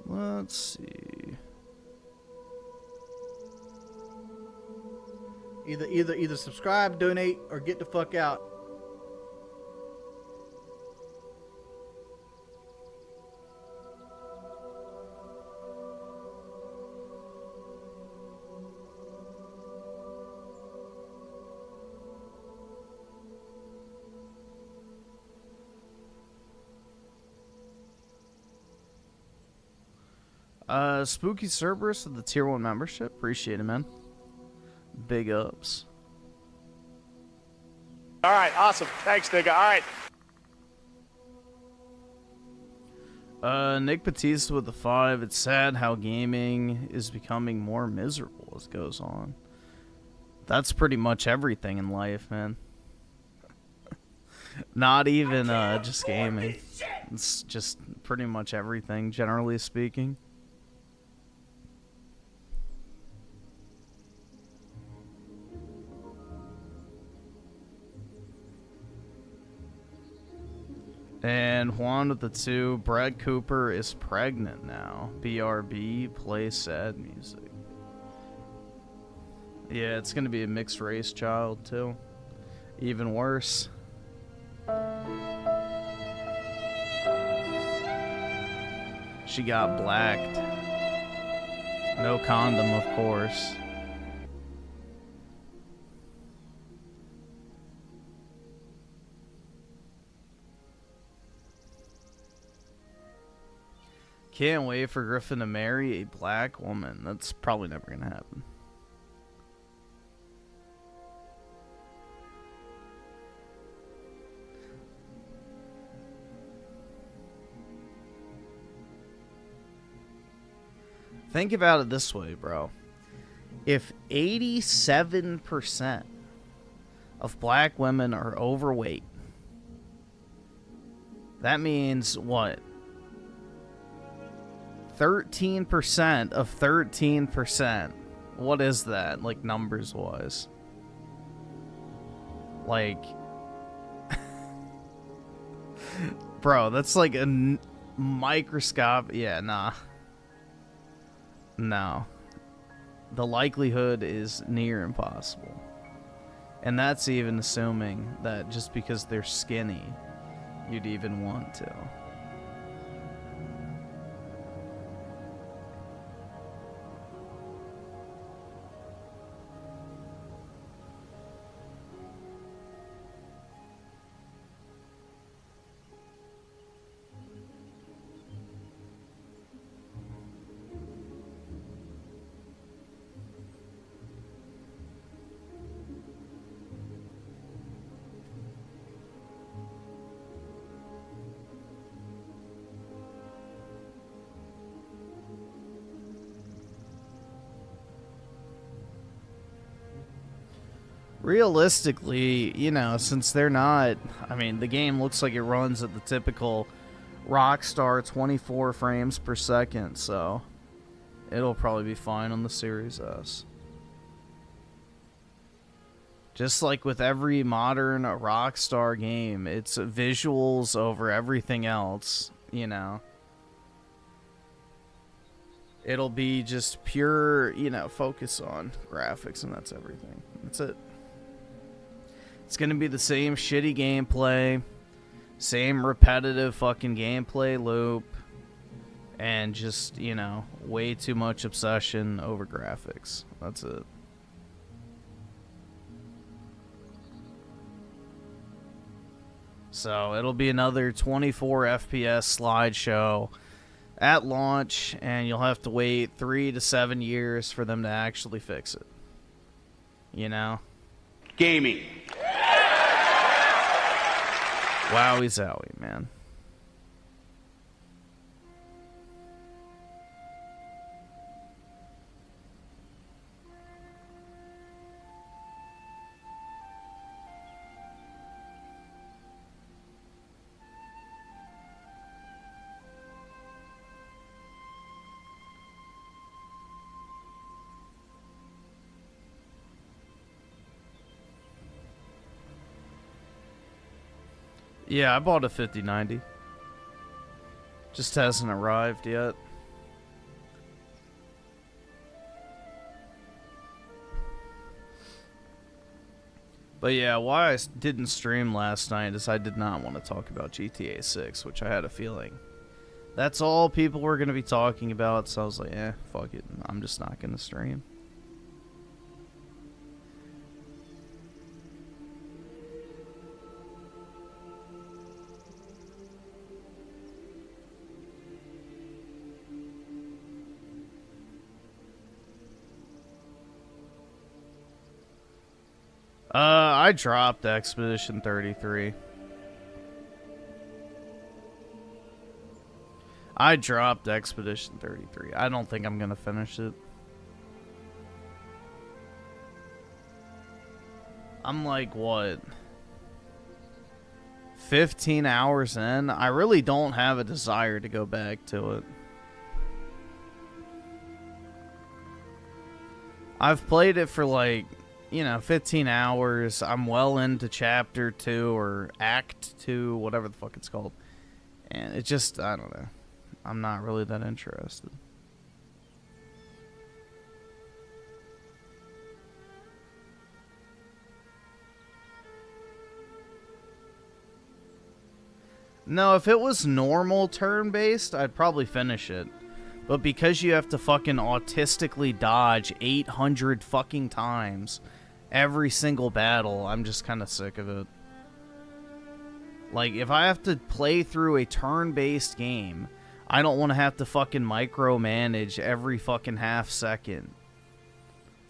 Let's see. Either subscribe, donate, or get the fuck out. Spooky Cerberus with the tier 1 membership. Appreciate it, man. Big ups. All right, awesome. Thanks, nigga. All right. Nick Batista with the 5. It's sad how gaming is becoming more miserable as it goes on. That's pretty much everything in life, man. Not even just gaming. It's just pretty much everything, generally speaking. And Juan with the 2. Brad Cooper is pregnant now. BRB, play sad music. Yeah, it's gonna be a mixed race child too. Even worse. She got blacked. No condom, of course. Can't wait for Griffin to marry a black woman. That's probably never gonna happen. Think about it this way, bro. If 87% of black women are overweight, that means what? 13% of 13%. What is that, like, numbers wise? Like, bro, that's like a microscope. Yeah, nah. No. The likelihood is near impossible. And that's even assuming that just because they're skinny, you'd even want to. Realistically, you know, since they're not, I mean, the game looks like it runs at the typical Rockstar 24 frames per second, so it'll probably be fine on the Series S. Just like with every modern Rockstar game, it's visuals over everything else, you know. It'll be just pure, you know, focus on graphics, and that's everything. That's it. It's gonna be the same shitty gameplay, same repetitive fucking gameplay loop, and just, you know, way too much obsession over graphics. That's it. So it'll be another 24 FPS slideshow at launch, and you'll have to wait 3 to 7 years for them to actually fix it. You know? Gaming. Wowie zowie, man. Yeah, I bought a 5090. Just hasn't arrived yet. But yeah, why I didn't stream last night is I did not want to talk about GTA 6, which I had a feeling. That's all people were going to be talking about, so I was like, fuck it. I'm just not going to stream. I dropped Expedition 33. I dropped Expedition 33. I don't think I'm gonna finish it. I'm like, what? 15 hours in? I really don't have a desire to go back to it. I've played it for like, 15 hours. I'm well into chapter 2 or act 2, whatever the fuck it's called. And it just, I don't know. I'm not really that interested. No, if it was normal turn-based, I'd probably finish it. But because you have to fucking autistically dodge 800 fucking times every single battle, I'm just kind of sick of it. Like, if I have to play through a turn-based game, I don't want to have to fucking micromanage every fucking half second.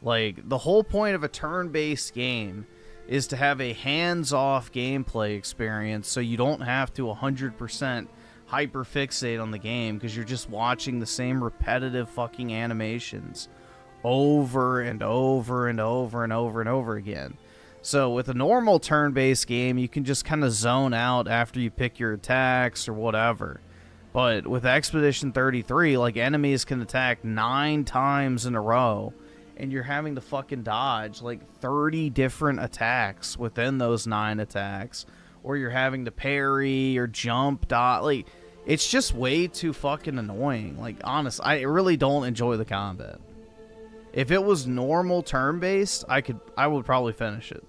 Like, the whole point of a turn-based game is to have a hands-off gameplay experience so you don't have to 100% hyperfixate on the game because you're just watching the same repetitive fucking animations over and over and over and over and over again. So with a normal turn-based game, you can just kind of zone out after you pick your attacks or whatever. But with Expedition 33, like, enemies can attack 9 times in a row, and you're having to fucking dodge like 30 different attacks within those 9 attacks, or you're having to parry or jump, dodge. Like, it's just way too fucking annoying. Like, honest, I really don't enjoy the combat. If it was normal turn-based, I would probably finish it.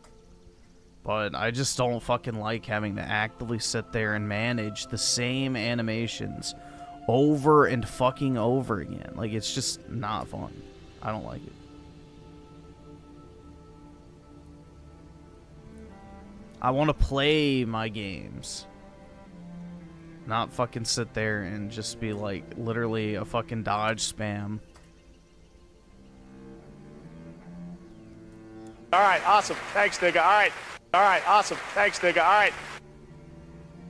But I just don't fucking like having to actively sit there and manage the same animations over and fucking over again. Like, it's just not fun. I don't like it. I want to play my games. Not fucking sit there and just be like literally a fucking dodge spam. All right, awesome. Thanks, nigga. All right. All right, awesome. Thanks, nigga. All right.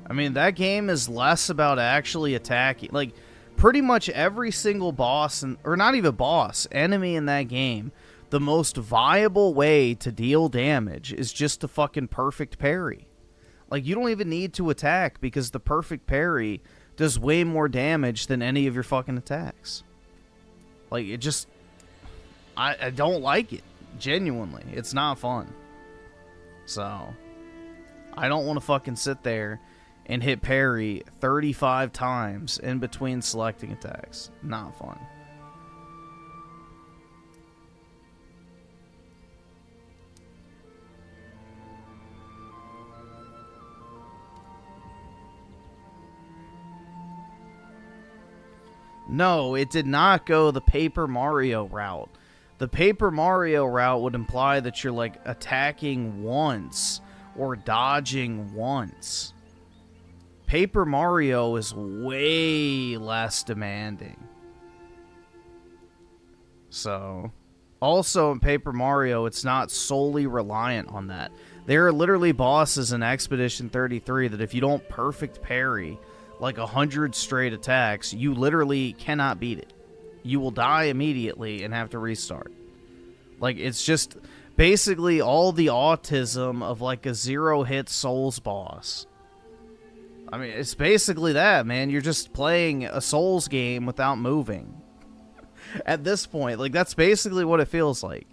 I mean, that game is less about actually attacking. Like, pretty much every single boss, or not even boss, enemy in that game, the most viable way to deal damage is just to fucking perfect parry. Like, you don't even need to attack because the perfect parry does way more damage than any of your fucking attacks. Like, it just... I don't like it. Genuinely. It's not fun. So, I don't want to fucking sit there and hit parry 35 times in between selecting attacks. Not fun. No, it did not go the Paper Mario route. The Paper Mario route would imply that you're, like, attacking once or dodging once. Paper Mario is way less demanding. So, also in Paper Mario, it's not solely reliant on that. There are literally bosses in Expedition 33 that if you don't perfect parry like 100 straight attacks, you literally cannot beat it. You will die immediately and have to restart. Like, it's just basically all the autism of like a 0-hit Souls boss. I mean, it's basically that, man. You're just playing a Souls game without moving. At this point, like, that's basically what it feels like.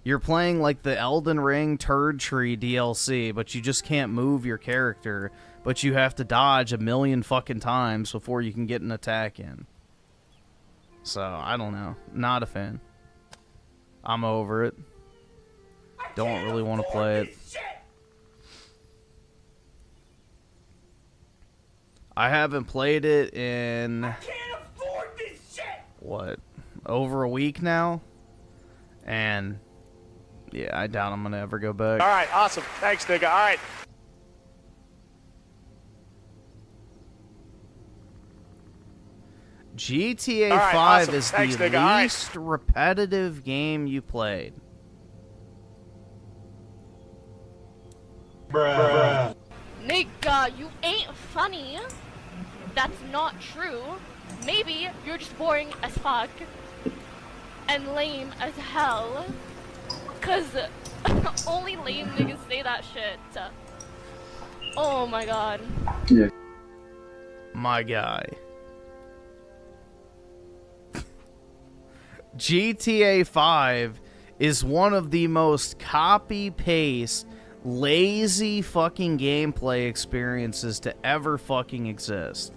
You're playing like the Elden Ring Turd Tree DLC, but you just can't move your character, but you have to dodge 1,000,000 fucking times before you can get an attack in. So, I don't know. Not a fan. I'm over it. don't really want to play it. I haven't played it in, what, over a week now? And, yeah, I doubt I'm going to ever go back. All right, awesome. Thanks, nigga. All right. GTA All right, 5 awesome. is Thanks, the nigga. All right. least repetitive game you played. Bruh. Nigga, you ain't funny. That's not true. Maybe you're just boring as fuck and lame as hell. Cause only lame niggas say that shit. Oh my god. Yeah. My guy. GTA 5 is one of the most copy-paste, lazy fucking gameplay experiences to ever fucking exist.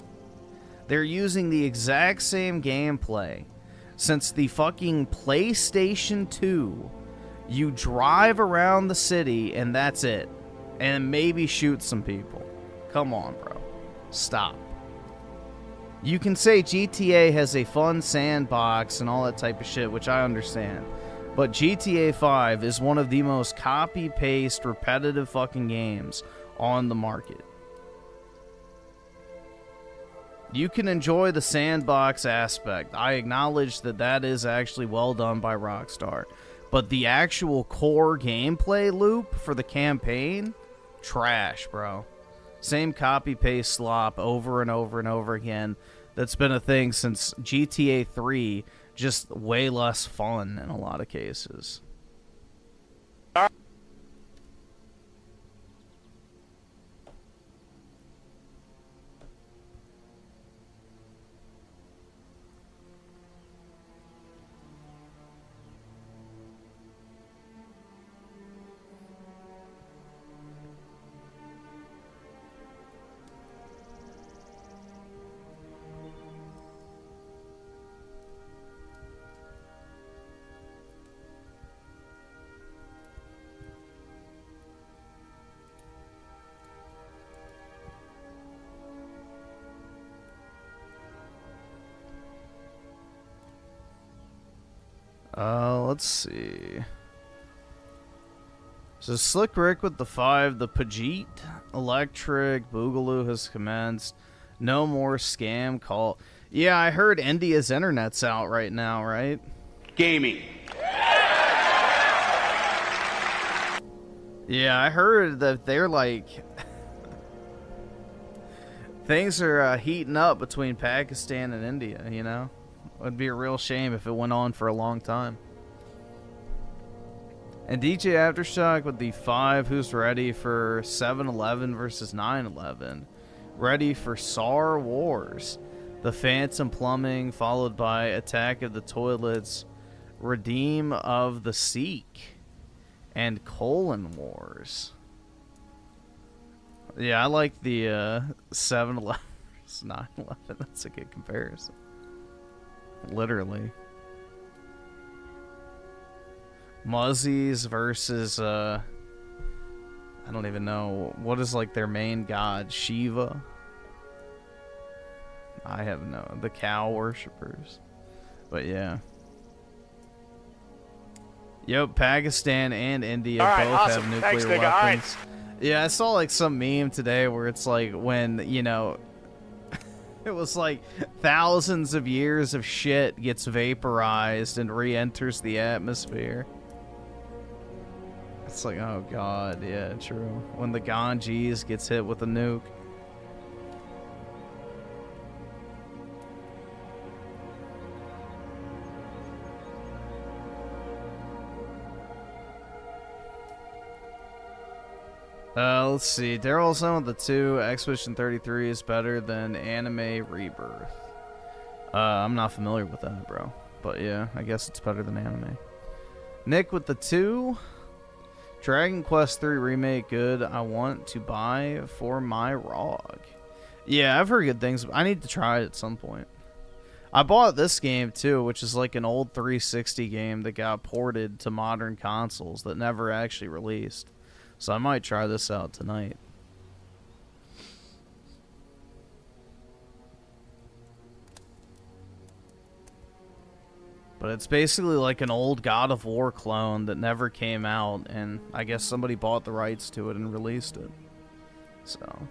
They're using the exact same gameplay since the fucking PlayStation 2. You drive around the city and that's it. And maybe shoot some people. Come on, bro. Stop. You can say GTA has a fun sandbox and all that type of shit, which I understand. But GTA 5 is one of the most copy-paste, repetitive fucking games on the market. You can enjoy the sandbox aspect. I acknowledge that that is actually well done by Rockstar. But the actual core gameplay loop for the campaign, trash, bro. Same copy-paste slop over and over and over again. That's been a thing since GTA 3, just way less fun in a lot of cases. Let's see. So Slick Rick with the 5, the Pajit, Electric, Boogaloo has commenced. No more scam call. Yeah, I heard India's internet's out right now, right? Gaming. Yeah, I heard that they're like... things are heating up between Pakistan and India, you know? It would be a real shame if it went on for a long time. And DJ Aftershock with the 5, who's ready for 7-Eleven versus 9/11. Ready for SAR Wars. The Phantom Plumbing, followed by Attack of the Toilets, Redeem of the Seek, and Colon Wars. Yeah, I like the 7-Eleven versus 9/11. That's a good comparison. Literally. Muzzies versus I don't even know what is like their main god, Shiva. I have no, the cow worshippers. But yeah. Yep, Pakistan and India both awesome. have nuclear Thanks, nigga. weapons. Yeah, I saw like some meme today where it's like when, you know, it was like thousands of years of shit gets vaporized and re-enters the atmosphere. It's like, oh god, yeah, true. When the Ganges gets hit with a nuke. Let's see. Daryl Sun with the 2. Expedition 33 is better than Anime Rebirth. I'm not familiar with that, bro. But yeah, I guess it's better than anime. Nick with the 2. Dragon Quest 3 Remake good. I want to buy for my ROG. Yeah, I've heard good things. I need to try it at some point. I bought this game too, which is like an old 360 game that got ported to modern consoles that never actually released. So I might try this out tonight. But it's basically like an old God of War clone that never came out, and I guess somebody bought the rights to it and released it. So.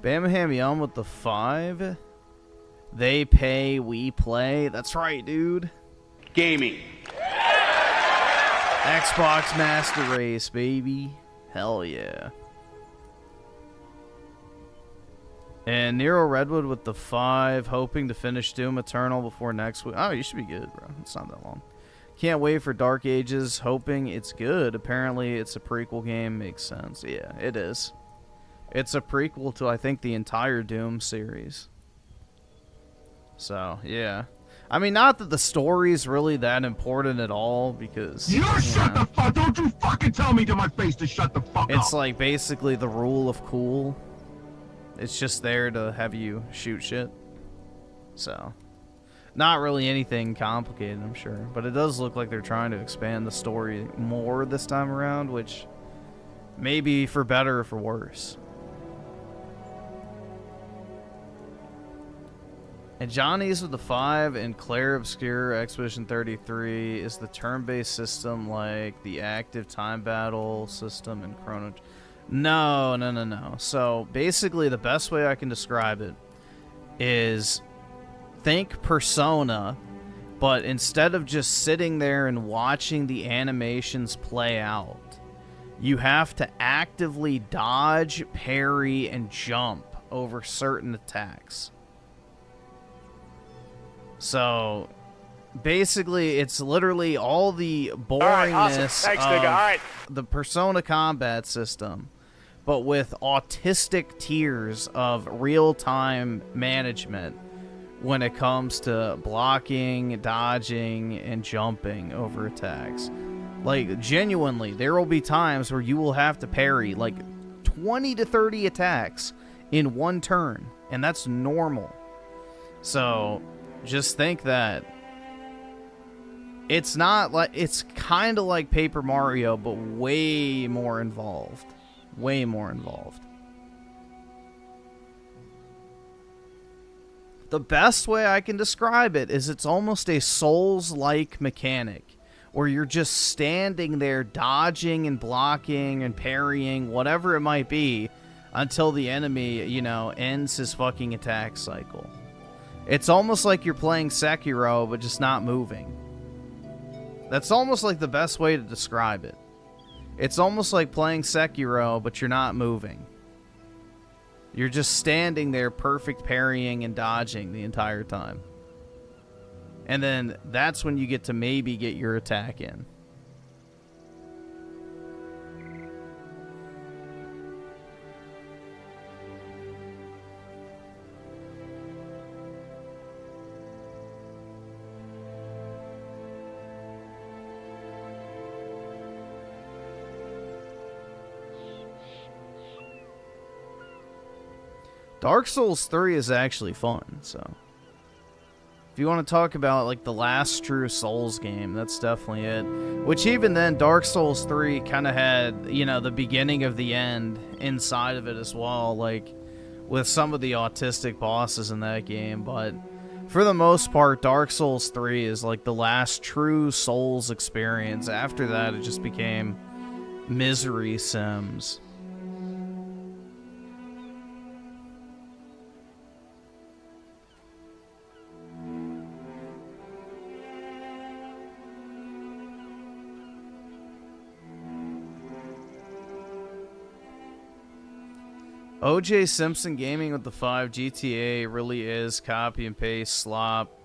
Bamham Yum with the 5. They pay, we play. That's right, dude. Gaming. Xbox Master Race, baby. Hell yeah. And Nero Redwood with the 5, hoping to finish Doom Eternal before next week. Oh, you should be good, bro. It's not that long. Can't wait for Dark Ages, hoping it's good. Apparently, it's a prequel game. Makes sense. Yeah, it is. It's a prequel to, I think, the entire Doom series. So, yeah. I mean, not that the story's really that important at all, because... Shut the fuck! Don't you fucking tell me to my face to shut the fuck up! It's like basically the rule of cool. It's just there to have you shoot shit. So, not really anything complicated, I'm sure. But it does look like they're trying to expand the story more this time around, which may be for better or for worse. And Johnny's with the 5, and Claire Obscure Expedition 33 is the turn-based system like the active time battle system in Chrono... No. So, basically, the best way I can describe it is think Persona, but instead of just sitting there and watching the animations play out, you have to actively dodge, parry, and jump over certain attacks. So, basically, it's literally all the boringness awesome. Thanks, of nigga. All right. the Persona combat system, but with autistic tiers of real-time management when it comes to blocking, dodging, and jumping over attacks. Like, genuinely, there will be times where you will have to parry, like, 20 to 30 attacks in one turn, and that's normal. So, just think that it's not like, it's kind of like Paper Mario, but way more involved. Way more involved. The best way I can describe it is it's almost a Souls-like mechanic, where you're just standing there dodging and blocking and parrying, whatever it might be, until the enemy, you know, ends his fucking attack cycle. It's almost like you're playing Sekiro, but just not moving. That's almost like the best way to describe it. It's almost like playing Sekiro, but you're not moving. You're just standing there, perfect parrying and dodging the entire time. And then that's when you get to maybe get your attack in. Dark Souls 3 is actually fun, so if you want to talk about like the last true Souls game, that's definitely it. Which even then, Dark Souls 3 kind of had, you know, the beginning of the end inside of it as well, like with some of the autistic bosses in that game. But for the most part, Dark Souls 3 is like the last true Souls experience. After that, it just became misery sims. OJ Simpson Gaming with the 5, GTA really is copy and paste slop.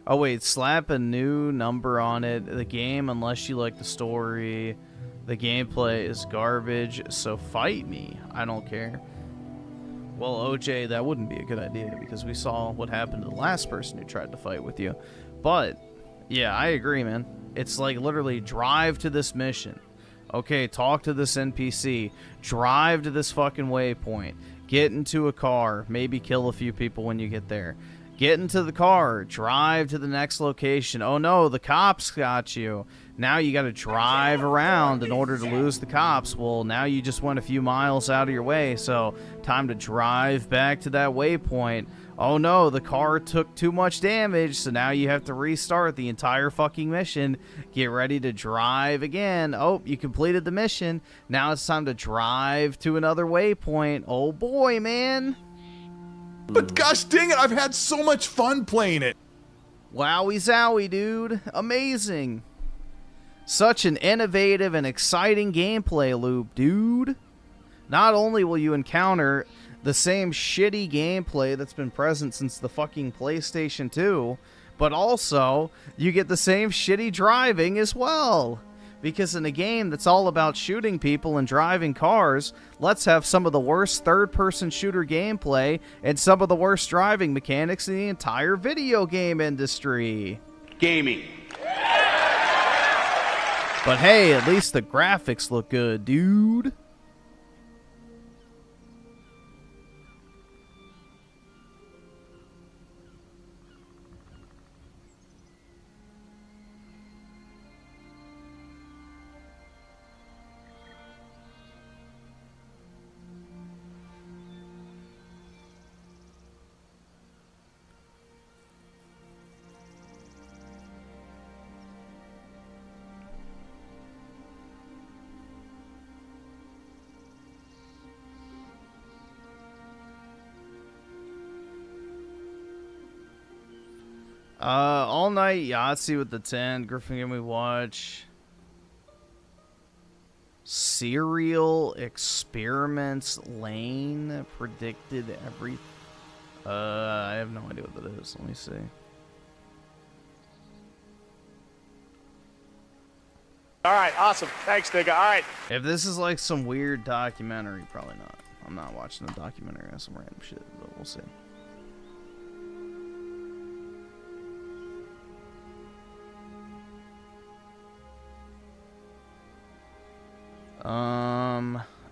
Oh wait, slap a new number on it. The game, unless you like the story, the gameplay is garbage, so fight me. I don't care. Well, OJ, that wouldn't be a good idea because we saw what happened to the last person who tried to fight with you. But, yeah, I agree, man. It's like literally drive to this mission. Okay, talk to this NPC. Drive to this fucking waypoint. Get into a car, maybe kill a few people when you get there. Get into the car, drive to the next location. Oh no, the cops got you. Now you got to drive around in order to lose the cops. Well, now you just went a few miles out of your way, so time to drive back to that waypoint. Oh no, the car took too much damage, so now you have to restart the entire fucking mission. Get ready to drive again. Oh, you completed the mission. Now it's time to drive to another waypoint. Oh boy, man. But gosh dang it, I've had so much fun playing it. Wowie zowie, dude. Amazing. Such an innovative and exciting gameplay loop, dude. Not only will you encounter the same shitty gameplay that's been present since the fucking PlayStation 2, but also you get the same shitty driving as well. Because in a game that's all about shooting people and driving cars, let's have some of the worst third-person shooter gameplay and some of the worst driving mechanics in the entire video game industry. Gaming. But hey, at least the graphics look good, dude. All night Yahtzee with the 10. Griffin, can we watch Serial Experiments Lane predicted every... I have no idea what that is. Let me see. All right, awesome. Thanks, nigga. All right. If this is like some weird documentary, probably not. I'm not watching a documentary on some random shit, but we'll see.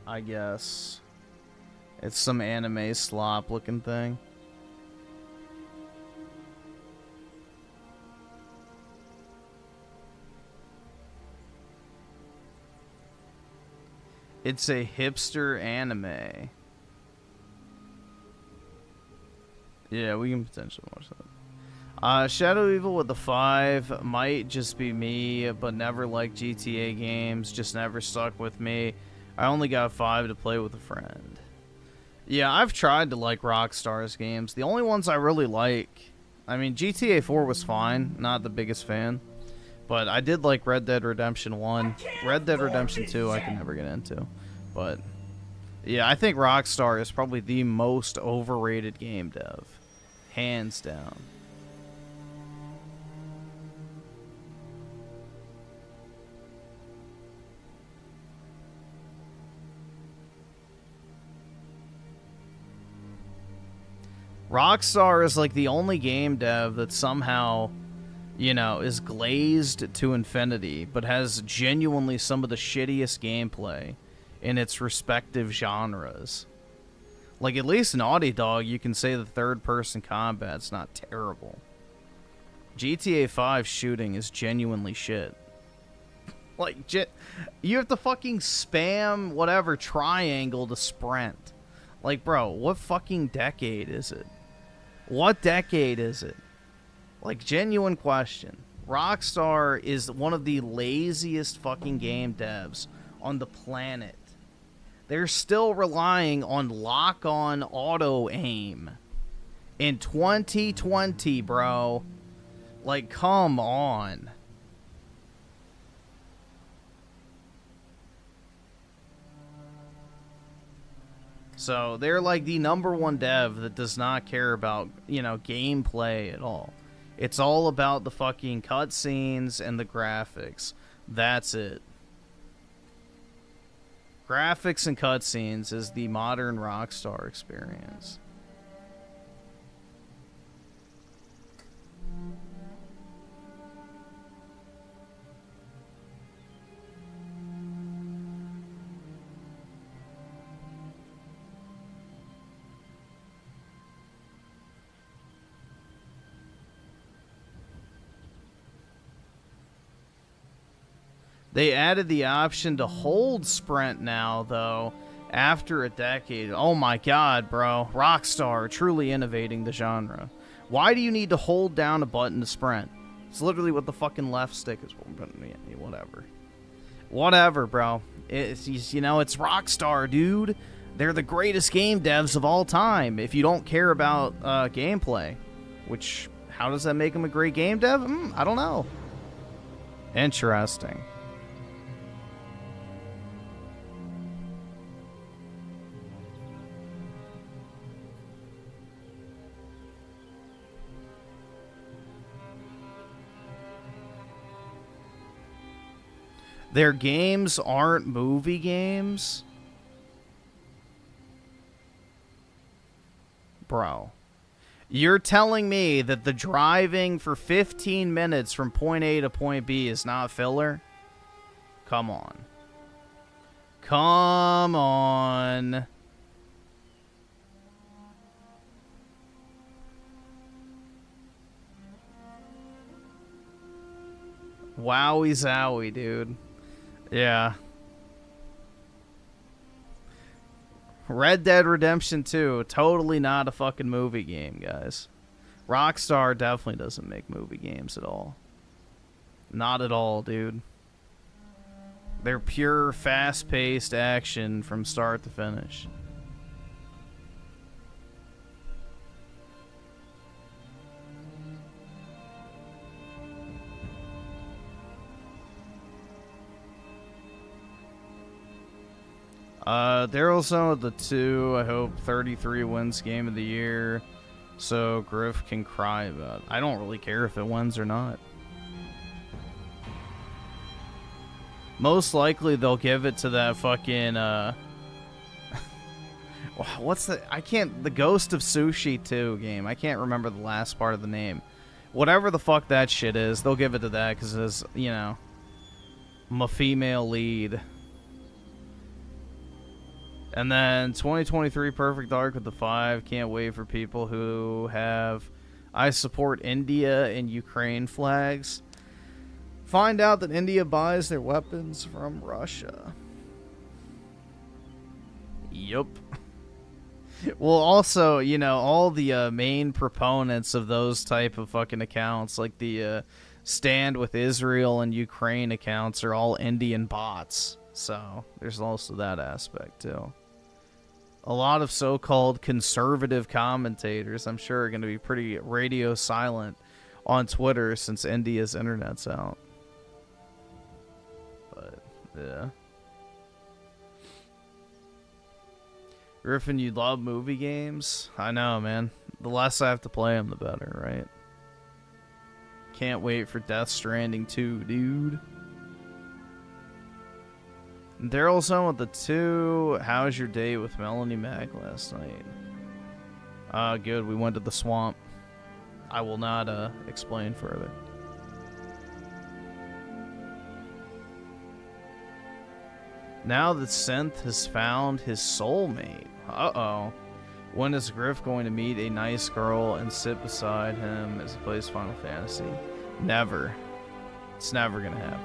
I guess it's some anime slop looking thing. It's a hipster anime. Yeah, we can potentially watch that. Shadow Evil with the 5 might just be me, but never liked GTA games, just never stuck with me. I only got 5 to play with a friend. Yeah, I've tried to like Rockstar's games. The only ones I really like, I mean, GTA 4 was fine, not the biggest fan. But I did like Red Dead Redemption 1. Red Dead Redemption 2 I can never get into. But, yeah, I think Rockstar is probably the most overrated game dev. Hands down. Rockstar is like the only game dev that somehow, you know, is glazed to infinity, but has genuinely some of the shittiest gameplay in its respective genres. Like, at least Naughty Dog, you can say the third-person combat's not terrible. GTA 5 shooting is genuinely shit. Like, you have to fucking spam whatever triangle to sprint. Like, bro, what fucking decade is it? What decade is it? Like, genuine question. Rockstar is one of the laziest fucking game devs on the planet. They're still relying on lock-on auto-aim in 2020, bro. Like, come on. So they're like the #1 dev that does not care about, you know, gameplay at all. It's all about the fucking cutscenes and the graphics. That's it. Graphics and cutscenes is the modern Rockstar experience. They added the option to hold sprint now, though, after a decade. Oh my god, bro. Rockstar truly innovating the genre. Why do you need to hold down a button to sprint? It's literally what the fucking left stick is. Whatever. Whatever, bro. It's Rockstar, dude. They're the greatest game devs of all time. If you don't care about gameplay, which, how does that make them a great game dev? I don't know. Interesting. Their games aren't movie games? Bro. You're telling me that the driving for 15 minutes from point A to point B is not filler? Come on. Come on. Wowie zowie, dude. Yeah. Red Dead Redemption 2, totally not a fucking movie game, guys. Rockstar definitely doesn't make movie games at all. Not at all, dude. They're pure, fast-paced action from start to finish. They're also the 2, I hope, 33 wins game of the year, so Griff can cry about it. I don't really care if it wins or not. Most likely they'll give it to that fucking, what's the, the Ghost of Sushi 2 game. I can't remember the last part of the name. Whatever the fuck that shit is, they'll give it to that because it's, you know, my female lead. And then 2023 Perfect Dark with the 5. Can't wait for people who have I support India and Ukraine flags. Find out that India buys their weapons from Russia. Yup. Well, also, you know, all the main proponents of those type of fucking accounts, like the Stand with Israel and Ukraine accounts, are all Indian bots. So there's also that aspect, too. A lot of so-called conservative commentators, I'm sure, are going to be pretty radio silent on Twitter since India's internet's out. But, yeah. Griffin, you love movie games? I know, man. The less I have to play them, the better, right? Can't wait for Death Stranding 2, dude. Daryl's on with the 2. How's your date with Melanie Mac last night? Good. We went to the swamp. I will not explain further. Now that Synth has found his soulmate. Uh-oh. When is Griff going to meet a nice girl and sit beside him as he plays Final Fantasy? Never. It's never gonna happen.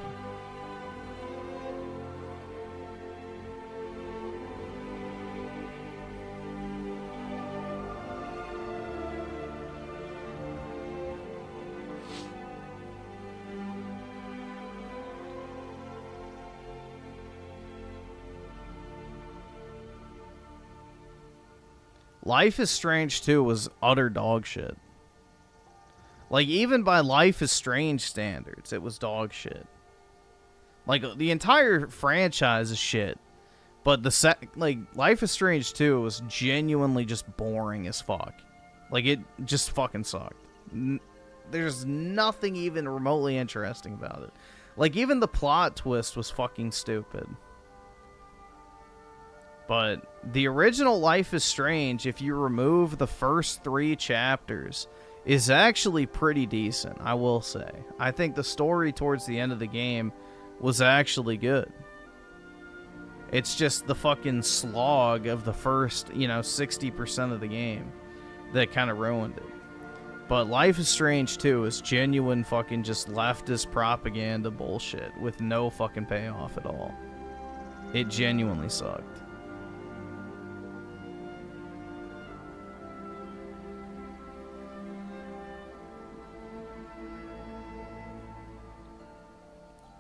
Life is Strange 2 was utter dog shit. Like, even by Life is Strange standards, it was dog shit. Like, the entire franchise is shit. But Life is Strange 2 was genuinely just boring as fuck. Like, it just fucking sucked. There's nothing even remotely interesting about it. Like, even the plot twist was fucking stupid. But the original Life is Strange, if you remove the first 3 chapters, is actually pretty decent, I will say. I think the story towards the end of the game was actually good. It's just the fucking slog of the first, 60% of the game that kind of ruined it. But Life is Strange 2 is genuine fucking just leftist propaganda bullshit with no fucking payoff at all. It genuinely sucked.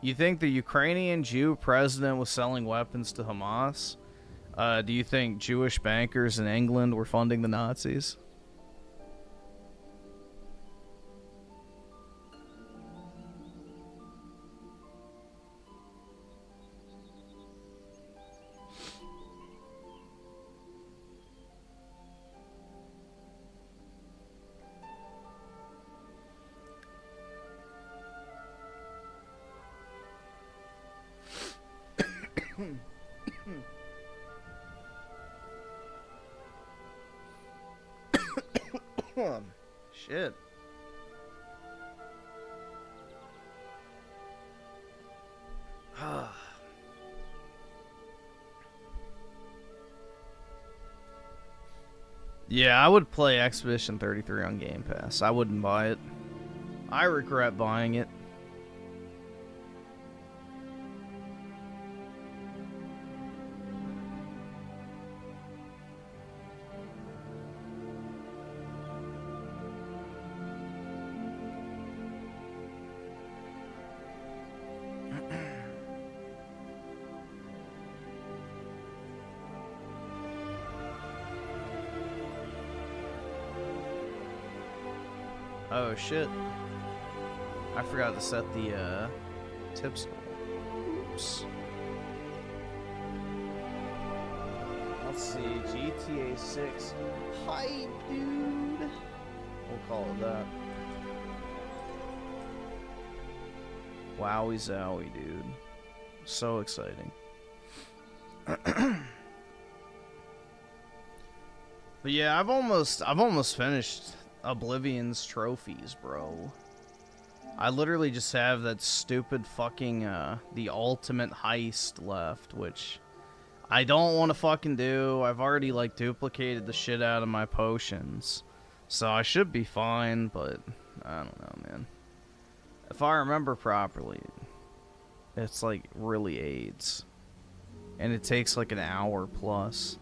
You think the Ukrainian Jew president was selling weapons to Hamas? Do you think Jewish bankers in England were funding the Nazis? Shit. Yeah, I would play Expedition 33 on Game Pass. I wouldn't buy it. I regret buying it. Oh shit. I forgot to set the tips goal. Oops. Let's see, GTA 6. Hype, dude. We'll call it that. Wowie zowie, dude. So exciting. But yeah, I've almost finished Oblivion's trophies, bro. I literally just have that stupid fucking the ultimate heist left, which I don't want to fucking do. I've already like duplicated the shit out of my potions, so I should be fine, but I don't know, man. If I remember properly, it's like really aids, and it takes like an hour plus.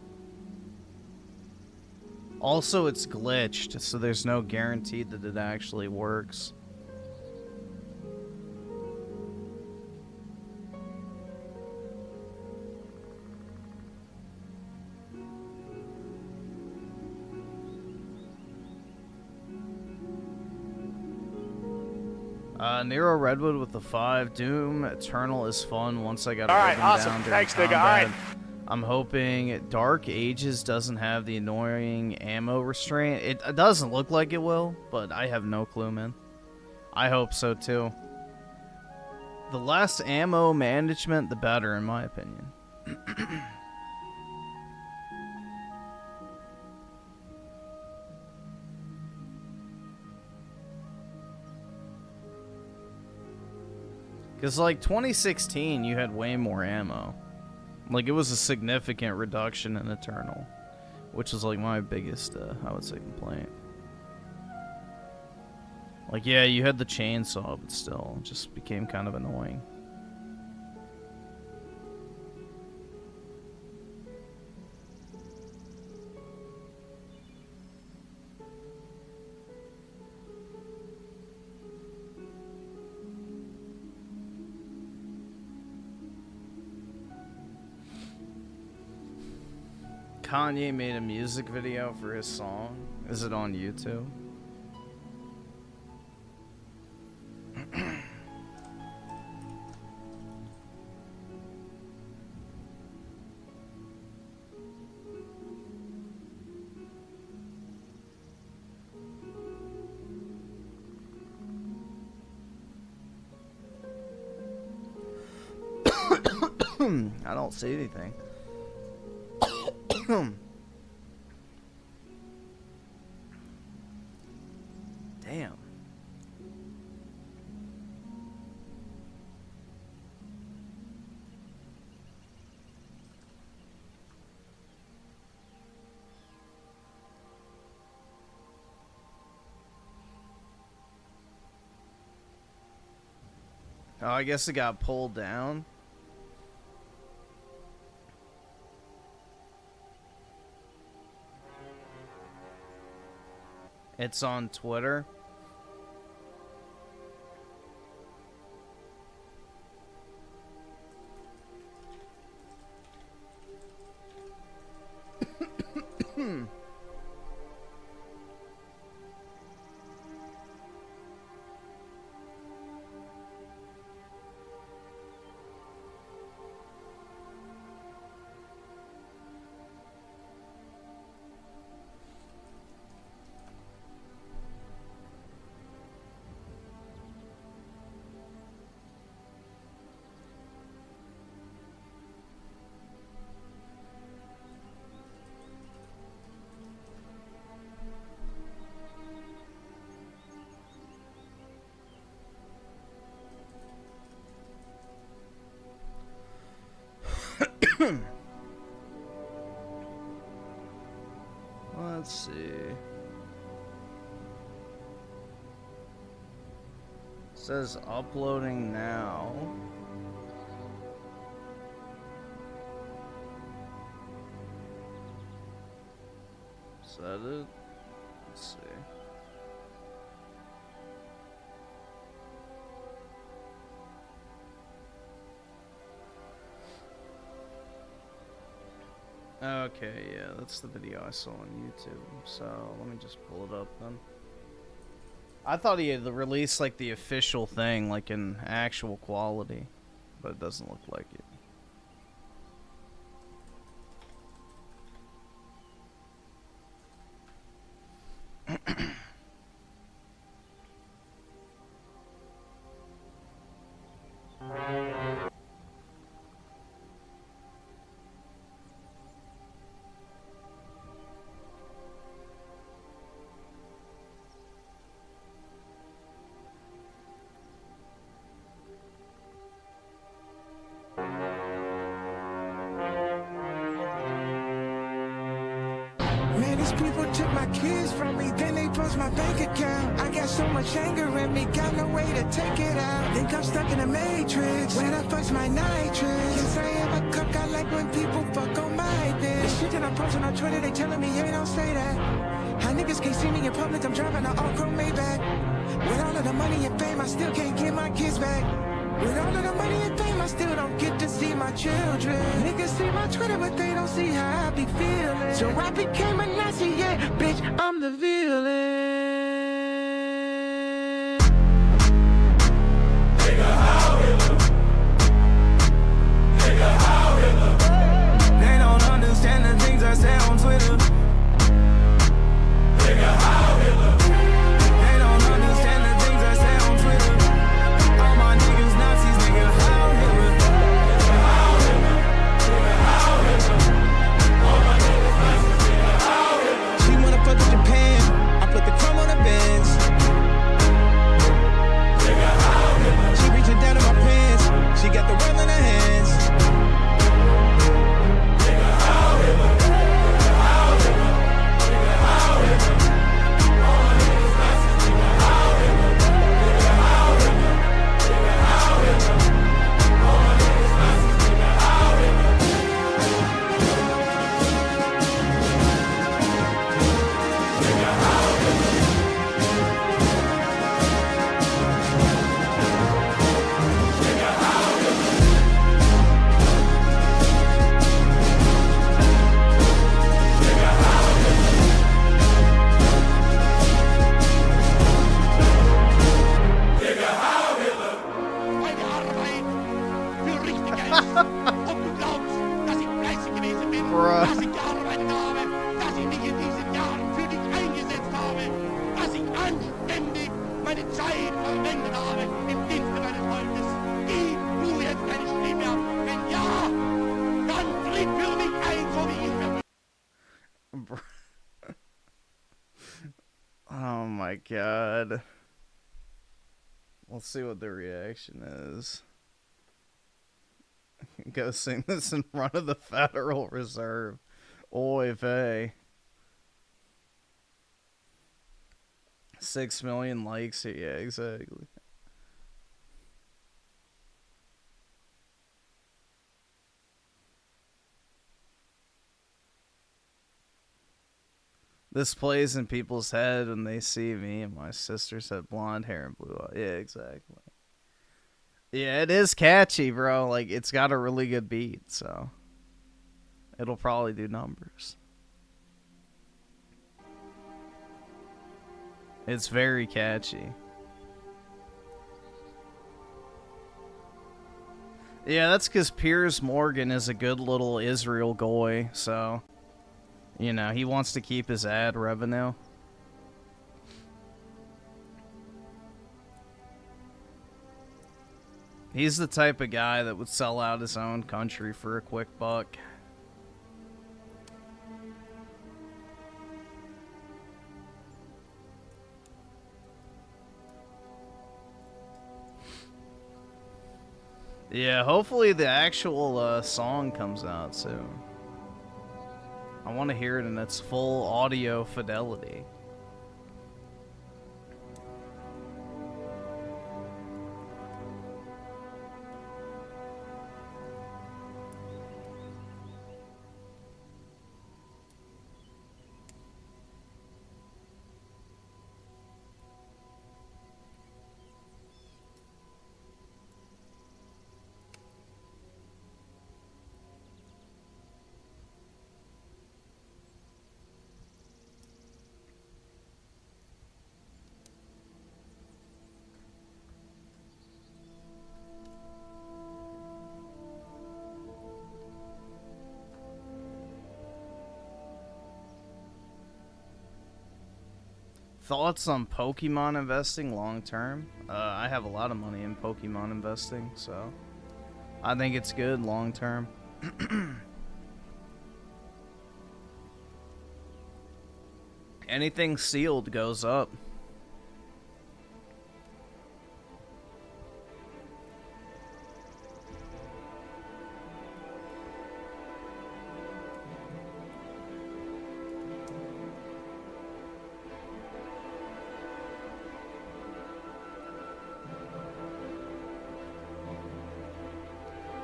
Also, it's glitched, so there's no guarantee that it actually works. Nero Redwood with the 5. Doom Eternal is fun once I got a rhythm awesome. down during Thanks, nigga. combat. All right. I'm hoping Dark Ages doesn't have the annoying ammo restraint. It doesn't look like it will, but I have no clue, man. I hope so, too. The less ammo management, the better, in my opinion. Because, like, 2016, you had way more ammo. Like, it was a significant reduction in Eternal, which was, like, my biggest, I would say, complaint. Like, yeah, you had the chainsaw, but still, it just became kind of annoying. Kanye made a music video for his song. Is it on YouTube? I don't see anything. Damn. Oh, I guess it got pulled down. It's on Twitter. Let's see. It says uploading now. Is that it? Let's see. Okay, yeah, that's the video I saw on YouTube. So let me just pull it up then. I thought he had released like the official thing, like in actual quality, but it doesn't look like it. Man, these people took my kids from me, then they froze my bank account. I got so much anger in me, got no way to take it out. Think I'm stuck in a matrix, when I fuck's my nitrous. Yes, I am a cuck, I like when people fuck on my bitch. The shit that I'm posting on Twitter, they telling me, hey, don't say that. How niggas can't see me in public, I'm driving an all-chrome Maybach. With all of the money and fame, I still can't get my kids back. With all of the money and fame, I still don't get to see my children. Niggas see my Twitter, but they don't see how I be feeling. So I became a Nazi, yeah, bitch, I'm the villain. They don't understand the things I say on Twitter. They don't understand the things I say on Twitter. All my niggas Nazis, nigga, how Hitler. She wanna fuck with Japan, I put the chrome on the bench. She reaching down in my pants, she got the world in her hands. Meine Arbeit für richtig ist. Ob du glaubst, dass ich fleißig gewesen bin, Bruh. dass ich gearbeitet habe, dass ich mich in diesen Jahren für dich eingesetzt habe, dass ich anständig meine Zeit verwendet habe im Dienste deines Volkes. Gib du jetzt deine Stimme ab. Wenn ja, dann tritt für mich ein, so wie ich für Oh my god. Let's see what the reaction is. Go sing this in front of the Federal Reserve. Oy vey. 6 million likes. Yeah, exactly. This plays in people's head when they see me and my sisters had blonde hair and blue eyes. Yeah, exactly. Yeah, it is catchy, bro. Like, it's got a really good beat, so it'll probably do numbers. It's very catchy. Yeah, that's because Piers Morgan is a good little Israel goy, so, you know, he wants to keep his ad revenue. He's the type of guy that would sell out his own country for a quick buck. Yeah, hopefully the actual song comes out soon. I want to hear it in its full audio fidelity. Thoughts on Pokemon investing long term? I have a lot of money in Pokemon investing, so I think it's good long term. Anything sealed goes up.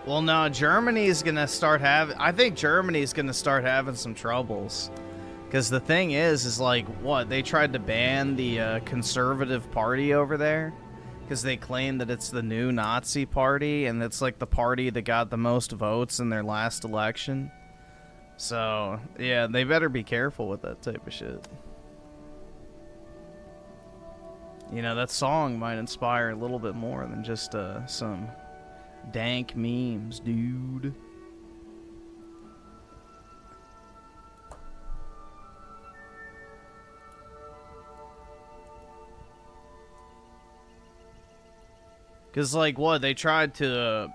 Well, no, Germany's gonna start having. I think Germany's gonna start having some troubles, because the thing is like, what, they tried to ban the conservative party over there, because they claim that it's the new Nazi party, and it's like the party that got the most votes in their last election. So yeah, they better be careful with that type of shit. You know, that song might inspire a little bit more than just some dank memes, dude. Cause like what, they tried to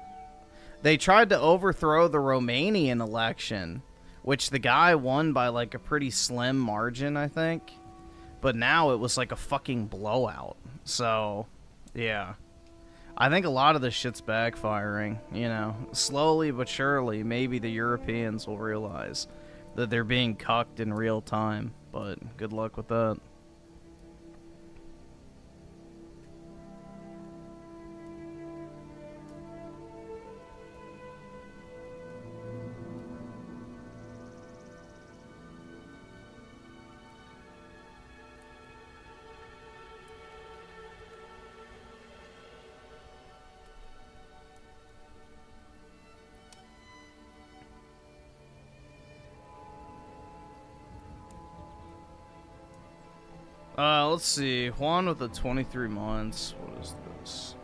overthrow the Romanian election, which the guy won by like a pretty slim margin, I think. But now it was like a fucking blowout. So, yeah. I think a lot of this shit's backfiring, you know. Slowly but surely, maybe the Europeans will realize that they're being cucked in real time. But good luck with that. Let's see. Juan with the 23 months. What is this?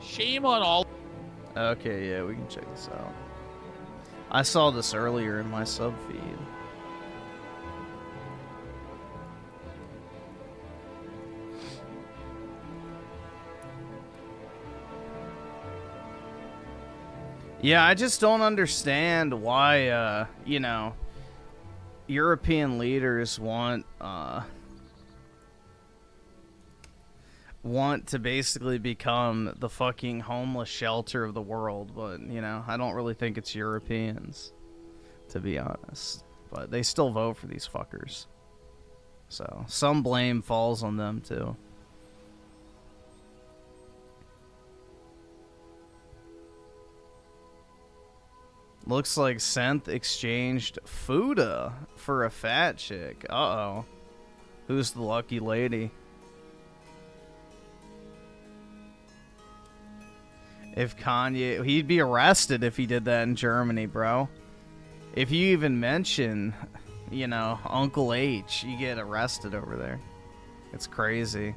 Shame on all. Okay, yeah, we can check this out. I saw this earlier in my sub feed. Yeah, I just don't understand why, you know, European leaders want to basically become the fucking homeless shelter of the world, but, you know, I don't really think it's Europeans, to be honest. But they still vote for these fuckers. So, some blame falls on them, too. Looks like Senth exchanged Fuda for a fat chick. Uh-oh. Who's the lucky lady? If Kanye... He'd be arrested if he did that in Germany, bro. If you even mention, you know, Uncle H, you get arrested over there. It's crazy.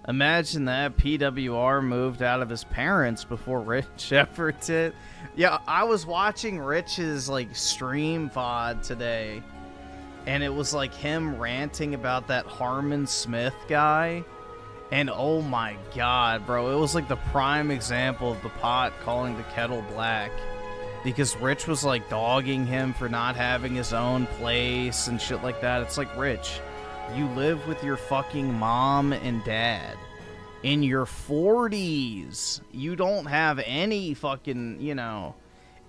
Imagine that PWR moved out of his parents before Rich ever did. Yeah, I was watching Rich's like stream VOD today, and it was like him ranting about that Harmon Smith guy. And oh my god, bro, it was like the prime example of the pot calling the kettle black. Because Rich was like dogging him for not having his own place and shit like that. It's like, Rich, you live with your fucking mom and dad in your 40s. You don't have any fucking, you know,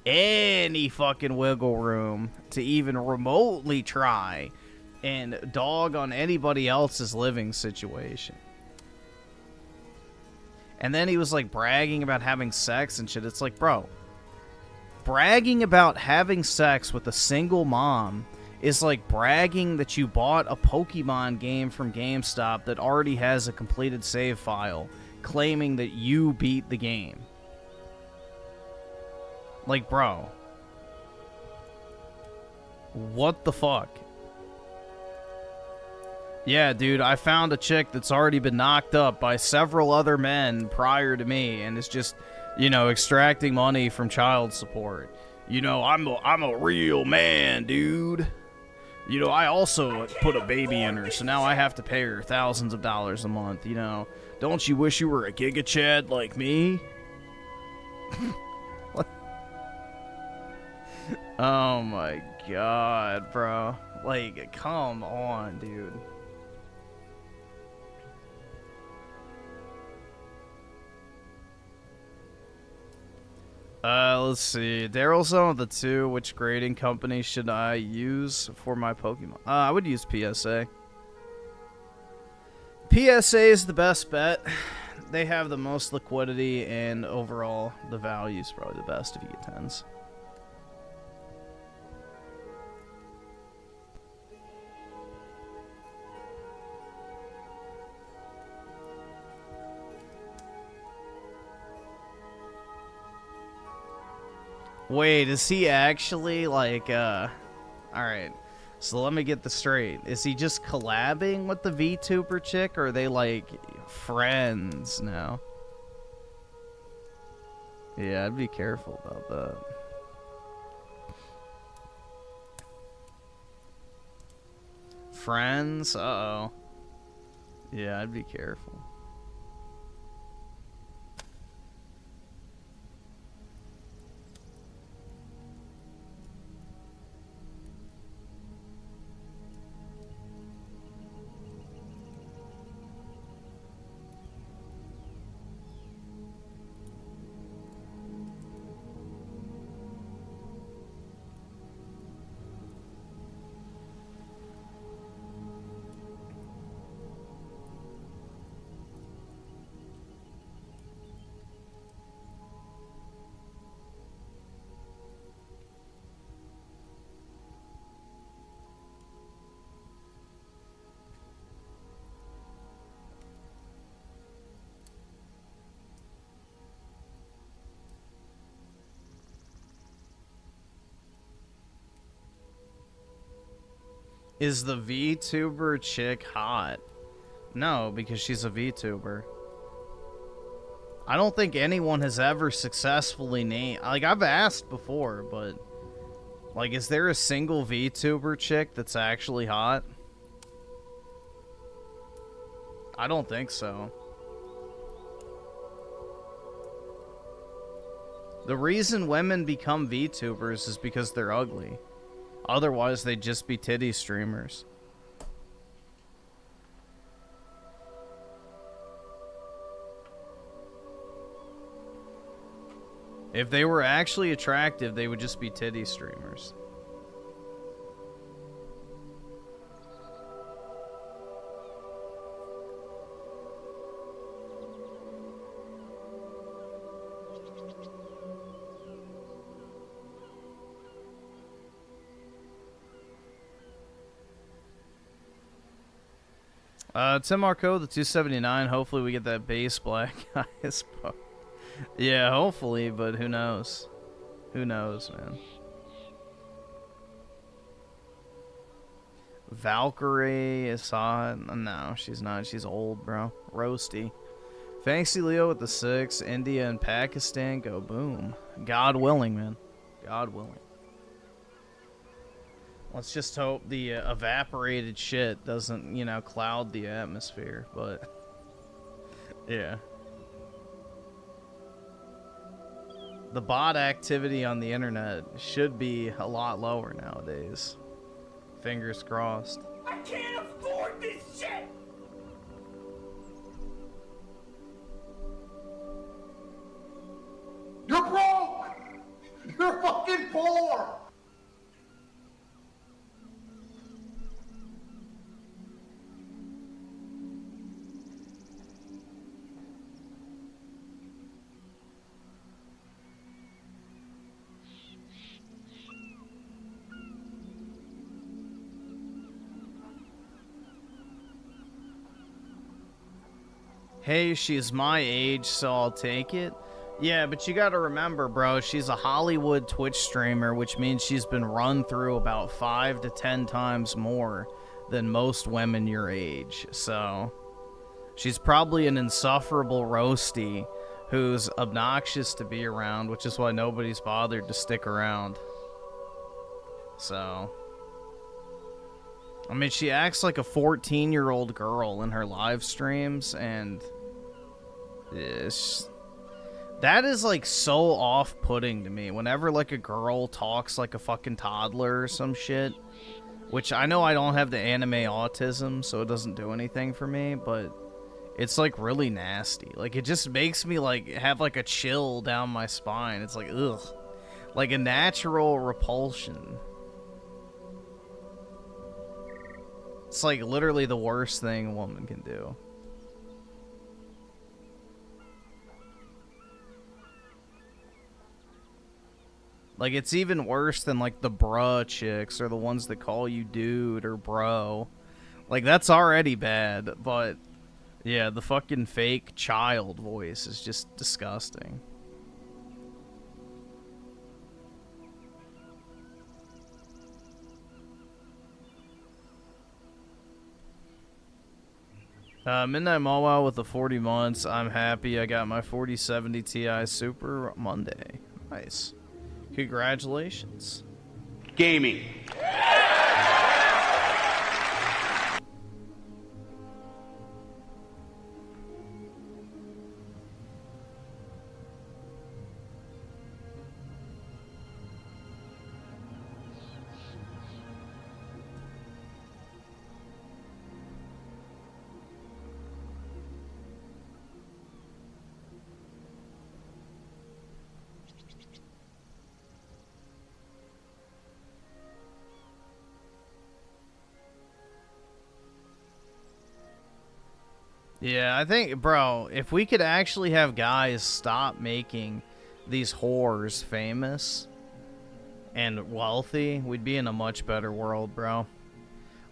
any fucking wiggle room to even remotely try and dog on anybody else's living situation. And then he was like bragging about having sex and shit. It's like, bro, bragging about having sex with a single mom is like bragging that you bought a Pokemon game from GameStop that already has a completed save file, claiming that you beat the game. Like, bro, what the fuck? Yeah, dude, I found a chick that's already been knocked up by several other men prior to me and is just, you know, extracting money from child support. You know, I'm a real man, dude. You know, I also put a baby in her, so now I have to pay her thousands of dollars a month, you know. Don't you wish you were a Giga Chad like me? What? Oh my god, bro. Like, come on, dude. Let's see. Daryl's on the 2. Which grading company should I use for my Pokemon? I would use PSA. PSA is the best bet. They have the most liquidity, and overall, the value is probably the best if you get 10s. Wait, is he actually, like, alright. So let me get this straight. Is he just collabing with the VTuber chick, or are they, like, friends now? Yeah, I'd be careful about that. Friends? Uh-oh. Yeah, I'd be careful. Is the VTuber chick hot? No, because she's a VTuber. I don't think anyone has ever successfully named... Like, I've asked before, but... Like, is there a single VTuber chick that's actually hot? I don't think so. The reason women become VTubers is because they're ugly. Otherwise, they'd just be titty streamers. If they were actually attractive, they would just be titty streamers. Tim Marco, the 279. Hopefully we get that base black guy as well. Yeah, hopefully, but who knows? Who knows, man? Valkyrie is hot. No, she's not. She's old, bro. Roasty. Fancy Leo with the 6. India and Pakistan go boom. God willing, man. God willing. Let's just hope the evaporated shit doesn't, you know, cloud the atmosphere, but yeah. The bot activity on the internet should be a lot lower nowadays. Fingers crossed. I can't afford this shit! You're broke! You're fucking poor! Hey, she's my age, so I'll take it. Yeah, but you gotta remember, bro, she's a Hollywood Twitch streamer, which means she's been run through about 5 to 10 times more than most women your age. So, she's probably an insufferable roasty who's obnoxious to be around, which is why nobody's bothered to stick around. So, I mean, she acts like a 14-year-old girl in her live streams, and that is, like, so off-putting to me. Whenever, like, a girl talks like a fucking toddler or some shit, which I know I don't have the anime autism, so it doesn't do anything for me, but it's, like, really nasty. Like, it just makes me, like, have, like, a chill down my spine. It's like, ugh. Like a natural repulsion. It's like literally the worst thing a woman can do. Like, it's even worse than, like, the bruh chicks or the ones that call you dude or bro. Like, that's already bad, but yeah, the fucking fake child voice is just disgusting. Midnight Mawwow with the 40 months. I'm happy I got my 4070 Ti Super Monday. Nice. Congratulations. Gaming. Yeah, I think, bro, if we could actually have guys stop making these whores famous and wealthy, we'd be in a much better world, bro.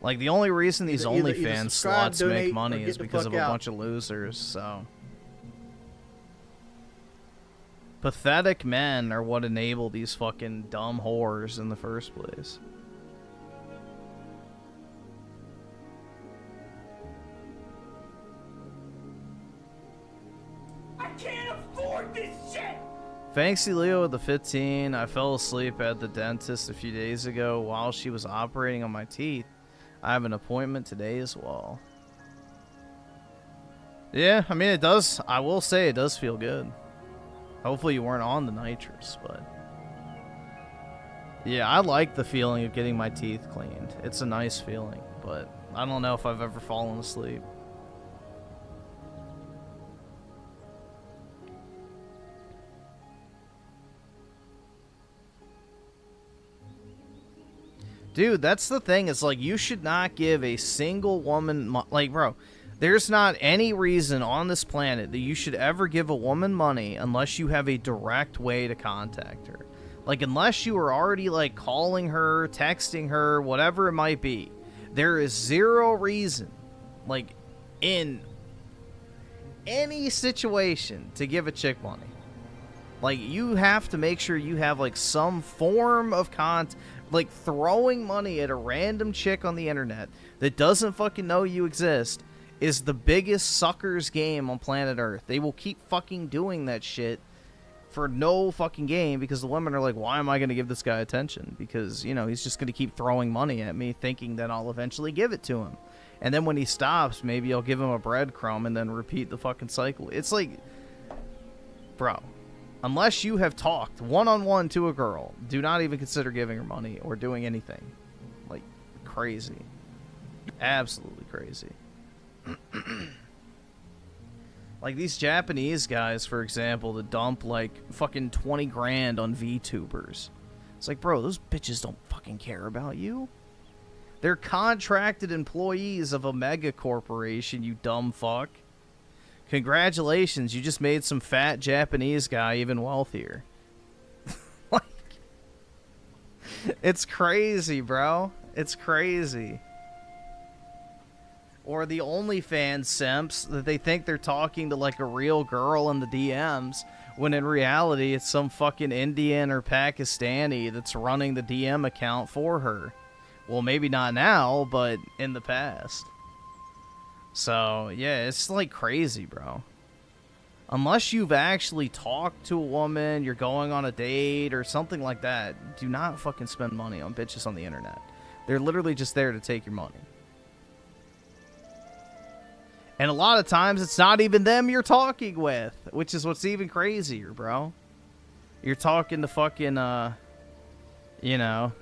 Like, the only reason these OnlyFans sluts make money is because of a bunch of losers, so. Pathetic men are what enable these fucking dumb whores in the first place. Fancy Leo with the 15. I fell asleep at the dentist a few days ago while she was operating on my teeth. I have an appointment today as well. Yeah, I mean, it does. I will say it does feel good. Hopefully you weren't on the nitrous, but yeah, I like the feeling of getting my teeth cleaned. It's a nice feeling, but I don't know if I've ever fallen asleep. Dude, that's the thing. It's like, you should not give a single woman... Like, bro, there's not any reason on this planet that you should ever give a woman money unless you have a direct way to contact her. Like, unless you are already, like, calling her, texting her, whatever it might be. There is zero reason. Like, in any situation to give a chick money. Like, you have to make sure you have, like, some form of like, throwing money at a random chick on the internet that doesn't fucking know you exist is the biggest suckers game on planet Earth. They will keep fucking doing that shit for no fucking gain because the women are like, why am I going to give this guy attention? Because, you know, he's just going to keep throwing money at me thinking that I'll eventually give it to him. And then when he stops, maybe I'll give him a breadcrumb and then repeat the fucking cycle. It's like, bro, unless you have talked one-on-one to a girl, do not even consider giving her money or doing anything. Like, crazy. Absolutely crazy. Like, these Japanese guys, for example, that dump, like, fucking 20 grand on VTubers. It's like, bro, those bitches don't fucking care about you. They're contracted employees of a mega corporation, you dumb fuck. Congratulations, you just made some fat Japanese guy even wealthier. Like, it's crazy, bro. It's crazy. Or the OnlyFans simps that they think they're talking to, like, a real girl in the DMs, when in reality it's some fucking Indian or Pakistani that's running the DM account for her. Well, maybe not now, but in the past. So, yeah, it's, like, crazy, bro. Unless you've actually talked to a woman, you're going on a date or something like that, do not fucking spend money on bitches on the internet. They're literally just there to take your money. And a lot of times, it's not even them you're talking with, which is what's even crazier, bro. You're talking to fucking, you know,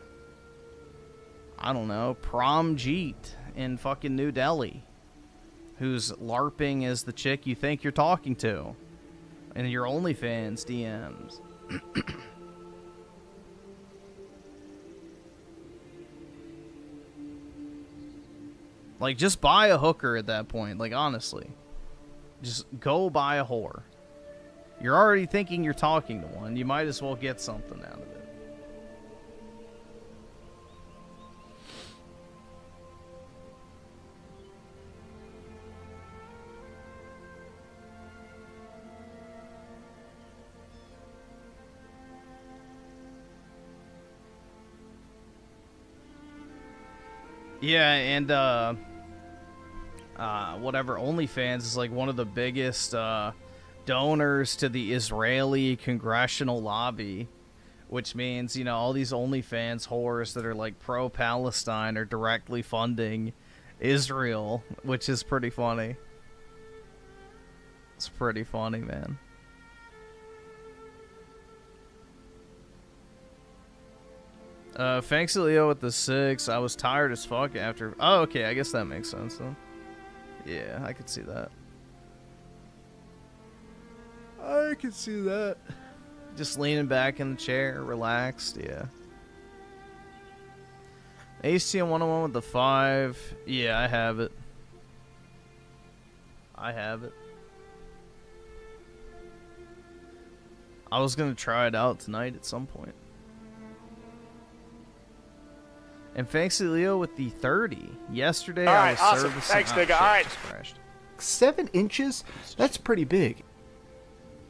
I don't know, Pramjeet in fucking New Delhi, who's LARPing as the chick you think you're talking to in your OnlyFans DMs. Like, just buy a hooker at that point. Like, honestly. Just go buy a whore. You're already thinking you're talking to one. You might as well get something out of it. Yeah, and, whatever, OnlyFans is, like, one of the biggest, donors to the Israeli congressional lobby, which means, you know, all these OnlyFans whores that are, like, pro-Palestine are directly funding Israel, which is pretty funny. It's pretty funny, man. Thanks to Leo with the 6. I was tired as fuck after. Oh, okay. I guess that makes sense then. Yeah, I could see that. I could see that. Just leaning back in the chair, relaxed. Yeah. ACM 101 with the 5. Yeah, I have it. I have it. I was gonna try it out tonight at some point. And thanks to Leo with the 30. Yesterday, All right, I was awesome. servicing. Thanks, nigga. Shit, All right. just crashed. 7 inches? That's pretty big.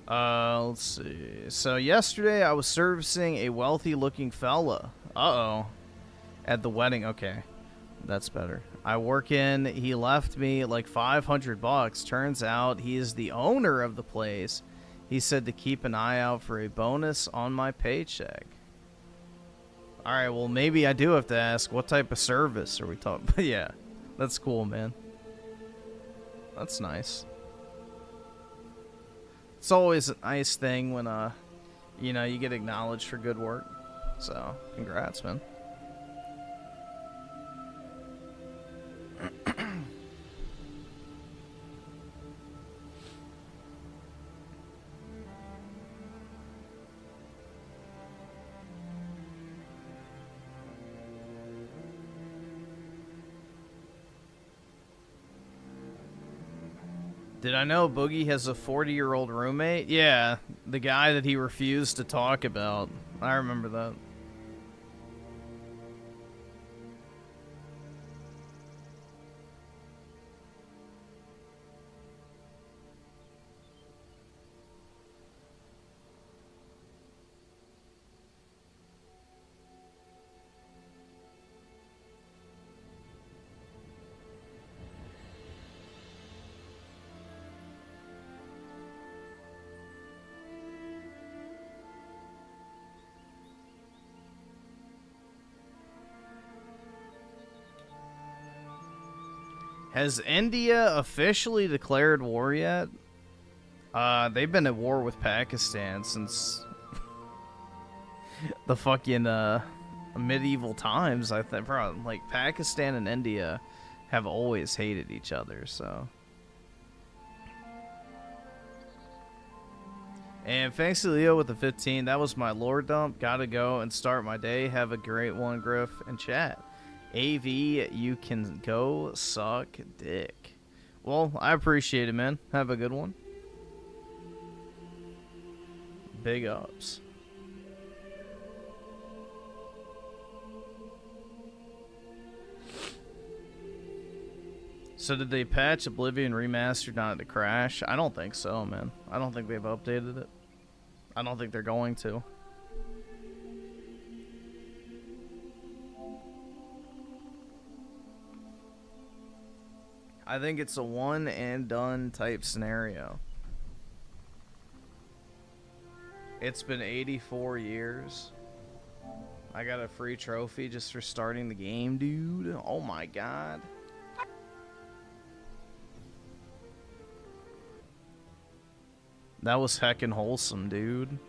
Let's see. So yesterday, I was servicing a wealthy-looking fella. Uh-oh. At the wedding. Okay, that's better. I work in. He left me like $500. Turns out he is the owner of the place. He said to keep an eye out for a bonus on my paycheck. Alright, well, maybe I do have to ask, what type of service are we talking? But yeah, that's cool, man. That's nice. It's always a nice thing when, you know, you get acknowledged for good work. So, congrats, man. Did I know Boogie has a 40-year-old roommate? Yeah, the guy that he refused to talk about. I remember that. Has India officially declared war yet? They've been at war with Pakistan since the fucking medieval times. I think, like, Pakistan and India have always hated each other. So, and thanks to Leo with the 15. That was my lore dump. Gotta go and start my day. Have a great one, Griff, and chat. AV, you can go suck dick. Well, I appreciate it, man. Have a good one. Big ups. So did they patch Oblivion Remastered not to crash? I don't think so, man. I don't think they've updated it. I don't think they're going to. I think it's a one and done type scenario. It's been 84 years. I got a free trophy just for starting the game, dude. Oh my god. That was heckin' wholesome, dude.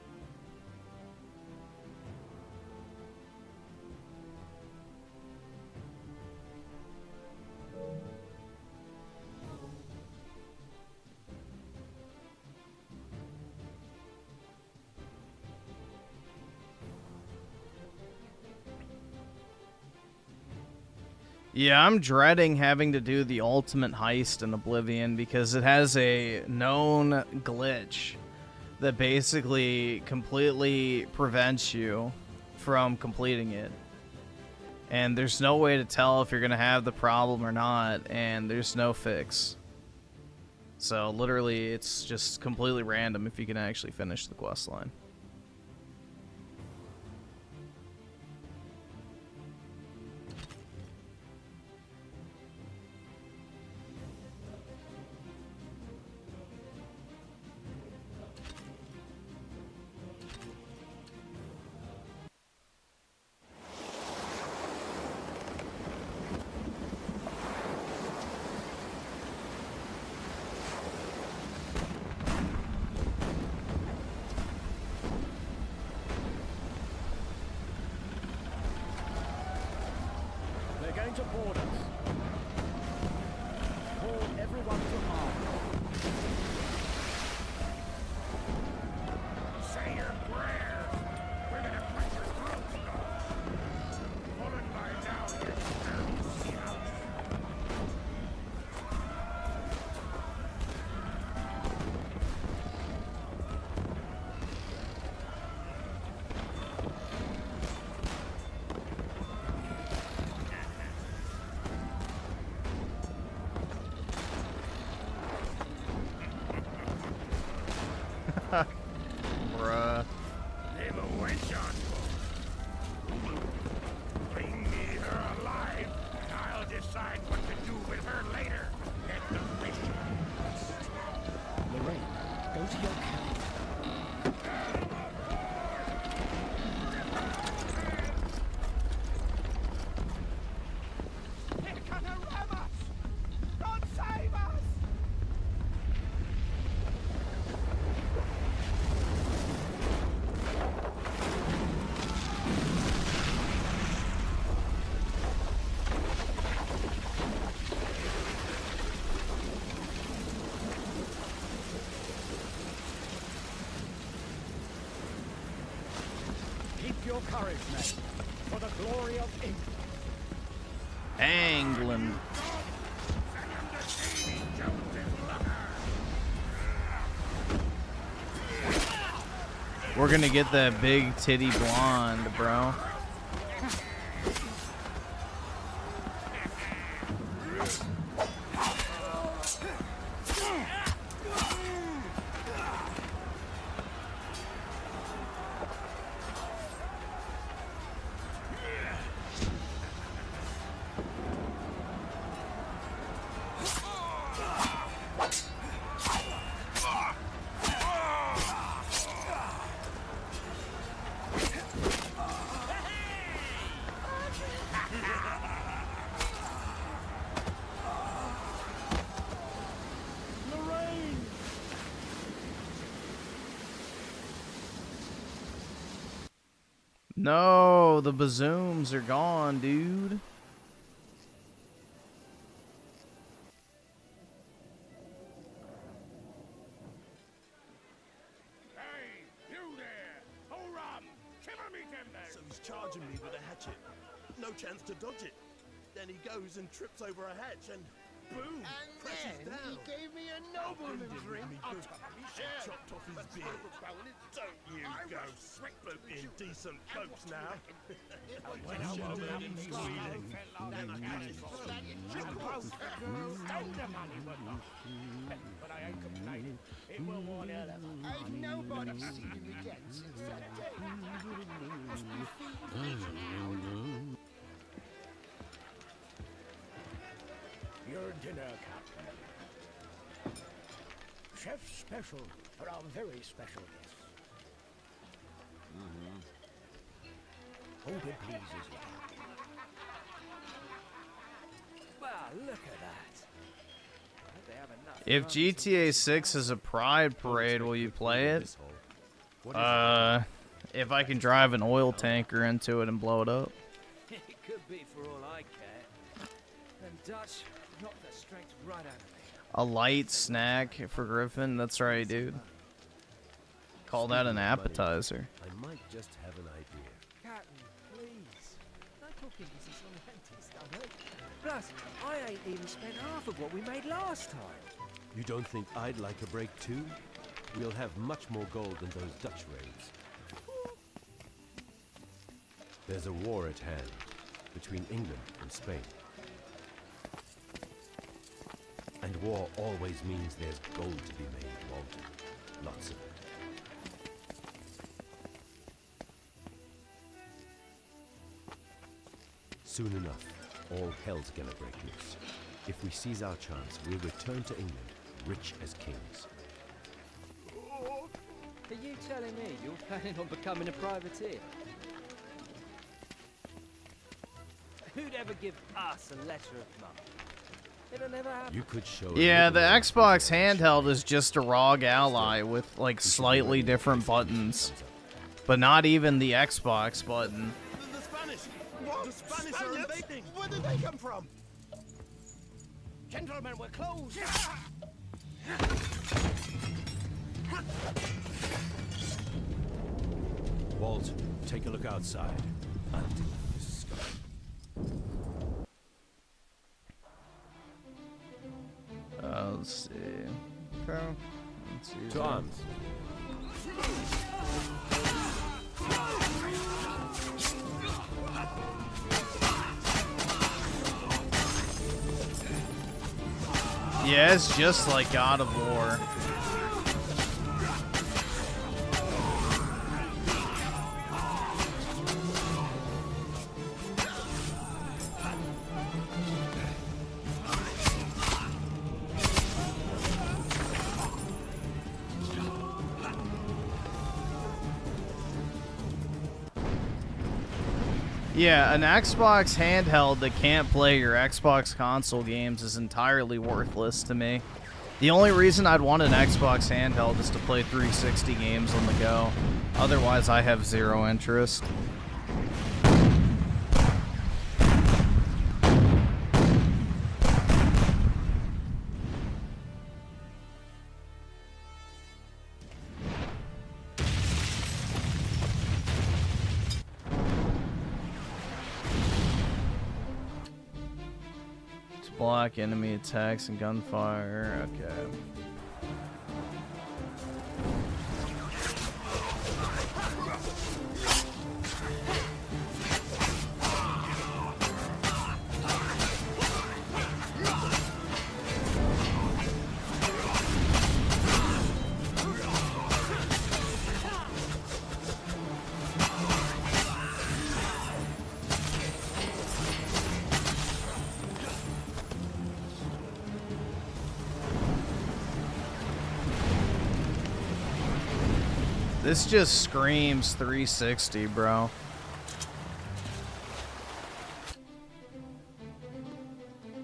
Yeah, I'm dreading having to do the ultimate heist in Oblivion because it has a known glitch that basically completely prevents you from completing it. And there's no way to tell if you're going to have the problem or not, and there's no fix. So literally, it's just completely random if you can actually finish the quest line. Bruh. Leave a wench on board. Bring me her alive, and I'll decide what to do with her later. Get the mission. Lorraine, go to your cabin. God save us! Keep your courage, men, for the glory of England. England. We're gonna get that big titty blonde, bro. No, the bazooms are gone, dude. Hey, you there! Oh, rum! Shiver me timbers! So he's charging me with a hatchet. No chance to dodge it. Then he goes and trips over a hatch and boom! Crashes down. He gave me a nobleman's ring. Chopped off his beard. Don't you go spooking decent folks now. When I'm over in Scotland, then I got it for that. Stole the money, but I ain't complaining. It will one hell of a... Ain't nobody seen him again since that day. Must be feeding your dinner, Captain. Chef's special for our very special guests. Hope it pleases you. Wow, look at that. They have enough If GTA 6 is a pride parade, will you play it? If I can drive an oil tanker into it and blow it up. It could be for all I care. And Dutch knocked the strength right out of me. A light snack for Griffin? That's right, dude. Call that an appetizer. I might just have an idea. Captain, please. No talking business on the empty stomach. Plus, I ain't even spent half of what we made last time. You don't think I'd like a break too? We'll have much more gold than those Dutch raids. There's a war at hand between England and Spain. And war always means there's gold to be made, Walter. Lots of it. Soon enough, all hell's gonna break loose. If we seize our chance, we'll return to England, rich as kings. Are you telling me you're planning on becoming a privateer? Who'd ever give us a letter of marque? It'll never happen. You could show. Yeah, the Xbox handheld is just a ROG Ally with like slightly different buttons, but not even the Xbox button. The Spanish! What? The Spanish are invading! Where did they come from? Gentlemen, we're closed. Walt, take a look outside. I'll deal with this scum. Let's see. Okay. Let's use To it. arms. Yeah, it's just like God of War. Yeah, an Xbox handheld that can't play your Xbox console games is entirely worthless to me. The only reason I'd want an Xbox handheld is to play 360 games on the go. Otherwise, I have zero interest. Block enemy attacks and gunfire. Okay. This just screams 360, bro.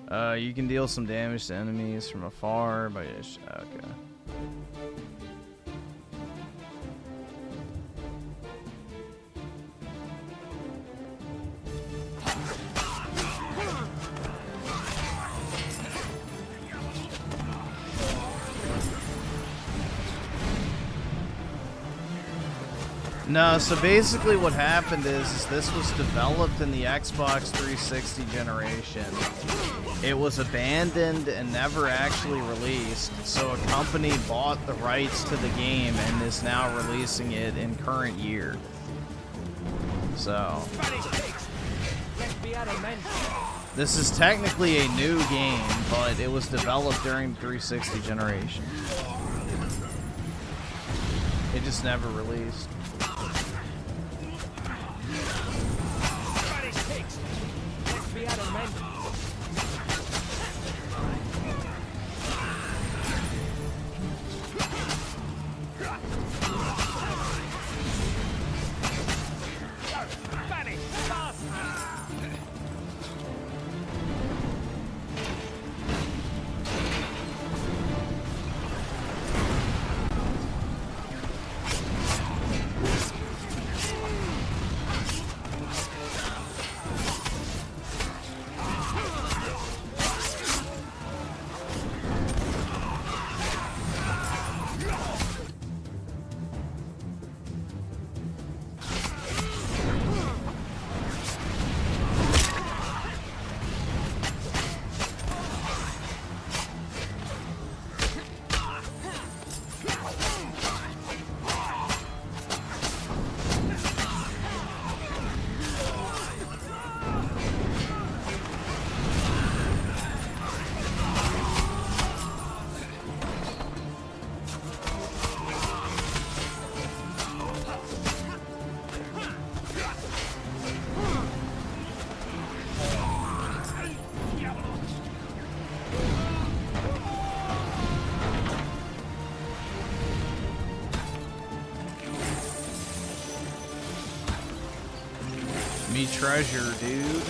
You can deal some damage to enemies from afar, but okay. No, so basically what happened is this was developed in the Xbox 360 generation. It was abandoned and never actually released, so a company bought the rights to the game and is now releasing it in current year. So, this is technically a new game, but it was developed during the 360 generation. It just never released. Me treasure, dude.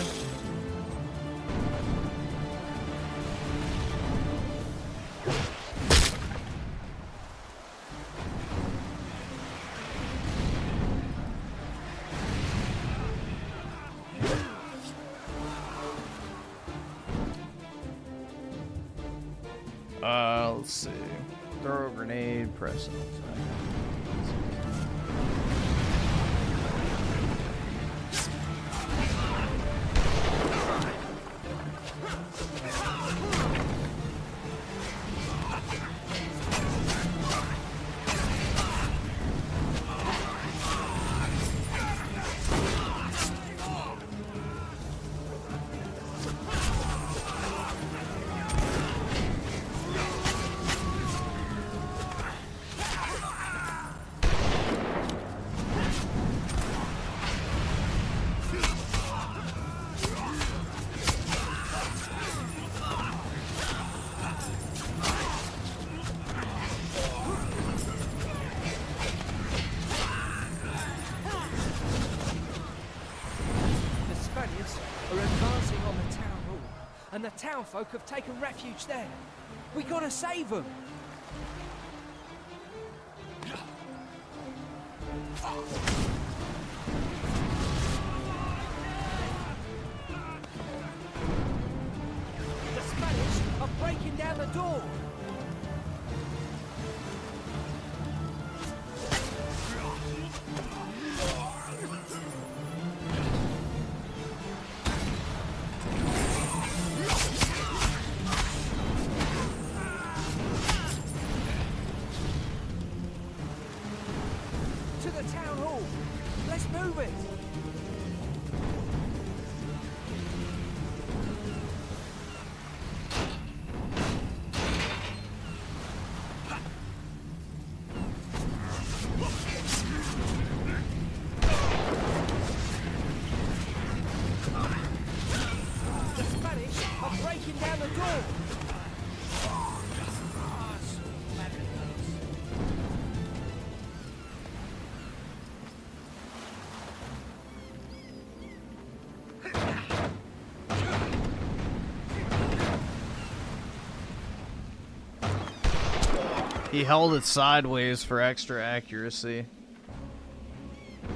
Let's see. Throw a grenade, press it. And the town folk have taken refuge there. We gotta save them. The Spanish are breaking down the door. He held it sideways for extra accuracy.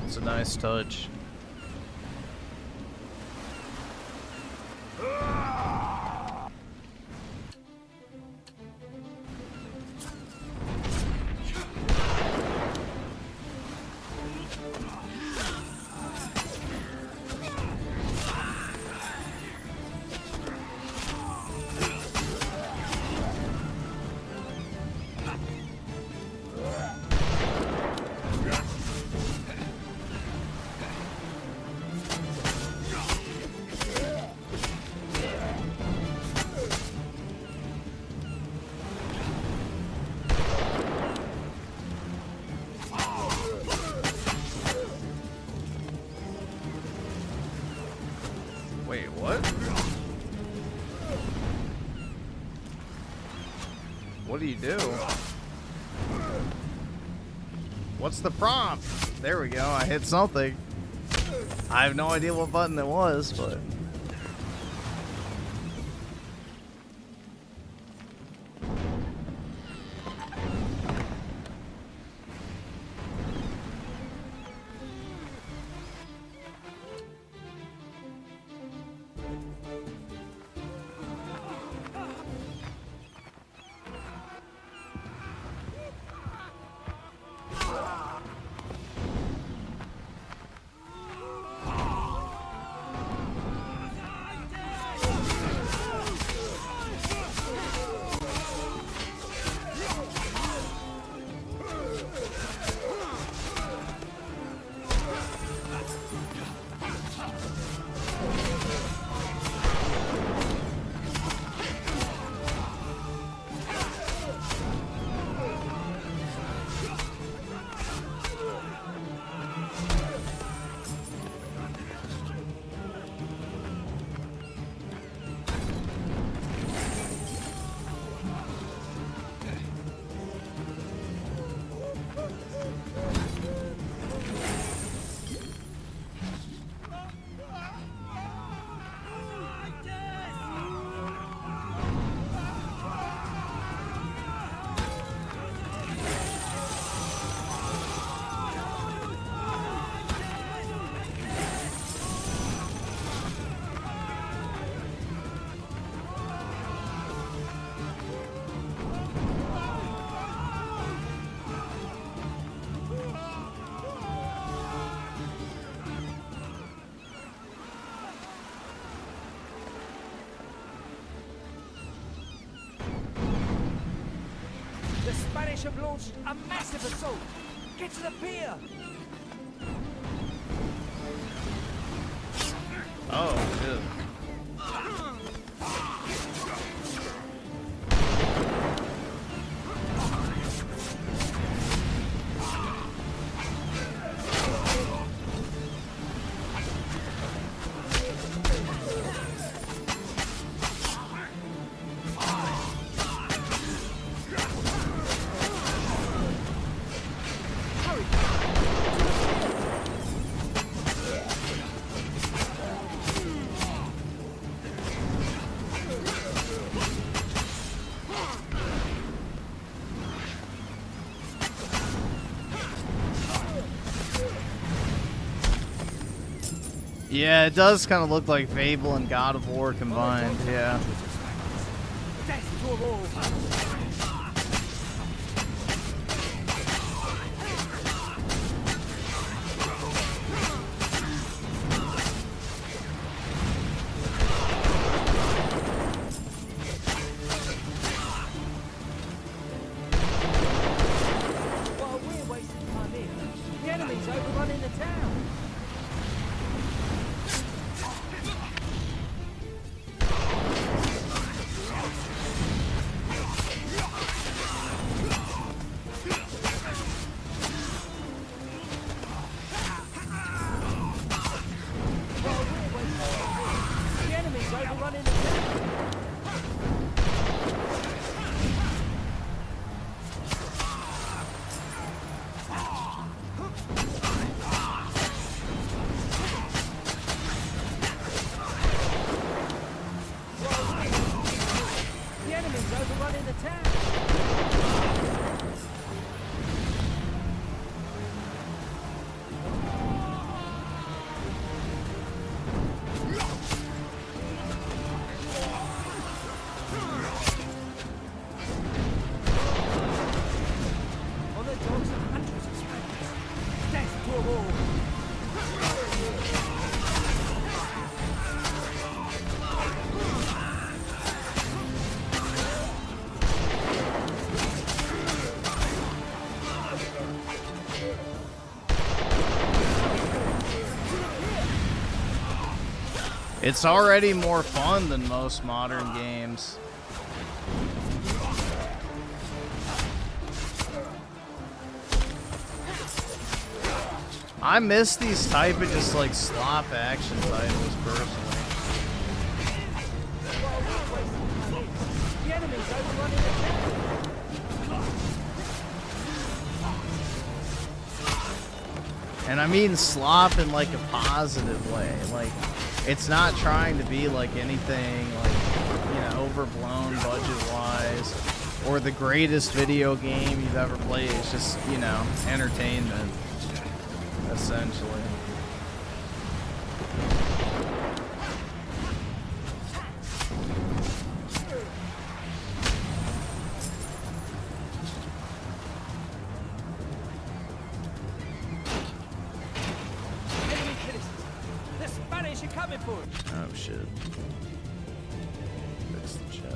It's a nice touch. Wait, what? What do you do? What's the prompt? There we go. I hit something. I have no idea what button it was, but... The Spanish have launched a massive assault. Get to the pier. Oh, shit. Yeah, it does kind of look like Fable and God of War combined, yeah. Death to them all. While we're wasting time here, the enemy's overrunning the town. It's already more fun than most modern games. I miss these type of just like slop action titles personally. And I mean slop in like a positive way. Like, it's not trying to be like anything like, you know, overblown budget-wise or the greatest video game you've ever played. It's just, you know, entertainment, essentially. Oh shit. Fix the chat.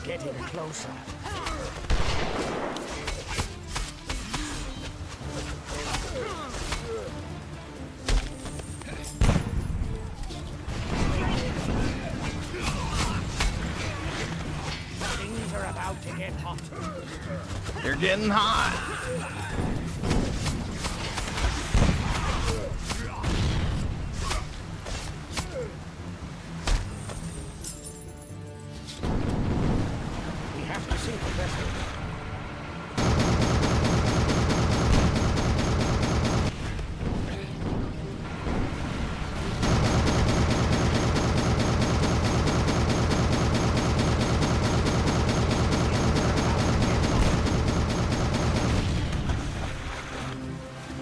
Getting closer. Things are about to get hot. They're getting hot. We have to sink the vessel.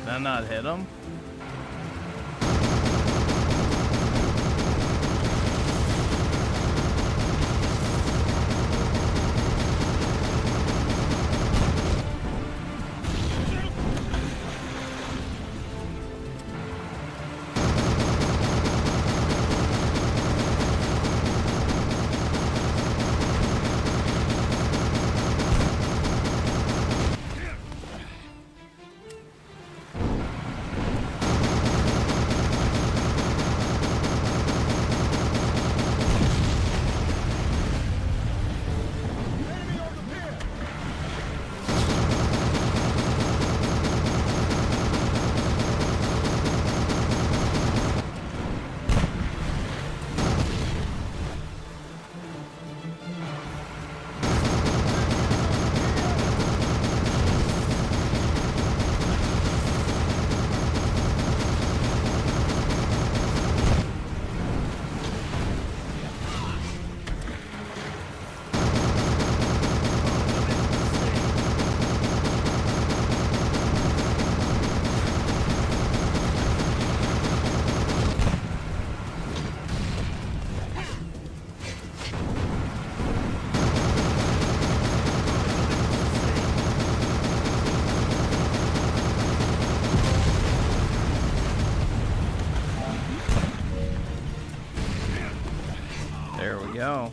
Did I not hit him? There we go.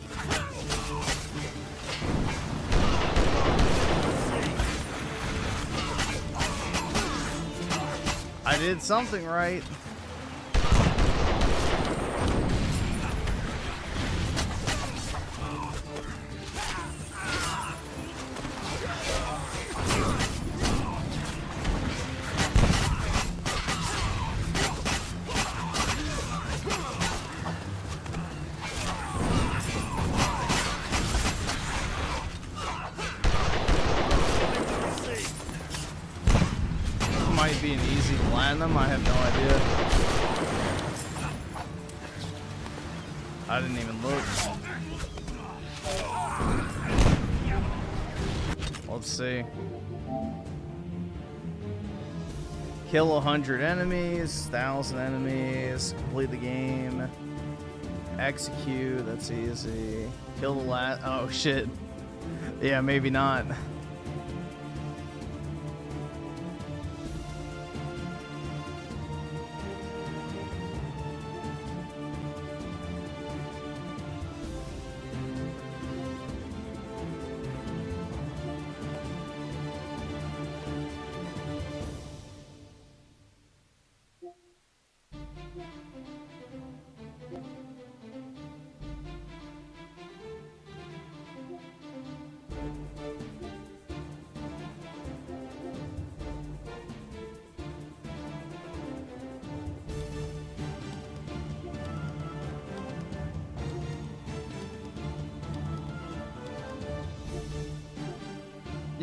I did something right. Might be an easy platinum, I have no idea. I didn't even look. Let's see. Kill 100 enemies, 1,000 enemies, complete the game. Execute, that's easy. Kill the last, oh shit. Yeah, maybe not.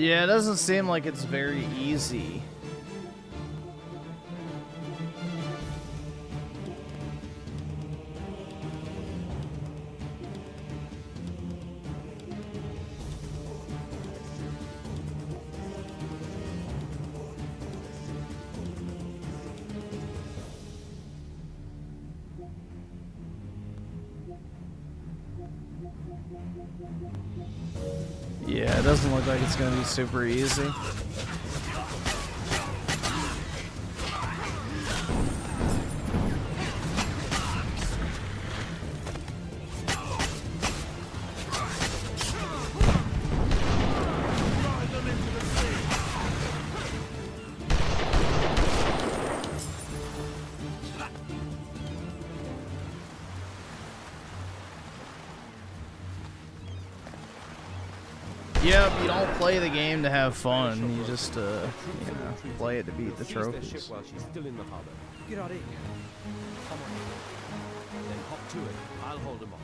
Yeah, it doesn't seem like it's very easy. Yeah, it doesn't look like it's gonna be super easy. Yep, you don't play the game to have fun. You just, you know, play it to beat the trophies. While she's still in the harbor. Get on in. Come on. Then hop to it. I'll hold them off.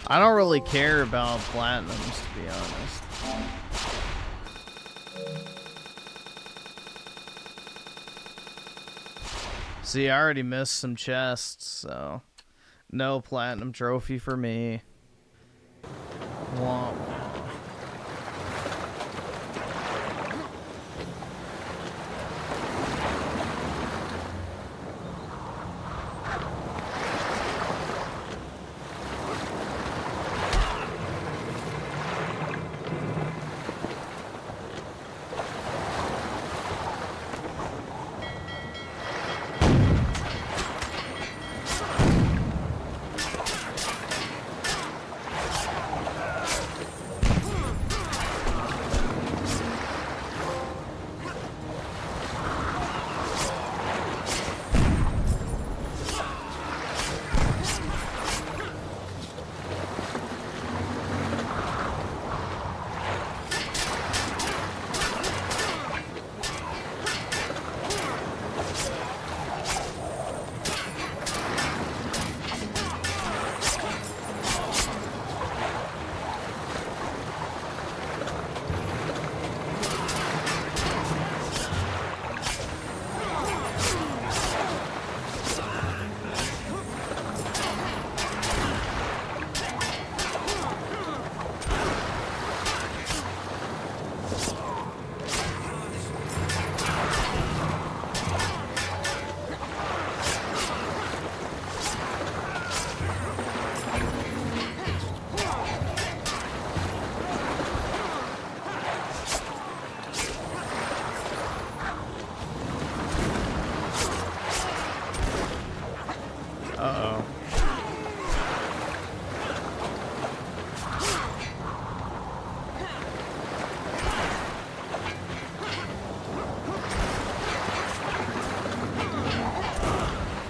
I don't really care about platinums, to be honest. See, I already missed some chests, so no platinum trophy for me. Womp womp. Uh-oh.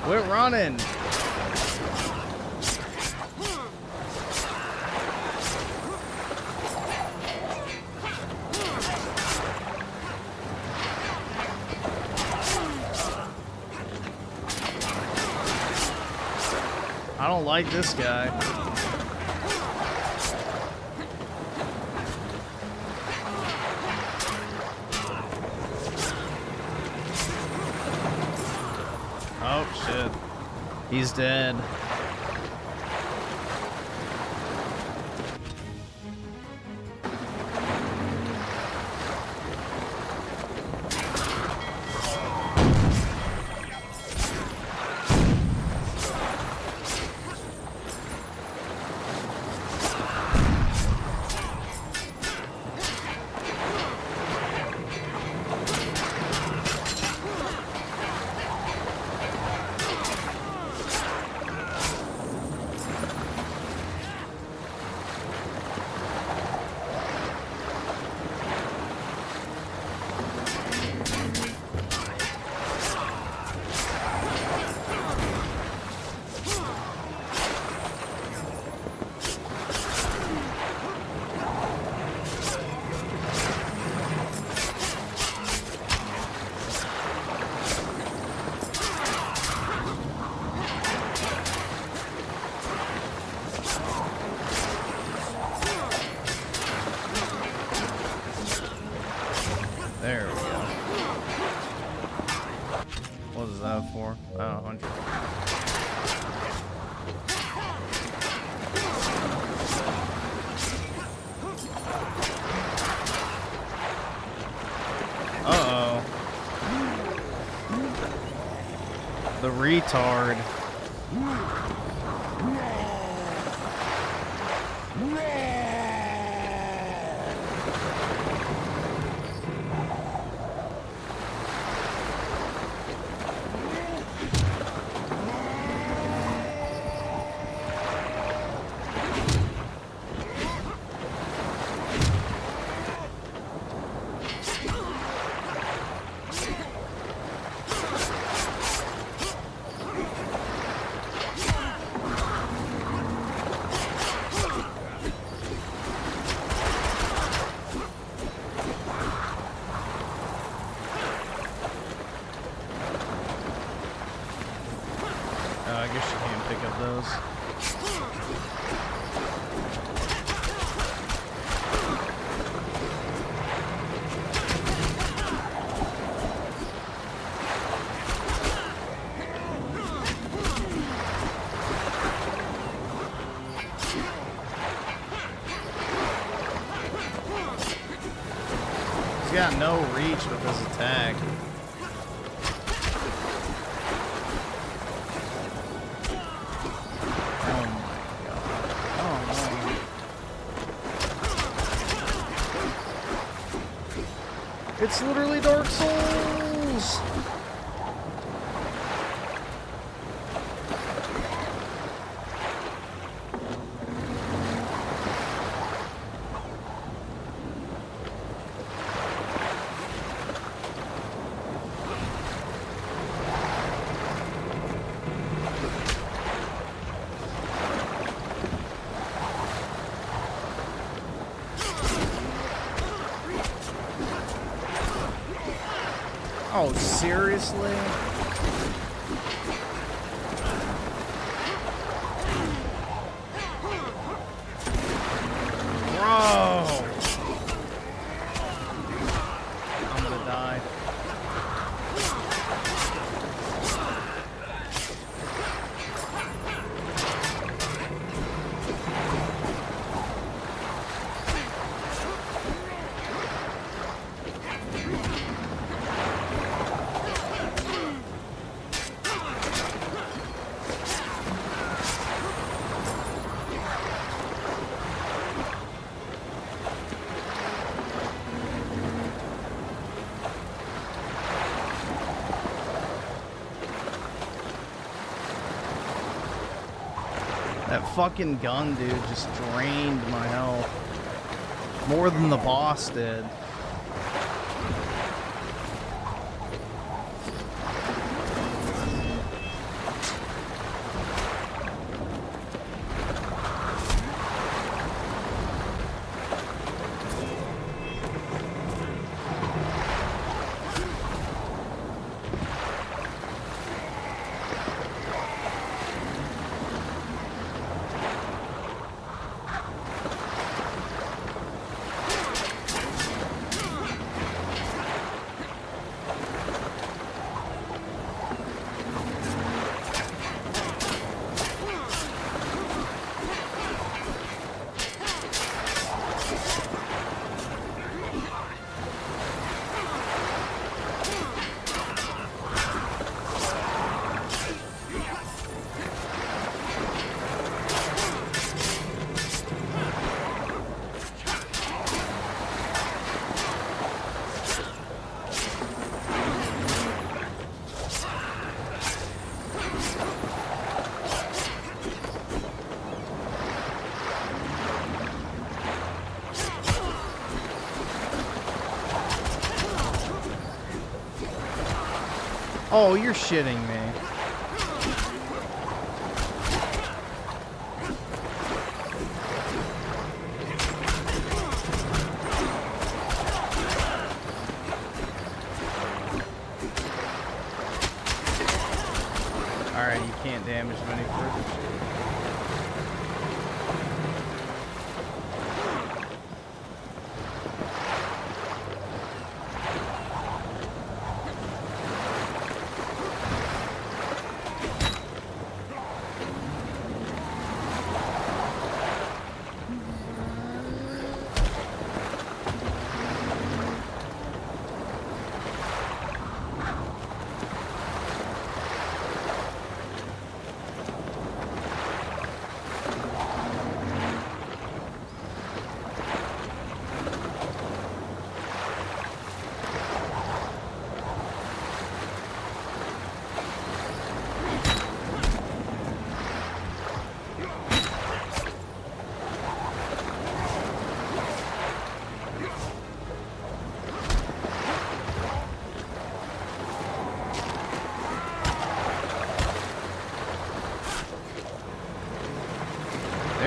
Quit running. I don't like this guy. Oh shit. He's dead. retard. I guess you can't pick up those. He's got no reach with his attack. It's literally Dark Souls! Oh, seriously? Bro! I'm gonna die. That fucking gun, dude, just drained my health. More than the boss did. Oh, you're shitting me. Alright, you can't damage him any further.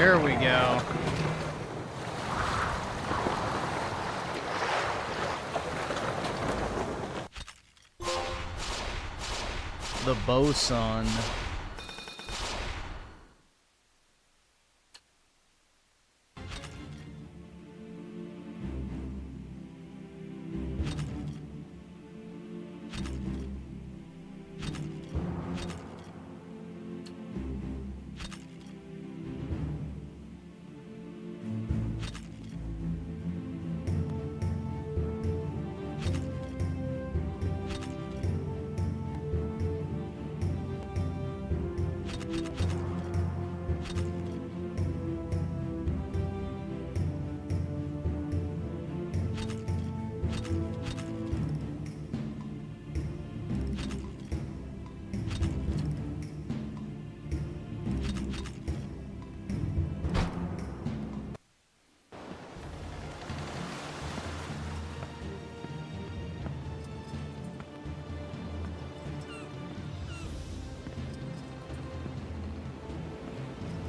There we go. The bosun.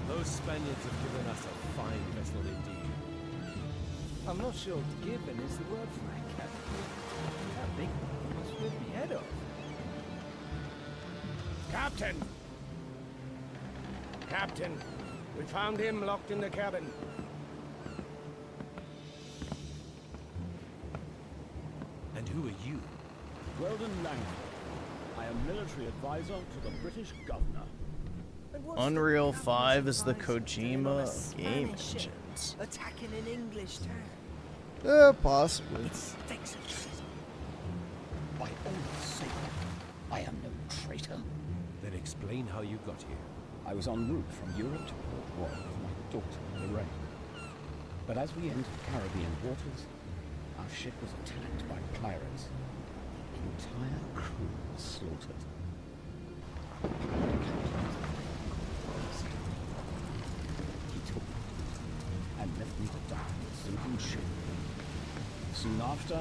Those Spaniards have given us a fine vessel indeed. I'm not sure given is the word for it, Captain. That big one must rip the head off. Captain! Captain, we found him locked in the cabin. And who are you? Weldon Langford. I am military advisor to the British governor. Unreal 5 is the Kojima of game engines. Attacking an English town. Possibly. Stinks of treason. By Allah's sake, I am no traitor. Then explain how you got here. I was en route from Europe to Port Royal with my daughter, Lorraine. But as we entered Caribbean waters, our ship was attacked by pirates. The entire crew was slaughtered. He took me and left me to die on a sinking ship. Soon after,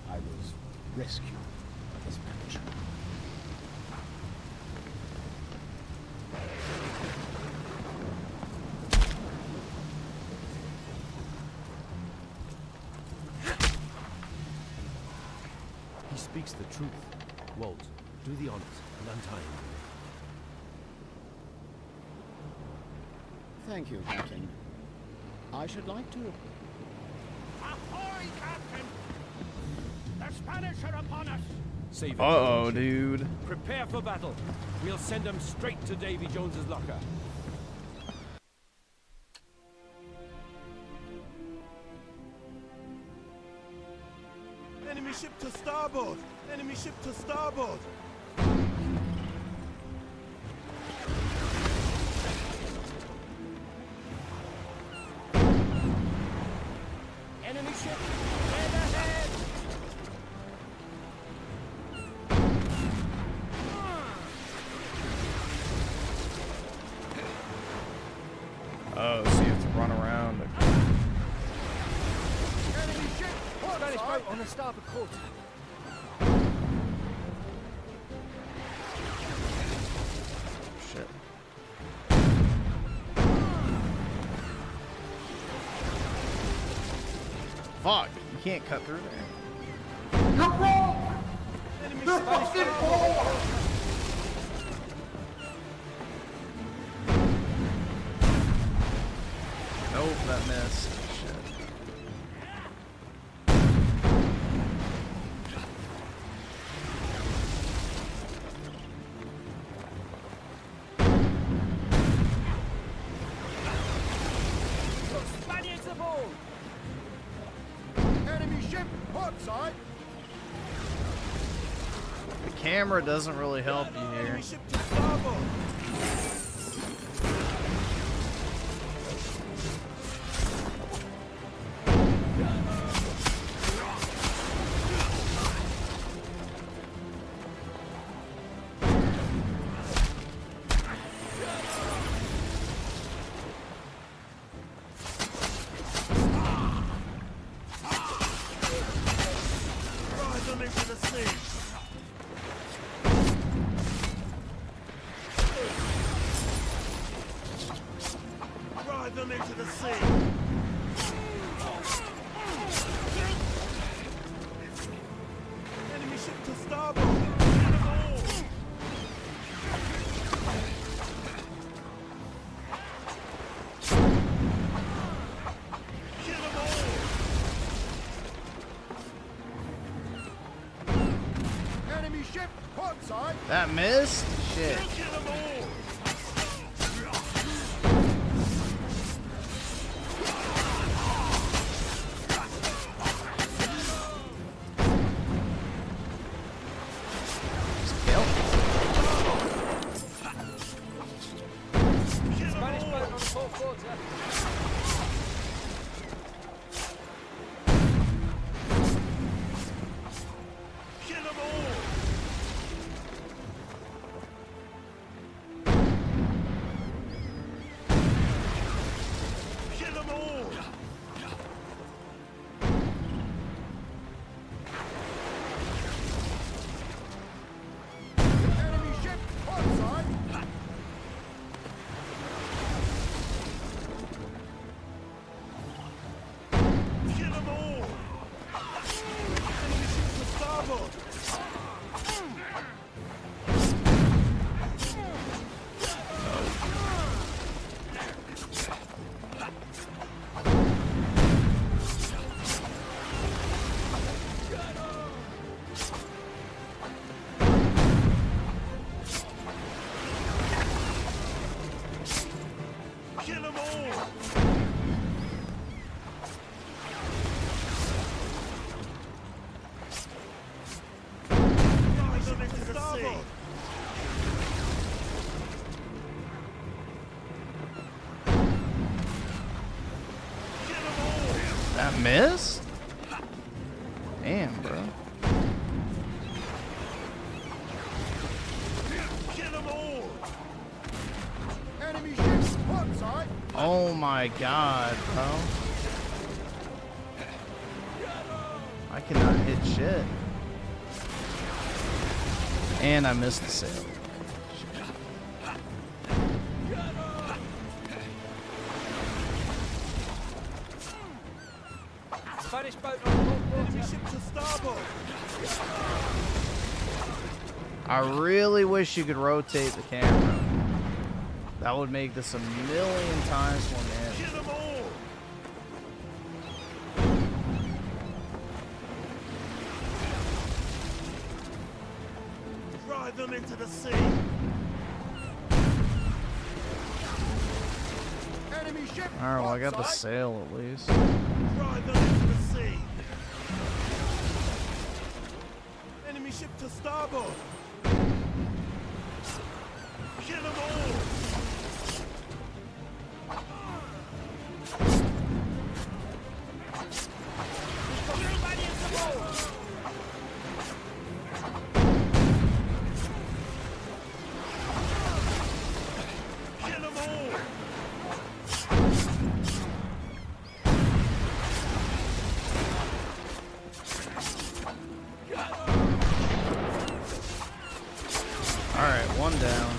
I was rescued by the Spanish. He speaks the truth. Walt, do the honors and untie him. Thank you, Captain. I should like to... Ahoy, Captain! The Spanish are upon us! Save it. Uh-oh, dude. Prepare for battle. We'll send them straight to Davy Jones's locker. Enemy ship to starboard! Enemy ship to starboard! Enemy ship, head ahead! Oh, so you have to run around. Enemy ship, Spanish boat on the starboard quarter. Shit. Fuck, you can't cut through there. You're wrong! You're fucking wrong! Nope, that missed. Shit. Spaniards aboard! Enemy ship, port side! The camera doesn't really help you here. Enemy ship to starboard! Rise them into the sea! Ride them into the sea. Enemy ship to starboard. Kill them all. Kill them all. Enemy ship port side. That missed? Shit. Kill them all. Spanish boat on full quarter. Kill them all. Kill them all. Enemy ship port side. Kill them all. Enemy ship to starboard. Kill them all. Drive them into the starboard. Kill them all. That missed? Damn, bro. Kill them all. Enemy ships port side. Oh my god, bro. I cannot hit shit. And I missed the sail. Spanish boat on full Enemy quarter. ship to starboard. I really wish you could rotate the camera. That would make this a million times more manageable. Kill them all. Drive them into the sea. Enemy ship. Alright, well I got the port side. sail at least. Drive them into the sea. Enemy ship to starboard. Kill them all. Everybody in the boat. Kill them all. Alright, one down.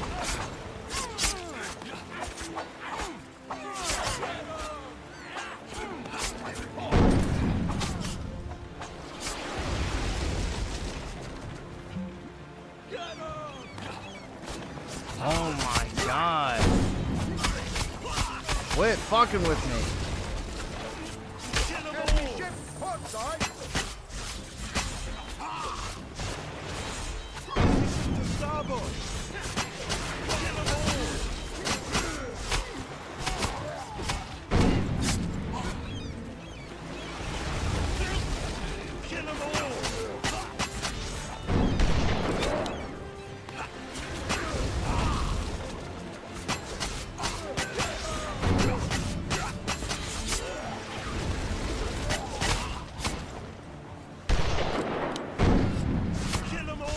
Oh my god. Quit fucking with me. Kill them all. Enemy ship port side. Enemy ship to starboard. Kill them all. Kill them all. Kill them all.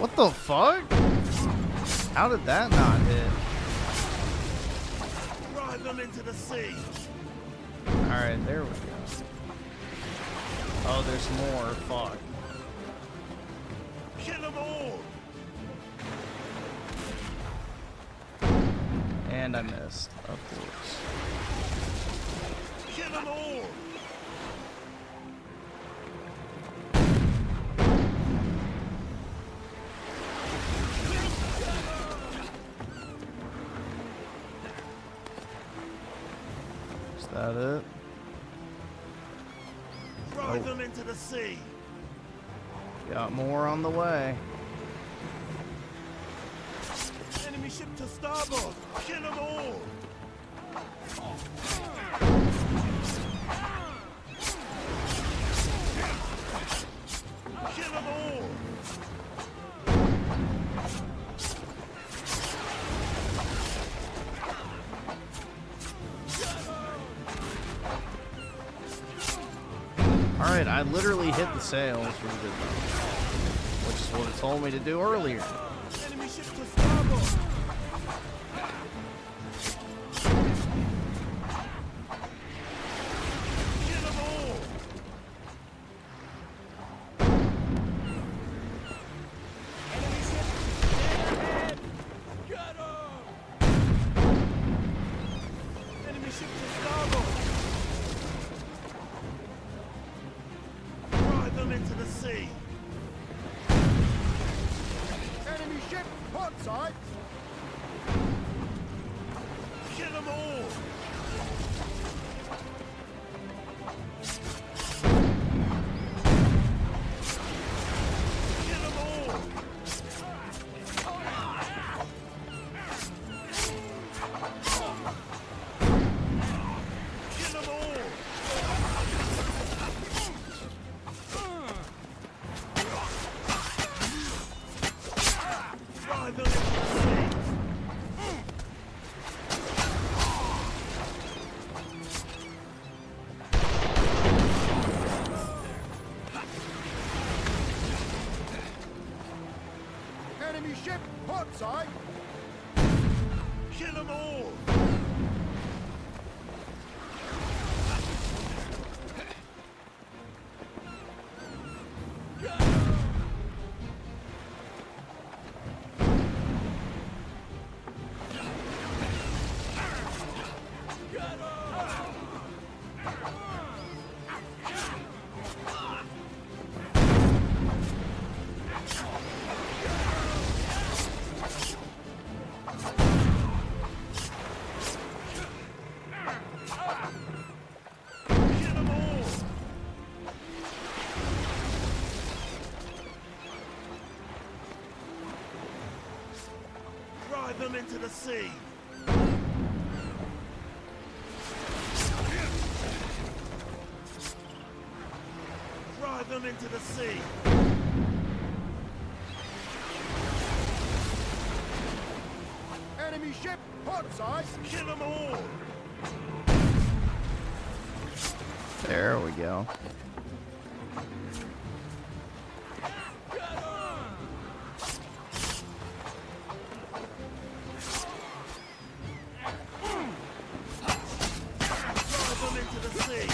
What the fuck? How did that not hit? Drive them into the sea. Alright, there we go. Oh, there's more. Fuck. Kill them all. And I missed, of course. Kill them all. Is that it? Drive them into the sea. Got more on the way. Enemy ship to starboard. Kill them all. Kill them all. Alright, I literally hit the sails from good luck, which is what it told me to do earlier. Enemy ship to starboard. Kill them all. Enemy ship ahead. Get 'em. Enemy ship to starboard. Drive them into the sea. Enemy ship port side. Kill them all. Kill them all. Kill them all. Drive them into the sea. Enemy ship port side. Kill them all. Kill them all. Drive them into the sea. Drive them into the sea. Enemy ship port side. Kill them all. There we go. Drive them into the sea.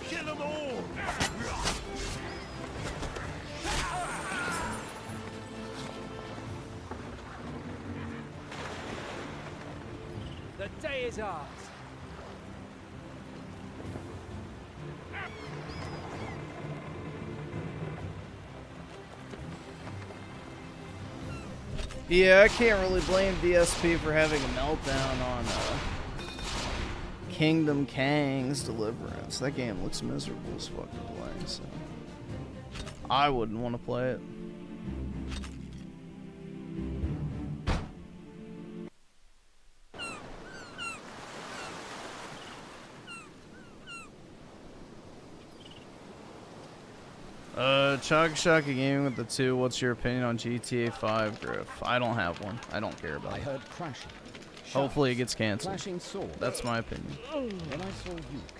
Kill them all. The day is ours. Yeah, I can't really blame DSP for having a meltdown on Kingdom Kang's Deliverance. That game looks miserable as fuck to play, so I wouldn't want to play it. Chug Shucky Gaming with the 2. What's your opinion on GTA 5, Griff? I don't have one. I don't care about I it. heard crashing. Hopefully it gets canceled. Clashing swords. That's my opinion. Then I saw Yuke,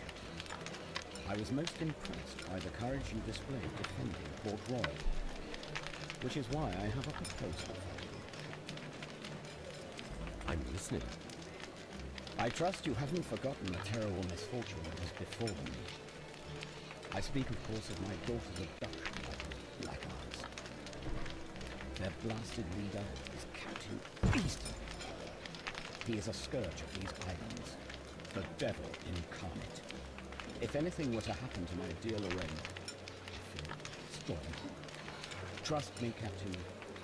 I was most impressed by the courage you displayed defending Port Royal, which is why I have a proposal for you. I'm listening. I trust you haven't forgotten the terrible misfortune that has befallen me. I speak, of course, of my daughter's abduction by those blackguards. Their blasted leader is Captain Easton. He is a scourge of these islands, the devil incarnate. If anything were to happen to my dear Lorraine, storm. Trust me, Captain,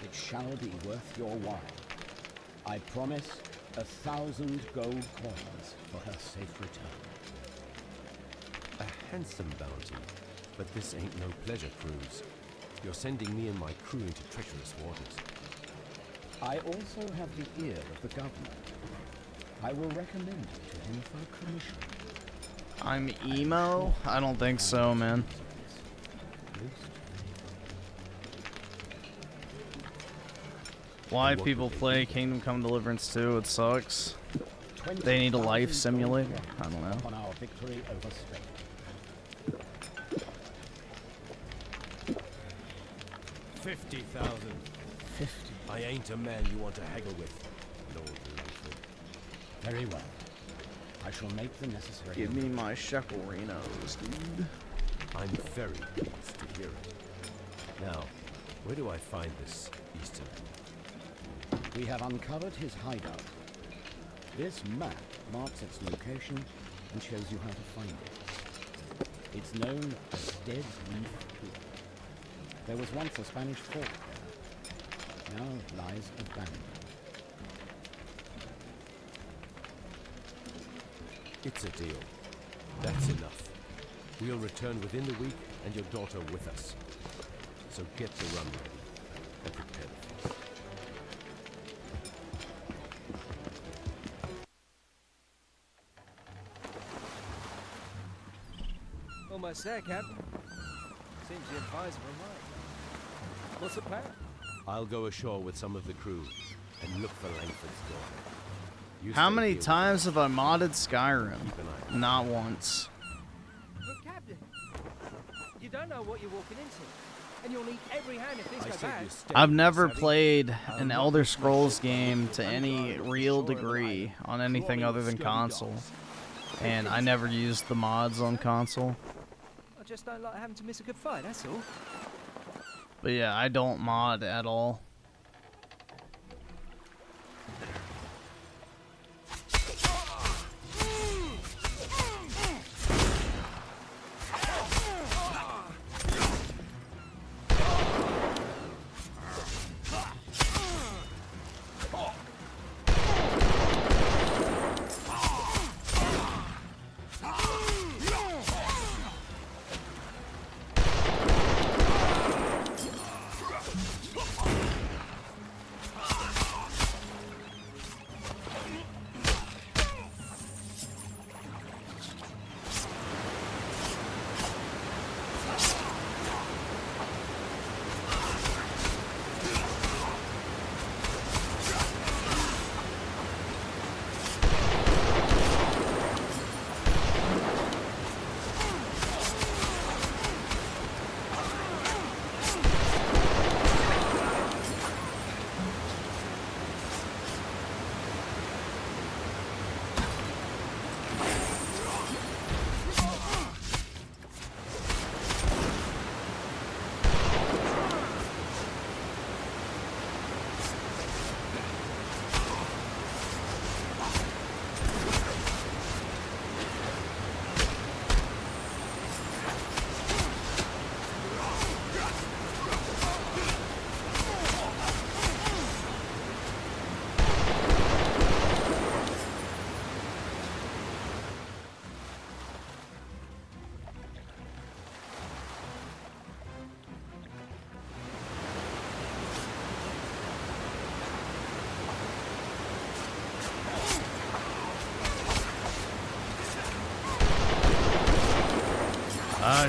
it shall be worth your while. I promise 1,000 gold coins for her safe return. A handsome bounty, but this ain't no pleasure cruise. You're sending me and my crew into treacherous waters. I also have the ear of the governor. I will recommend you to him for a commission. I'm emo? I don't think so, man. Why people play Kingdom Come Deliverance 2? It sucks. They need a life simulator? I don't know. On our victory over Spain. 50,000. 50. I ain't a man you want to haggle with, Lord Langford. Very well. I shall make the necessary... Give me my shekerinos, dude. I'm very pleased to hear it. Now, where do I find this Eastern? We have uncovered his hideout. This map marks its location and shows you how to find it. It's known as Dead Reef Peak. There was once a Spanish fort there. Now it lies abandoned. It's a deal. That's enough. We'll return within the week and your daughter with us. So get the rum ready and prepare the feast. Almost there, Captain. Seems the advisor were right. What's the plan? I'll go ashore with some of the crew and look for Langford's daughter. You How stay many here times have I modded Skyrim? Keep an eye. Not once. But, Captain, you don't know what you're walking into. And you'll need every hand if things I go said bad. you stay I've with never Savvy. played an Elder Scrolls game to any real degree on anything other than console. And I never used the mods on console. I just don't like having to miss a good fight, that's all. But yeah, I don't mod at all.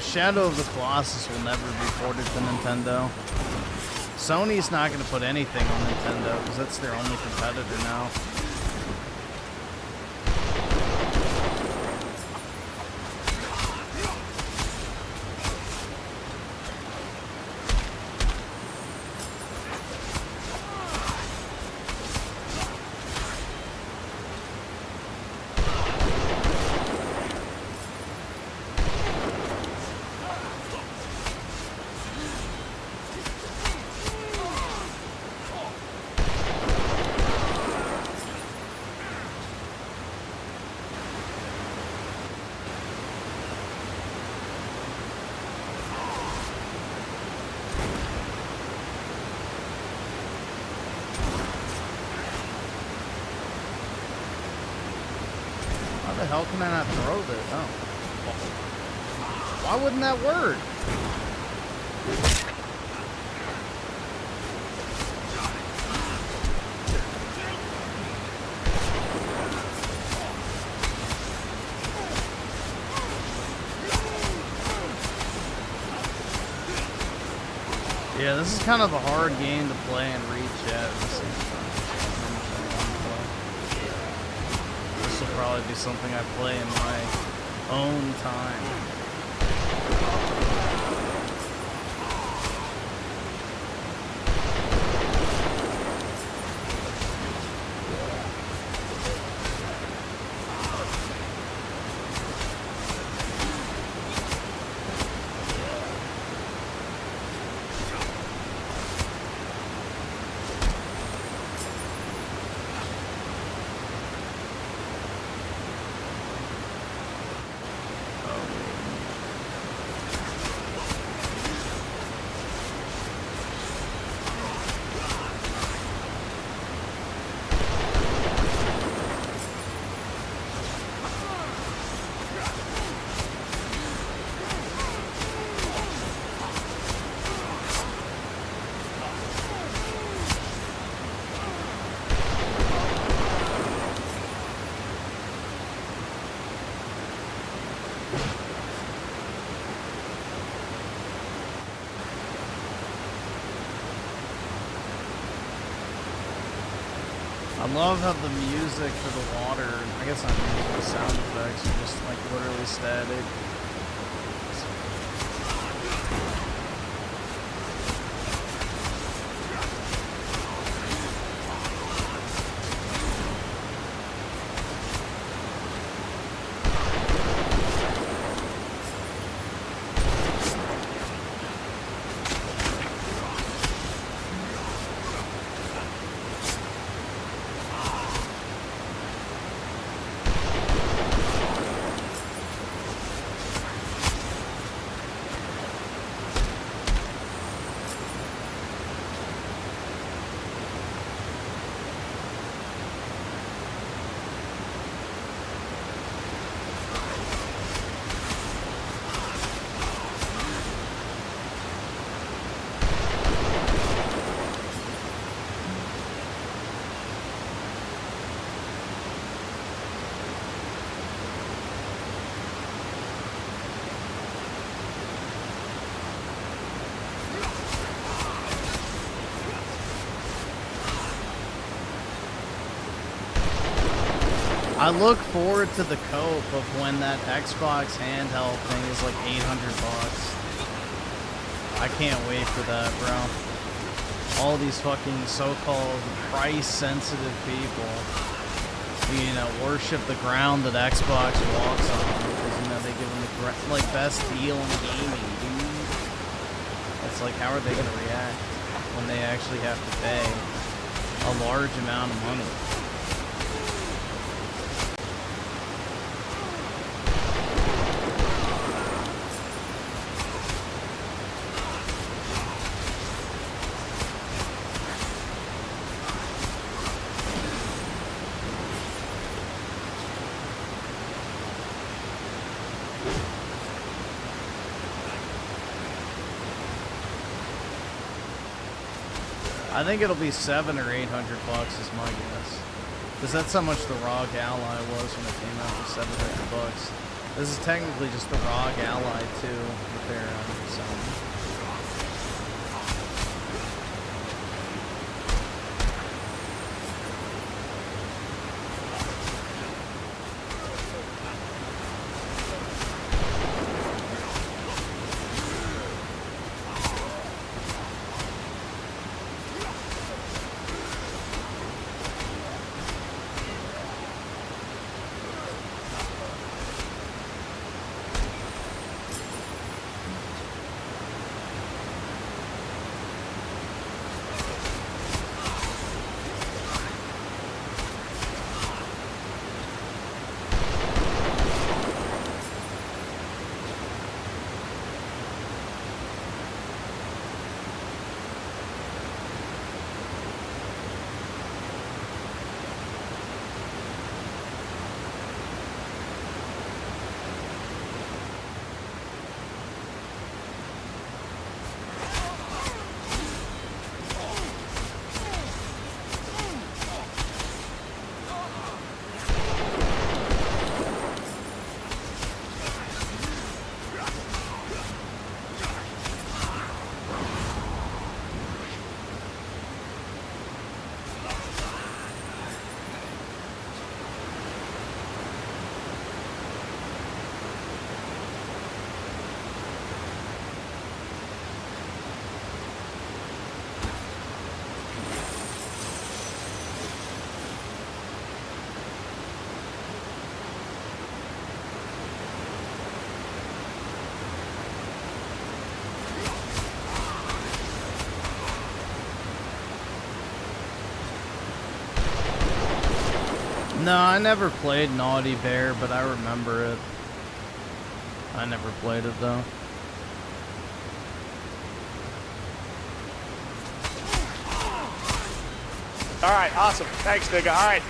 Shadow of the Colossus will never be ported to Nintendo. Sony's not going to put anything on Nintendo because that's their only competitor now. hell can I not throw this? Oh. Why wouldn't that work? Yeah, this is kind of a hard game to play and read chat at the same time. This will probably be something I play in my own time. I love how the music for the water, I guess not music, the sound effects are just like literally static. I look forward to the cope of when that Xbox handheld thing is like $800. I can't wait for that, bro. All these fucking so-called price-sensitive people, you know, worship the ground that Xbox walks on because, you know, they give them the like best deal in gaming, dude. It's like, how are they gonna react when they actually have to pay a large amount of money? I think it'll be $700 or $800 is my guess, because that's how much the ROG Ally was when it came out, was $700. This is technically just the ROG Ally 2 that they're selling. No, I never played Naughty Bear, but I remember it. I never played it though. All right, awesome. Thanks, nigga. All right.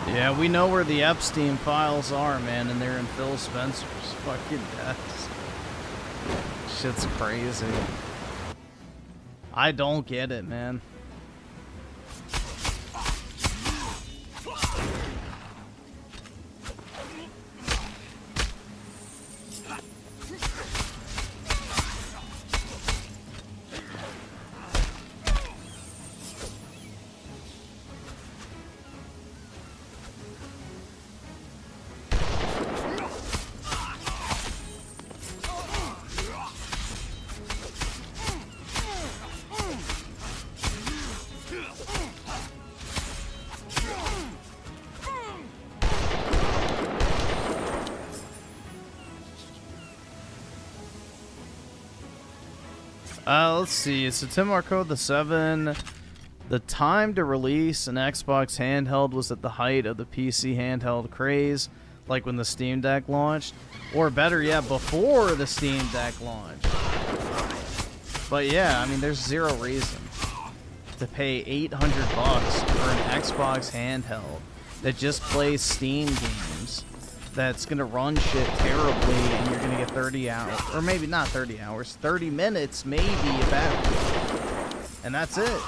Yeah, we know where the Epstein files are, man, and they're in Phil Spencer's fucking desk. Shit's crazy. I don't get it, man. Let's see. September Code the 7. The time to release an Xbox handheld was at the height of the PC handheld craze, like when the Steam Deck launched, or better yet, before the Steam Deck launched. But yeah, I mean, there's zero reason to pay $800 for an Xbox handheld that just plays Steam games, that's gonna run shit terribly, and you're gonna get 30 hours, or maybe not 30 hours, 30 minutes maybe about, and that's it.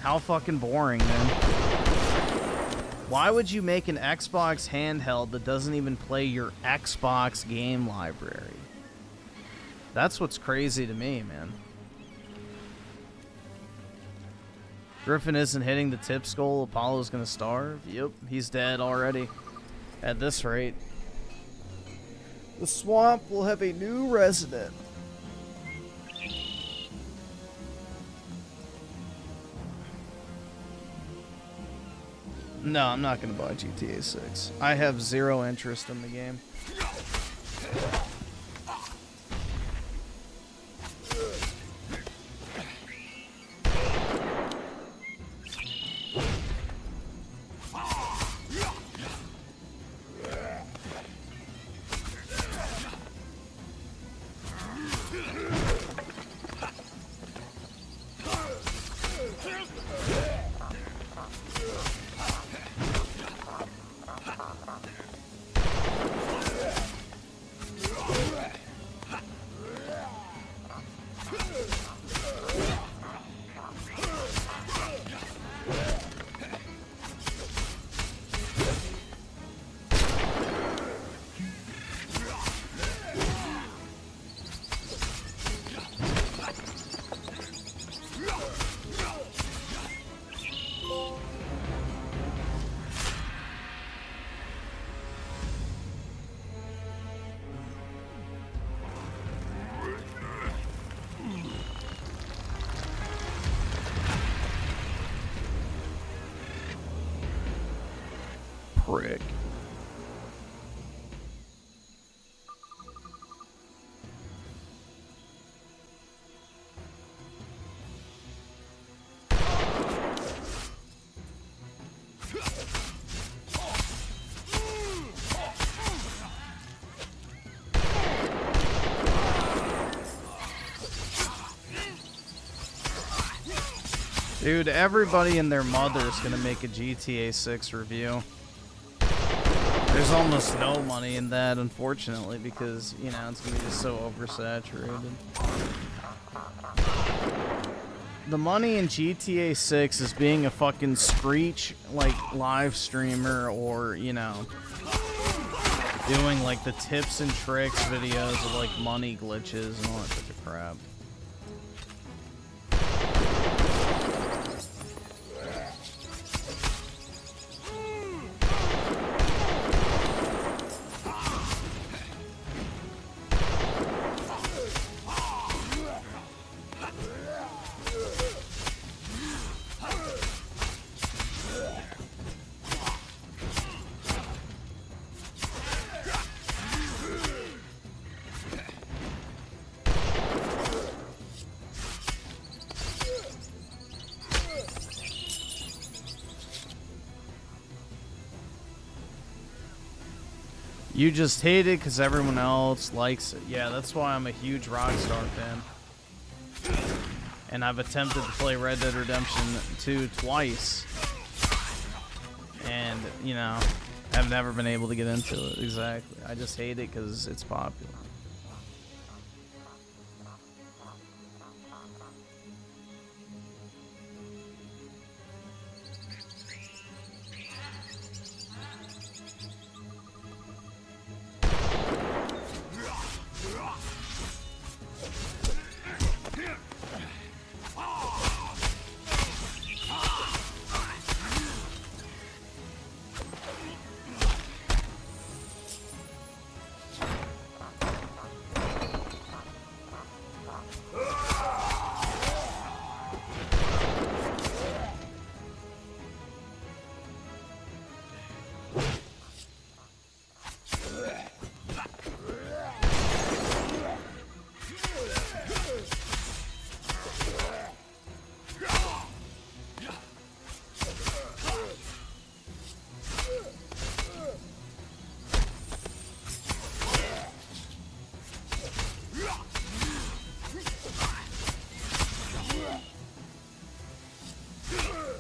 How fucking boring, man. Why would you make an Xbox handheld that doesn't even play your Xbox game library? That's what's crazy to me, man. Griffin isn't hitting the tip skull. Apollo's gonna starve. Yep, he's dead already. At this rate. The swamp will have a new resident. No, I'm not gonna buy GTA 6. I have zero interest in the game. Dude, everybody and their mother is gonna make a GTA 6 review. There's almost no money in that, unfortunately, because, you know, it's gonna be just so oversaturated. The money in GTA 6 is being a fucking Screech, like, live streamer, or, you know, doing, like, the tips and tricks videos of, like, money glitches and all that type of crap. You just hate it because everyone else likes it. Yeah, that's why I'm a huge Rockstar fan. And I've attempted to play Red Dead Redemption 2 twice. And, you know, I've never been able to get into it. Exactly. I just hate it because it's popular.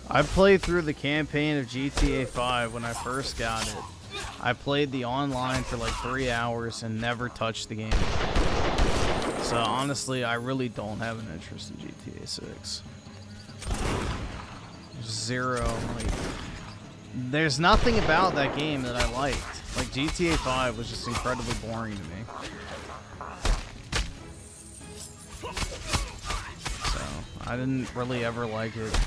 I played through the campaign of GTA 5 when I first got it. I played the online for like 3 hours and never touched the game. So honestly, I really don't have an interest in GTA 6. Zero. Like, there's nothing about that game that I liked. Like, GTA 5 was just incredibly boring to me. So I didn't really ever like it.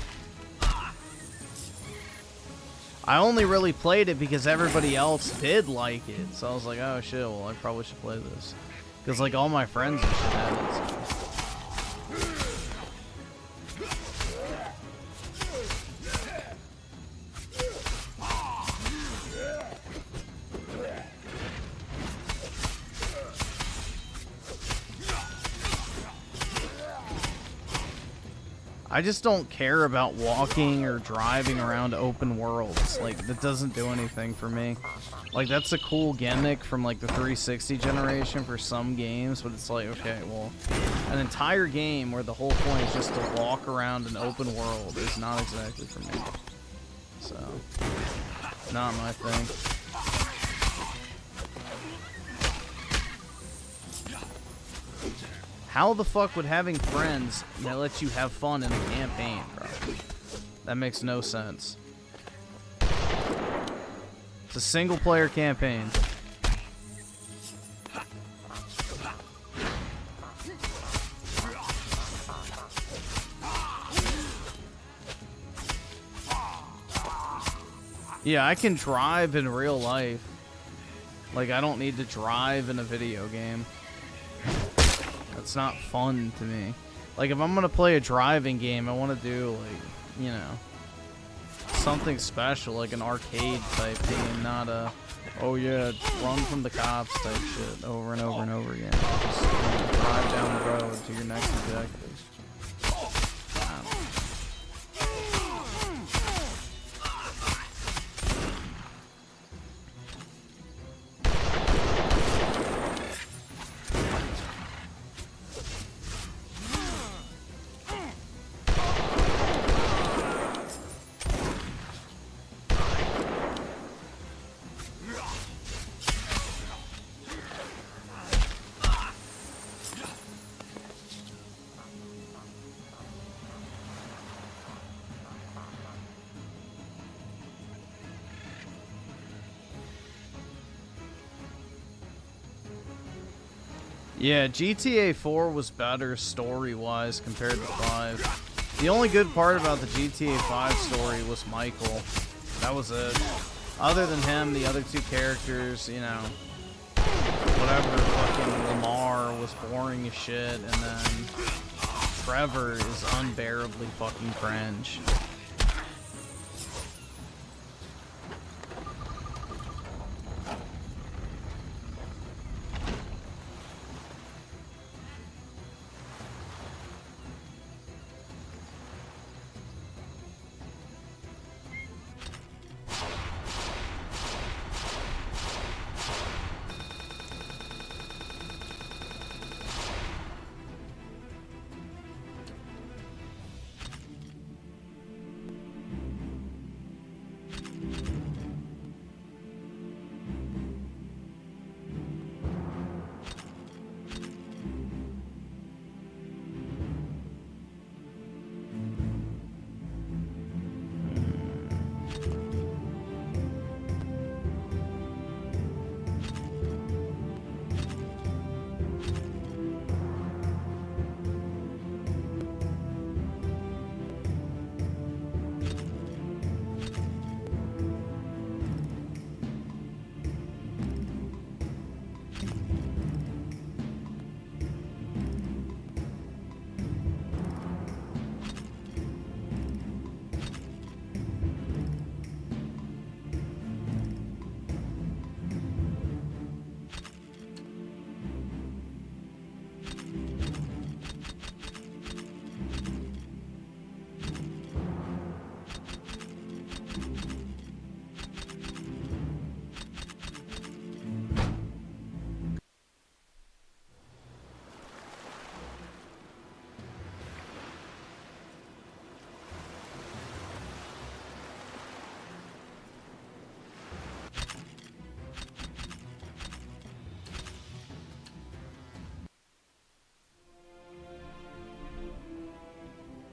I only really played it because everybody else did like it. So I was like, oh shit, well I probably should play this. Because like all my friends and shit had it. So. I just don't care about walking or driving around open worlds. Like, that doesn't do anything for me. Like, that's a cool gimmick from, like, the 360 generation for some games, but it's like, okay, well, an entire game where the whole point is just to walk around an open world is not exactly for me. So, not my thing. How the fuck would having friends that let you have fun in a campaign, bro? That makes no sense. It's a single player campaign. Yeah, I can drive in real life. Like, I don't need to drive in a video game. It's not fun to me. Like, if I'm gonna play a driving game, I want to do, like, you know, something special, like an arcade type game, not a, oh yeah, run from the cops type shit over and over and over again. Just, you know, drive down the road to your next objective. Yeah, GTA 4 was better story-wise compared to 5. The only good part about the GTA 5 story was Michael. That was it. Other than him, the other two characters, you know, whatever, fucking Lamar was boring as shit, and then Trevor is unbearably fucking cringe.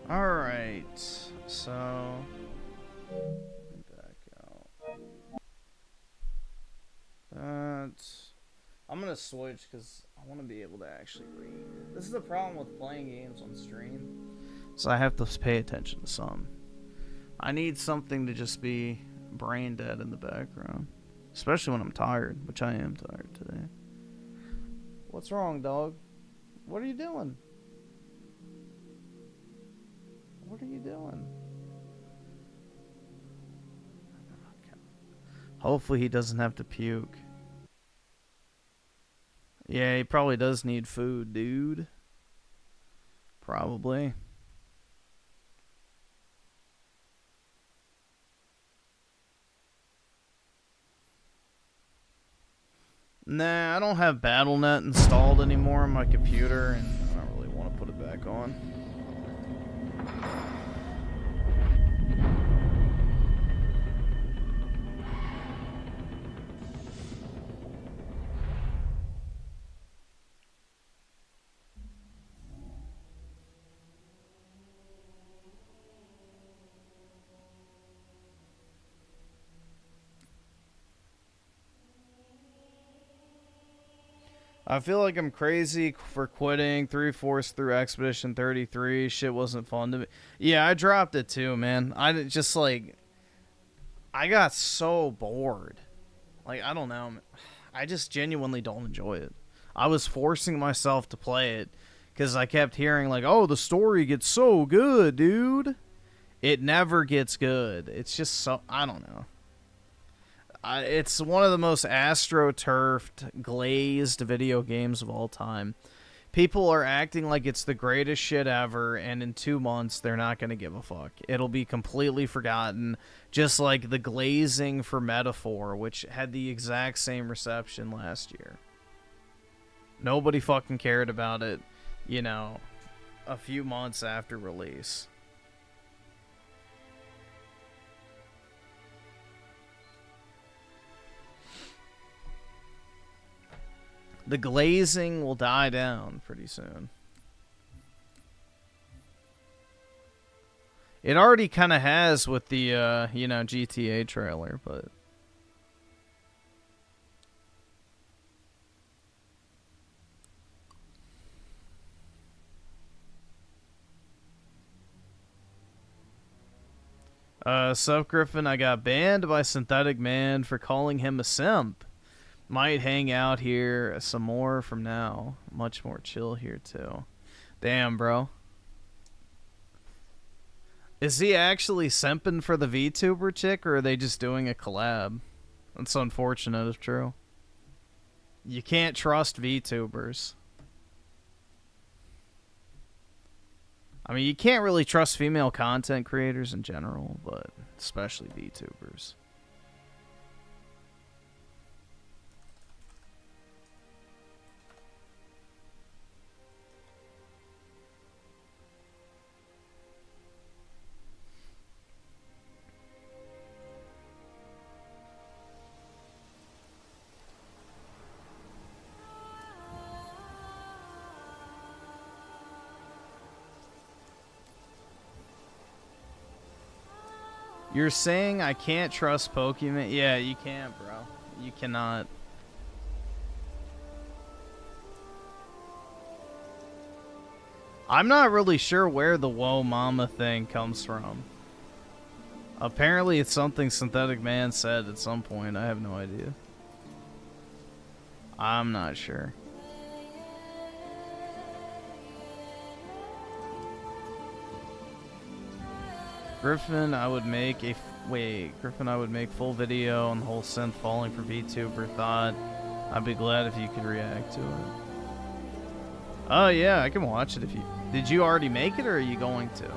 Alright, so let me back out. I'm gonna switch because I want to be able to actually read. This is the problem with playing games on stream, so I have to pay attention to some. I need something to just be brain dead in the background, especially when I'm tired, which I am tired today. What's wrong, dog? What are you doing? What are you doing? Hopefully he doesn't have to puke. Yeah, he probably does need food, dude. Probably. Nah, I don't have BattleNet installed anymore on my computer, and I don't really want to put it back on. I feel like I'm crazy for quitting 3/4 through Expedition 33. Shit wasn't fun to me. Yeah, I dropped it too, man. I just like, I got so bored. Like, I don't know. I just genuinely don't enjoy it. I was forcing myself to play it because I kept hearing like, oh, the story gets so good, dude. It never gets good. It's just so, I don't know. It's one of the most astroturfed, glazed video games of all time. People are acting like it's the greatest shit ever, and in 2 months, they're not going to give a fuck. It'll be completely forgotten, just like the glazing for Metaphor, which had the exact same reception last year. Nobody fucking cared about it, you know, a few months after release. The glazing will die down pretty soon. It already kind of has with the, you know, GTA trailer, but... Sup, Griffin, I got banned by Synthetic Man for calling him a simp. Might hang out here some more from now. Much more chill here, too. Damn, bro. Is he actually simping for the VTuber chick, or are they just doing a collab? That's unfortunate if true. You can't trust VTubers. I mean, you can't really trust female content creators in general, but especially VTubers. You're saying I can't trust Pokemon? Yeah, you can't, bro. You cannot. I'm not really sure where the Whoa Mama thing comes from. Apparently it's something Synthetic Man said at some point. I have no idea. I'm not sure. Griffin, I would make a Griffin, I would make full video on the whole synth falling for VTuber thought. I'd be glad if you could react to it. Oh yeah, I can watch it if you. Did you already make it, or are you going to?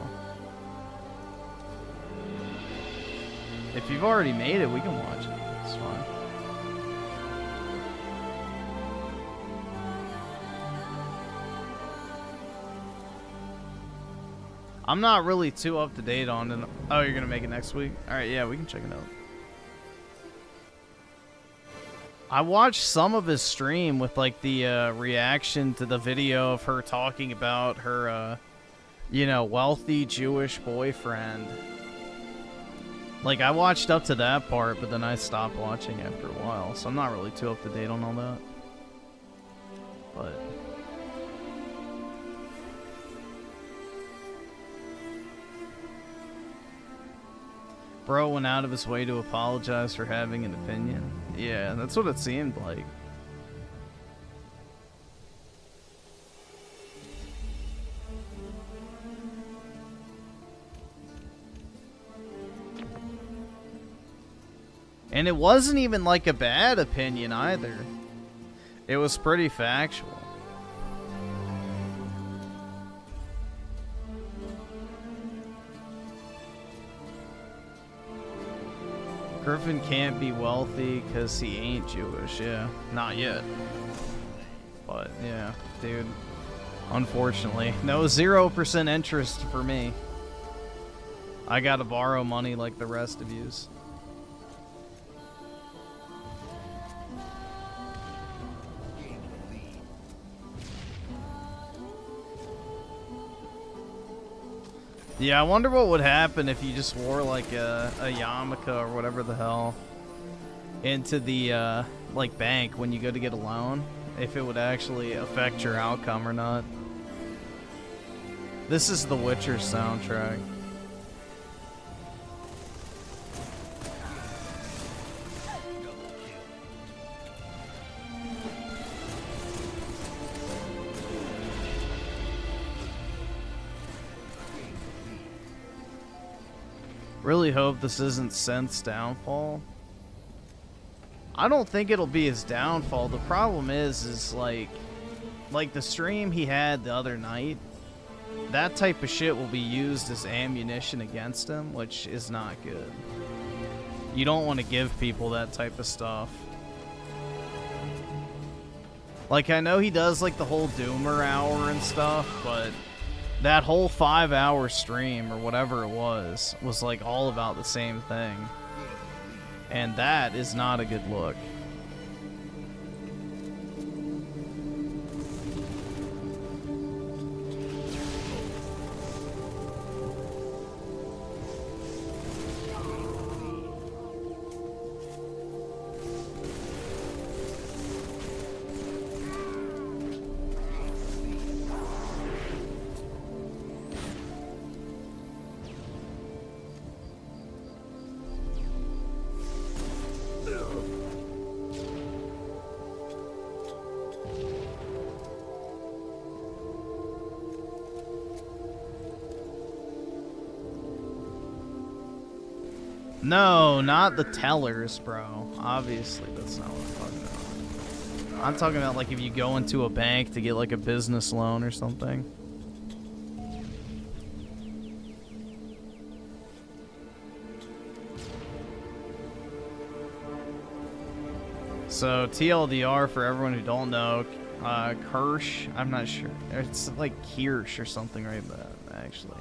If you've already made it, we can watch it. It's fine. I'm not really too up to date on it. Oh, you're gonna make it next week? Alright, yeah, we can check it out. I watched some of his stream with like the reaction to the video of her talking about her, you know, wealthy Jewish boyfriend. Like, I watched up to that part, but then I stopped watching after a while, so I'm not really too up to date on all that. But bro went out of his way to apologize for having an opinion. Yeah, that's what it seemed like. And it wasn't even like a bad opinion either. It was pretty factual. Griffin can't be wealthy because he ain't Jewish. Yeah, not yet. But yeah, dude. Unfortunately, no 0% interest for me. I gotta borrow money like the rest of yous. Yeah, I wonder what would happen if you just wore like a yarmulke or whatever the hell into the like bank when you go to get a loan. If it would actually affect your outcome or not. This is the Witcher soundtrack. Really hope this isn't Sen's downfall. I don't think it'll be his downfall. The problem is like the stream he had the other night, that type of shit will be used as ammunition against him, which is not good. You don't want to give people that type of stuff. Like, I know he does like the whole Doomer hour and stuff, but that whole 5-hour stream, or whatever it was like all about the same thing. And that is not a good look. No, not the tellers, bro. Obviously, that's not what I'm talking about. I'm talking about like if you go into a bank to get like a business loan or something. So TLDR for everyone who don't know, Kirsch, I'm not sure. It's like Kirsch or something right there, actually.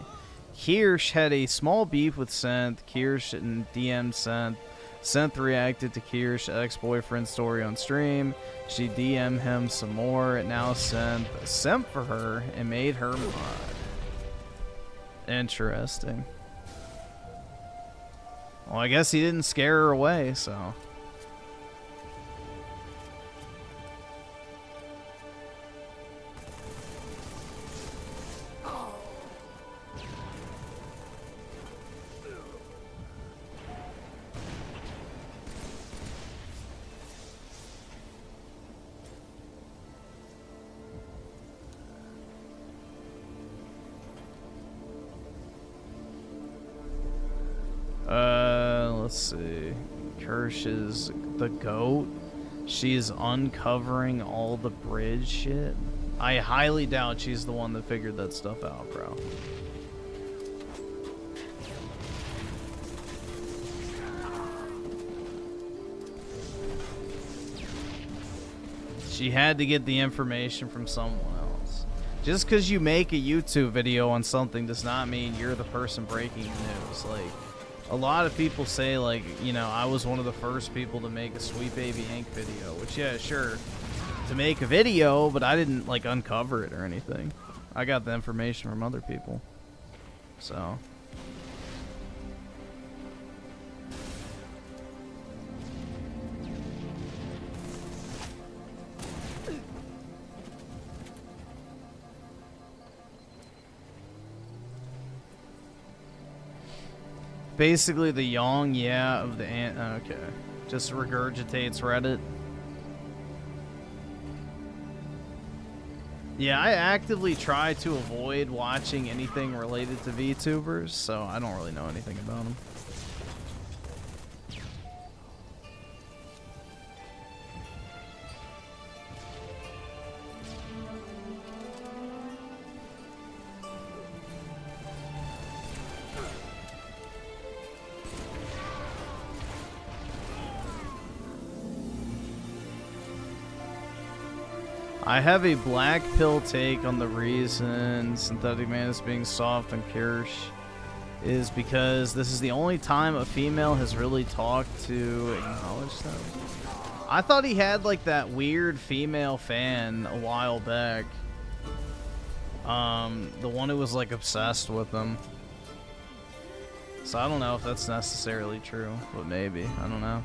Kirsch had a small beef with Synth. Kirsch and DM'd Synth. Synth reacted to Kirsch's ex-boyfriend story on stream. She DM'd him some more. And now Synth simp for her and made her mod. Interesting. Well, I guess he didn't scare her away, so... Let's see. Kirsch is the GOAT. She's uncovering all the bridge shit. I highly doubt she's the one that figured that stuff out, bro. She had to get the information from someone else. Just because you make a YouTube video on something does not mean you're the person breaking the news. Like, a lot of people say, like, you know, I was one of the first people to make a Sweet Baby Inc. video, which, yeah, sure, to make a video, but I didn't, like, uncover it or anything. I got the information from other people. So... basically the Yong yeah of the okay. Just regurgitates Reddit. Yeah, I actively try to avoid watching anything related to VTubers, so I don't really know anything about them. I have a black pill take on the reason Synthetic Man is being soft on Kirsch is because this is the only time a female has really talked to acknowledge them. I thought he had like that weird female fan a while back. The one who was like obsessed with him. So I don't know if that's necessarily true, but maybe. I don't know.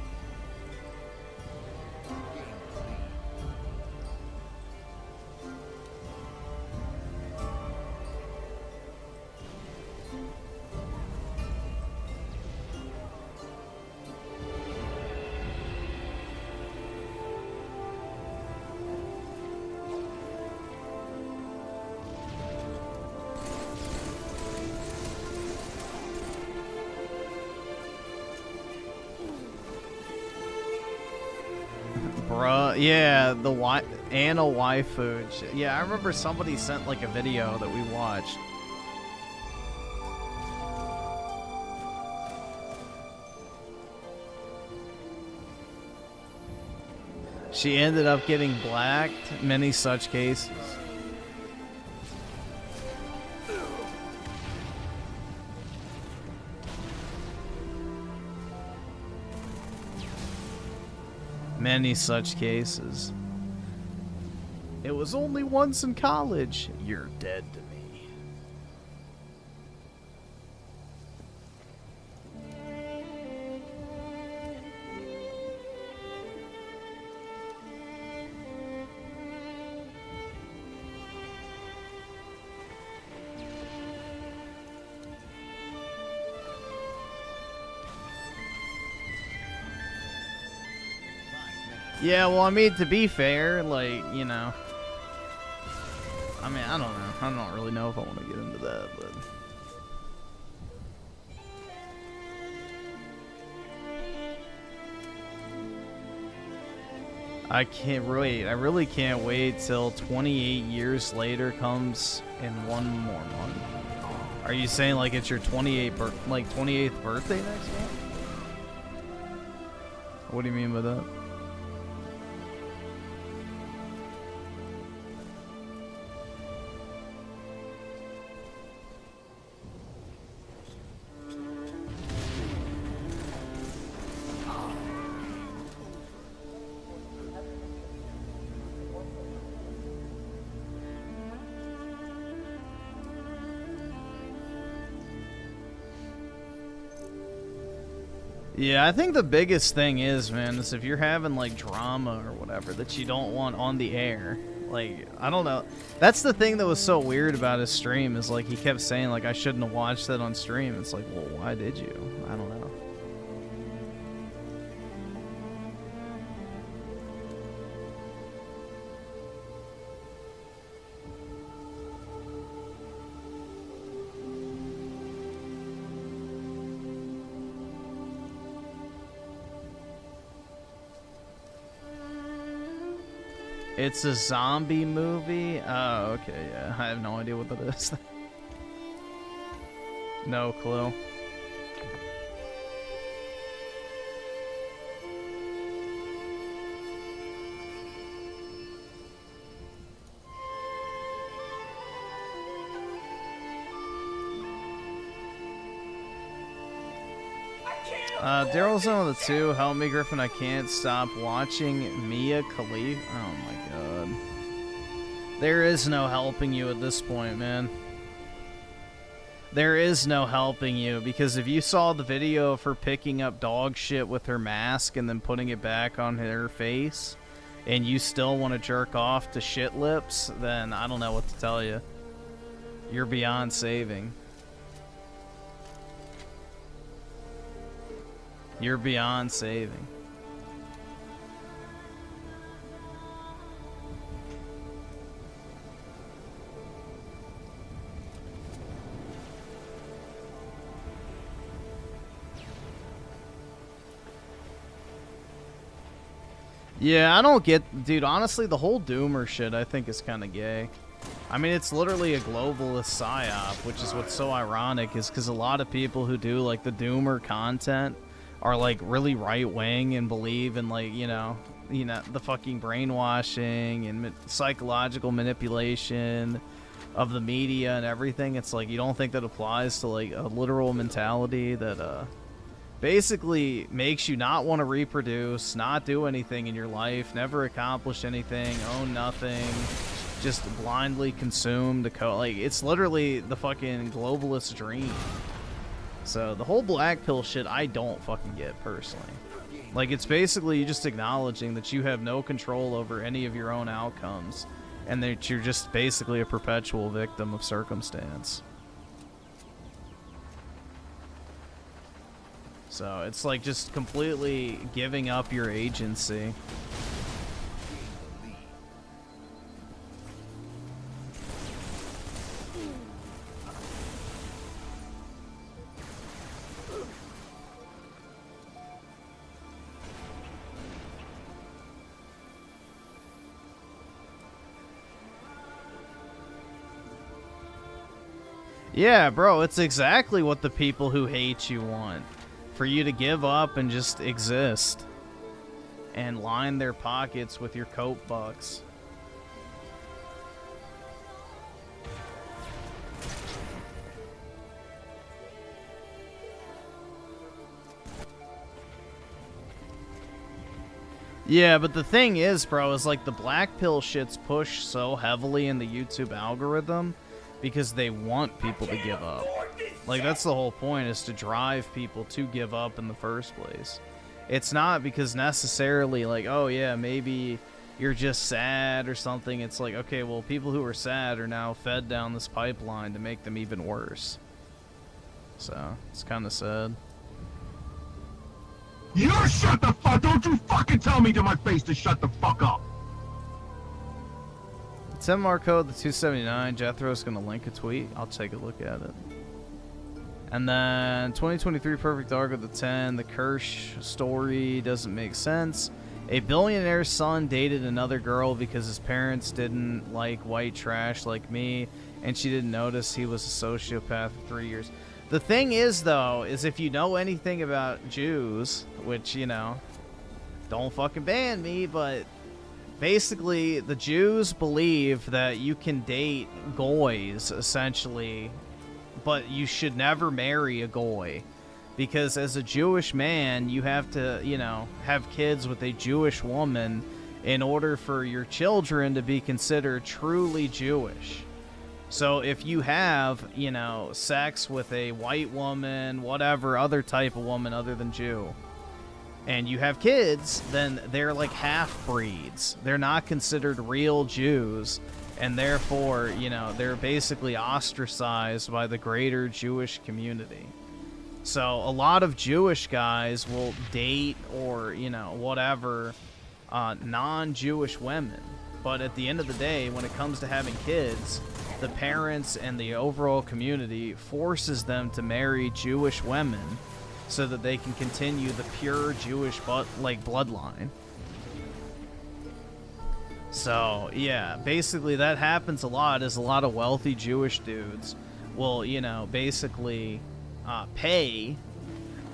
Bruh, yeah, the Anna waifu. Yeah, I remember somebody sent like a video that we watched. She ended up getting blacked. Many such cases. Many such cases. It was only once in college. You're dead to me. Yeah, well, I mean, to be fair, like, you know, I mean, I don't know. I don't really know if I want to get into that, but... I can't wait. I really can't wait till 28 years later comes in 1 more month. Are you saying like it's your 28th birthday next month? What do you mean by that? Yeah, I think the biggest thing is, man, is if you're having like drama or whatever that you don't want on the air. Like, I don't know. That's the thing that was so weird about his stream is like he kept saying like I shouldn't have watched that on stream. It's like, well, why did you? I don't know. It's a zombie movie? Oh, okay, yeah. I have no idea what that is. No clue. Daryl's one of the two. Help me, Griffin. I can't stop watching Mia Khalifa. Oh my god. There is no helping you at this point, man. There is no helping you, because if you saw the video of her picking up dog shit with her mask and then putting it back on her face, and you still want to jerk off to shit lips, then I don't know what to tell you. You're beyond saving. You're beyond saving. Yeah, I don't get... Dude, honestly, the whole Doomer shit I think is kind of gay. I mean, it's literally a globalist psyop, which is what's so ironic, is because a lot of people who do, like, the Doomer content are, like, really right-wing and believe in, like, you know, the fucking brainwashing and psychological manipulation of the media and everything. It's like, you don't think that applies to, like, a literal mentality that, basically makes you not want to reproduce, not do anything in your life, never accomplish anything, own nothing, just blindly consume the like, it's literally the fucking globalist dream. So the whole black pill shit I don't fucking get personally. Like, it's basically you just acknowledging that you have no control over any of your own outcomes and that you're just basically a perpetual victim of circumstance. So it's like just completely giving up your agency. Yeah, bro, it's exactly what the people who hate you want. For you to give up and just exist. And line their pockets with your coat bucks. Yeah, but the thing is, bro, is like the black pill shit's pushed so heavily in the YouTube algorithm because they want people to give up. Like, that's the whole point, is to drive people to give up in the first place. It's not because necessarily, like, oh yeah, maybe you're just sad or something. It's like, okay, well, people who are sad are now fed down this pipeline to make them even worse. So, it's kind of sad. You shut the fuck! Don't you fucking tell me to my face to shut the fuck up! Send more code the 279. Jethro's gonna link a tweet. I'll take a look at it. And then 2023 Perfect Arc of the 10. The Kirsch story doesn't make sense. A billionaire's son dated another girl because his parents didn't like white trash like me, and she didn't notice he was a sociopath for 3 years. The thing is, though, is if you know anything about Jews, which, you know, don't fucking ban me, but basically the Jews believe that you can date goys, essentially, but you should never marry a goy. Because as a Jewish man, you have to, you know, have kids with a Jewish woman in order for your children to be considered truly Jewish. So if you have, you know, sex with a white woman, whatever other type of woman other than Jew, and you have kids, then they're like half-breeds. They're not considered real Jews, and therefore, you know, they're basically ostracized by the greater Jewish community. So a lot of Jewish guys will date or, you know, whatever, non-Jewish women. But at the end of the day, when it comes to having kids, the parents and the overall community forces them to marry Jewish women so that they can continue the pure Jewish bloodline. So, yeah, basically that happens a lot, is a lot of wealthy Jewish dudes will, you know, basically pay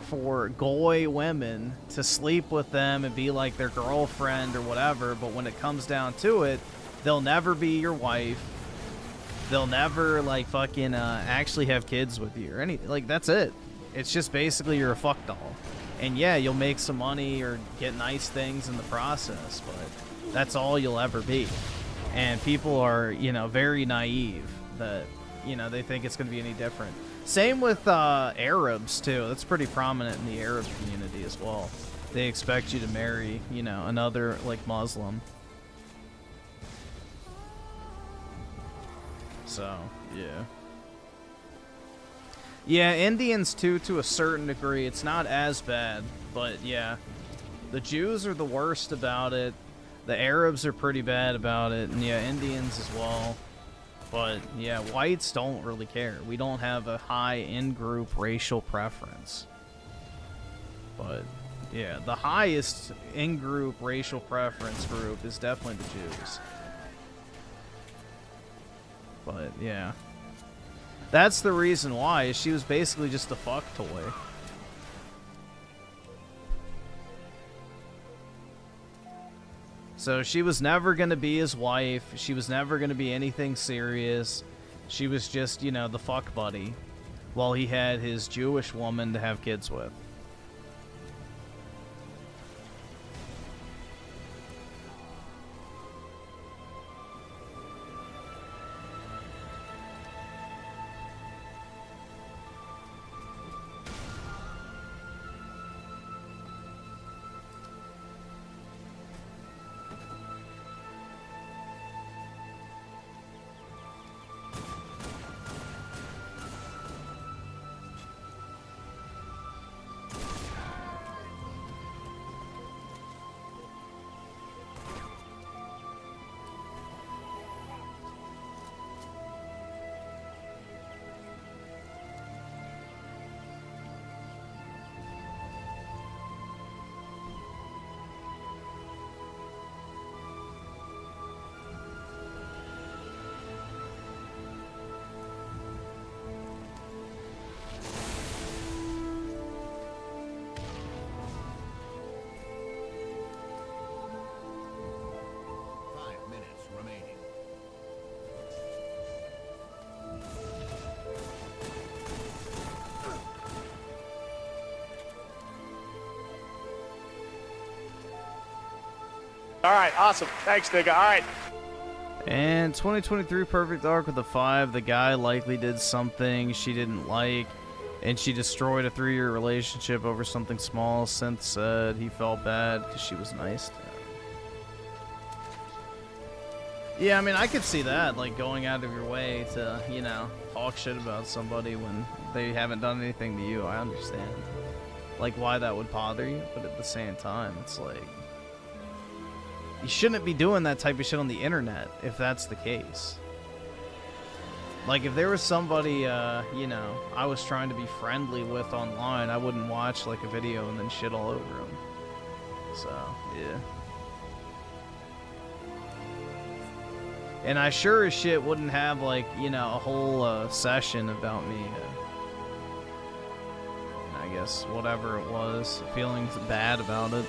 for goy women to sleep with them and be like their girlfriend or whatever, but when it comes down to it, they'll never be your wife. They'll never, like, fucking actually have kids with you or anything. Like, that's it. It's just basically you're a fuck doll. And yeah, you'll make some money or get nice things in the process, but that's all you'll ever be. And people are, you know, very naive that, you know, they think it's going to be any different. Same with Arabs, too. That's pretty prominent in the Arab community as well. They expect you to marry, you know, another, like, Muslim. So, yeah. Yeah, Indians, too, to a certain degree. It's not as bad, but, yeah. The Jews are the worst about it. The Arabs are pretty bad about it. And, yeah, Indians as well. But, yeah, whites don't really care. We don't have a high in-group racial preference. But, yeah, the highest in-group racial preference group is definitely the Jews. But, yeah. That's the reason why. She was basically just a fuck toy. So she was never going to be his wife. She was never going to be anything serious. She was just, you know, the fuck buddy while he had his Jewish woman to have kids with. All right, awesome. Thanks, nigga. All right. And 2023 Perfect Arc with a 5. The guy likely did something she didn't like, and she destroyed a 3-year relationship over something small. Synth said he felt bad because she was nice to him. Yeah, I mean, I could see that, like, going out of your way to, you know, talk shit about somebody when they haven't done anything to you. I understand, like, why that would bother you, but at the same time, it's like, you shouldn't be doing that type of shit on the internet if that's the case. Like, if there was somebody, you know, I was trying to be friendly with online, I wouldn't watch, like, a video and then shit all over them. So, yeah. And I sure as shit wouldn't have, like, you know, a whole session about me, I guess, whatever it was, feeling bad about it.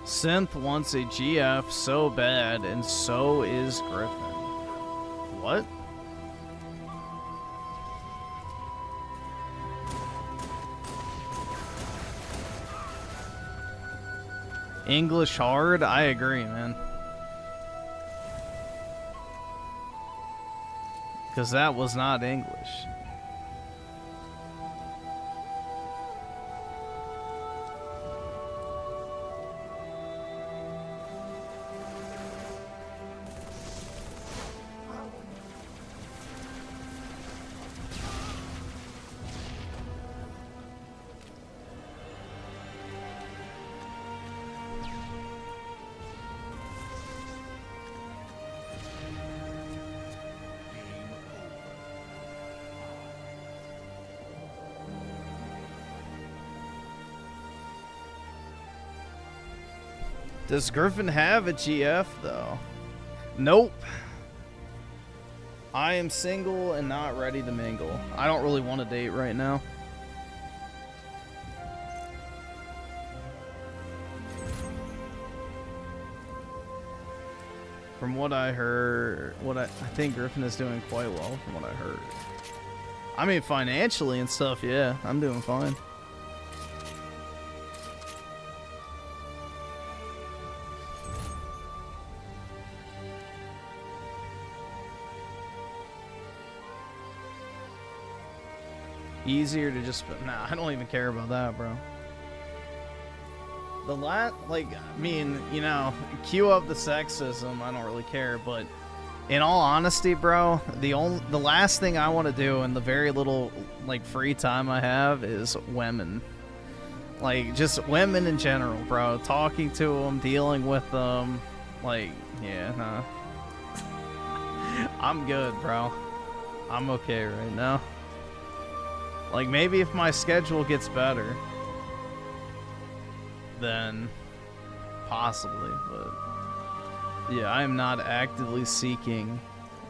Synth wants a GF so bad, and so is Griffin. What? English hard? I agree, man. Because that was not English. Does Griffin have a GF, though? Nope. I am single and not ready to mingle. I don't really want to date right now. From what I heard, I think Griffin is doing quite well from what I heard. I mean, financially and stuff, yeah, I'm doing fine. Easier to just, nah, I don't even care about that, bro. The like, I mean, you know, cue up the sexism, I don't really care, but in all honesty, bro, the last thing I want to do in the very little, like, free time I have is women. Like, just women in general, bro. Talking to them, dealing with them, like, yeah, nah. I'm good, bro. I'm okay right now. Like, maybe if my schedule gets better, then possibly, but yeah, I am not actively seeking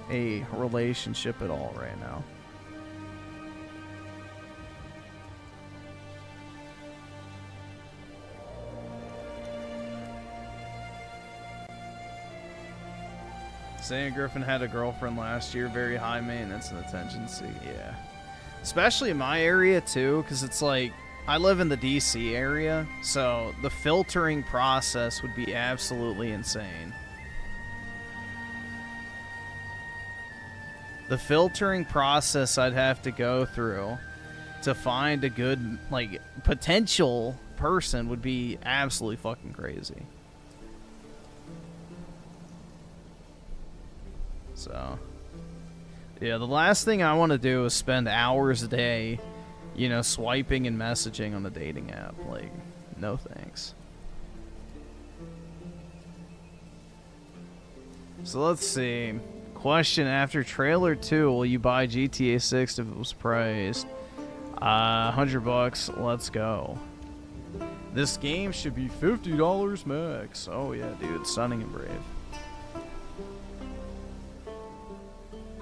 a relationship at all right now. Saying Griffin had a girlfriend last year, very high maintenance and attention seek, yeah. Especially in my area, too, because it's like, I live in the DC area, so the filtering process would be absolutely insane. The filtering process I'd have to go through to find a good, like, potential person would be absolutely fucking crazy. So... yeah, the last thing I want to do is spend hours a day, you know, swiping and messaging on the dating app. Like, no thanks. So let's see. Question: after trailer 2, will you buy GTA 6 if it was priced $100? Let's go. This game should be $50 max. Oh yeah, dude, Stunning and Brave.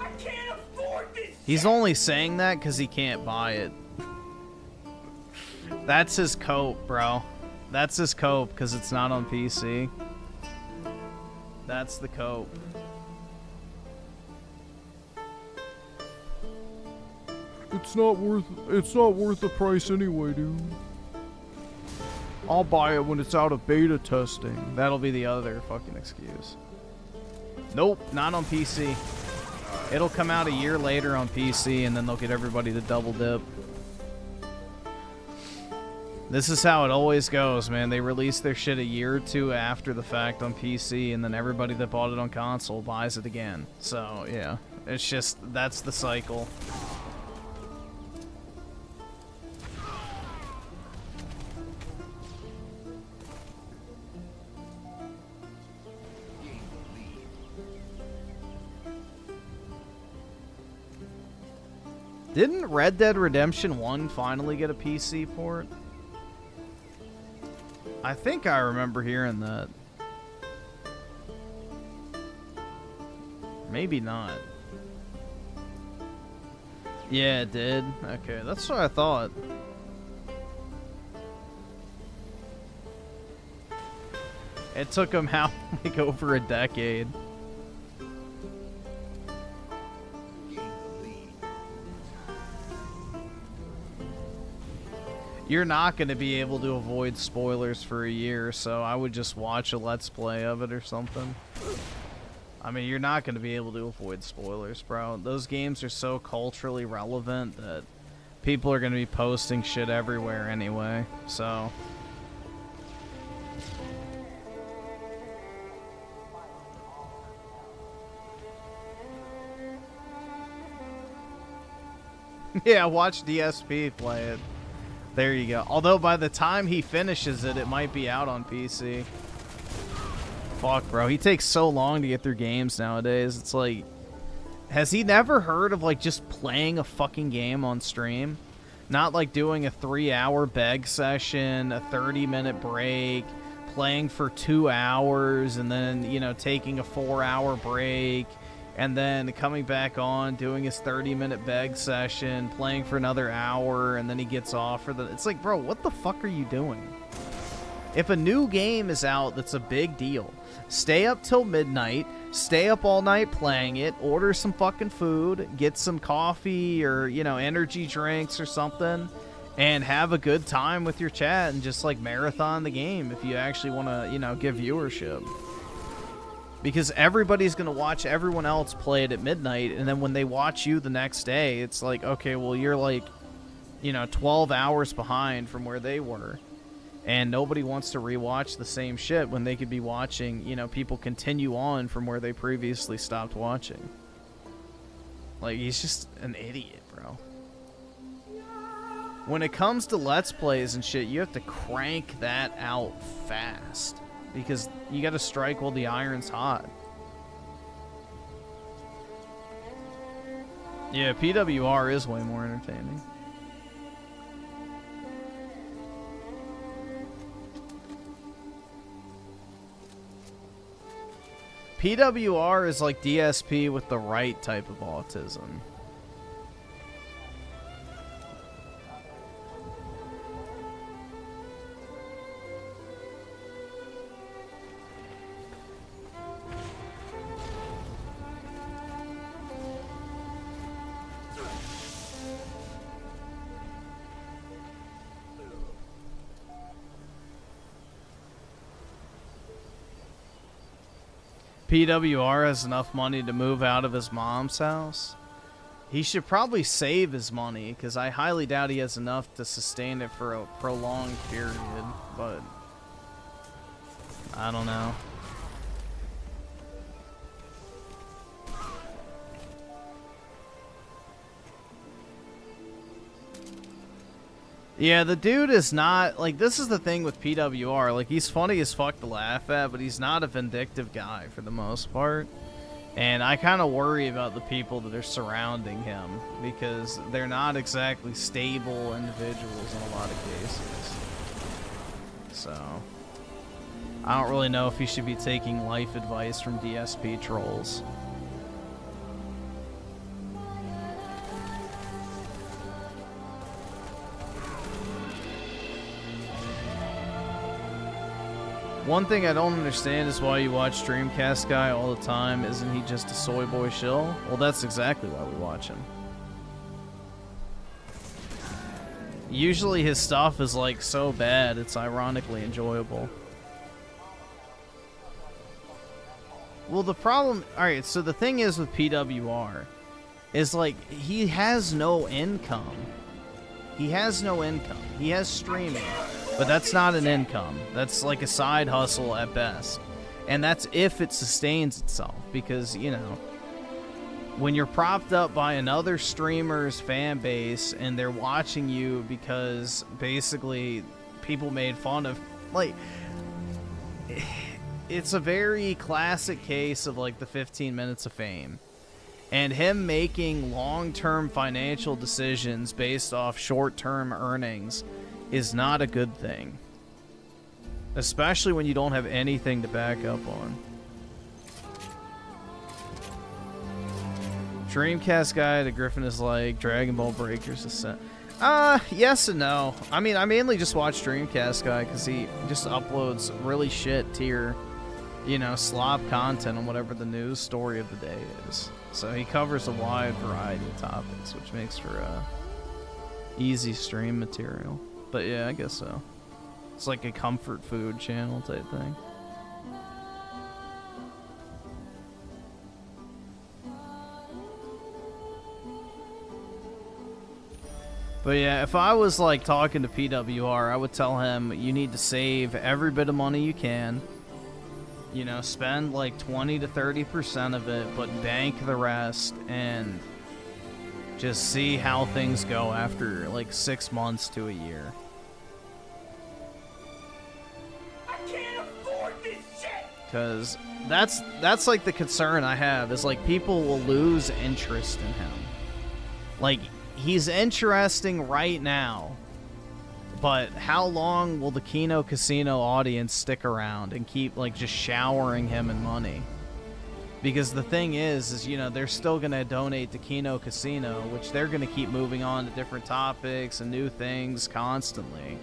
I can't afford this. He's only saying that because he can't buy it. That's his cope, bro. That's his cope because it's not on PC. That's the cope. It's not worth the price anyway, dude. I'll buy it when it's out of beta testing. That'll be the other fucking excuse. Nope, not on PC. It'll come out a year later on PC, and then they'll get everybody to double dip. This is how it always goes, man. They release their shit a year or two after the fact on PC, and then everybody that bought it on console buys it again. So, yeah. It's just, that's the cycle. Didn't Red Dead Redemption 1 finally get a PC port? I think I remember hearing that. Maybe not. Yeah, it did. Okay, that's what I thought. It took them how, like, over a decade. You're not going to be able to avoid spoilers for a year, so I would just watch a Let's Play of it or something. I mean, you're not going to be able to avoid spoilers, bro. Those games are so culturally relevant that people are going to be posting shit everywhere anyway, so... Yeah, watch DSP play it. There you go. Although by the time he finishes it, it might be out on PC. Fuck, bro. He takes so long to get through games nowadays. It's like... Has he never heard of, like, just playing a fucking game on stream? Not, like, doing a 3-hour beg session, a 30-minute break, playing for 2 hours, and then, you know, taking a 4-hour break, and then coming back on, doing his 30-minute beg session, playing for another hour, and then he gets off for the... It's like, bro, what the fuck are you doing? If a new game is out that's a big deal, stay up till midnight, stay up all night playing it, order some fucking food, get some coffee or, you know, energy drinks or something, and have a good time with your chat and just, like, marathon the game if you actually want to, you know, get viewership. Because everybody's going to watch everyone else play it at midnight, and then when they watch you the next day, it's like, okay, well, you're like, you know, 12 hours behind from where they were. And nobody wants to rewatch the same shit when they could be watching, you know, people continue on from where they previously stopped watching. Like, he's just an idiot, bro. When it comes to Let's Plays and shit, you have to crank that out fast. Because you gotta strike while the iron's hot. Yeah, PWR is way more entertaining. PWR is like DSP with the right type of autism. PWR has enough money to move out of his mom's house. He should probably save his money, because I highly doubt he has enough to sustain it for a prolonged period, but I don't know. Yeah, the dude is not, like, this is the thing with PWR, like, he's funny as fuck to laugh at, but he's not a vindictive guy for the most part, and I kind of worry about the people that are surrounding him, because they're not exactly stable individuals in a lot of cases. So I don't really know if he should be taking life advice from DSP trolls. One thing I don't understand is why you watch Dreamcast Guy all the time. Isn't he just a soy boy shill? Well, that's exactly why we watch him. Usually his stuff is like so bad, it's ironically enjoyable. Well, the problem... Alright, so the thing is with PWR is like, he has no income. He has no income. He has streaming, but that's not an income. That's like a side hustle at best. And that's if it sustains itself, because, you know, when you're propped up by another streamer's fan base and they're watching you because basically people made fun of, like, it's a very classic case of like the 15 minutes of fame. And him making long-term financial decisions based off short-term earnings is not a good thing. Especially when you don't have anything to back up on. Dreamcast Guy to Griffin is like Dragon Ball Breakers Ascent. Yes and no. I mean, I mainly just watch Dreamcast Guy because he just uploads really shit tier, you know, slop content on whatever the news story of the day is. So he covers a wide variety of topics, which makes for easy stream material. But yeah, I guess so. It's like a comfort food channel type thing. But yeah, if I was like talking to PWR, I would tell him you need to save every bit of money you can. You know, spend like 20 to 30% of it, but bank the rest and just see how things go after like 6 months to a year. I can't afford this shit! Because that's like the concern I have, is like people will lose interest in him. Like, he's interesting right now, but how long will the Kino Casino audience stick around and keep like just showering him in money? Because the thing is, you know, they're still going to donate to Kino Casino, which they're going to keep moving on to different topics and new things constantly.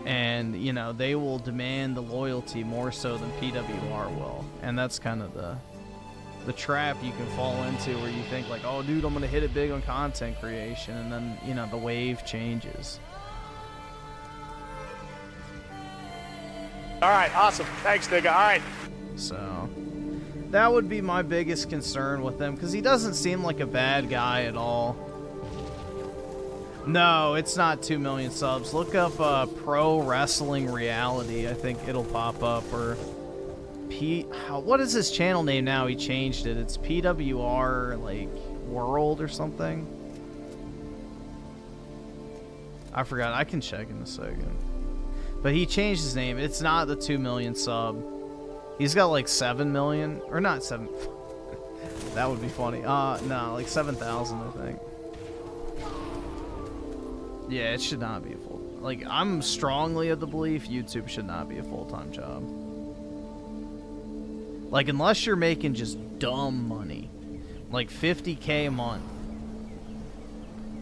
And, you know, they will demand the loyalty more so than PWR will. And that's kind of the trap you can fall into, where you think like, oh dude, I'm going to hit it big on content creation, and then, you know, the wave changes. All right, awesome. Thanks, nigga. All right. So that would be my biggest concern with him, because he doesn't seem like a bad guy at all. No, it's not 2 million subs. Look up Pro Wrestling Reality. I think it'll pop up. Or what is his channel name now? He changed it. It's PWR like World or something. I forgot. I can check in a second. But he changed his name. It's not the 2 million sub. He's got like 7 million, or not 7. That would be funny. No, like 7,000, I think. Yeah, it should not be a full. Like, I'm strongly of the belief YouTube should not be a full-time job. Like, unless you're making just dumb money, like 50K a month,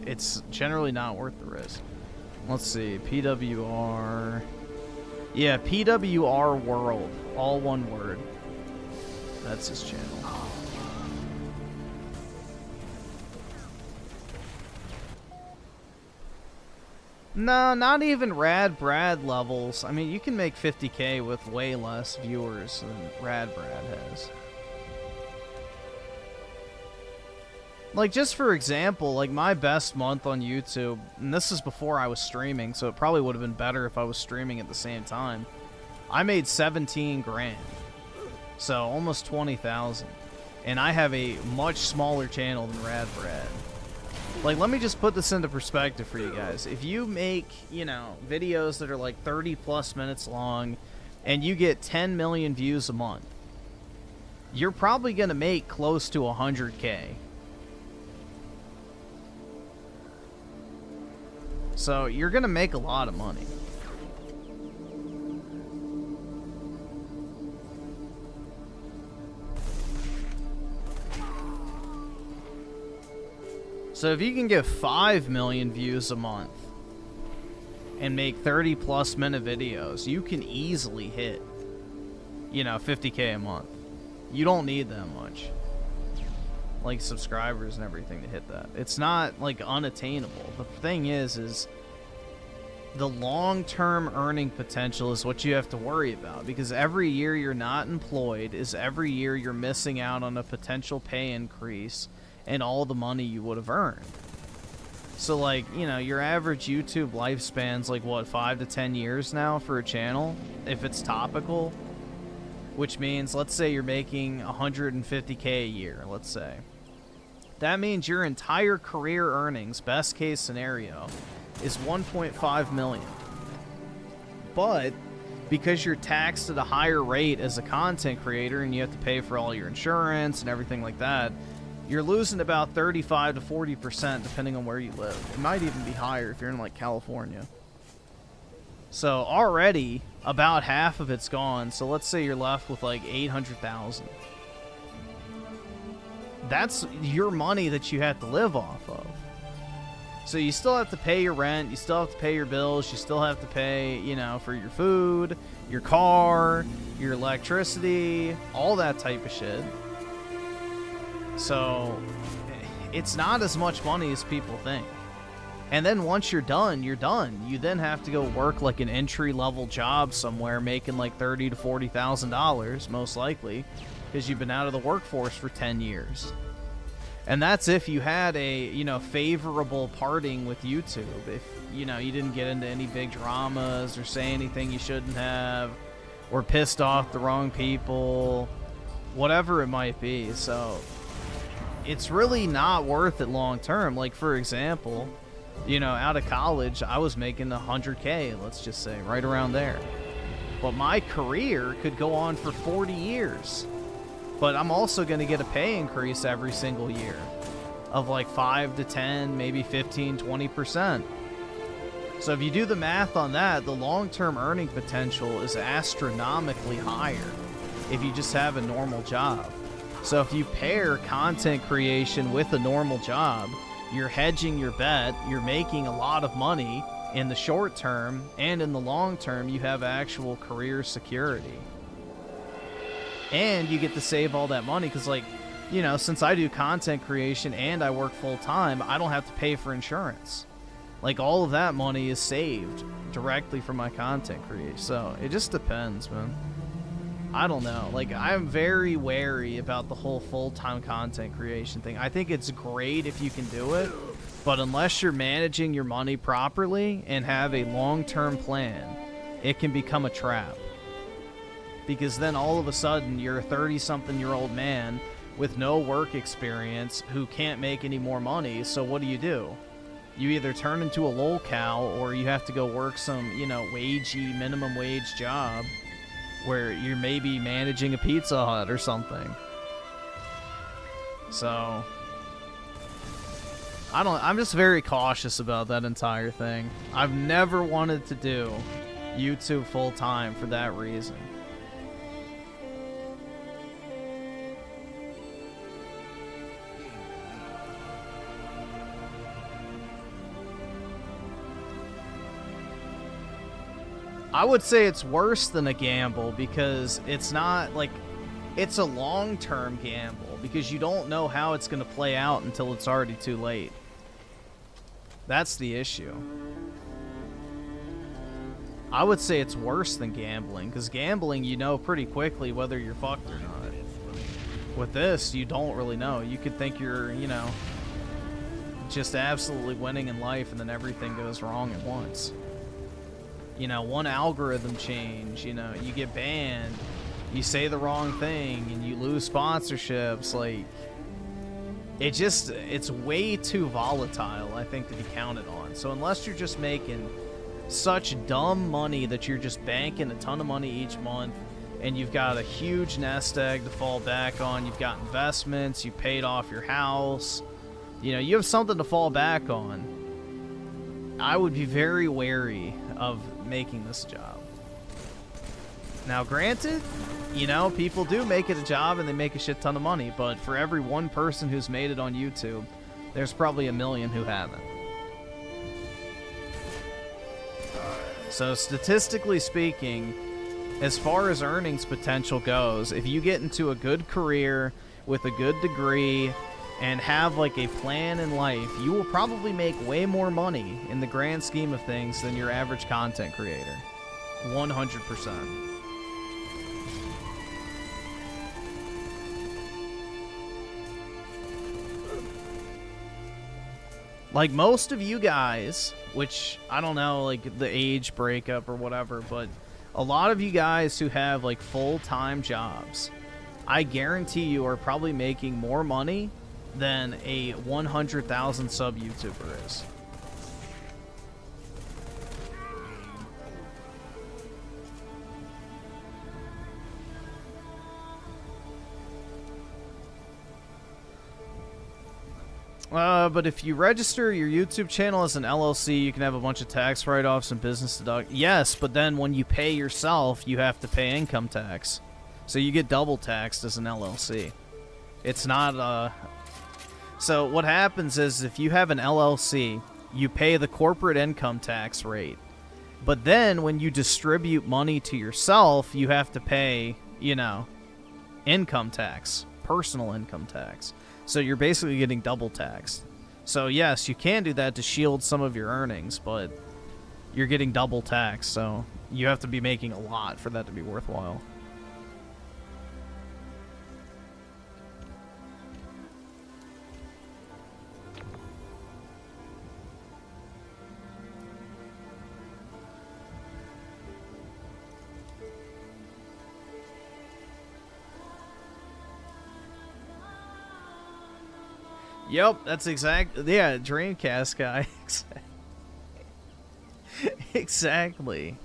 it's generally not worth the risk. Let's see, PWR. Yeah, PWR World. All one word. That's his channel. No, not even Rad Brad levels. I mean, you can make 50K with way less viewers than Rad Brad has. Like, just for example, like my best month on YouTube, and this is before I was streaming, so it probably would have been better if I was streaming at the same time. I made 17 grand. So almost 20,000. And I have a much smaller channel than Rad Brad. Like, let me just put this into perspective for you guys. If you make, you know, videos that are like 30 plus minutes long and you get 10 million views a month, you're probably going to make close to 100K. So you're going to make a lot of money. So if you can get 5 million views a month and make 30+ minute videos, you can easily hit, you know, 50K a month. You don't need that much, like, subscribers and everything to hit that. It's not, like, unattainable. The thing is the long-term earning potential is what you have to worry about, because every year you're not employed is every year you're missing out on a potential pay increase and all the money you would have earned. So, like, you know, your average YouTube lifespan's like, what, 5 to 10 years now for a channel, if it's topical, which means, let's say you're making 150K a year, let's say. That means your entire career earnings, best case scenario, is 1.5 million. But because you're taxed at a higher rate as a content creator and you have to pay for all your insurance and everything like that, you're losing about 35 to 40% depending on where you live. It might even be higher if you're in, like, California. So already about half of it's gone. So let's say you're left with like 800,000. That's your money that you have to live off of. So you still have to pay your rent, you still have to pay your bills, you still have to pay, you know, for your food, your car, your electricity, all that type of shit. So it's not as much money as people think. And then once you're done, you're done. You then have to go work like an entry-level job somewhere making like $30,000 to $40,000, most likely, because you've been out of the workforce for 10 years. And that's if you had a, you know, favorable parting with YouTube. If, you know, you didn't get into any big dramas or say anything you shouldn't have, or pissed off the wrong people, whatever it might be. So it's really not worth it long term. Like, for example, you know, out of college, I was making 100K, let's just say, right around there. But my career could go on for 40 years. But I'm also going to get a pay increase every single year of like 5 to 10, maybe 15, 20%. So if you do the math on that, the long-term earning potential is astronomically higher if you just have a normal job. So if you pair content creation with a normal job, you're hedging your bet, you're making a lot of money in the short term, and in the long term, you have actual career security. And you get to save all that money because, like, you know, since I do content creation and I work full-time, I don't have to pay for insurance. Like, all of that money is saved directly from my content creation. So it just depends, man. I don't know. Like, I'm very wary about the whole full-time content creation thing. I think it's great if you can do it, but unless you're managing your money properly and have a long-term plan, it can become a trap. Because then all of a sudden you're a 30-something-year-old man with no work experience who can't make any more money. So what do? You either turn into a lolcow or you have to go work some, you know, wagey, minimum wage job where you're maybe managing a Pizza Hut or something. So I'm just very cautious about that entire thing. I've never wanted to do YouTube full-time for that reason. I would say it's worse than a gamble because it's not like, it's a long-term gamble because you don't know how it's going to play out until it's already too late. That's the issue. I would say it's worse than gambling because gambling, you know pretty quickly whether you're fucked or not. With this, you don't really know. You could think you're, you know, just absolutely winning in life and then everything goes wrong at once. You know, one algorithm change, you know, you get banned, you say the wrong thing, and you lose sponsorships. Like, it's way too volatile, I think, to be counted on. So unless you're just making such dumb money that you're just banking a ton of money each month, and you've got a huge nest egg to fall back on, you've got investments, you paid off your house, you know, you have something to fall back on, I would be very wary of making this job. Now, granted, you know, people do make it a job and they make a shit ton of money, but for every one person who's made it on YouTube, There's probably 1 million who haven't. So statistically speaking, as far as earnings potential goes, if you get into a good career with a good degree and have like a plan in life, you will probably make way more money in the grand scheme of things than your average content creator. 100%. Like most of you guys, which I don't know, like the age breakup or whatever, but a lot of you guys who have like full-time jobs, I guarantee you are probably making more money than a 100,000 sub YouTuber is. But if you register your YouTube channel as an LLC, you can have a bunch of tax write-offs and business deduct. Yes, but then when you pay yourself, you have to pay income tax. So you get double taxed as an LLC. It's not, So what happens is if you have an LLC, you pay the corporate income tax rate. But then when you distribute money to yourself, you have to pay, you know, income tax, personal income tax. So you're basically getting double taxed. So yes, you can do that to shield some of your earnings, but you're getting double taxed, so you have to be making a lot for that to be worthwhile. Yep, that's yeah, Dreamcast guy. Exactly.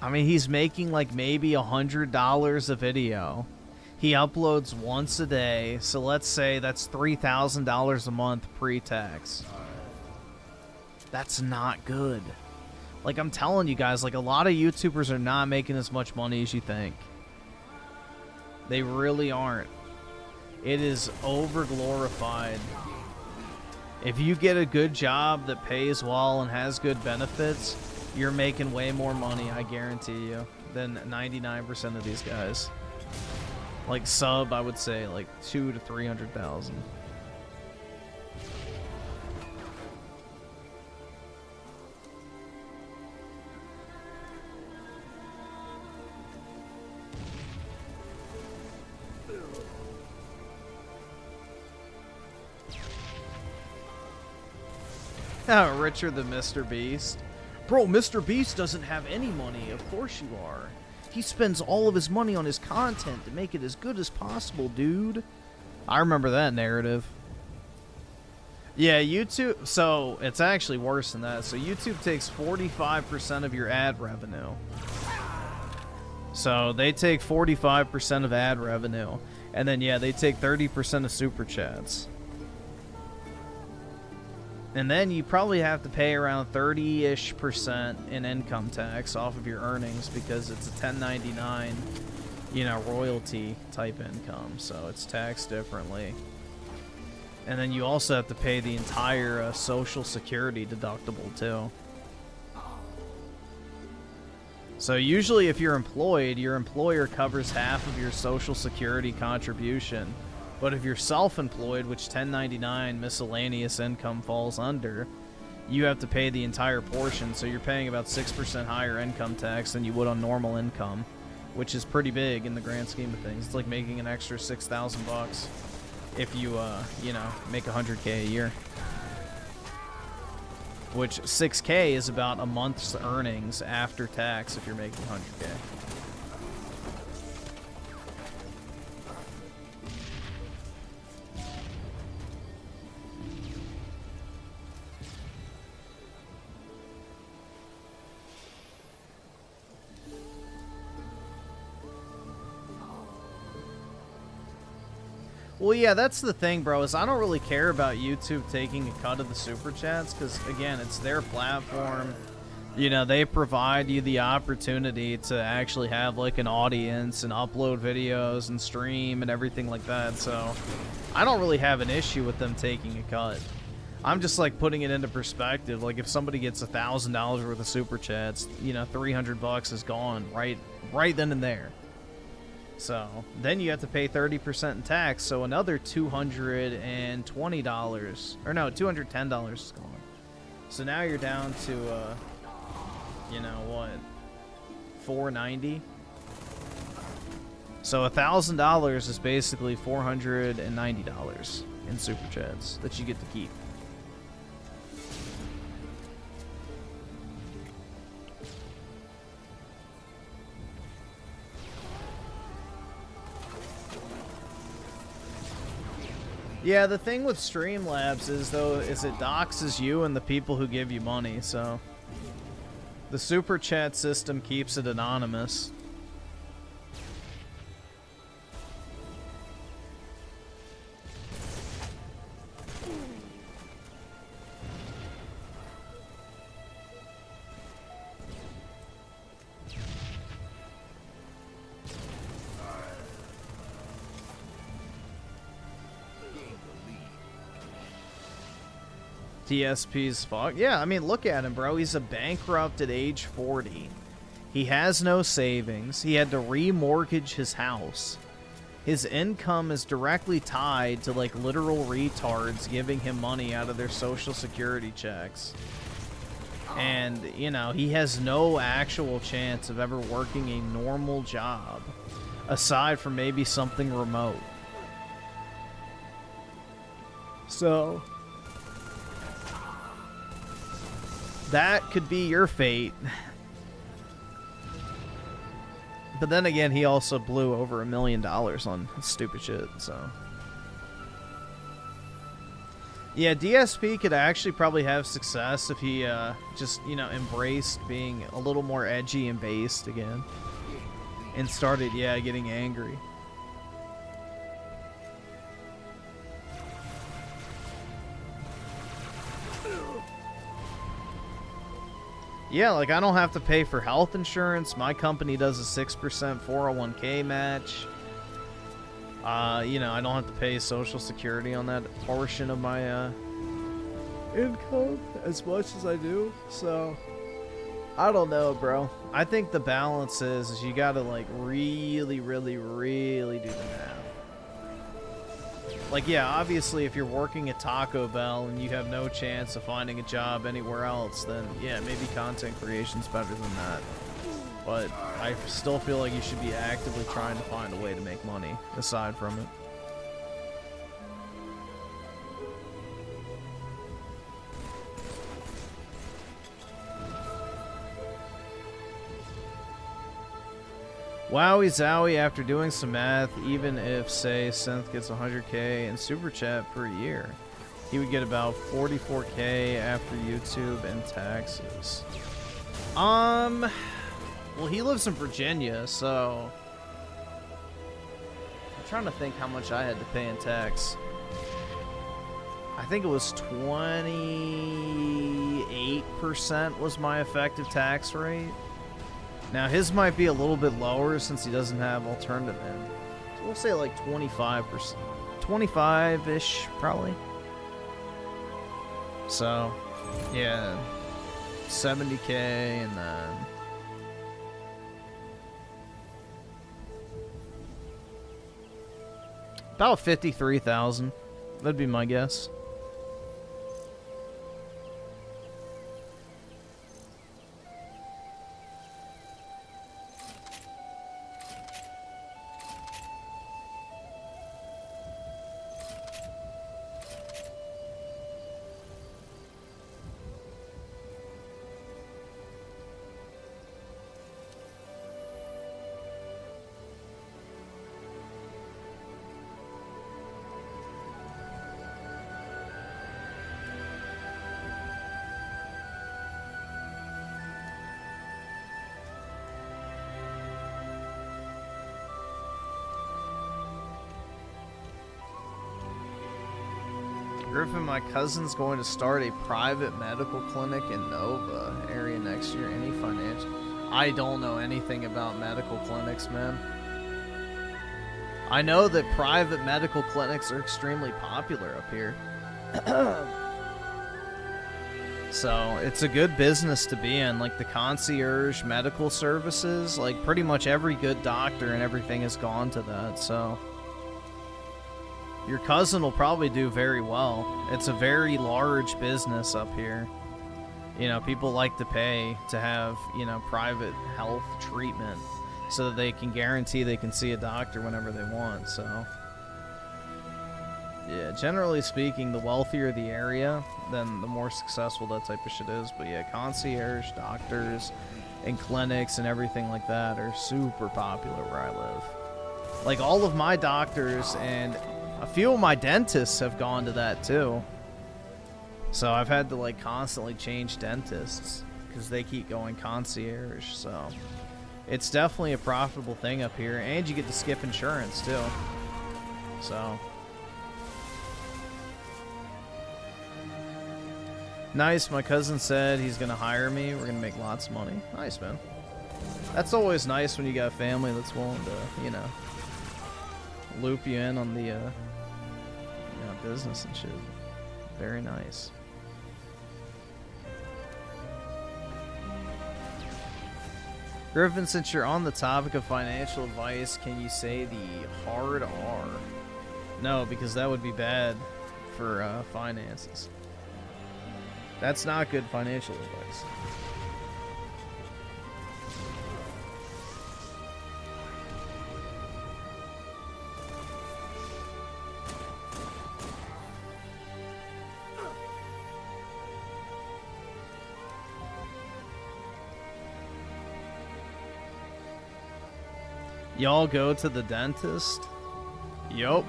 I mean, he's making like maybe $100 a video. He uploads once a day, so let's say that's $3,000 a month pre-tax. That's not good. Like, I'm telling you guys, like, a lot of YouTubers are not making as much money as you think. They really aren't. It is over-glorified. If you get a good job that pays well and has good benefits, you're making way more money, I guarantee you, than 99% of these guys. Like sub, I would say, like 200,000 to 300,000. Richer than Mr. Beast. Bro, Mr. Beast doesn't have any money. Of course you are. He spends all of his money on his content to make it as good as possible, dude. I remember that narrative. Yeah, YouTube... So, it's actually worse than that. So, YouTube takes 45% of your ad revenue. So, they take 45% of ad revenue. And then, yeah, they take 30% of super chats. And then you probably have to pay around 30-ish% in income tax off of your earnings because it's a 1099, you know, royalty type income. So it's taxed differently. And then you also have to pay the entire Social Security deductible too. So usually if you're employed, your employer covers half of your Social Security contribution. But if you're self-employed, which 1099 miscellaneous income falls under, you have to pay the entire portion. So you're paying about 6% higher income tax than you would on normal income, which is pretty big in the grand scheme of things. It's like making an extra $6,000 if you, you know, make 100K a year. Which 6K is about a month's earnings after tax if you're making 100K. Well, yeah, that's the thing, bro, is I don't really care about YouTube taking a cut of the super chats, because, again, it's their platform. You know, they provide you the opportunity to actually have like an audience and upload videos and stream and everything like that. So I don't really have an issue with them taking a cut. I'm just like putting it into perspective. Like if somebody gets $1,000 worth of super chats, you know, $300 is gone right then and there. So then you have to pay 30% in tax. So another $220, or no, $210 is gone. So now you're down to, you know what, $490. So $1,000 is basically $490 in super chats that you get to keep. Yeah, the thing with Streamlabs is it doxes you and the people who give you money, so the super chat system keeps it anonymous. TSP's fuck. Yeah, I mean, look at him, bro. He's a bankrupt at age 40. He has no savings. He had to remortgage his house. His income is directly tied to, like, literal retards giving him money out of their social security checks. And, you know, he has no actual chance of ever working a normal job, aside from maybe something remote. So that could be your fate. But then again, he also blew over $1 million on stupid shit, so. Yeah, DSP could actually probably have success if he just, you know, embraced being a little more edgy and based again. And started, yeah, getting angry. Yeah, like, I don't have to pay for health insurance. My company does a 6% 401k match. You know, I don't have to pay Social Security on that portion of my income as much as I do. So, I don't know, bro. I think the balance is you gotta, like, really, really, really do the math. Like, yeah, obviously, if you're working at Taco Bell and you have no chance of finding a job anywhere else, then, yeah, maybe content creation's better than that. But I still feel like you should be actively trying to find a way to make money, aside from it. Wowie zowie, after doing some math, even if, say, Synth gets 100k in Super Chat per year, he would get about 44k after YouTube and taxes. Well, he lives in Virginia, so I'm trying to think how much I had to pay in tax. I think it was 28% was my effective tax rate. Now, his might be a little bit lower since he doesn't have alternative in. So we'll say like 25%. 25-ish, probably. So, yeah. 70k and then... about 53,000. That'd be my guess. Griffin, my cousin's going to start a private medical clinic in Nova area next next year. Any financial? I don't know anything about medical clinics, man. I know that private medical clinics are extremely popular up here. So it's a good business to be in, like the concierge medical services. Like pretty much every good doctor and everything has gone to that. So your cousin will probably do very well. It's a very large business up here. You know, people like to pay to have, you know, private health treatment so that they can guarantee they can see a doctor whenever they want. So yeah, generally speaking, the wealthier the area, then the more successful that type of shit is. But yeah, concierge, doctors, and clinics and everything like that are super popular where I live. Like all of my doctors and a few of my dentists have gone to that too. So I've had to like constantly change dentists because they keep going concierge. So it's definitely a profitable thing up here, and you get to skip insurance too. So nice. My cousin said he's gonna hire me. We're gonna make lots of money. Nice, man. That's always nice when you got a family that's willing to, you know, loop you in on the you know, business and shit. Very nice. Griffin, since you're on the topic of financial advice, can you say the hard R? No, because that would be bad for finances. That's not good financial advice. Y'all go to the dentist? Yup.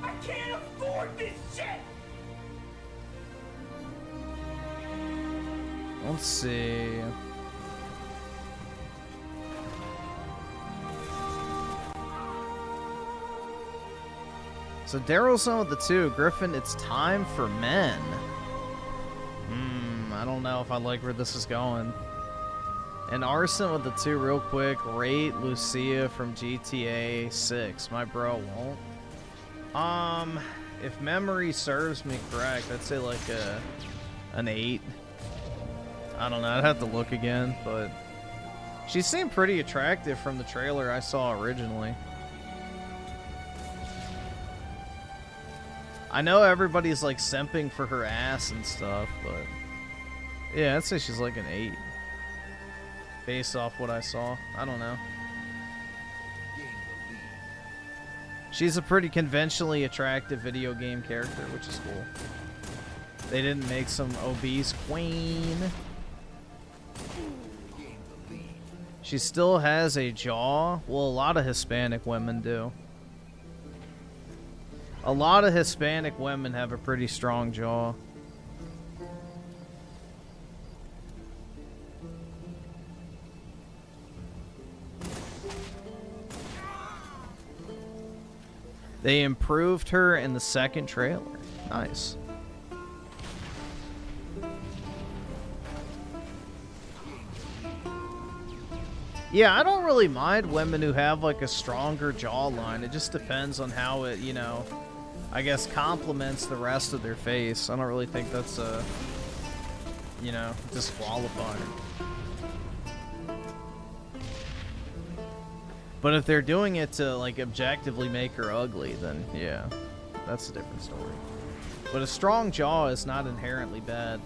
I can't afford this shit! Let's see. So Daryl's on with the 2. Griffin, it's time for men. I don't know if I like where this is going. And Arson with the 2 real quick. Rate Lucia from GTA 6. My bro won't. If memory serves me correct, I'd say like an 8. I don't know. I'd have to look again, but she seemed pretty attractive from the trailer I saw originally. I know everybody's like simping for her ass and stuff, but yeah, I'd say she's like an 8. Based off what I saw. I don't know. She's a pretty conventionally attractive video game character, which is cool. They didn't make some obese queen. She still has a jaw. Well, a lot of Hispanic women do. A lot of Hispanic women have a pretty strong jaw. They improved her in the second trailer. Nice. Yeah, I don't really mind women who have like a stronger jawline. It just depends on how it, you know, I guess complements the rest of their face. I don't really think that's a, you know, disqualifying. But if they're doing it to like objectively make her ugly, then yeah, that's a different story. But a strong jaw is not inherently bad.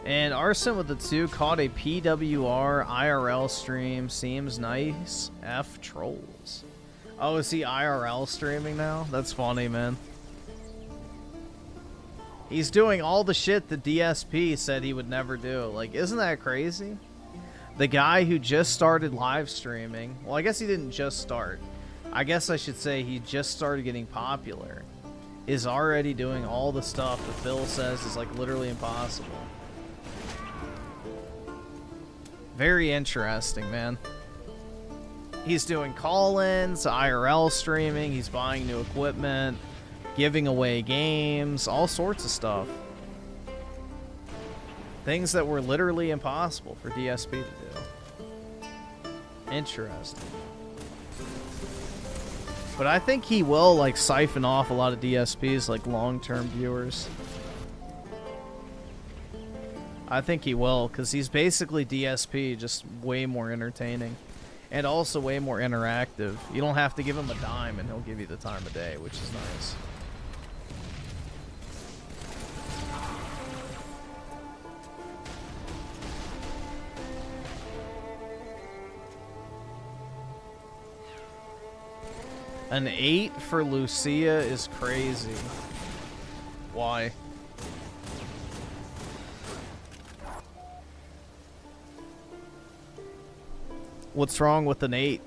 And Arson with the 2 caught a PWR IRL stream. Seems nice. F trolls. Oh, is he IRL streaming now? That's funny, man. He's doing all the shit the DSP said he would never do. Like, isn't that crazy? The guy who just started live streaming. Well, I guess he didn't just start. I guess I should say he just started getting popular. is already doing all the stuff that Phil says is like literally impossible. Very interesting, man. He's doing call-ins, IRL streaming, he's buying new equipment, giving away games, all sorts of stuff. Things that were literally impossible for DSP to do. Interesting. But I think he will like siphon off a lot of DSPs, like long-term viewers. I think he will, because he's basically DSP, just way more entertaining. And also way more interactive. You don't have to give him a dime and he'll give you the time of day, which is nice. An 8 for Lucia is crazy. Why? What's wrong with an 8?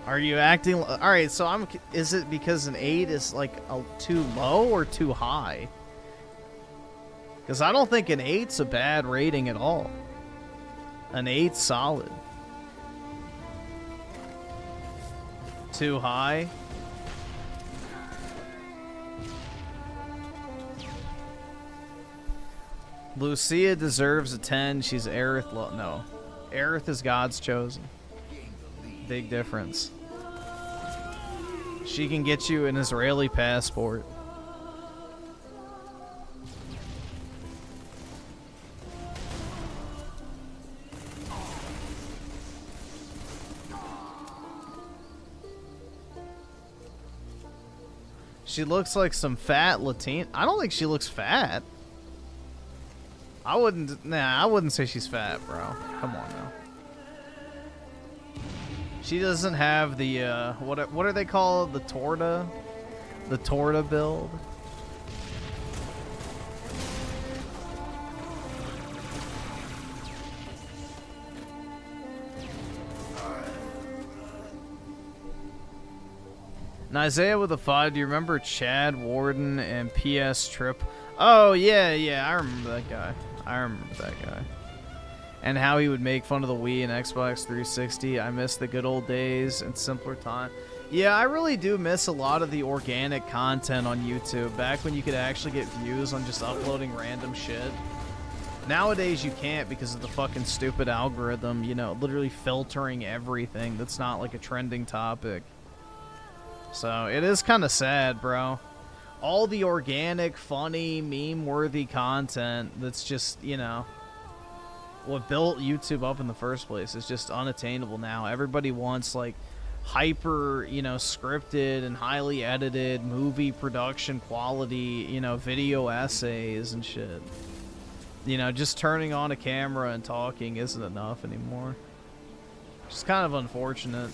Are you acting? All right, so is it because an 8 is like too low or too high? Because I don't think an 8's a bad rating at all. An 8's solid. Too high? Lucia deserves a 10. She's Aerith. No. Aerith is God's chosen. Big difference. She can get you an Israeli passport. She looks like some fat Latina. I don't think she looks fat. I wouldn't say she's fat, bro. Come on now. She doesn't have the what are they called? The torta build. And Isaiah with a 5, do you remember Chad Warden and PS Trip? Oh, yeah, I remember that guy. And how he would make fun of the Wii and Xbox 360. I miss the good old days and simpler time. Yeah, I really do miss a lot of the organic content on YouTube, back when you could actually get views on just uploading random shit. Nowadays you can't because of the fucking stupid algorithm, you know, literally filtering everything that's not like a trending topic. So, it is kind of sad, bro. All the organic, funny, meme-worthy content that's just, you know, what built YouTube up in the first place is just unattainable now. Everybody wants, like, hyper, you know, scripted and highly edited movie production quality, you know, video essays and shit. You know, just turning on a camera and talking isn't enough anymore. It's kind of unfortunate.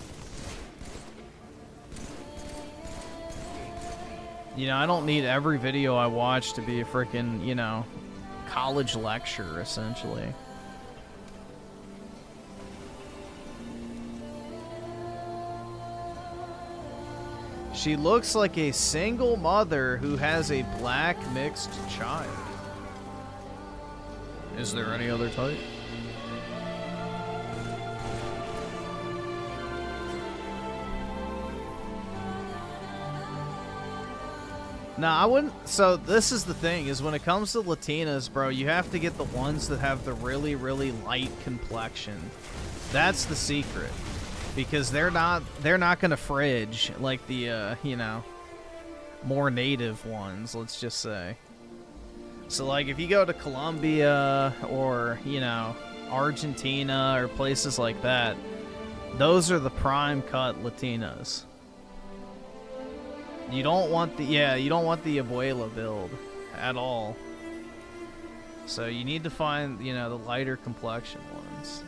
You know, I don't need every video I watch to be a freaking, you know, college lecture, essentially. She looks like a single mother who has a black mixed child. Is there any other type? No, I wouldn't. So this is the thing, is when it comes to Latinas, bro, you have to get the ones that have the really, really light complexion. That's the secret. Because they're not gonna fridge like the, you know, more native ones, let's just say. So, like, if you go to Colombia or, you know, Argentina or places like that, those are the prime cut Latinas. You don't want the, you don't want the abuela build at all. So you need to find, you know, the lighter complexion ones.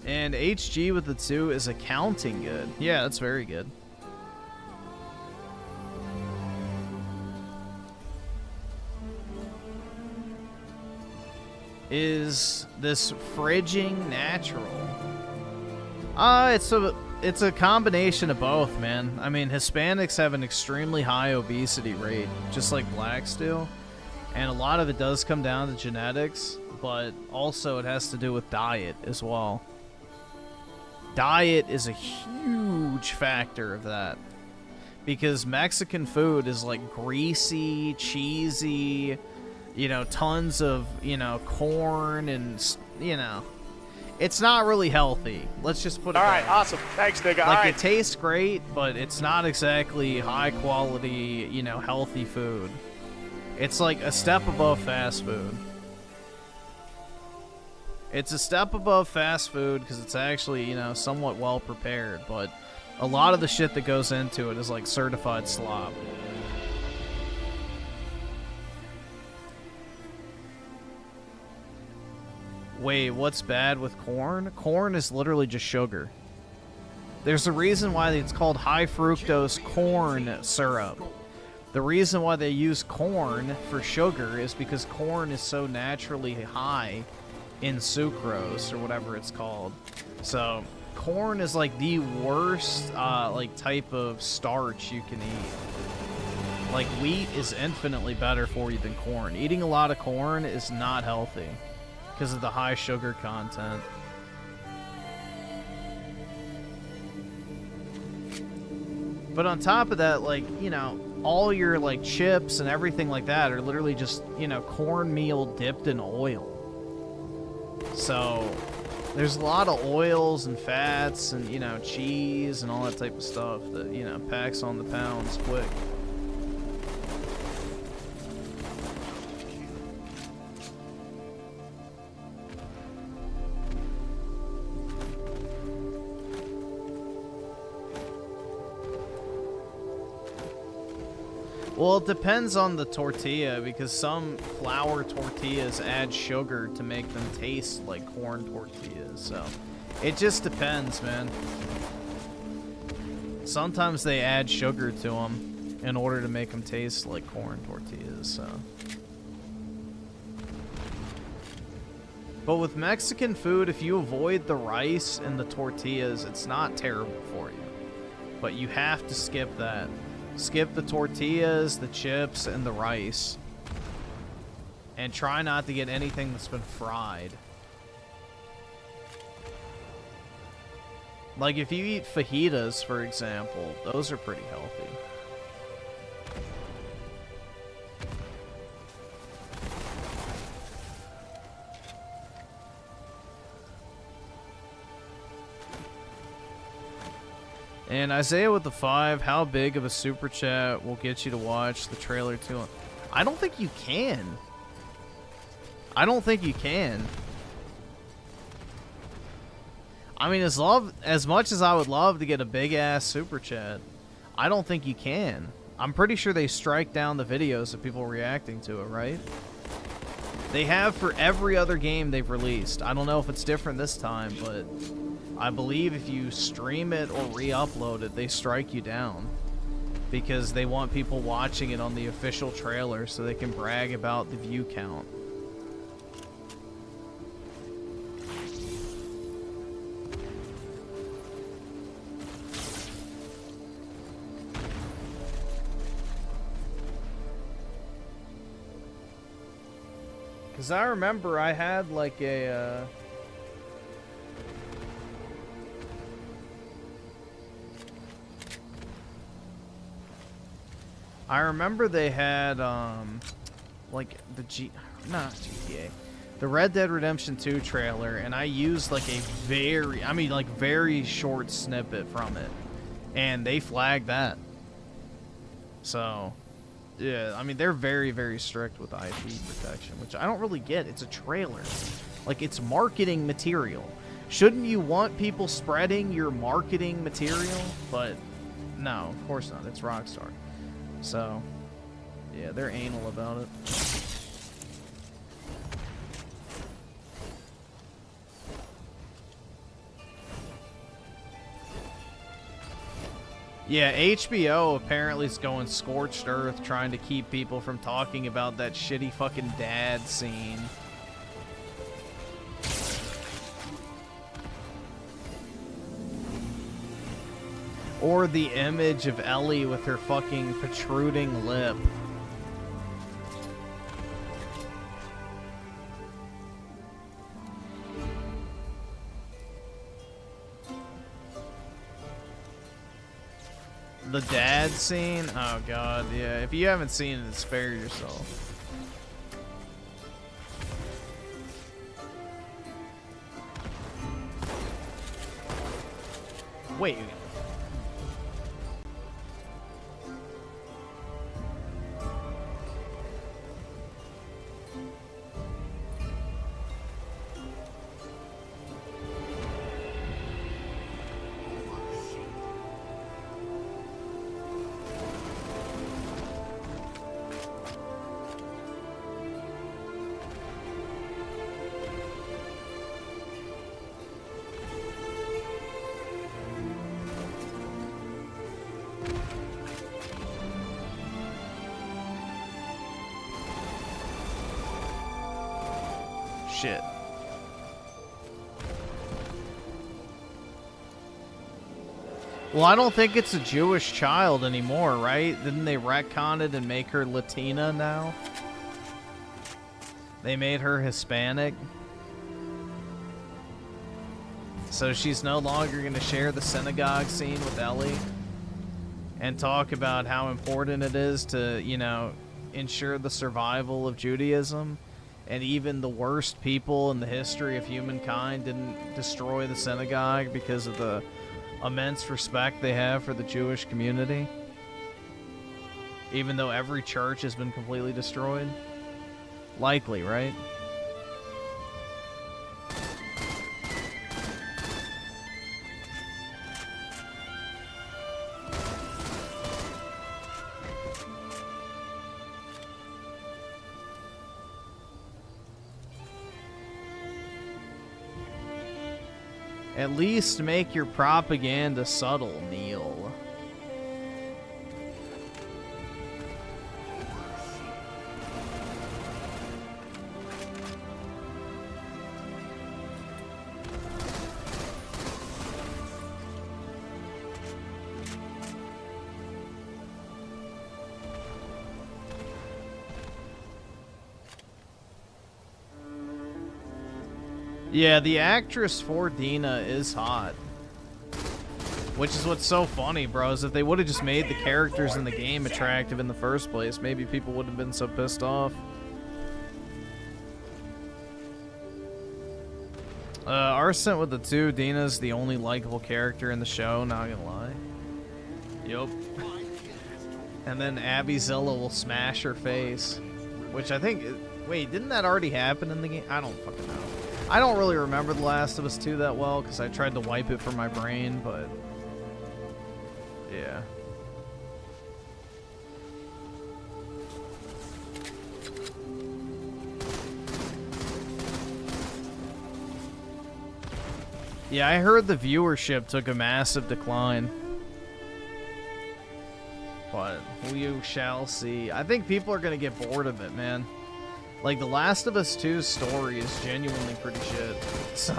And HG with the 2 is accounting good. Yeah, that's very good. Is this fridging natural? It's a combination of both, man. I mean, Hispanics have an extremely high obesity rate, just like blacks do. And a lot of it does come down to genetics, but also it has to do with diet as well. Diet is a huge factor of that. Because Mexican food is like greasy, cheesy, you know, tons of, you know, corn and, you know, it's not really healthy. Let's just put it All right, that way. awesome. Thanks, nigga. Like, All right. it tastes great, but it's not exactly high quality, you know, healthy food. It's like a step above fast food. It's a step above fast food because it's actually, you know, somewhat well prepared, but a lot of the shit that goes into it is like certified slop. Wait, what's bad with corn? Corn is literally just sugar. There's a reason why it's called high fructose corn syrup. The reason why they use corn for sugar is because corn is so naturally high in sucrose or whatever it's called. So corn is like the worst like type of starch you can eat. Like wheat is infinitely better for you than corn. Eating a lot of corn is not healthy because of the high sugar content. But on top of that, like, you know, all your like chips and everything like that are literally just, you know, cornmeal dipped in oil. So there's a lot of oils and fats and, you know, cheese and all that type of stuff that, you know, packs on the pounds quick. Well, it depends on the tortilla, because some flour tortillas add sugar to make them taste like corn tortillas, so it just depends, man. Sometimes they add sugar to them in order to make them taste like corn tortillas, so. But with Mexican food, if you avoid the rice and the tortillas, it's not terrible for you. But you have to skip that. Skip the tortillas, the chips, and the rice. And try not to get anything that's been fried. Like if you eat fajitas, for example, those are pretty healthy. And Isaiah with the 5, how big of a super chat will get you to watch the trailer to it? I don't think you can. I don't think you can. I mean, as much as I would love to get a big ass super chat, I don't think you can. I'm pretty sure they strike down the videos of people reacting to it, right? They have for every other game they've released. I don't know if it's different this time, but I believe if you stream it or re-upload it, they strike you down. Because they want people watching it on the official trailer so they can brag about the view count. Because I remember I had like a... I remember they had, like, not GTA, the Red Dead Redemption 2 trailer, and I used, like, a very short snippet from it, and they flagged that. So, yeah, I mean, they're very, very strict with IP protection, which I don't really get. It's a trailer. Like, it's marketing material. Shouldn't you want people spreading your marketing material? But, no, of course not. It's Rockstar. So, yeah, they're anal about it. Yeah, HBO apparently is going scorched earth trying to keep people from talking about that shitty fucking dad scene. Or the image of Ellie with her fucking protruding lip. The dad scene? Oh god, yeah. If you haven't seen it, spare yourself. Wait. Shit. Well, I don't think it's a Jewish child anymore, right? Didn't they retcon it and make her Latina now? They made her Hispanic. So she's no longer going to share the synagogue scene with Ellie and talk about how important it is to, you know, ensure the survival of Judaism. And even the worst people in the history of humankind didn't destroy the synagogue because of the immense respect they have for the Jewish community. Even though every church has been completely destroyed. Likely, right? At least make your propaganda subtle, Neil. Yeah, the actress for Dina is hot. Which is what's so funny, bro, is if they would have just made the characters in the game attractive in the first place, maybe people wouldn't have been so pissed off. Arsent with the 2, Dina's the only likable character in the show, not gonna lie. Yup. And then Abby Zilla will smash her face. Which I think... Wait, didn't that already happen in the game? I don't fucking know. I don't really remember The Last of Us 2 that well, because I tried to wipe it from my brain, but... yeah. Yeah, I heard the viewership took a massive decline. But we shall see. I think people are going to get bored of it, man. Like, The Last of Us 2's story is genuinely pretty shit, so...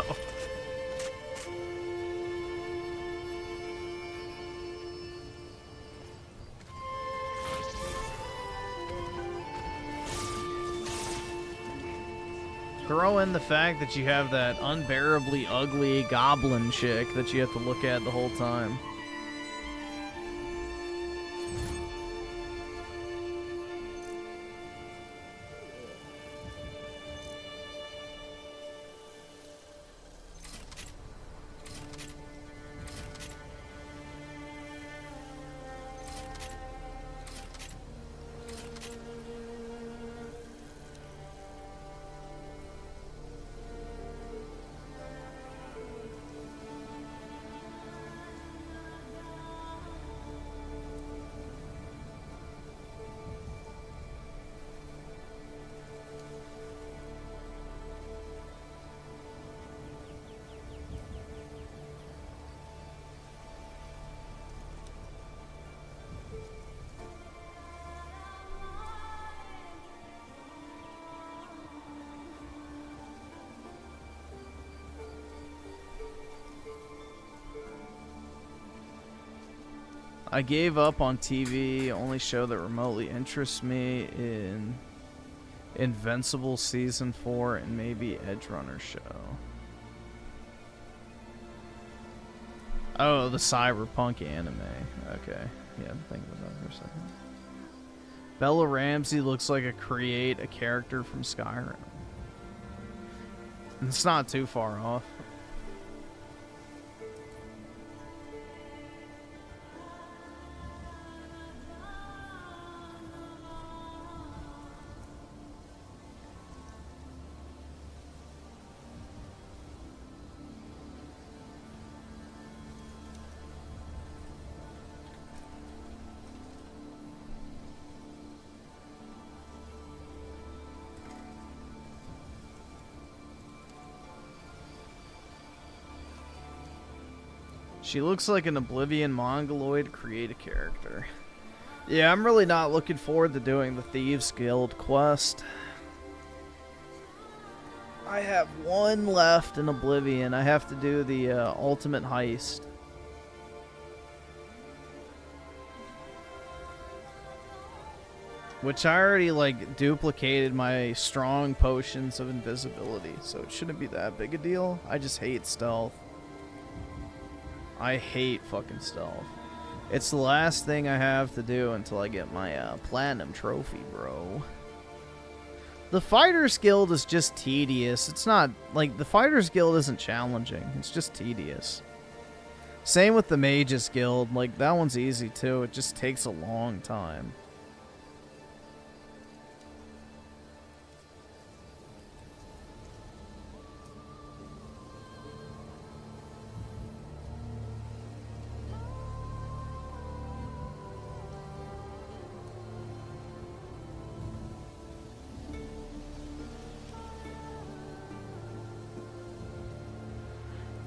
Throw in the fact that you have that unbearably ugly goblin chick that you have to look at the whole time. I gave up on TV. Only show that remotely interests me in Invincible Season 4 and maybe Edge Runner show. Oh, the Cyberpunk anime. Okay. Yeah, I'm thinking about that for a second. Bella Ramsey looks like a character from Skyrim. It's not too far off. She looks like an Oblivion Mongoloid create a character. Yeah, I'm really not looking forward to doing the Thieves Guild quest. I have one left in Oblivion. I have to do the ultimate heist. Which I already, like, duplicated my strong potions of invisibility, so it shouldn't be that big a deal. I just hate stealth. I hate fucking stealth. It's the last thing I have to do until I get my platinum trophy, bro. The Fighters Guild is just tedious. It's not, like, the Fighters Guild isn't challenging. It's just tedious. Same with the Mages Guild. Like, that one's easy, too. It just takes a long time.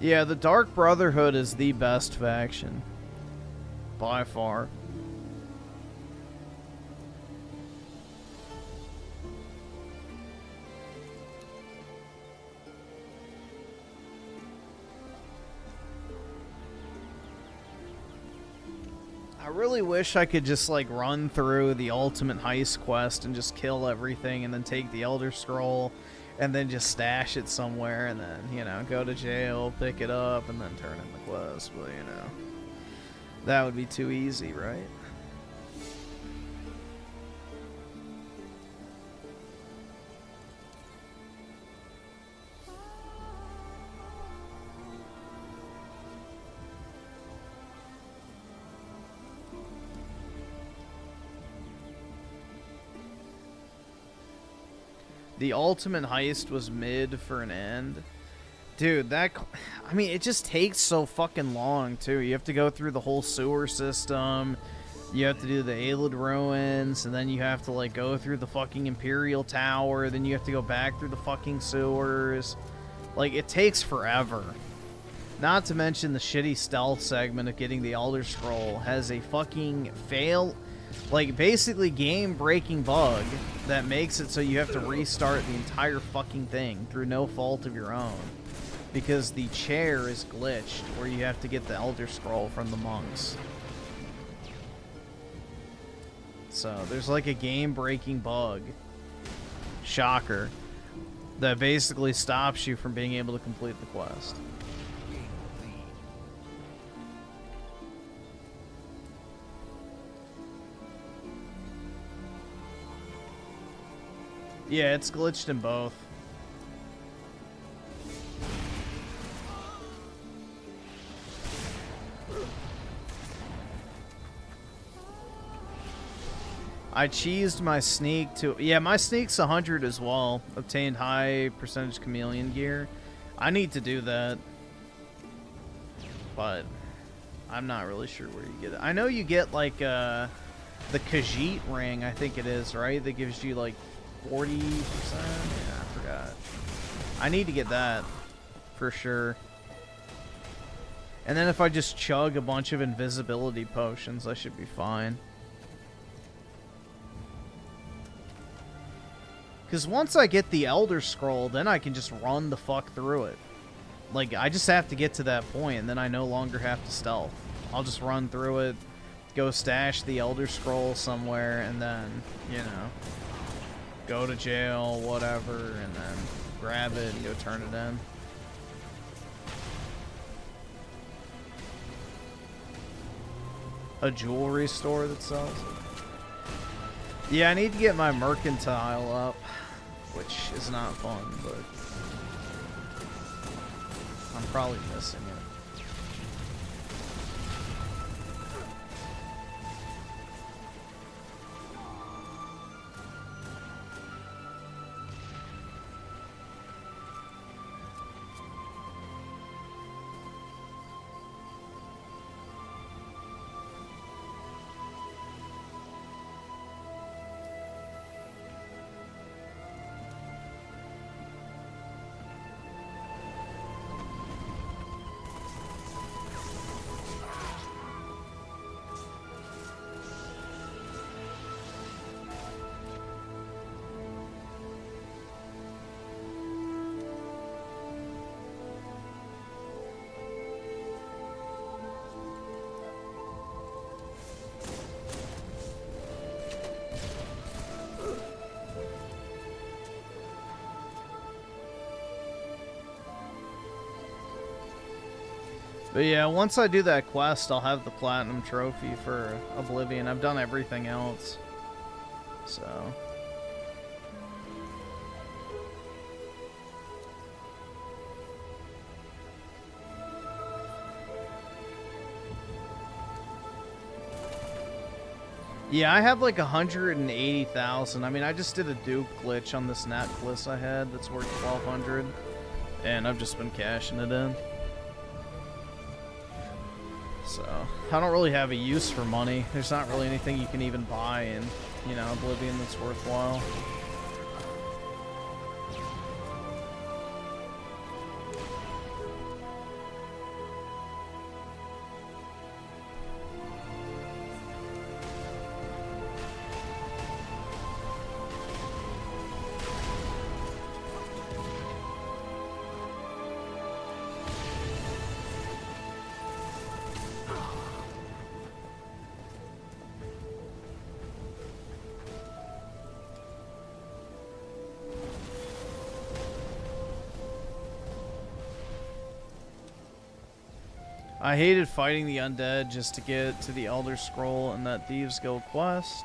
Yeah, the Dark Brotherhood is the best faction. By far. I really wish I could just, like, run through the ultimate heist quest and just kill everything and then take the Elder Scroll and then just stash it somewhere and then, you know, go to jail, pick it up, and then turn in the quest. But, you know, that would be too easy, right? The ultimate heist was mid for an end. Dude, that... I mean, it just takes so fucking long, too. You have to go through the whole sewer system. You have to do the Aelid Ruins. And then you have to, like, go through the fucking Imperial Tower. Then you have to go back through the fucking sewers. Like, it takes forever. Not to mention the shitty stealth segment of getting the Elder Scroll has a fucking fail... Like, basically game-breaking bug that makes it so you have to restart the entire fucking thing through no fault of your own. Because the chair is glitched where you have to get the Elder Scroll from the monks. So, there's like a game-breaking bug. Shocker. That basically stops you from being able to complete the quest. Yeah, it's glitched in both. I cheesed my sneak to... Yeah, my sneak's 100 as well. Obtained high percentage chameleon gear. I need to do that. But I'm not really sure where you get it. I know you get, like, the Khajiit ring, I think it is, right? That gives you, like, 40%? Yeah, I forgot. I need to get that for sure. And then if I just chug a bunch of invisibility potions, I should be fine. Because once I get the Elder Scroll, then I can just run the fuck through it. Like, I just have to get to that point, and then I no longer have to stealth. I'll just run through it, go stash the Elder Scroll somewhere, and then, you know, go to jail, whatever, and then grab it and go turn it in. A jewelry store that sells it. Yeah, I need to get my mercantile up, which is not fun, but I'm probably missing it. But yeah, once I do that quest, I'll have the platinum trophy for Oblivion. I've done everything else. So. Yeah, I have like 180,000. I mean, I just did a dupe glitch on this necklace I had that's worth 1,200. And I've just been cashing it in. So, I don't really have a use for money. There's not really anything you can even buy in, you know, Oblivion that's worthwhile. I hated fighting the undead just to get to the Elder Scroll and that Thieves Guild quest.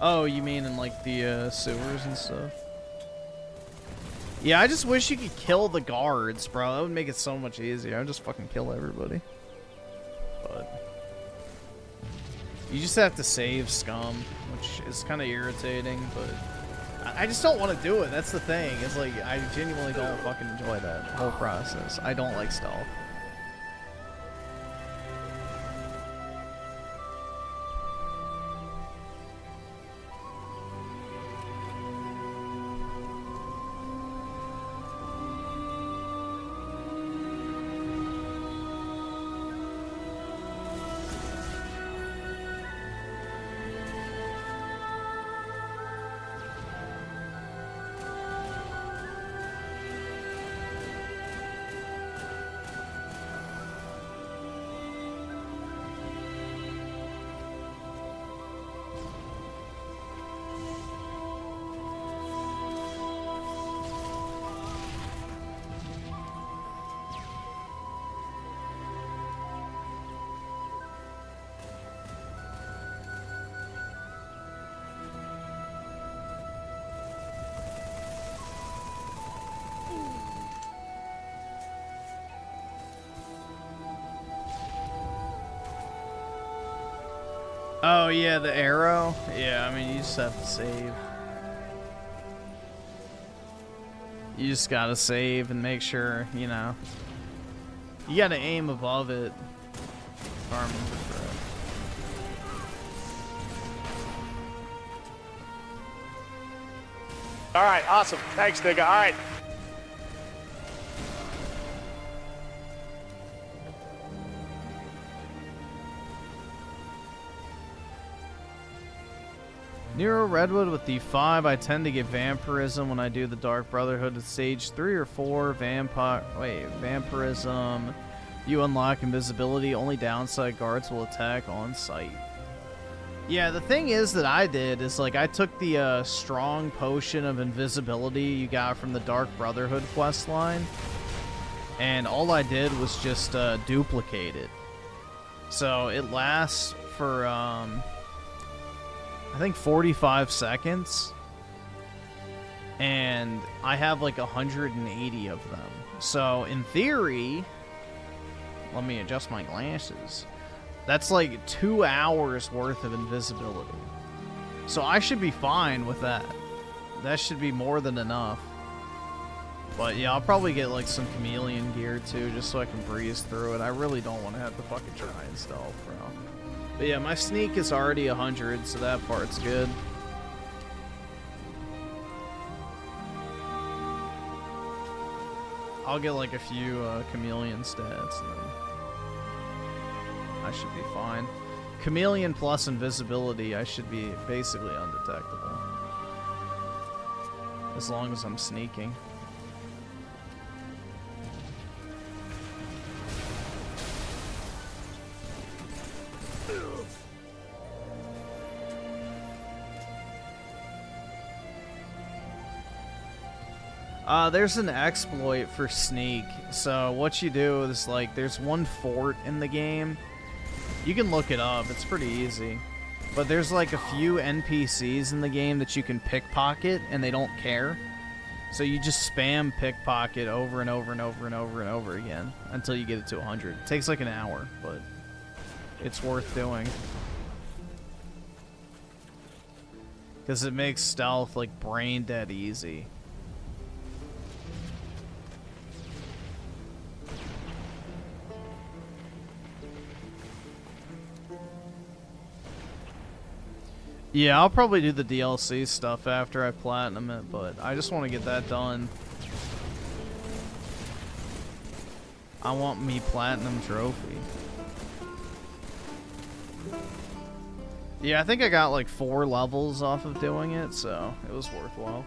Oh, you mean in like the sewers and stuff? Yeah, I just wish you could kill the guards, bro. That would make it so much easier. I'd just fucking kill everybody. But you just have to save scum, which is kind of irritating, but I just don't want to do it. That's the thing. It's like, I genuinely don't fucking enjoy that whole process. I don't like stealth. Oh yeah, the arrow? Yeah, I mean, you just have to save. You just gotta save and make sure, you know. You gotta aim above it. If I remember correct. All right, awesome. Thanks, nigga. All right. Nero Redwood with the 5. I tend to get vampirism when I do the Dark Brotherhood at stage 3 or 4. Vampirism. you unlock invisibility, only downside guards will attack on sight. Yeah, the thing is that I did is, like, I took the strong potion of invisibility you got from the Dark Brotherhood quest line, and all I did was just duplicate it. So it lasts for, I think 45 seconds, and I have like 180 of them. So in theory, let me adjust my glasses. That's like 2 hours worth of invisibility. So I should be fine with that. That should be more than enough. But yeah, I'll probably get like some chameleon gear too, just so I can breeze through it. I really don't want to have to fucking try and stealth, bro. But yeah, my sneak is already 100, so that part's good. I'll get like a few chameleon stats, and then I should be fine. Chameleon plus invisibility, I should be basically undetectable. As long as I'm sneaking. There's an exploit for sneak. So what you do is, like, there's one fort in the game. You can look it up. It's pretty easy. But there's like a few NPCs in the game that you can pickpocket, and they don't care. So you just spam pickpocket over and over and over and over and over again until you get it to 100. It takes like an hour, but it's worth doing. Because it makes stealth like brain dead easy. Yeah, I'll probably do the DLC stuff after I platinum it, but I just want to get that done. I want me platinum trophy. Yeah, I think I got like 4 levels off of doing it, so it was worthwhile.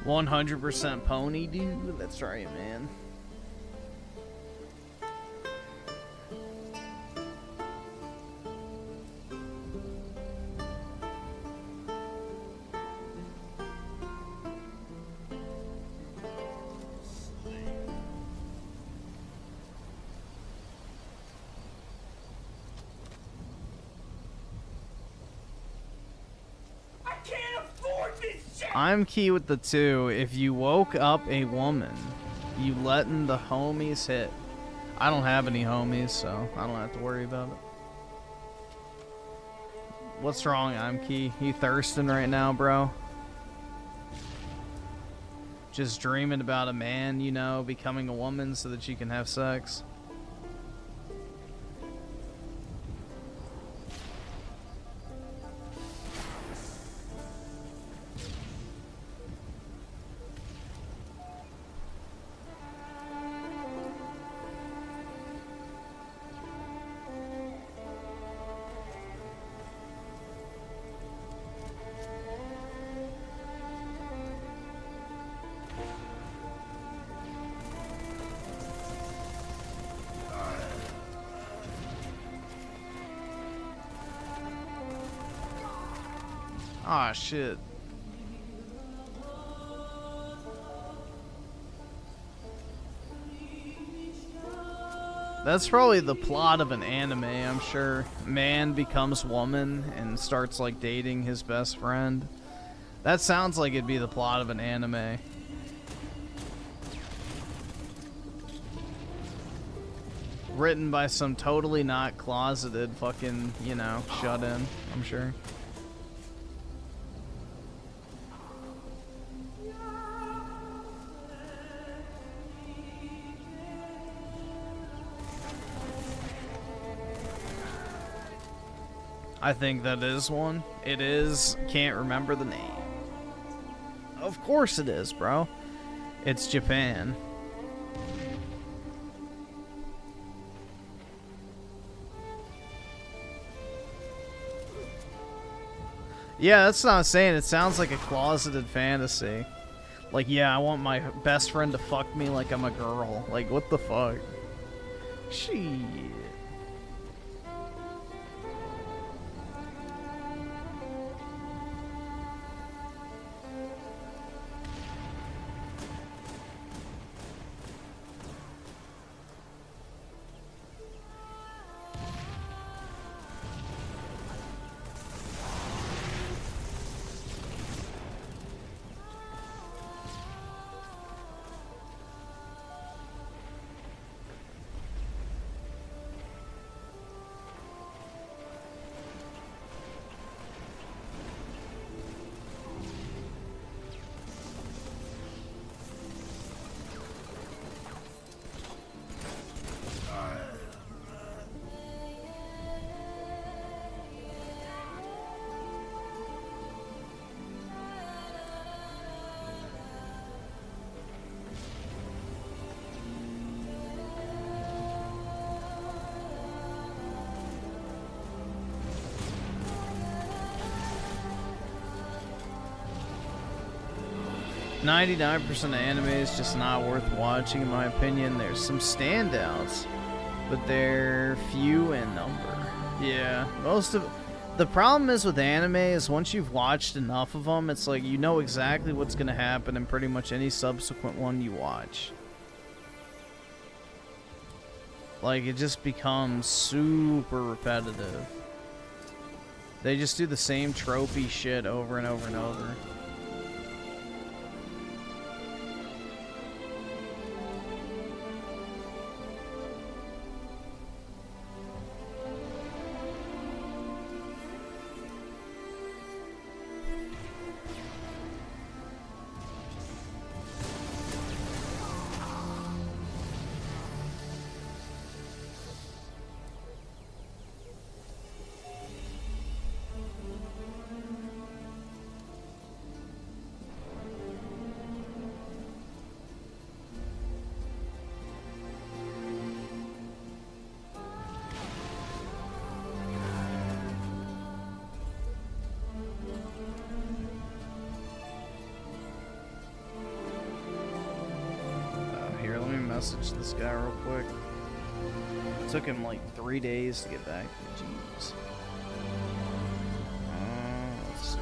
%100% pony, dude. That's right, man. I'm key with the 2. If you woke up a woman, you letting the homies hit. I don't have any homies, so I don't have to worry about it. What's wrong, I'm key? You thirsting right now, bro? Just dreaming about a man, you know, becoming a woman so that you can have sex. Ah, shit. That's probably the plot of an anime, I'm sure. Man becomes woman and starts, like, dating his best friend. That sounds like it'd be the plot of an anime. Written by some totally not closeted fucking, you know, shut-in, I'm sure. I think that is one. It is. Can't remember the name. Of course it is, bro. It's Japan. Yeah, that's what I'm saying. It sounds like a closeted fantasy. Like, yeah, I want my best friend to fuck me like I'm a girl. Like, what the fuck? Shit. .99% of anime is just not worth watching, in my opinion. There's some standouts, but they're few in number. Yeah, the problem is with anime is once you've watched enough of them, it's like you know exactly what's gonna happen in pretty much any subsequent one you watch. Like, it just becomes super repetitive. They just do the same tropey shit over and over and over. Message this guy real quick. It took him like 3 days to get back. Jeez. Let's see.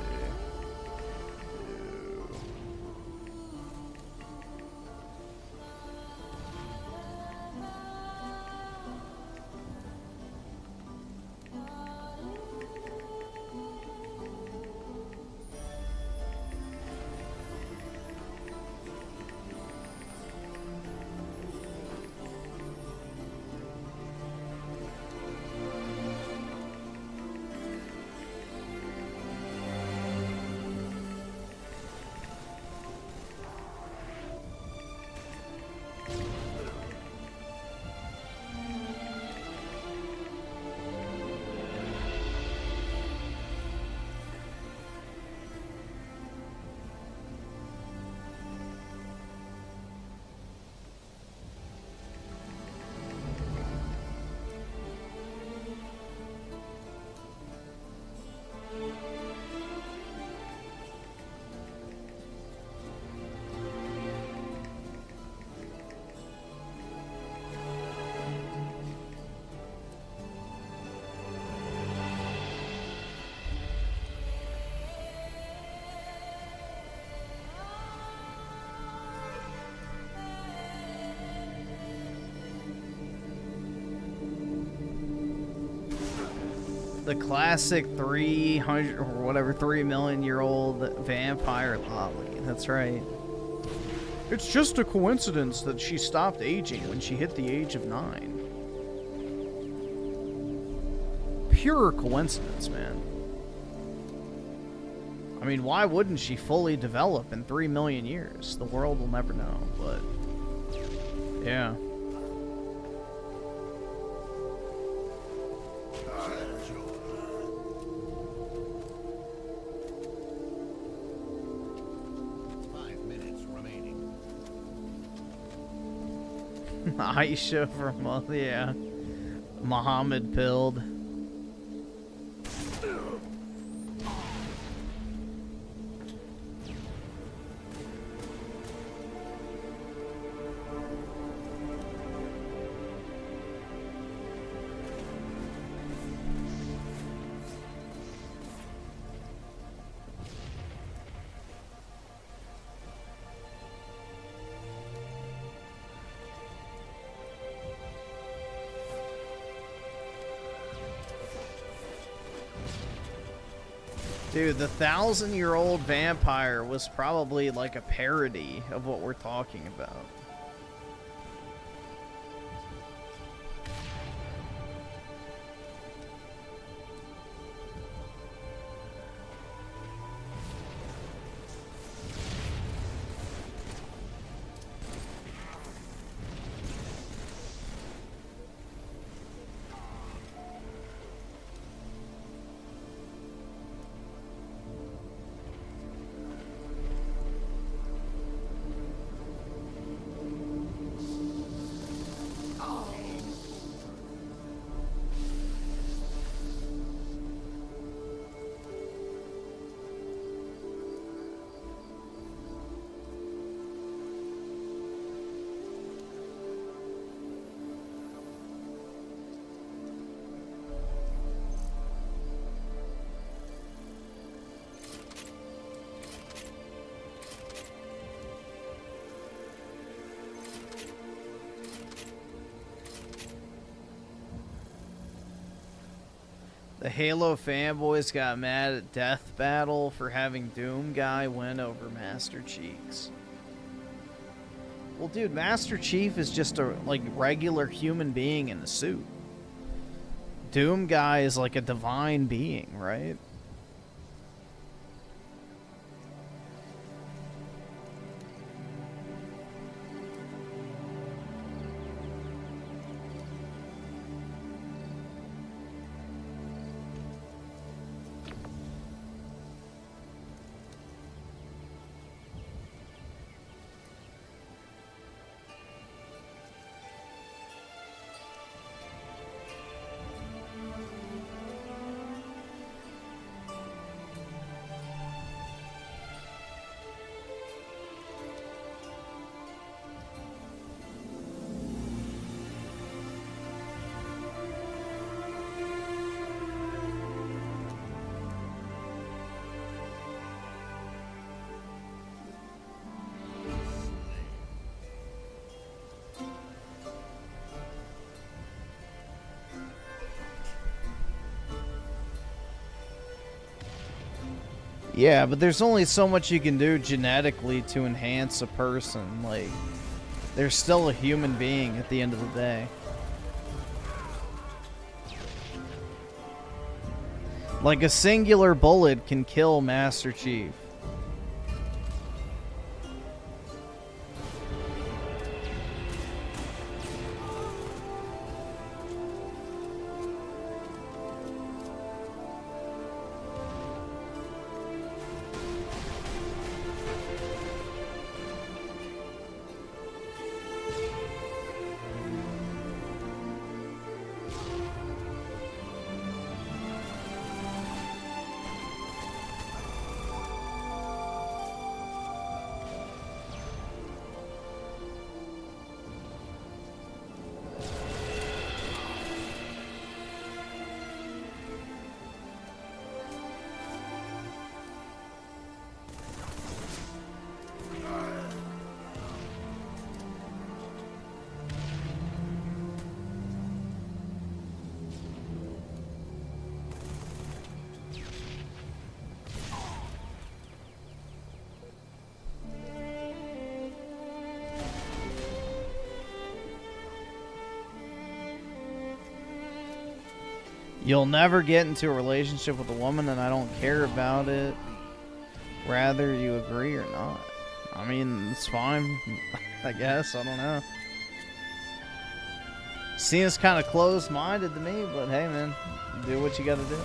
The classic 300 or whatever 3 million-year-old vampire lolly. That's right. It's just a coincidence that she stopped aging when she hit the age of 9. Pure coincidence, man. I mean, why wouldn't she fully develop in 3 million years? The world will never know, but yeah. Aisha from, yeah. Muhammad pilled. Dude, the 1,000-year-old vampire was probably like a parody of what we're talking about. The Halo fanboys got mad at Death Battle for having Doom Guy win over Master Cheeks. Well, dude, Master Chief is just a like regular human being in a suit. Doom Guy is like a divine being, right? Yeah, but there's only so much you can do genetically to enhance a person. Like, they're still a human being at the end of the day. Like, a singular bullet can kill Master Chief. You'll never get into a relationship with a woman and I don't care about it. Rather you agree or not. I mean, it's fine. I guess. I don't know. Seems kind of closed-minded to me, but hey, man. Do what you gotta do.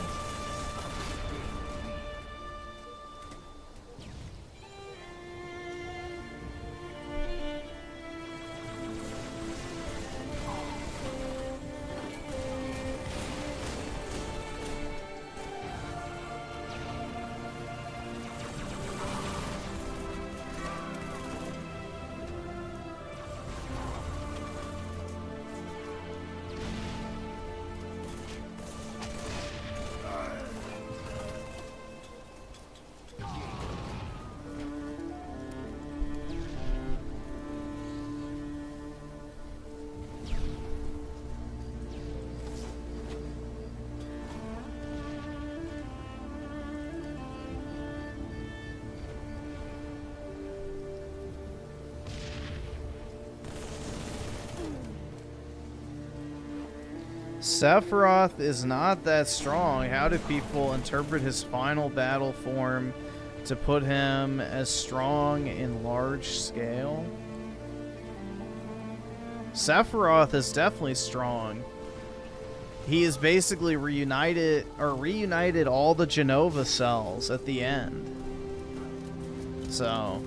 Sephiroth is not that strong. How do people interpret his final battle form to put him as strong in large scale? Sephiroth is definitely strong. He is basically reunited all the Genova cells at the end. So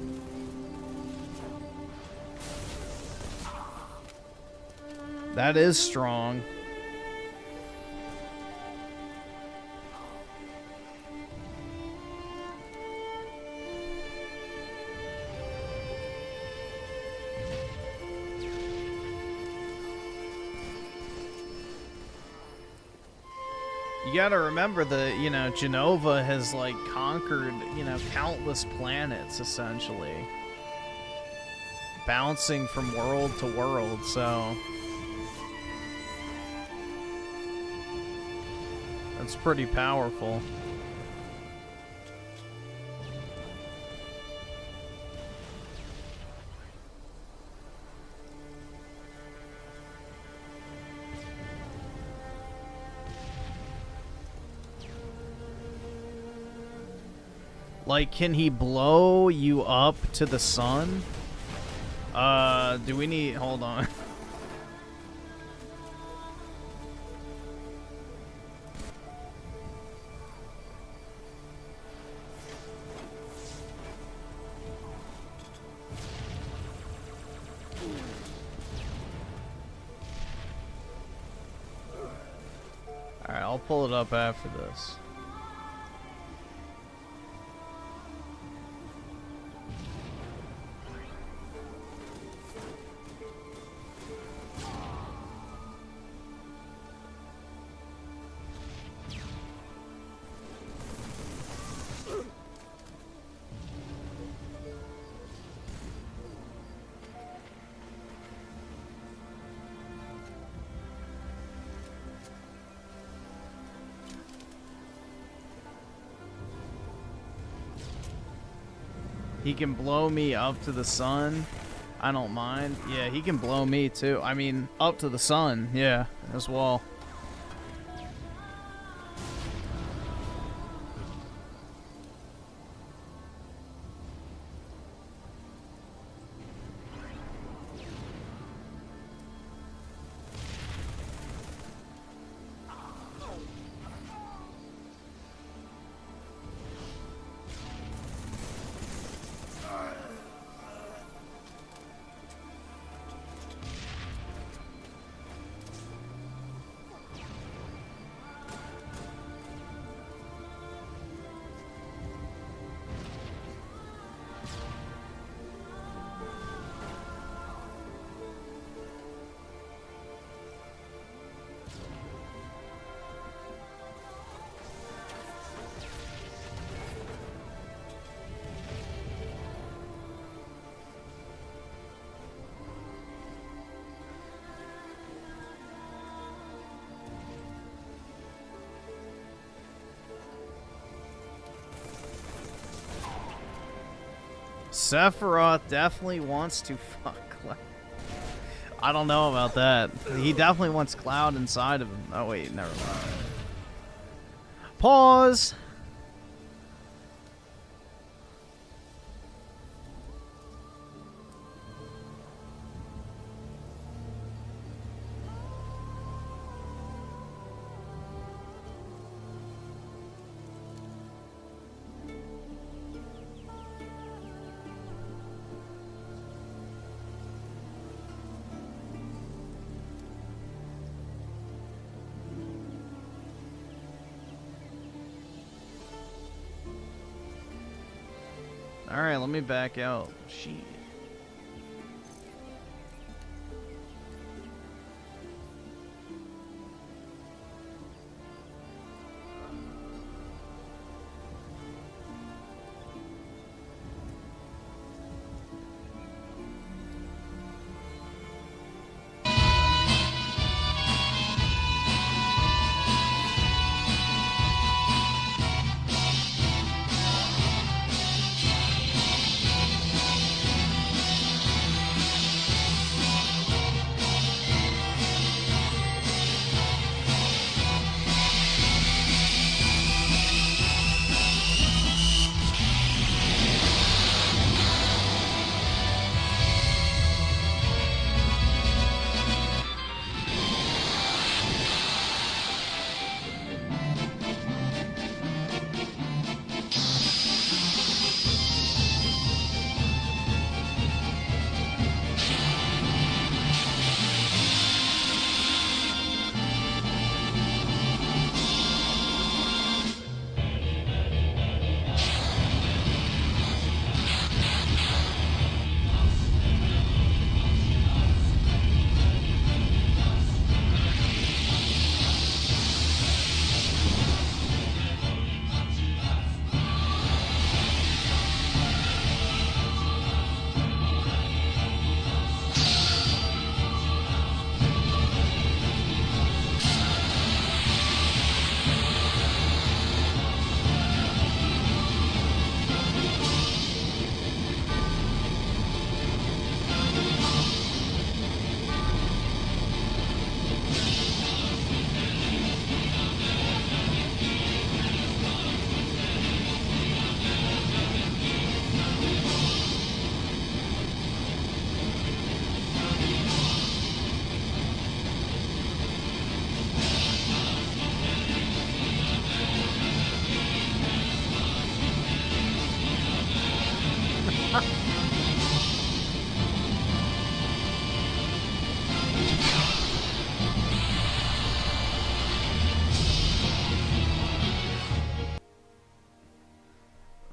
that is strong. You gotta remember that, you know, Genova has, like, conquered, you know, countless planets, essentially. Bouncing from world to world, so... that's pretty powerful. Like, can he blow you up to the sun? Do we need... hold on. Alright, I'll pull it up after this. He can blow me up to the sun. I don't mind. Yeah, he can blow me too. I mean, up to the sun. Yeah, as well. Sephiroth definitely wants to fuck Cloud. I don't know about that. He definitely wants Cloud inside of him. Oh wait, never mind. Pause. Alright, let me back out. Shit.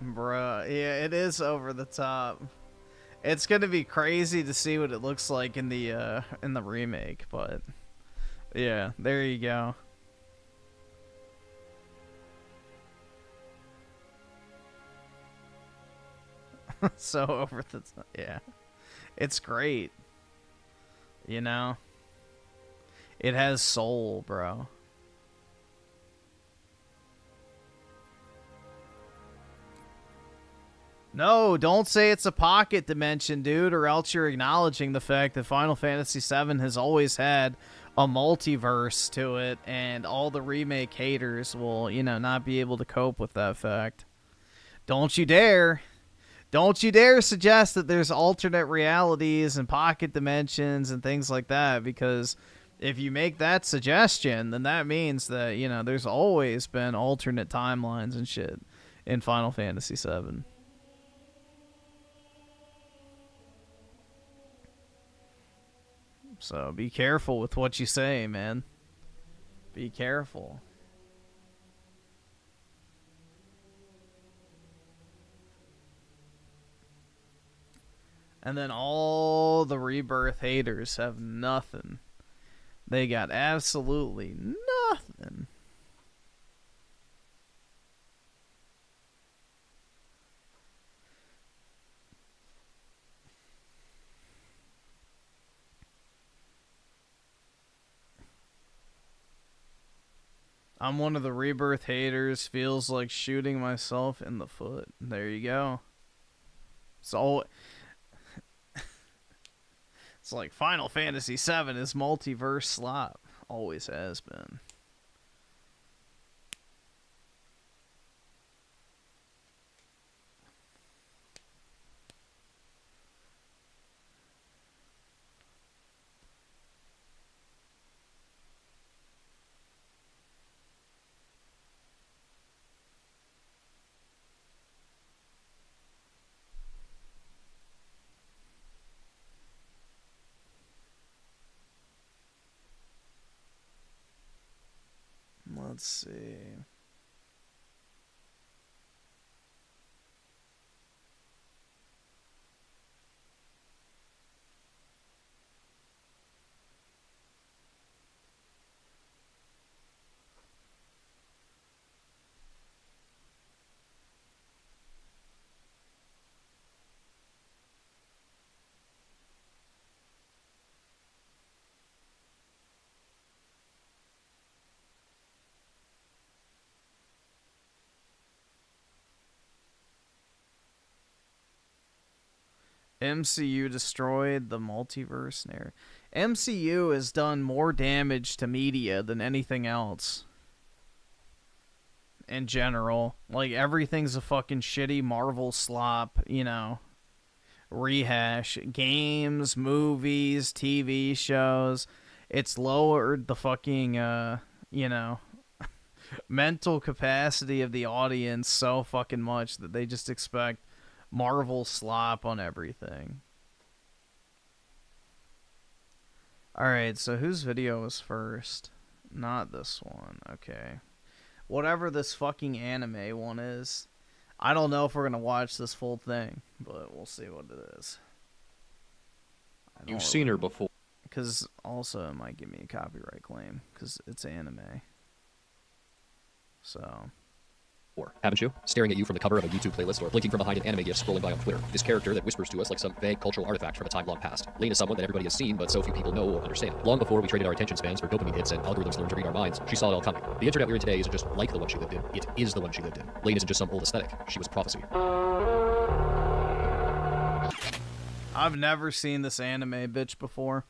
Bruh, yeah, it is over the top. It's gonna be crazy to see what it looks like in the remake, but yeah, there you go. So over the top, yeah. It's great. You know? It has soul, bro. No, don't say it's a pocket dimension, dude, or else you're acknowledging the fact that Final Fantasy VII has always had a multiverse to it, and all the remake haters will, you know, not be able to cope with that fact. Don't you dare. Don't you dare suggest that there's alternate realities and pocket dimensions and things like that, because if you make that suggestion, then that means that, you know, there's always been alternate timelines and shit in Final Fantasy VII. So be careful with what you say, man. Be careful. And then all the Rebirth haters have nothing. They got absolutely nothing. I'm one of the Rebirth haters. Feels like shooting myself in the foot. There you go. So it's like Final Fantasy VII is multiverse slop. Always has been. Let's see. MCU destroyed the multiverse narrative. MCU has done more damage to media than anything else. In general. Like, everything's a fucking shitty Marvel slop, you know. Rehash. Games, movies, TV shows. It's lowered the fucking, you know, mental capacity of the audience so fucking much that they just expect Marvel slop on everything. Alright, so whose video was first? Not this one. Okay. Whatever this fucking anime one is. I don't know if we're gonna watch this full thing, but we'll see what it is. You've seen her before. Because also it might give me a copyright claim, because it's anime. So... Haven't you? Staring at you from the cover of a YouTube playlist or blinking from behind an anime gif scrolling by on Twitter. This character that whispers to us like some vague cultural artifact from a time long past. Lane is someone that everybody has seen, but so few people know or understand. Long before we traded our attention spans for dopamine hits and algorithms learned to read our minds, she saw it all coming. The internet we're in today isn't just like the one she lived in, it is the one she lived in. Lane isn't just some old aesthetic, she was a prophecy. I've never seen this anime bitch before.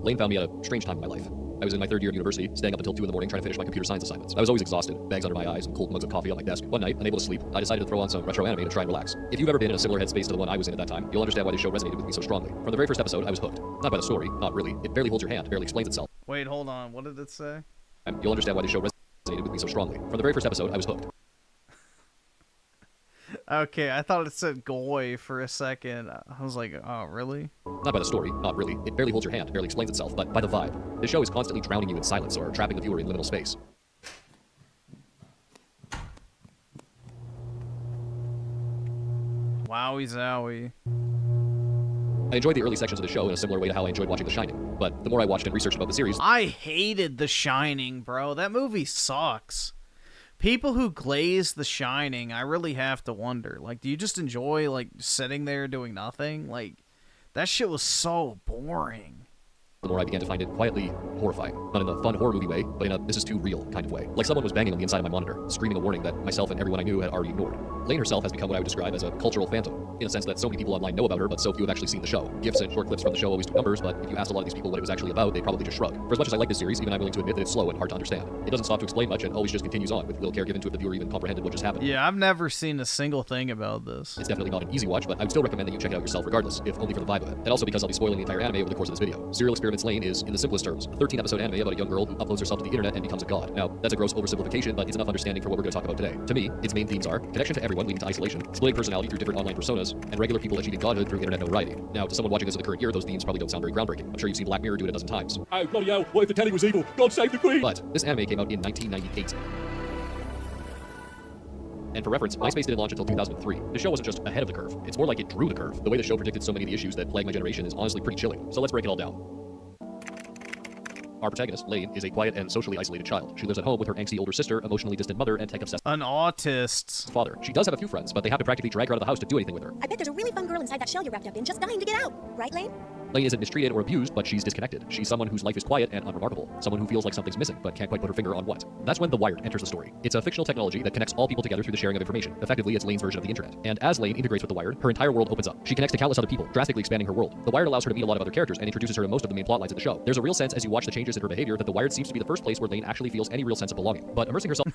Lane found me at a strange time in my life. I was in my third year of university, staying up until 2 in the morning trying to finish my computer science assignments. I was always exhausted, bags under my eyes, and cold mugs of coffee on my desk. One night, unable to sleep, I decided to throw on some retro anime to try and relax. If you've ever been in a similar headspace to the one I was in at that time, you'll understand why this show resonated with me so strongly. From the very first episode, I was hooked. Not by the story, not really. It barely holds your hand, barely explains itself. Wait, hold on. What did it say? You'll understand why this show resonated with me so strongly. From the very first episode, I was hooked. Okay, I thought it said Goy for a second. I was like, oh, really? Not by the story, not really. It barely holds your hand, barely explains itself, but by the vibe. The show is constantly drowning you in silence or trapping the viewer in liminal space. Wowie zowie. I enjoyed the early sections of the show in a similar way to how I enjoyed watching The Shining, but the more I watched and researched about the series... I hated The Shining, bro. That movie sucks. People who glaze The Shining, I really have to wonder. Like, do you just enjoy, like, sitting there doing nothing? Like, that shit was so boring. The more I began to find it quietly horrifying. Not in the fun horror movie way, but in a this is too real kind of way. Like someone was banging on the inside of my monitor, screaming a warning that myself and everyone I knew had already ignored. Lane herself has become what I would describe as a cultural phantom, in a sense that so many people online know about her, but so few have actually seen the show. GIFs and short clips from the show always took numbers, but if you asked a lot of these people what it was actually about, they'd probably just shrug. For as much as I like this series, even I'm willing to admit that it's slow and hard to understand. It doesn't stop to explain much and always just continues on, with little care given to if the viewer even comprehended what just happened. Yeah, I've never seen a single thing about this. It's definitely not an easy watch, but I would still recommend that you check it out yourself regardless, if only for the vibe of it. And also because I'll be spoiling the entire anime over the course of this video. Serial Experiments Lane is, in the simplest terms, a 13-episode anime about a young girl who uploads herself to the internet and becomes a god. Now, that's a gross oversimplification, but it's enough understanding for what we're going to talk about today. To me, its main themes are connection to everyone leading to isolation, splitting personality through different online personas, and regular people achieving godhood through internet notoriety. Now, to someone watching this in the current year, those themes probably don't sound very groundbreaking. I'm sure you've seen Black Mirror do it a dozen times. Oh, bloody hell, what if the telly was evil? God save the Queen! But this anime came out in 1998. And for reference, MySpace didn't launch until 2003. The show wasn't just ahead of the curve, it's more like it drew the curve. The way the show predicted so many of the issues that plague my generation is honestly pretty chilling. So let's break it all down. Our protagonist, Lane, is a quiet and socially isolated child. She lives at home with her angsty older sister, emotionally distant mother, and tech-obsessed an autist father. She does have a few friends, but they have to practically drag her out of the house to do anything with her. I bet there's a really fun girl inside that shell you're wrapped up in, just dying to get out. Right, Lane? Lane isn't mistreated or abused, but she's disconnected. She's someone whose life is quiet and unremarkable. Someone who feels like something's missing, but can't quite put her finger on what. That's when The Wired enters the story. It's a fictional technology that connects all people together through the sharing of information. Effectively, it's Lane's version of the internet. And as Lane integrates with The Wired, her entire world opens up. She connects to countless other people, drastically expanding her world. The Wired allows her to meet a lot of other characters and introduces her to most of the main plotlines of the show. There's a real sense as you watch the changes in her behavior that The Wired seems to be the first place where Lane actually feels any real sense of belonging. But immersing herself...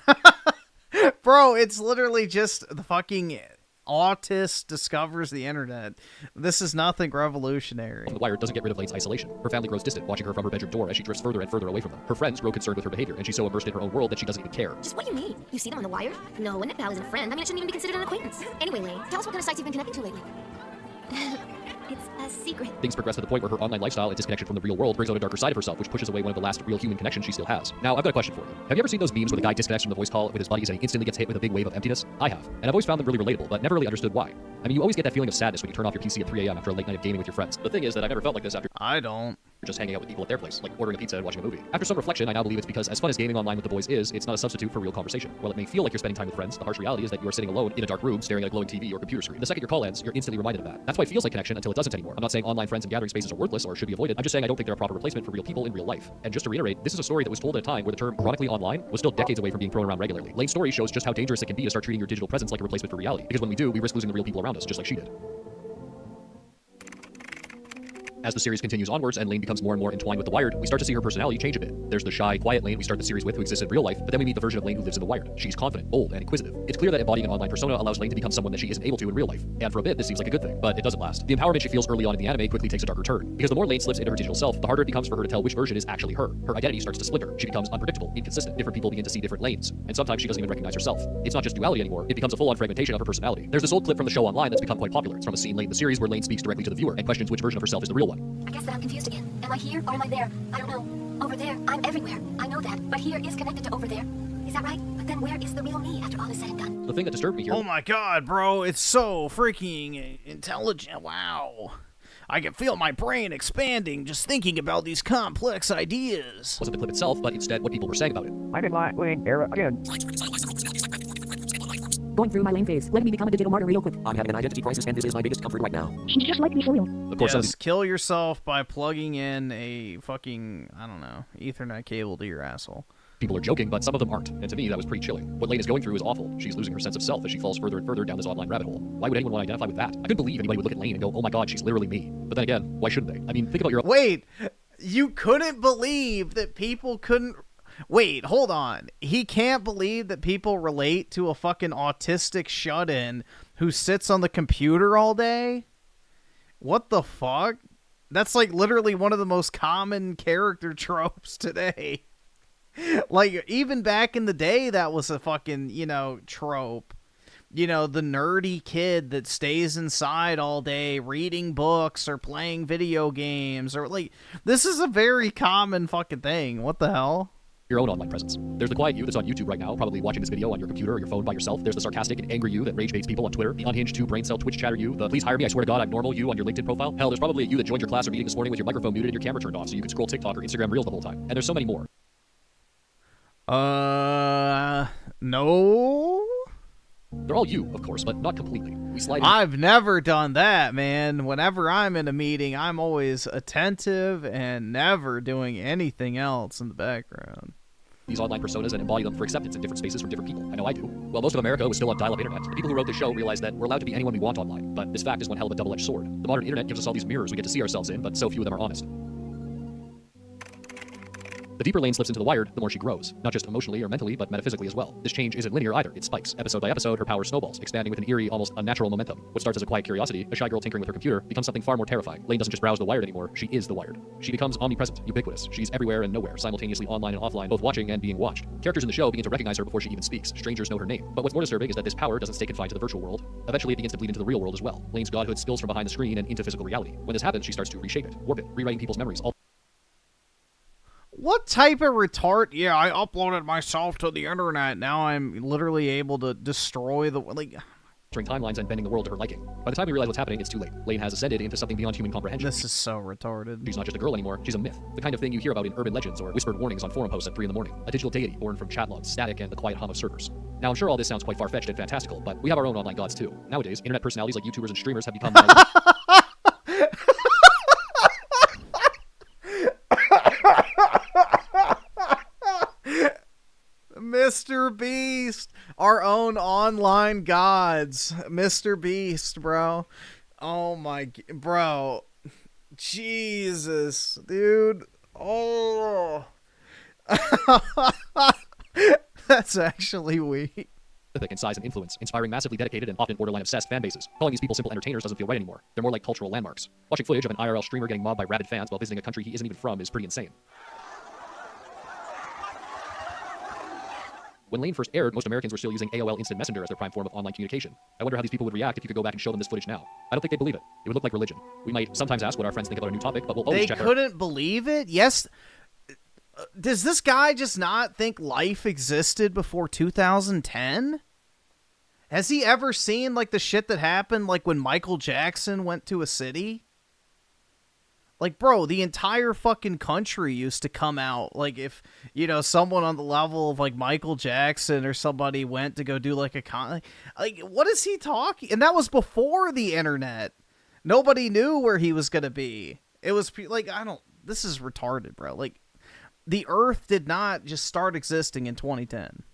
Bro, it's literally just the fucking autist discovers the internet. This is nothing revolutionary. The Wired doesn't get rid of Lane's isolation. Her family grows distant, watching her from her bedroom door as she drifts further and further away from them. Her friends grow concerned with her behavior, and she's so immersed in her own world that she doesn't even care. Just what do you mean? You see them on The Wired? No, a net pal isn't a friend. I mean, it shouldn't even be considered an acquaintance. Anyway, Lane, tell us what kind of sites you've been connecting to lately. It's a secret. Things progress to the point where her online lifestyle and disconnection from the real world brings out a darker side of herself, which pushes away one of the last real human connections she still has. Now, I've got a question for you. Have you ever seen those memes where the guy disconnects from the voice call with his buddies and he instantly gets hit with a big wave of emptiness? I have. And I've always found them really relatable, but never really understood why. I mean, you always get that feeling of sadness when you turn off your PC at 3 a.m. after a late night of gaming with your friends. The thing is that I've never felt like this after I don't. just hanging out with people at their place, like ordering a pizza and watching a movie. After some reflection, I now believe it's because as fun as gaming online with the boys is, it's not a substitute for real conversation. While it may feel like you're spending time with friends, the harsh reality is that you are sitting alone in a dark room staring at a glowing TV or computer screen. The second your call ends, you're instantly reminded of that. That's why it feels like connection until it doesn't anymore. I'm not saying online friends and gathering spaces are worthless or should be avoided. I'm just saying I don't think they're a proper replacement for real people in real life. And just to reiterate, this is a story that was told at a time where the term chronically online was still decades away from being thrown around regularly. Lane's story shows just how dangerous it can be to start treating your digital presence like a replacement for reality. Because when we do, we risk losing the real people around us, just like she did. As the series continues onwards and Lane becomes more and more entwined with The Wired, we start to see her personality change a bit. There's the shy, quiet Lane we start the series with who exists in real life, but then we meet the version of Lane who lives in The Wired. She's confident, bold, and inquisitive. It's clear that embodying an online persona allows Lane to become someone that she isn't able to in real life. And for a bit, this seems like a good thing, but it doesn't last. The empowerment she feels early on in the anime quickly takes a darker turn, because the more Lane slips into her digital self, the harder it becomes for her to tell which version is actually her. Her identity starts to splinter. She becomes unpredictable, inconsistent. Different people begin to see different Lanes, and sometimes she doesn't even recognize herself. It's not just duality anymore, it becomes a full-on fragmentation of her personality. There's this old clip from the show online that's become quite popular. It's from a scene late in the series where Lane speaks directly to the viewer and questions which version of herself is the real one. I guess that I'm confused again. Am I here or am I there? I don't know. Over there, I'm everywhere. I know that. But here is connected to over there. Is that right? But then where is the real me after all is said and done? The thing that disturbed me here... Oh my god, bro, it's so freaking intelligent. Wow. I can feel my brain expanding just thinking about these complex ideas. Wasn't the clip itself, but instead what people were saying about it. I did not Lane era again. Going through my lane phase. Let me become a digital martyr real quick. I'm having an identity crisis and this is my biggest comfort right now. She's just like me for real. Of course, yes, kill yourself by plugging in a fucking, I don't know, Ethernet cable to your asshole. People are joking, but some of them aren't. And to me, that was pretty chilling. What Lane is going through is awful. She's losing her sense of self as she falls further and further down this online rabbit hole. Why would anyone want to identify with that? I couldn't believe anybody would look at Lane and go, oh my god, she's literally me. But then again, why shouldn't they? I mean, think about your... Wait, you couldn't believe that people couldn't... Wait, hold on. He can't believe that people relate to a fucking autistic shut-in who sits on the computer all day? What the fuck? That's like literally one of the most common character tropes today. Like, even back in the day, that was a fucking, you know, trope. You know, the nerdy kid that stays inside all day reading books or playing video games. Or, like, this is a very common fucking thing. What the hell? Your own online presence. There's the quiet you that's on YouTube right now, probably watching this video on your computer or your phone by yourself. There's the sarcastic and angry you that rage baits people on Twitter. The unhinged 2 brain cell Twitch chatter you. The please hire me, I swear to God I'm normal you on your LinkedIn profile. Hell, there's probably a you that joined your class or meeting this morning with your microphone muted and your camera turned off so you could scroll TikTok or Instagram Reels the whole time. And there's so many more. No? They're all you, of course, but not completely. We slide in. I've never done that, man. Whenever I'm in a meeting, I'm always attentive and never doing anything else in the background. These online personas and embody them for acceptance in different spaces from different people. I know I do. While most of America was still on dial-up internet, the people who wrote this show realized that we're allowed to be anyone we want online. But this fact is one hell of a double-edged sword. The modern internet gives us all these mirrors we get to see ourselves in, but so few of them are honest. The deeper Lane slips into The Wired, the more she grows. Not just emotionally or mentally, but metaphysically as well. This change isn't linear either. It spikes. Episode by episode, her power snowballs, expanding with an eerie, almost unnatural momentum. What starts as a quiet curiosity, a shy girl tinkering with her computer, becomes something far more terrifying. Lane doesn't just browse The Wired anymore, she is The Wired. She becomes omnipresent, ubiquitous. She's everywhere and nowhere, simultaneously online and offline, both watching and being watched. Characters in the show begin to recognize her before she even speaks. Strangers know her name. But what's more disturbing is that this power doesn't stay confined to the virtual world. Eventually, it begins to bleed into the real world as well. Lane's godhood spills from behind the screen and into physical reality. When this happens, she starts to reshape it, warp it, rewriting people's memories. What type of retard? Yeah, I uploaded myself to the internet. Now I'm literally able to destroy the... like. During timelines and bending the world to her liking. By the time we realize what's happening, it's too late. Lane has ascended into something beyond human comprehension. This is so retarded. She's not just a girl anymore, she's a myth. The kind of thing you hear about in urban legends or whispered warnings on forum posts at 3 in the morning. A digital deity born from chat logs, static, and the quiet hum of servers. Now, I'm sure all this sounds quite far-fetched and fantastical, but we have our own online gods too. Nowadays, internet personalities like YouTubers and streamers have become... Mr. Beast, our own online gods. Mr. Beast, bro. Oh my, bro. Jesus, dude. Oh. That's actually weak. In size and influence, inspiring massively dedicated and often borderline-obsessed fan bases. Calling these people simple entertainers doesn't feel right anymore. They're more like cultural landmarks. Watching footage of an IRL streamer getting mobbed by rabid fans while visiting a country he isn't even from is pretty insane. When Lane first aired, most Americans were still using AOL Instant Messenger as their prime form of online communication. I wonder how these people would react if you could go back and show them this footage now. I don't think they'd believe it. It would look like religion. We might sometimes ask what our friends think about a new topic, but we'll always check. They couldn't believe it? Yes. Does this guy just not think life existed before 2010? Has he ever seen, like, the shit that happened, like, when Michael Jackson went to a city? Like, bro, the entire fucking country used to come out. Like, if, you know, someone on the level of, like, Michael Jackson or somebody went to go do, like, a like, what is he talking? And that was before the internet. Nobody knew where he was gonna be. It was, like, this is retarded, bro. Like, the Earth did not just start existing in 2010.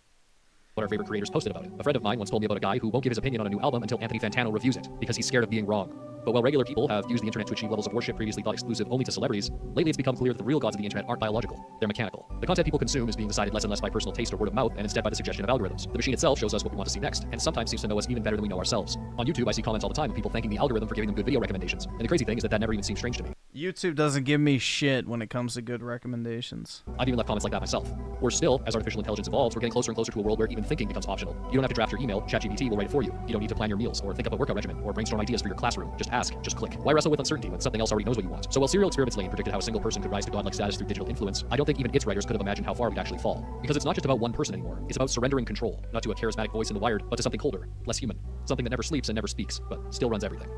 What our favorite creators posted about it. A friend of mine once told me about a guy who won't give his opinion on a new album until Anthony Fantano reviews it, because he's scared of being wrong. But while regular people have used the internet to achieve levels of worship previously thought exclusive only to celebrities, lately it's become clear that the real gods of the internet aren't biological. They're mechanical. The content people consume is being decided less and less by personal taste or word of mouth, and instead by the suggestion of algorithms. The machine itself shows us what we want to see next, and sometimes seems to know us even better than we know ourselves. On YouTube, I see comments all the time of people thanking the algorithm for giving them good video recommendations. And the crazy thing is that never even seems strange to me. YouTube doesn't give me shit when it comes to good recommendations. I've even left comments like that myself. Worse still, as artificial intelligence evolves, we're getting closer and closer to a world where even thinking becomes optional. You don't have to draft your email, ChatGPT will write it for you. You don't need to plan your meals, or think up a workout regimen, or brainstorm ideas for your classroom. Just ask, just click. Why wrestle with uncertainty when something else already knows what you want? So while Serial Experiments Lane predicted how a single person could rise to godlike status through digital influence, I don't think even its writers could have imagined how far we'd actually fall. Because it's not just about one person anymore. It's about surrendering control, not to a charismatic voice in the wired, but to something colder, less human. Something that never sleeps and never speaks, but still runs everything.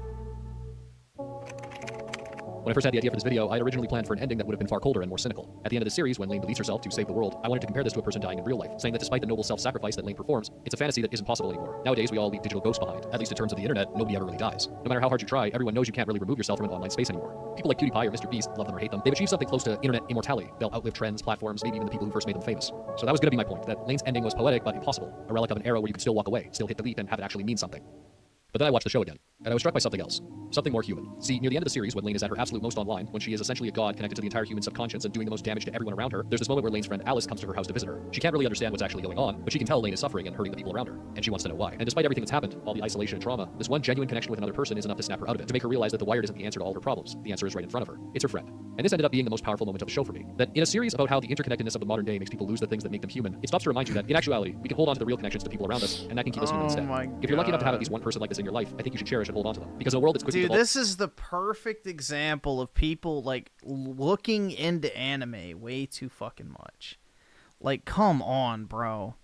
When I first had the idea for this video, I had originally planned for an ending that would have been far colder and more cynical. At the end of the series, when Lane deletes herself to save the world, I wanted to compare this to a person dying in real life, saying that despite the noble self-sacrifice that Lane performs, it's a fantasy that isn't possible anymore. Nowadays, we all leave digital ghosts behind. At least in terms of the internet, nobody ever really dies. No matter how hard you try, everyone knows you can't really remove yourself from an online space anymore. People like PewDiePie or Mr. Beast, love them or hate them, they've achieved something close to internet immortality. They'll outlive trends, platforms, maybe even the people who first made them famous. So that was gonna be my point, that Lane's ending was poetic but impossible, a relic of an era where you could still walk away, still hit delete and have it actually mean something. But then I watched the show again, and I was struck by something else. Something more human. See, near the end of the series, when Lane is at her absolute most online, when she is essentially a god connected to the entire human subconscious and doing the most damage to everyone around her, there's this moment where Lane's friend Alice comes to her house to visit her. She can't really understand what's actually going on, but she can tell Lane is suffering and hurting the people around her, and she wants to know why. And despite everything that's happened, all the isolation and trauma, this one genuine connection with another person is enough to snap her out of it, to make her realize that the wired isn't the answer to all her problems. The answer is right in front of her. It's her friend. And this ended up being the most powerful moment of the show for me. That in a series about how the interconnectedness of the modern day makes people lose the things that make them human, it stops to remind you that, in actuality, we can hold on to the real connections to people around us, and that can keep us human instead. If you're lucky enough to have at least one person like this in your life, I think you should cherish and hold on to them. Because in a world that's quickly this is the perfect example of people, like, looking into anime way too fucking much. Like, come on, bro.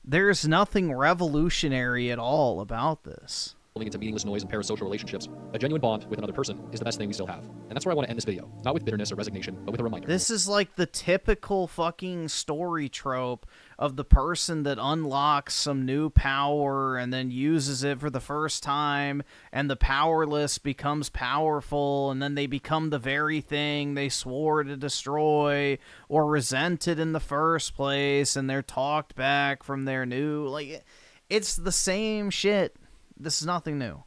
There's nothing revolutionary at all about this. Into meaningless noise and parasocial relationships, a genuine bond with another person is the best thing we still have. And that's where I want to end this video. Not with bitterness or resignation, but with a reminder. This is like the typical fucking story trope of the person that unlocks some new power and then uses it for the first time, and the powerless becomes powerful, and then they become the very thing they swore to destroy or resented in the first place, and they're talked back from their new... Like, it's the same shit. This is nothing new.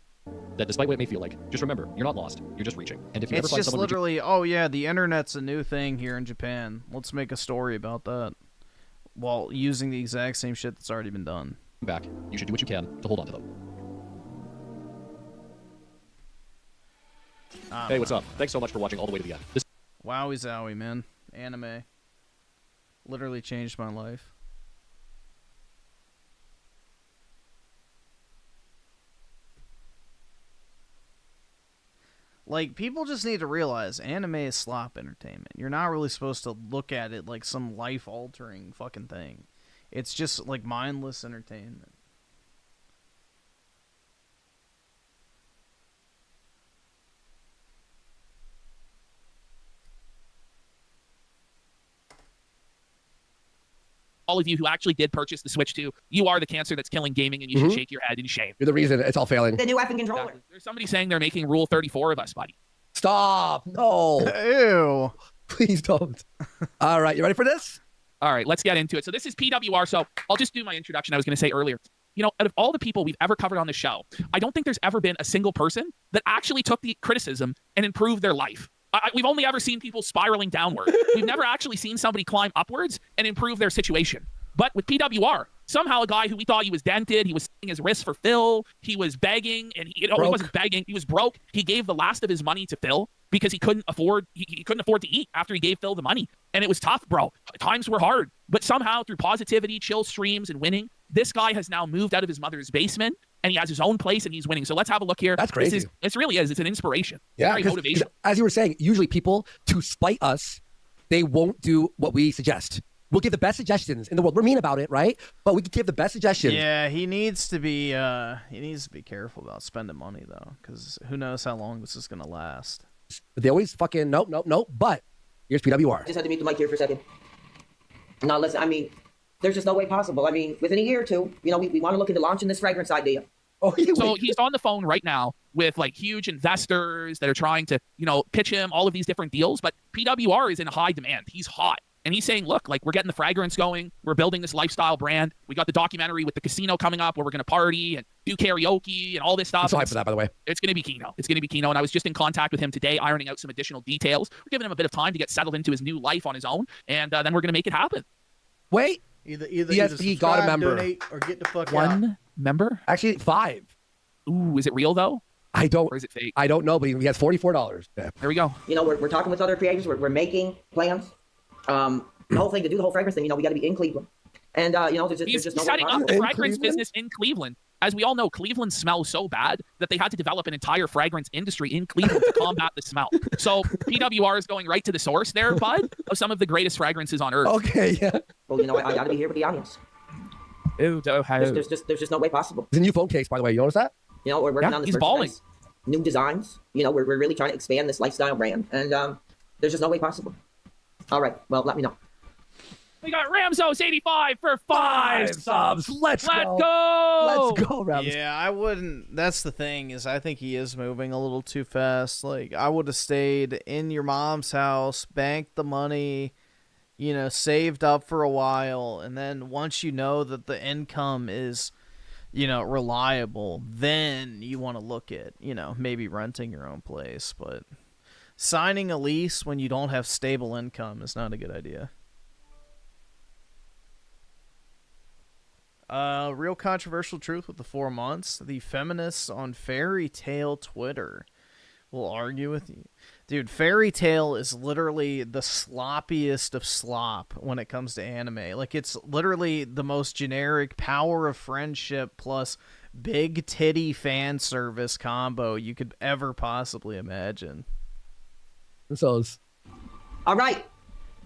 That despite what it may feel like, just remember, you're not lost. You're just reaching. And if you ever It's find just someone literally, oh yeah, the internet's a new thing here in Japan. Let's make a story about that. While using the exact same shit that's already been done. back, you should do what you can to hold on to them. Hey, what's up? Thanks so much for watching all the way to the end. Wowie zowie, man. Anime. Literally changed my life. Like, people just need to realize anime is slop entertainment. You're not really supposed to look at it like some life-altering fucking thing. It's just, like, mindless entertainment. All of you who actually did purchase the Switch 2, you are the cancer that's killing gaming, and you should shake your head in shame. You're the reason it's all failing. The new weapon controller. Exactly. There's somebody saying they're making Rule 34 of us, buddy. Stop. No. Ew. Please don't. All right. You ready for this? All right, let's get into it. So this is PWR. So I'll just do my introduction I was going to say earlier. You know, out of all the people we've ever covered on the show, I don't think there's ever been a single person that actually took the criticism and improved their life. We've only ever seen people spiraling downward. We've never actually seen somebody climb upwards and improve their situation. But with PWR, Somehow a guy who we thought he was dented, he was selling his wrist for Phil, he was begging, and he wasn't begging, he was broke. He gave the last of his money to Phil because he couldn't afford to eat after he gave Phil the money. And it was tough, bro. Times were hard. But somehow through positivity, chill streams, and winning, this guy has now moved out of his mother's basement and he has his own place and he's winning. So let's have a look here. That's crazy. It really is. It's an inspiration. Yeah, Very motivation. As you were saying, usually people, to spite us, they won't do what we suggest. We'll give the best suggestions in the world. We're mean about it, right? But we can give the best suggestions. Yeah, he needs to be careful about spending money though, because who knows how long this is gonna last. They always fucking nope. But here's PWR. Just had to mute the mic here for a second. No, listen, I mean, there's just no way possible. I mean, within a year or two, we want to look into launching this fragrance idea. So he's on the phone right now with like huge investors that are trying to, pitch him all of these different deals. But PWR is in high demand. He's hot. And he's saying, look, like we're getting the fragrance going. We're building this lifestyle brand. We got the documentary with the casino coming up where we're going to party and do karaoke and all this stuff. I'm so hyped for that, by the way. It's going to be Kino. It's going to be Kino. And I was just in contact with him today, ironing out some additional details. We're giving him a bit of time to get settled into his new life on his own. And then we're going to make it happen. Wait. Either he got a member. donate, or get the fuck out. One member? Actually, 5. Ooh, is it real though? I don't. Or is it fake? I don't know, but he has $44. Yeah. There we go. We're talking with other creators. We're making plans. The whole thing, to do the whole fragrance thing, we got to be in Cleveland. And, there's just no way setting up possible. the fragrance business in Cleveland. As we all know, Cleveland smells so bad that they had to develop an entire fragrance industry in Cleveland to combat the smell. So PWR is going right to the source there, bud, of some of the greatest fragrances on earth. Okay, yeah. Well, I got to be here with the audience. There's just no way possible. It's a new phone case, by the way. You notice that? We're working on this he's balling. New designs. We're really trying to expand this lifestyle brand. And there's just no way possible. All right. Well, let me know. We got Ramsos 85 for 5 subs. Let's go. Let's go, Rams. Yeah, I wouldn't. That's the thing, is I think he is moving a little too fast. Like, I would have stayed in your mom's house, banked the money, saved up for a while, and then once you know that the income is, reliable, then you want to look at, maybe renting your own place. But signing a lease when you don't have stable income is not a good idea. Real controversial truth with the 4 months. The feminists on Fairy Tail Twitter will argue with you. Dude, Fairy Tail is literally the sloppiest of slop when it comes to anime. Like, it's literally the most generic power of friendship plus big titty fan service combo you could ever possibly imagine. All right.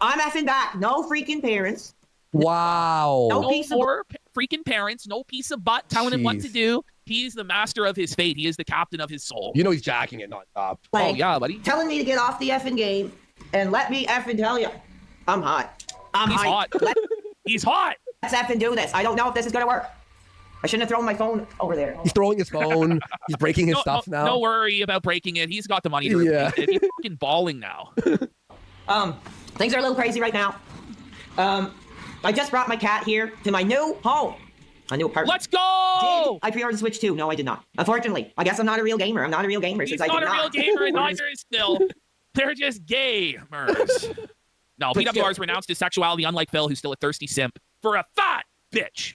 I'm effing back. No freaking parents. Wow. No more freaking parents, no piece of butt telling him what to do. He's the master of his fate. He is the captain of his soul. He's jacking it nonstop. Oh, yeah, buddy. Telling me to get off the effing game, and let me effing tell you, I'm hot. He's hot. He's hot. Let's effing do this. I don't know if this is going to work. I shouldn't have thrown my phone over there. He's throwing his phone. He's breaking his stuff now. No worry about breaking it. He's got the money to replace it. He's fucking balling now. Things are a little crazy right now. I just brought my cat here to my new home. My new apartment. Let's go! I pre-ordered Switch 2. No, I did not. Unfortunately, I guess I'm not a real gamer. I'm not a real gamer since I did not. He's not a real gamer, and neither is Phil. They're just gamers. No, PWR's renounced his sexuality, unlike Phil, who's still a thirsty simp, for a fat bitch.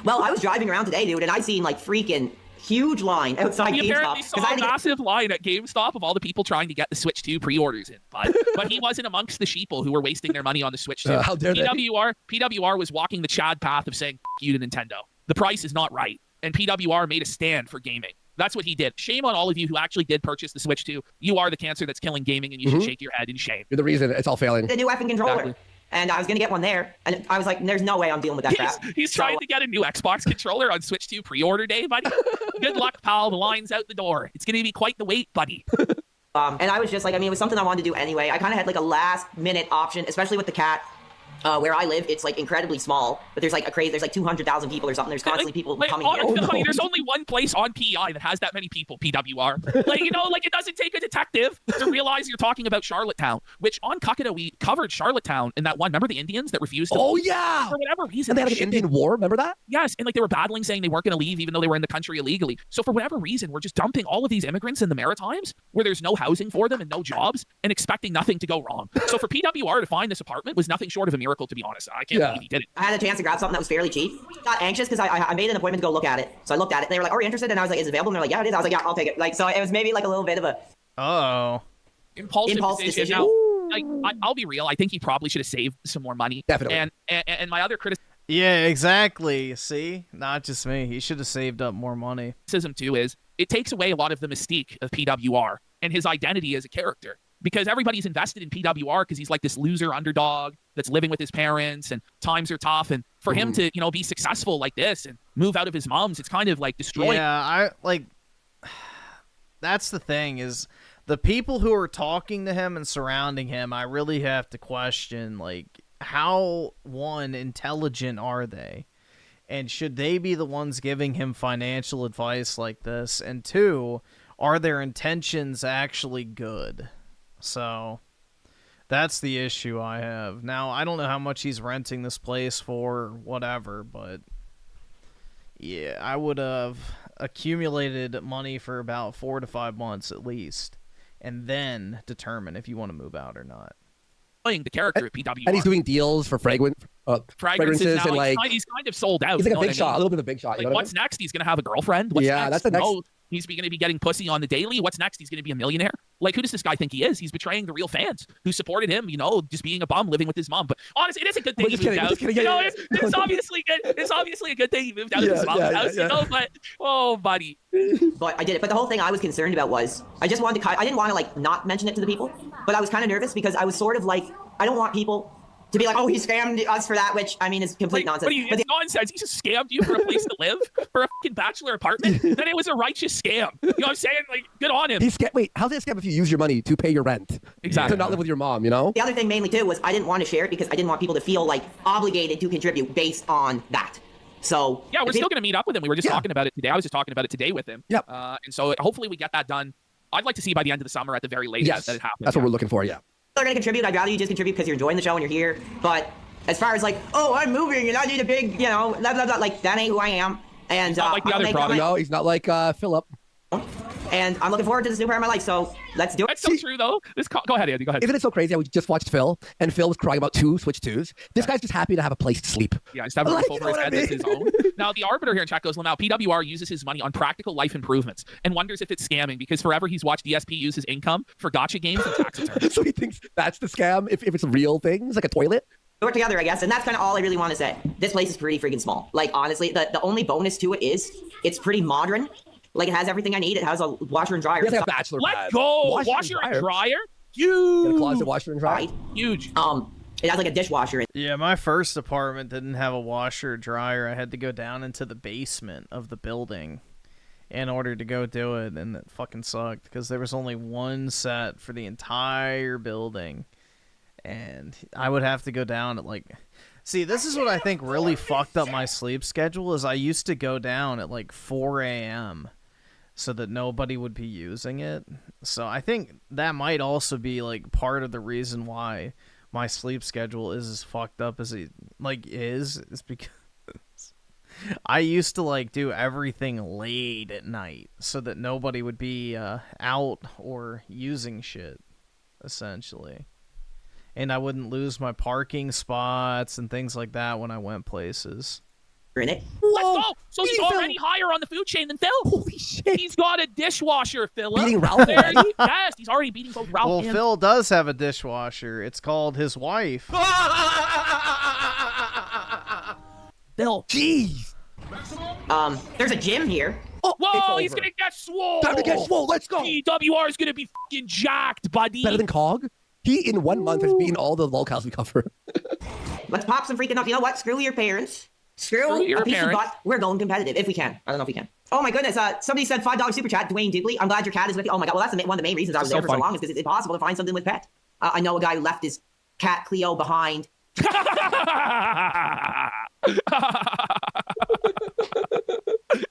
Well, I was driving around today, dude, and I seen like freaking huge line outside He GameStop. apparently saw a massive line at GameStop of all the people trying to get the Switch 2 pre-orders in, but he wasn't amongst the sheeple who were wasting their money on the Switch 2. How dare they? PWR was walking the Chad path of saying, F you to Nintendo. The price is not right. And PWR made a stand for gaming. That's what he did. Shame on all of you who actually did purchase the Switch 2. You are the cancer that's killing gaming, and you should shake your head in shame. You're the reason it's all failing. The new effing controller. Exactly. And I was going to get one there. And I was like, there's no way I'm dealing with that crap. He's trying to get a new Xbox controller on Switch 2 pre-order day, buddy. Good luck, pal. The line's out the door. It's going to be quite the wait, buddy. And I was just like, it was something I wanted to do anyway. I kind of had like a last-minute option, especially with the cat. Where I live, it's like incredibly small, but there's like there's like 200,000 people or something. There's constantly people coming here. There's only one place on PEI that has that many people, PWR. Like, it doesn't take a detective to realize you're talking about Charlottetown, which on Kakita, we covered Charlottetown in that one. Remember the Indians that refused to leave? Yeah! For whatever reason. And they had an Indian war, remember that? Yes, and like they were battling saying they weren't going to leave even though they were in the country illegally. So for whatever reason, we're just dumping all of these immigrants in the Maritimes where there's no housing for them and no jobs and expecting nothing to go wrong. So for PWR to find this apartment was nothing short of a miracle. miracle, to be honest. I can't believe he did it. I had a chance to grab something that was fairly cheap. Got anxious because I made an appointment to go look at it. So I looked at it. They were like, "Are you interested?" And I was like, "Is it available?" And they're like, "Yeah, it is." I was like, "Yeah, I'll take it." Like, so it was maybe like a little bit of a impulsive decision. decision. Now, I'll be real. I think he probably should have saved some more money. Definitely. And my other criticism. Yeah, exactly. See, not just me. He should have saved up more money. Too is it takes away a lot of the mystique of PWR and his identity as a character, because everybody's invested in PWR because he's like this loser underdog that's living with his parents and times are tough, and for him to be successful like this and move out of his mom's, it's kind of like destroying. Yeah, that's the thing is the people who are talking to him and surrounding him, I really have to question, like, how, one, intelligent are they? And should they be the ones giving him financial advice like this? And two, are their intentions actually good? So that's the issue I have. Now, I don't know how much he's renting this place for, whatever, but yeah, I would have accumulated money for about 4 to 5 months at least, and then determine if you want to move out or not. Playing the character of PWR. And he's doing deals for fragrances now, and like he's kind of sold out. he's like you a know big what I shot, mean? a little bit of a big shot. Like, what's next? He's gonna have a girlfriend. What's Yeah, next? that's the next. Oh, he's going to be getting pussy on the daily. What's next? He's going to be a millionaire. Like, who does this guy think he is? He's betraying the real fans who supported him. Just being a bum living with his mom. But honestly, it is a good thing he moved out. It's obviously good. It's obviously a good thing he moved out of his mom's house. But oh, buddy. But I did it. But the whole thing I was concerned about was I just wanted to. I didn't want to like not mention it to the people, but I was kind of nervous because I was sort of like I don't want people to be like, oh, he scammed us for that, which, I mean, is complete nonsense. It's nonsense. He just scammed you for a place to live, for a fucking bachelor apartment. Then it was a righteous scam. You know what I'm saying? Like, good on him. Wait, how's it a scam if you use your money to pay your rent? Exactly. To not live with your mom, you know? The other thing mainly, too, was I didn't want to share it because I didn't want people to feel, like, obligated to contribute based on that. So... Yeah, we're still going to meet up with him. We were just talking about it today. I was just talking about it today with him. Yep. And so hopefully we get that done. I'd like to see by the end of the summer at the very latest that it happens. That's what we're looking for, yeah. If they're going to contribute, I'd rather you just contribute because you're enjoying the show and you're here. But... as far as like, oh, I'm moving and I need a big, blah, blah, blah, like, that ain't who I am. And not like the other product. No, he's not like Philip. And I'm looking forward to this new part of my life, so let's do it. That's so true, though. Go ahead, Andy, go ahead. Isn't it so crazy how we just watched Phil, and Phil was crying about Switch 2s? This guy's just happy to have a place to sleep. Yeah, he's having a roof over his head that's his own. Now, the Arbiter here in chat goes, Lamau, PWR uses his money on practical life improvements and wonders if it's scamming because forever he's watched DSP use his income for gotcha games and tax returns. So he thinks that's the scam if it's real things, like a toilet? Work together, I guess, and that's kind of all I really want to say. This place is pretty freaking small. Like, honestly, the only bonus to it is it's pretty modern. Like, it has everything I need. It has a washer and dryer. It's like a bachelor pad. Let's go! Washer and dryer? Huge! Got a closet washer and dryer? Right. Huge. It has like a dishwasher. Yeah, my first apartment didn't have a washer or dryer. I had to go down into the basement of the building in order to go do it, and it fucking sucked because there was only one set for the entire building. And I would have to go down at like... See, this is what I think really fucked up my sleep schedule is I used to go down at like 4 a.m. so that nobody would be using it. So I think that might also be like part of the reason why my sleep schedule is as fucked up as it is because I used to like do everything late at night so that nobody would be out or using shit, essentially. And I wouldn't lose my parking spots and things like that when I went places. In it. Let's go! So he's already higher on the food chain than Phil. Holy shit! He's got a dishwasher, Phil. Beating Ralph. Yes, he's already beating both Ralph Well, and... Phil does have a dishwasher. It's called his wife. Phil. Jeez. There's a gym here. Oh, whoa, he's gonna get swole. Time to get swole. Let's go. PWR is gonna be fucking jacked, buddy. Better than Cog? He, in 1 month, has beaten all the lolcows we cover. Let's pop some freaking up. You know what? Screw your parents. Screw your a piece of parents. butt. We're going competitive if we can. I don't know if we can. Oh my goodness. Somebody said $5 super chat. Dwayne Dugley. I'm glad your cat is with you. Oh my god. Well, that's one of the main reasons I was there for so long is because it's impossible to find something with pet. I know a guy who left his cat Cleo behind.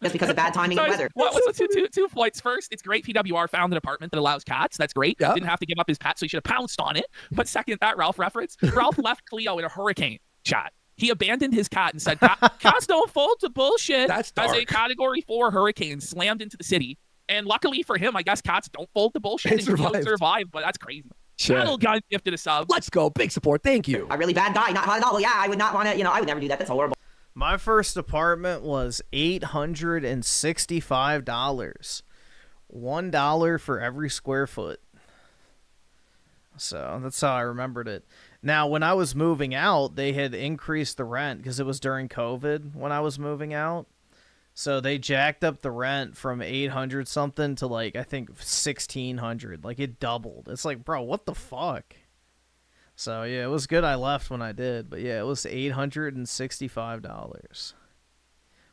Just because of bad timing and weather. What's two points? First, it's great PWR found an apartment that allows cats. That's great. Yeah. Didn't have to give up his pet, so he should have pounced on it. But second, that Ralph reference, Ralph left Cleo in a hurricane chat. He abandoned his cat and said, cats don't fold to bullshit. That's as a dark. Category 4 hurricane slammed into the city. And luckily for him, I guess cats don't fold to bullshit It and survive, but that's crazy. Battle Gun gifted a sub. Let's go. Big support. Thank you. A really bad guy, not hot at all. Well, yeah, I would not want to, I would never do that. That's horrible. My first apartment was $865. $1 for every square foot. So that's how I remembered it. Now, when I was moving out, they had increased the rent because it was during COVID when I was moving out. So they jacked up the rent from 800 something to like, I think 1600. Like it doubled. It's like, bro, what the fuck? So yeah, it was good I left when I did. But yeah, it was $865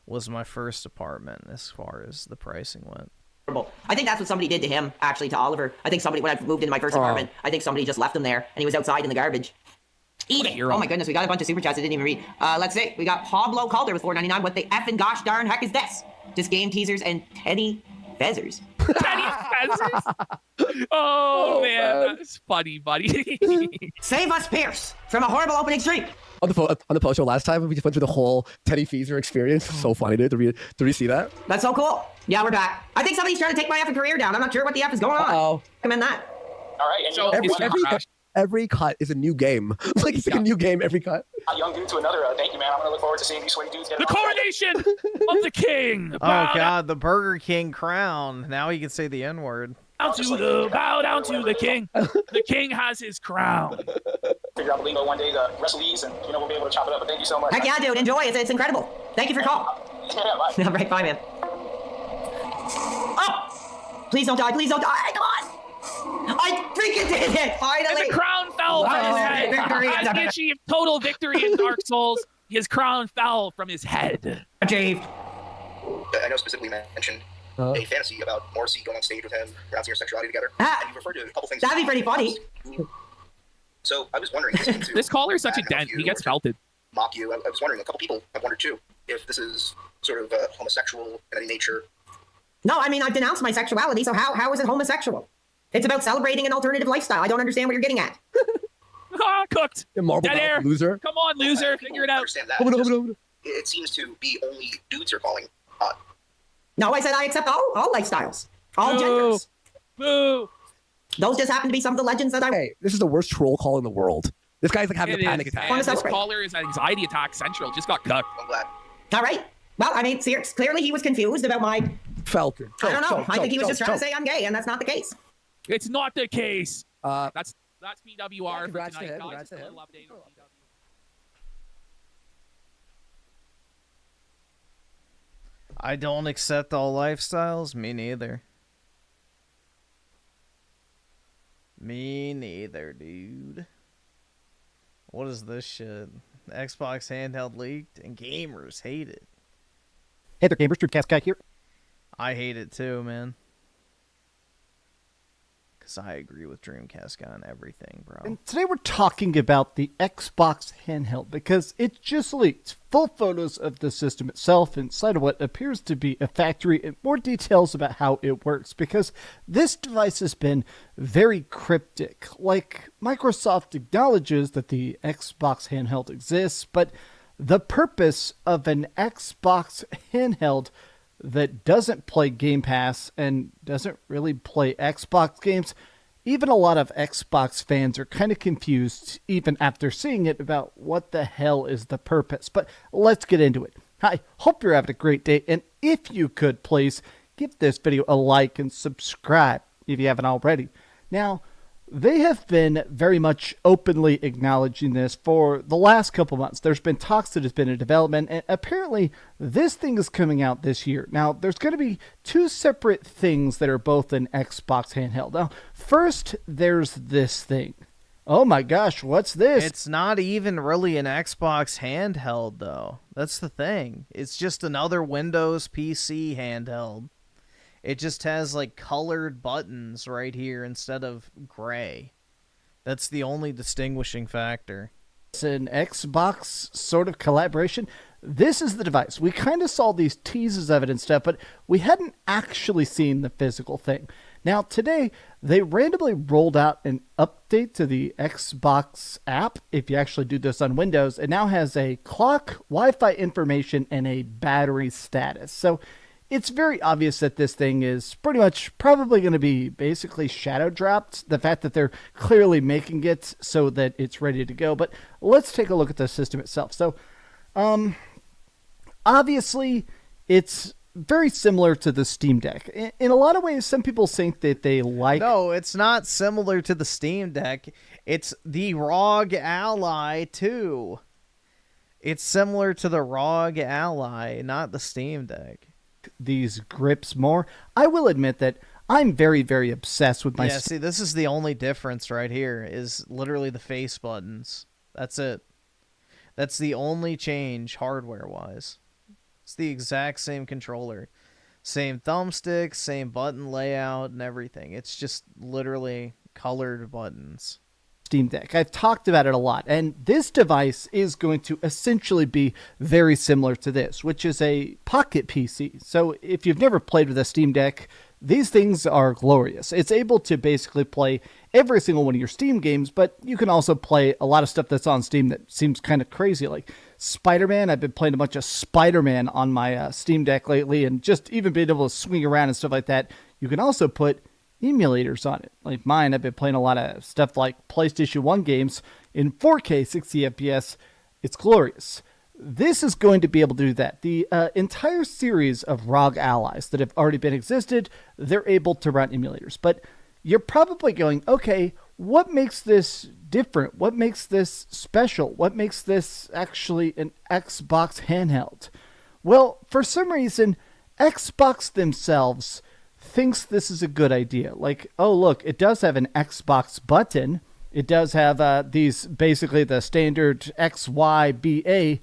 was my first apartment as far as the pricing went. I think that's what somebody did to him, actually, to Oliver. I think somebody, when I moved into my first apartment, I think somebody just left him there, and he was outside in the garbage. Eat it! Oh my goodness, we got a bunch of super chats I didn't even read. Let's see, we got Pablo Calder with $4.99. What the effing gosh darn heck is this? Just game teasers and Teddy Fezzers. Teddy Fezzers? Oh man, that's funny, buddy. Save us, Pierce, from a horrible opening stream. On the post show last time, we just went through the whole Teddy Feezer experience. So funny, dude. Did we see that? That's so cool. Yeah, we're back. I think somebody's trying to take my effing career down. I'm not sure what the F is going on. Uh-oh. Commend that. All right, and So every cut is a new game. Like it's like a new game every cut. young dude to another. Thank you, man. I'm gonna look forward to seeing these sweaty dudes get the coronation of the king. Oh God, the Burger King crown. Now he can say the N-word. Bow down to the king. The king has his crown. Figure out the lingo one day to wrestle these, and we'll be able to chop it up. But thank you so much. Heck yeah, dude. Enjoy. It's incredible. Thank you for your call. Yeah, bye. All right, bye, man. Oh! Please don't die. Please don't die. Come on. I freaking did it. Finally. And the crown fell from his head. As he achieved total victory in Dark Souls, his crown fell from his head. Achieved. I know specifically mentioned a fantasy about Morrissey going on stage with him, rousing your sexuality together. And you referred to a couple things. That'd be pretty funny. So I was wondering. This caller is such a dent. He gets felted. Mock you. I was wondering. A couple people have wondered too if this is sort of homosexual in any nature. No, I mean I've denounced my sexuality. So how is it homosexual? It's about celebrating an alternative lifestyle. I don't understand what you're getting at. Cooked. Dead air. Loser. Come on, loser. Figure it out. Understand that. It seems to be only dudes are calling. No, I said I accept all lifestyles, all genders. Boo. Those just happen to be some of the legends that I. Hey, this is the worst troll call in the world. This guy's like having a panic attack. This caller is anxiety attack central. Just got cooked. I'm glad. All right. Well, I mean, clearly he was confused about my. Falcon. I don't know. I think he was just trying to say I'm gay, and that's not the case. It's not the case. That's PWR congrats for tonight, to him, guys. congrats to Just a him. little update on PWR. I don't accept all lifestyles. Me neither. Me neither, dude. What is this shit? The Xbox handheld leaked and gamers hate it. Hey there, gamers. Dreamcast Guy here. I hate it too, man. Because I agree with Dreamcast Guy on everything, bro. And today we're talking about the Xbox handheld because it just leaked full photos of the system itself inside of what appears to be a factory and more details about how it works because this device has been very cryptic. Like, Microsoft acknowledges that the Xbox handheld exists, but the purpose of an Xbox handheld that doesn't play Game Pass and doesn't really play Xbox games, even a lot of Xbox fans are kind of confused even after seeing it about what the hell is the purpose. But let's get into it. I hope you're having a great day, and if you could please give this video a like and subscribe if you haven't already. Now, they have been very much openly acknowledging this for the last couple months. There's been talks that has been in development, and apparently this thing is coming out this year. Now, there's going to be two separate things that are both an Xbox handheld. Now, first, there's this thing. Oh my gosh, what's this? It's not even really an Xbox handheld, though. That's the thing. It's just another Windows PC handheld. It just has like colored buttons right here instead of gray. That's the only distinguishing factor. It's an Xbox sort of collaboration. This is the device. We kind of saw these teases of it and stuff, but we hadn't actually seen the physical thing. Now, today, they randomly rolled out an update to the Xbox app, if you actually do this on Windows. It now has a clock, Wi-Fi information, and a battery status. So, it's very obvious that this thing is pretty much probably going to be basically shadow dropped. The fact that they're clearly making it so that it's ready to go. But let's take a look at the system itself. So, obviously, it's very similar to the Steam Deck. In a lot of ways, some people think that they like... No, it's not similar to the Steam Deck. It's the ROG Ally 2. It's similar to the ROG Ally, not the Steam Deck. These grips more. I will admit that I'm very, very obsessed with my... Yeah, see, this is the only difference right here, is literally the face buttons. That's it. That's the only change hardware-wise. It's the exact same controller. Same thumbstick, same button layout, and everything. It's just literally colored buttons. Steam Deck. I've talked about it a lot, and this device is going to essentially be very similar to this, which is a pocket PC. So if you've never played with a Steam Deck, these things are glorious. It's able to basically play every single one of your Steam games, but you can also play a lot of stuff that's on Steam that seems kind of crazy, like Spider-Man. I've been playing a bunch of Spider-Man on my Steam Deck lately, and just even being able to swing around and stuff like that. You can also put emulators on it. Like mine, I've been playing a lot of stuff like PlayStation 1 games in 4K 60 FPS. It's glorious. This is going to be able to do that. The entire series of ROG Allies that have already been existed, they're able to run emulators. But you're probably going, okay, what makes this different? What makes this special? What makes this actually an Xbox handheld? Well, for some reason, Xbox themselves thinks this is a good idea. Like, oh, look, it does have an Xbox button. It does have these, basically the standard X, Y, B, A.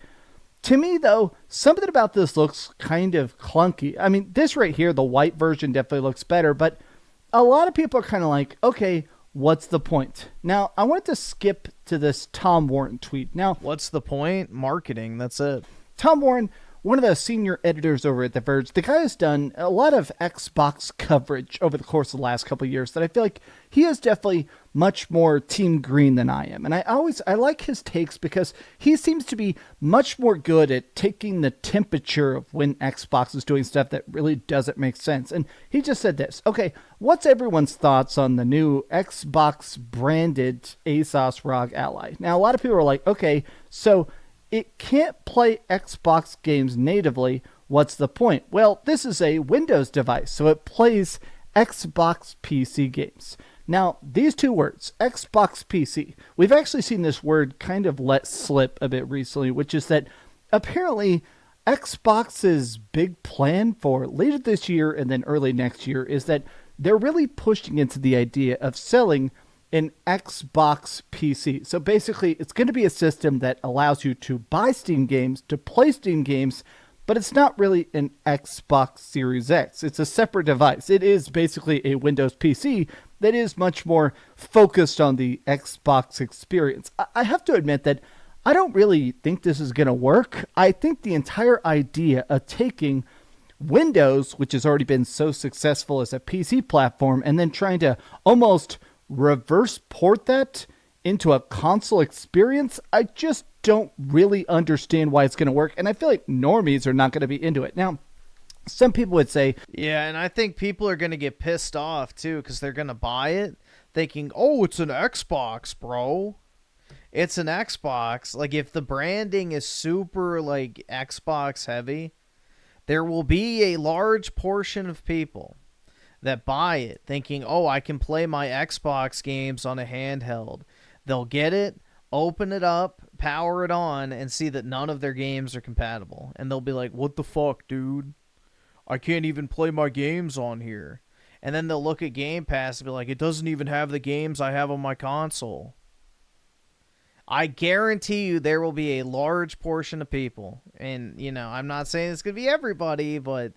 To me, though, something about this looks kind of clunky. I mean, this right here, the white version definitely looks better, but a lot of people are kind of like, okay, what's the point? Now, I wanted to skip to this Tom Warren tweet. Now, what's the point? Marketing, that's it. Tom Warren, one of the senior editors over at The Verge, the guy has done a lot of Xbox coverage over the course of the last couple of years that I feel like he is definitely much more Team Green than I am. And I like his takes because he seems to be much more good at taking the temperature of when Xbox is doing stuff that really doesn't make sense. And he just said this, okay, what's everyone's thoughts on the new Xbox branded ASOS ROG Ally? Now, a lot of people are like, okay, so it can't play Xbox games natively. What's the point? Well, this is a Windows device, so it plays Xbox PC games. Now, these two words, Xbox PC, we've actually seen this word kind of let slip a bit recently, which is that apparently Xbox's big plan for later this year and then early next year is that they're really pushing into the idea of selling an Xbox PC. So basically, it's going to be a system that allows you to buy Steam games, to play Steam games, but it's not really an Xbox Series X. It's a separate device. It is basically a Windows PC that is much more focused on the Xbox experience. I have to admit that I don't really think this is going to work. I think the entire idea of taking Windows, which has already been so successful as a PC platform, and then trying to almost reverse port that into a console experience, I just don't really understand why it's going to work. And I feel like normies are not going to be into it. Now, some people would say, yeah, and I think people are going to get pissed off too because they're going to buy it thinking, oh, it's an Xbox, bro. It's an Xbox. Like, if the branding is super, like, Xbox heavy, there will be a large portion of people that buy it thinking, oh, I can play my Xbox games on a handheld. They'll get it, open it up, power it on, and see that none of their games are compatible. And they'll be like, what the fuck, dude? I can't even play my games on here. And then they'll look at Game Pass and be like, it doesn't even have the games I have on my console. I guarantee you there will be a large portion of people, and, you know, I'm not saying it's going to be everybody, but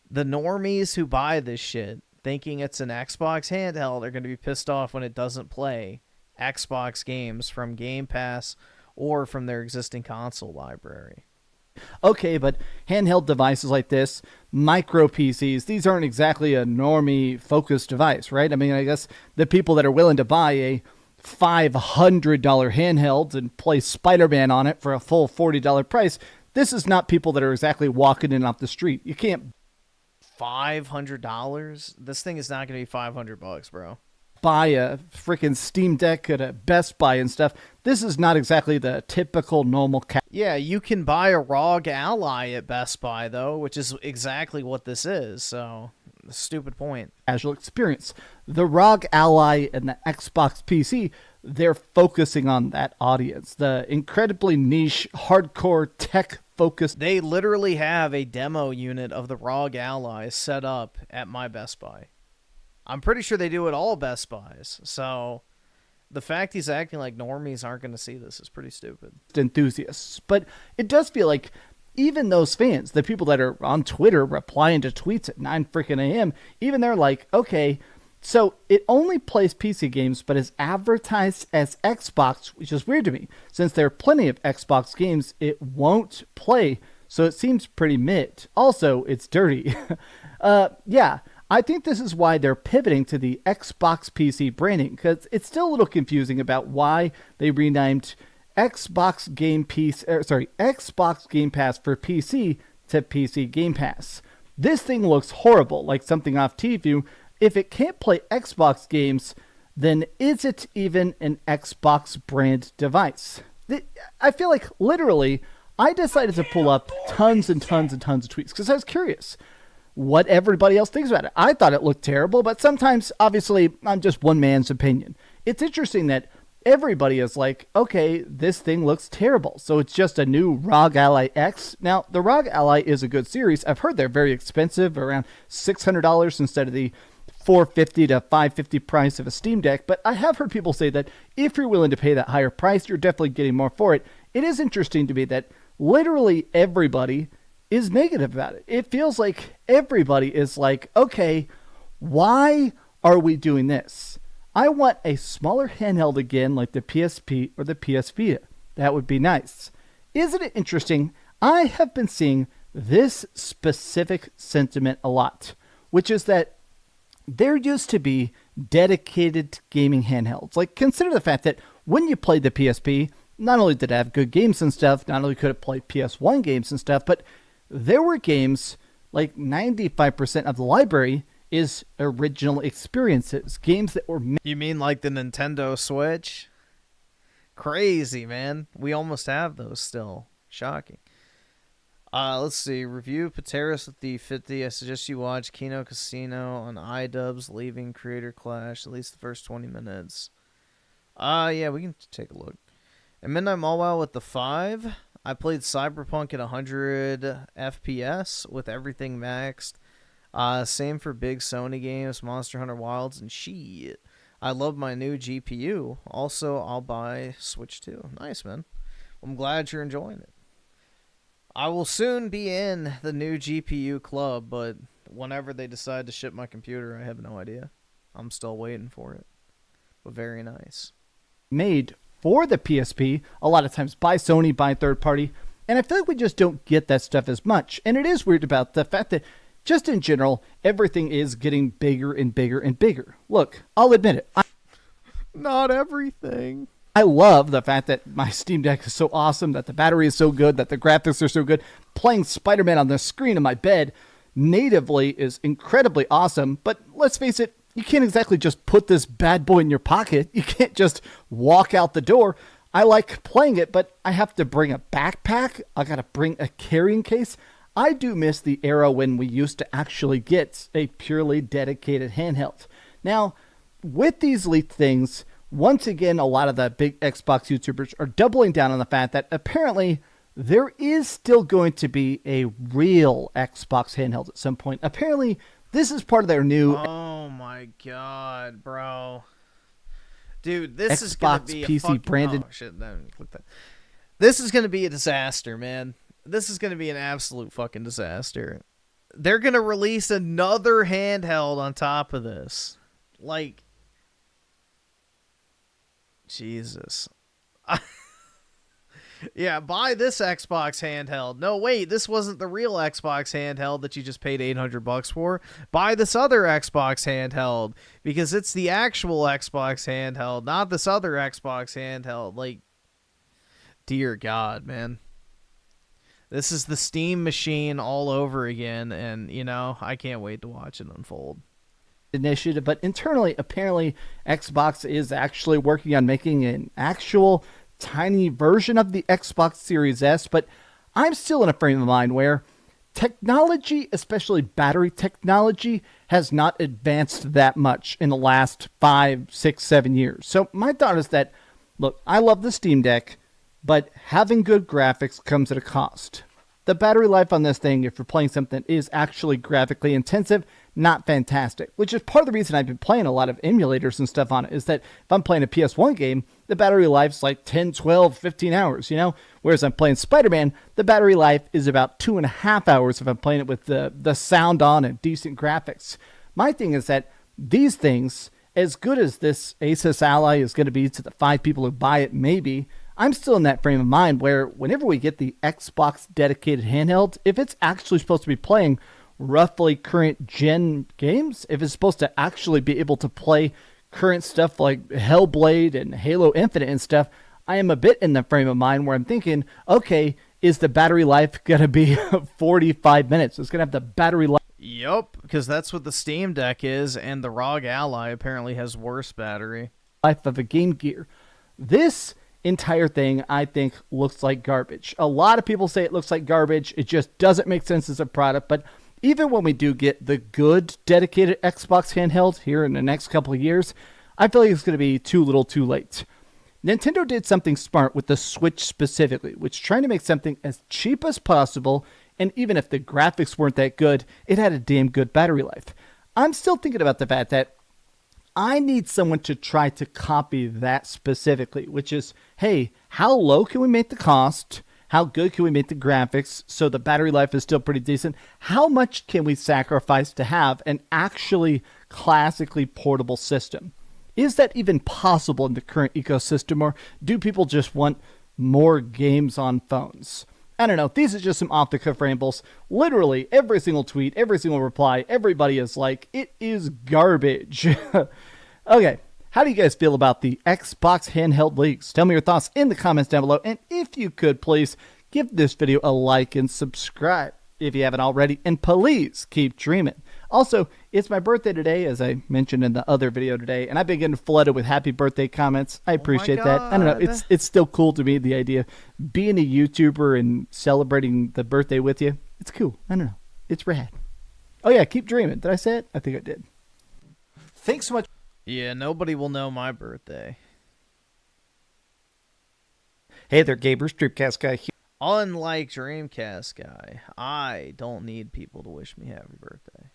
the normies who buy this shit thinking it's an Xbox handheld are going to be pissed off when it doesn't play Xbox games from Game Pass or from their existing console library. Okay, but handheld devices like this, micro PCs, these aren't exactly a normie focused device, right? I mean, I guess the people that are willing to buy a $500 handheld and play Spider-Man on it for a full $40 price, this is not people that are exactly walking in off the street. You can't $500? This thing is not going to be $500, bro. Buy a freaking Steam Deck at a Best Buy and stuff. This is not exactly the typical normal Yeah, you can buy a ROG Ally at Best Buy, though, which is exactly what this is, so stupid point. Casual experience. The ROG Ally and the Xbox PC, they're focusing on that audience. The incredibly niche, hardcore, tech-focused. They literally have a demo unit of the ROG Ally set up at my Best Buy. I'm pretty sure they do at all Best Buys. So the fact he's acting like normies aren't going to see this is pretty stupid. Enthusiasts. But it does feel like even those fans, the people that are on Twitter replying to tweets at 9 freaking a.m., even they're like, okay, so it only plays PC games but is advertised as Xbox, which is weird to me. Since there are plenty of Xbox games it won't play, so it seems pretty mid. Also, it's dirty. Yeah. I think this is why they're pivoting to the Xbox PC branding, because it's still a little confusing about why they renamed Xbox Game Pass for PC to PC Game Pass. This thing looks horrible, like something off TView. If it can't play Xbox games, then is it even an Xbox brand device? I feel like literally I decided to pull up tons and tons and tons of tweets because I was curious what everybody else thinks about it. I thought it looked terrible, but sometimes, obviously, I'm just one man's opinion. It's interesting that everybody is like, okay, this thing looks terrible, so it's just a new ROG Ally X. Now, the ROG Ally is a good series. I've heard they're very expensive, around $600 instead of the $450 to $550 price of a Steam Deck, but I have heard people say that if you're willing to pay that higher price, you're definitely getting more for it. It is interesting to me that literally everybody is negative about it. It feels like everybody is like, okay, why are we doing this? I want a smaller handheld again, like the PSP or the PS Vita. That would be nice. Isn't it interesting? I have been seeing this specific sentiment a lot, which is that there used to be dedicated gaming handhelds. Like, consider the fact that when you played the PSP, not only did it have good games and stuff, not only could it play PS1 games and stuff, but there were games, like 95% of the library is original experiences. Games that were... You mean like the Nintendo Switch? Crazy, man. We almost have those still. Shocking. Let's see. Review Pateras with the 50. I suggest you watch Kino Casino on iDUBBZ Leaving Creator Clash, at least the first 20 minutes. Yeah, we can take a look. And Midnight Mallwell with the 5. I played Cyberpunk at 100 FPS with everything maxed. Same for big Sony games, Monster Hunter Wilds, and shit. I love my new GPU. Also, I'll buy Switch 2. Nice, man. I'm glad you're enjoying it. I will soon be in the new GPU club, but whenever they decide to ship my computer, I have no idea. I'm still waiting for it. But very nice. Made for the PSP, a lot of times by Sony, by third party, and I feel like we just don't get that stuff as much. And it is weird about the fact that just in general, everything is getting bigger and bigger and bigger. Look, I'll admit it. Not everything. I love the fact that my Steam Deck is so awesome, that the battery is so good, that the graphics are so good. Playing Spider-Man on the screen in my bed natively is incredibly awesome, but let's face it, you can't exactly just put this bad boy in your pocket. You can't just walk out the door. I like playing it, but I have to bring a backpack. I got to bring a carrying case. I do miss the era when we used to actually get a purely dedicated handheld. Now, with these leaked things, once again, a lot of the big Xbox YouTubers are doubling down on the fact that apparently there is still going to be a real Xbox handheld at some point. Apparently, this is part of their new... Oh my god, bro. Dude, this Xbox is going to be PC branded... Oh, shit, no, click that. This is going to be a disaster, man. This is going to be an absolute fucking disaster. They're going to release another handheld on top of this. Like... Jesus. Yeah, buy this Xbox handheld. No, wait, this wasn't the real Xbox handheld that you just paid $800 for. Buy this other Xbox handheld because it's the actual Xbox handheld, not this other Xbox handheld. Like, dear God, man. This is the Steam machine all over again, and, you know, I can't wait to watch it unfold. Initiative, but internally, apparently, Xbox is actually working on making an actual tiny version of the Xbox Series S, but I'm still in a frame of mind where technology, especially battery technology, has not advanced that much in the last 5, 6, 7 years. So my thought is that, look, I love the Steam Deck, but having good graphics comes at a cost. The battery life on this thing, if you're playing something that is actually graphically intensive, not fantastic, which is part of the reason I've been playing a lot of emulators and stuff on it, is that if I'm playing a PS1 game, the battery life's like 10, 12, 15 hours, you know? Whereas I'm playing Spider-Man, the battery life is about 2.5 hours if I'm playing it with the sound on and decent graphics. My thing is that these things, as good as this Asus Ally is going to be to the 5 people who buy it, maybe, I'm still in that frame of mind where whenever we get the Xbox dedicated handheld, if it's actually supposed to be playing roughly current gen games, if it's supposed to actually be able to play current stuff like Hellblade and Halo Infinite and stuff, I am a bit in the frame of mind where I'm thinking, okay, is the battery life going to be 45 minutes? It's going to have the battery life. Yup, because that's what the Steam Deck is, and the ROG Ally apparently has worse battery. Life of a Game Gear. This entire thing, I think, looks like garbage. A lot of people say it looks like garbage. It just doesn't make sense as a product, but even when we do get the good dedicated Xbox handheld here in the next couple of years, I feel like it's going to be too little too late. Nintendo did something smart with the Switch specifically, which is trying to make something as cheap as possible, and even if the graphics weren't that good, it had a damn good battery life. I'm still thinking about the fact that I need someone to try to copy that specifically, which is, hey, how low can we make the cost? How good can we make the graphics so the battery life is still pretty decent? How much can we sacrifice to have an actually classically portable system? Is that even possible in the current ecosystem, or do people just want more games on phones? I don't know. These are just some off-the-cuff rambles. Literally, every single tweet, every single reply, everybody is like, it is garbage. Okay, how do you guys feel about the Xbox handheld leaks? Tell me your thoughts in the comments down below. And if you could, please give this video a like and subscribe if you haven't already. And please keep dreaming. Also, it's my birthday today, as I mentioned in the other video today, and I've been getting flooded with happy birthday comments. I appreciate that. I don't know, it's still cool to me, the idea of being a YouTuber and celebrating the birthday with you. It's cool. I don't know. It's rad. Oh yeah, keep dreaming. Did I say it? I think I did. Thanks so much. Yeah, nobody will know my birthday. Hey there, gamers. Dreamcast Guy here. Unlike Dreamcast Guy, I don't need people to wish me happy birthday.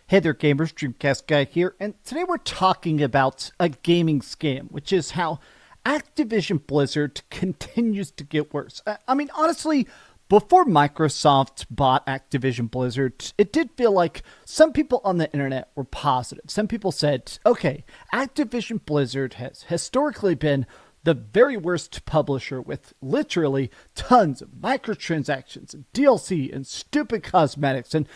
Hey there, gamers. Dreamcast Guy here, and today we're talking about a gaming scam, which is how Activision Blizzard continues to get worse. I mean, honestly, before Microsoft bought Activision Blizzard, it did feel like some people on the internet were positive. Some people said, okay, Activision Blizzard has historically been the very worst publisher with literally tons of microtransactions and DLC and stupid cosmetics and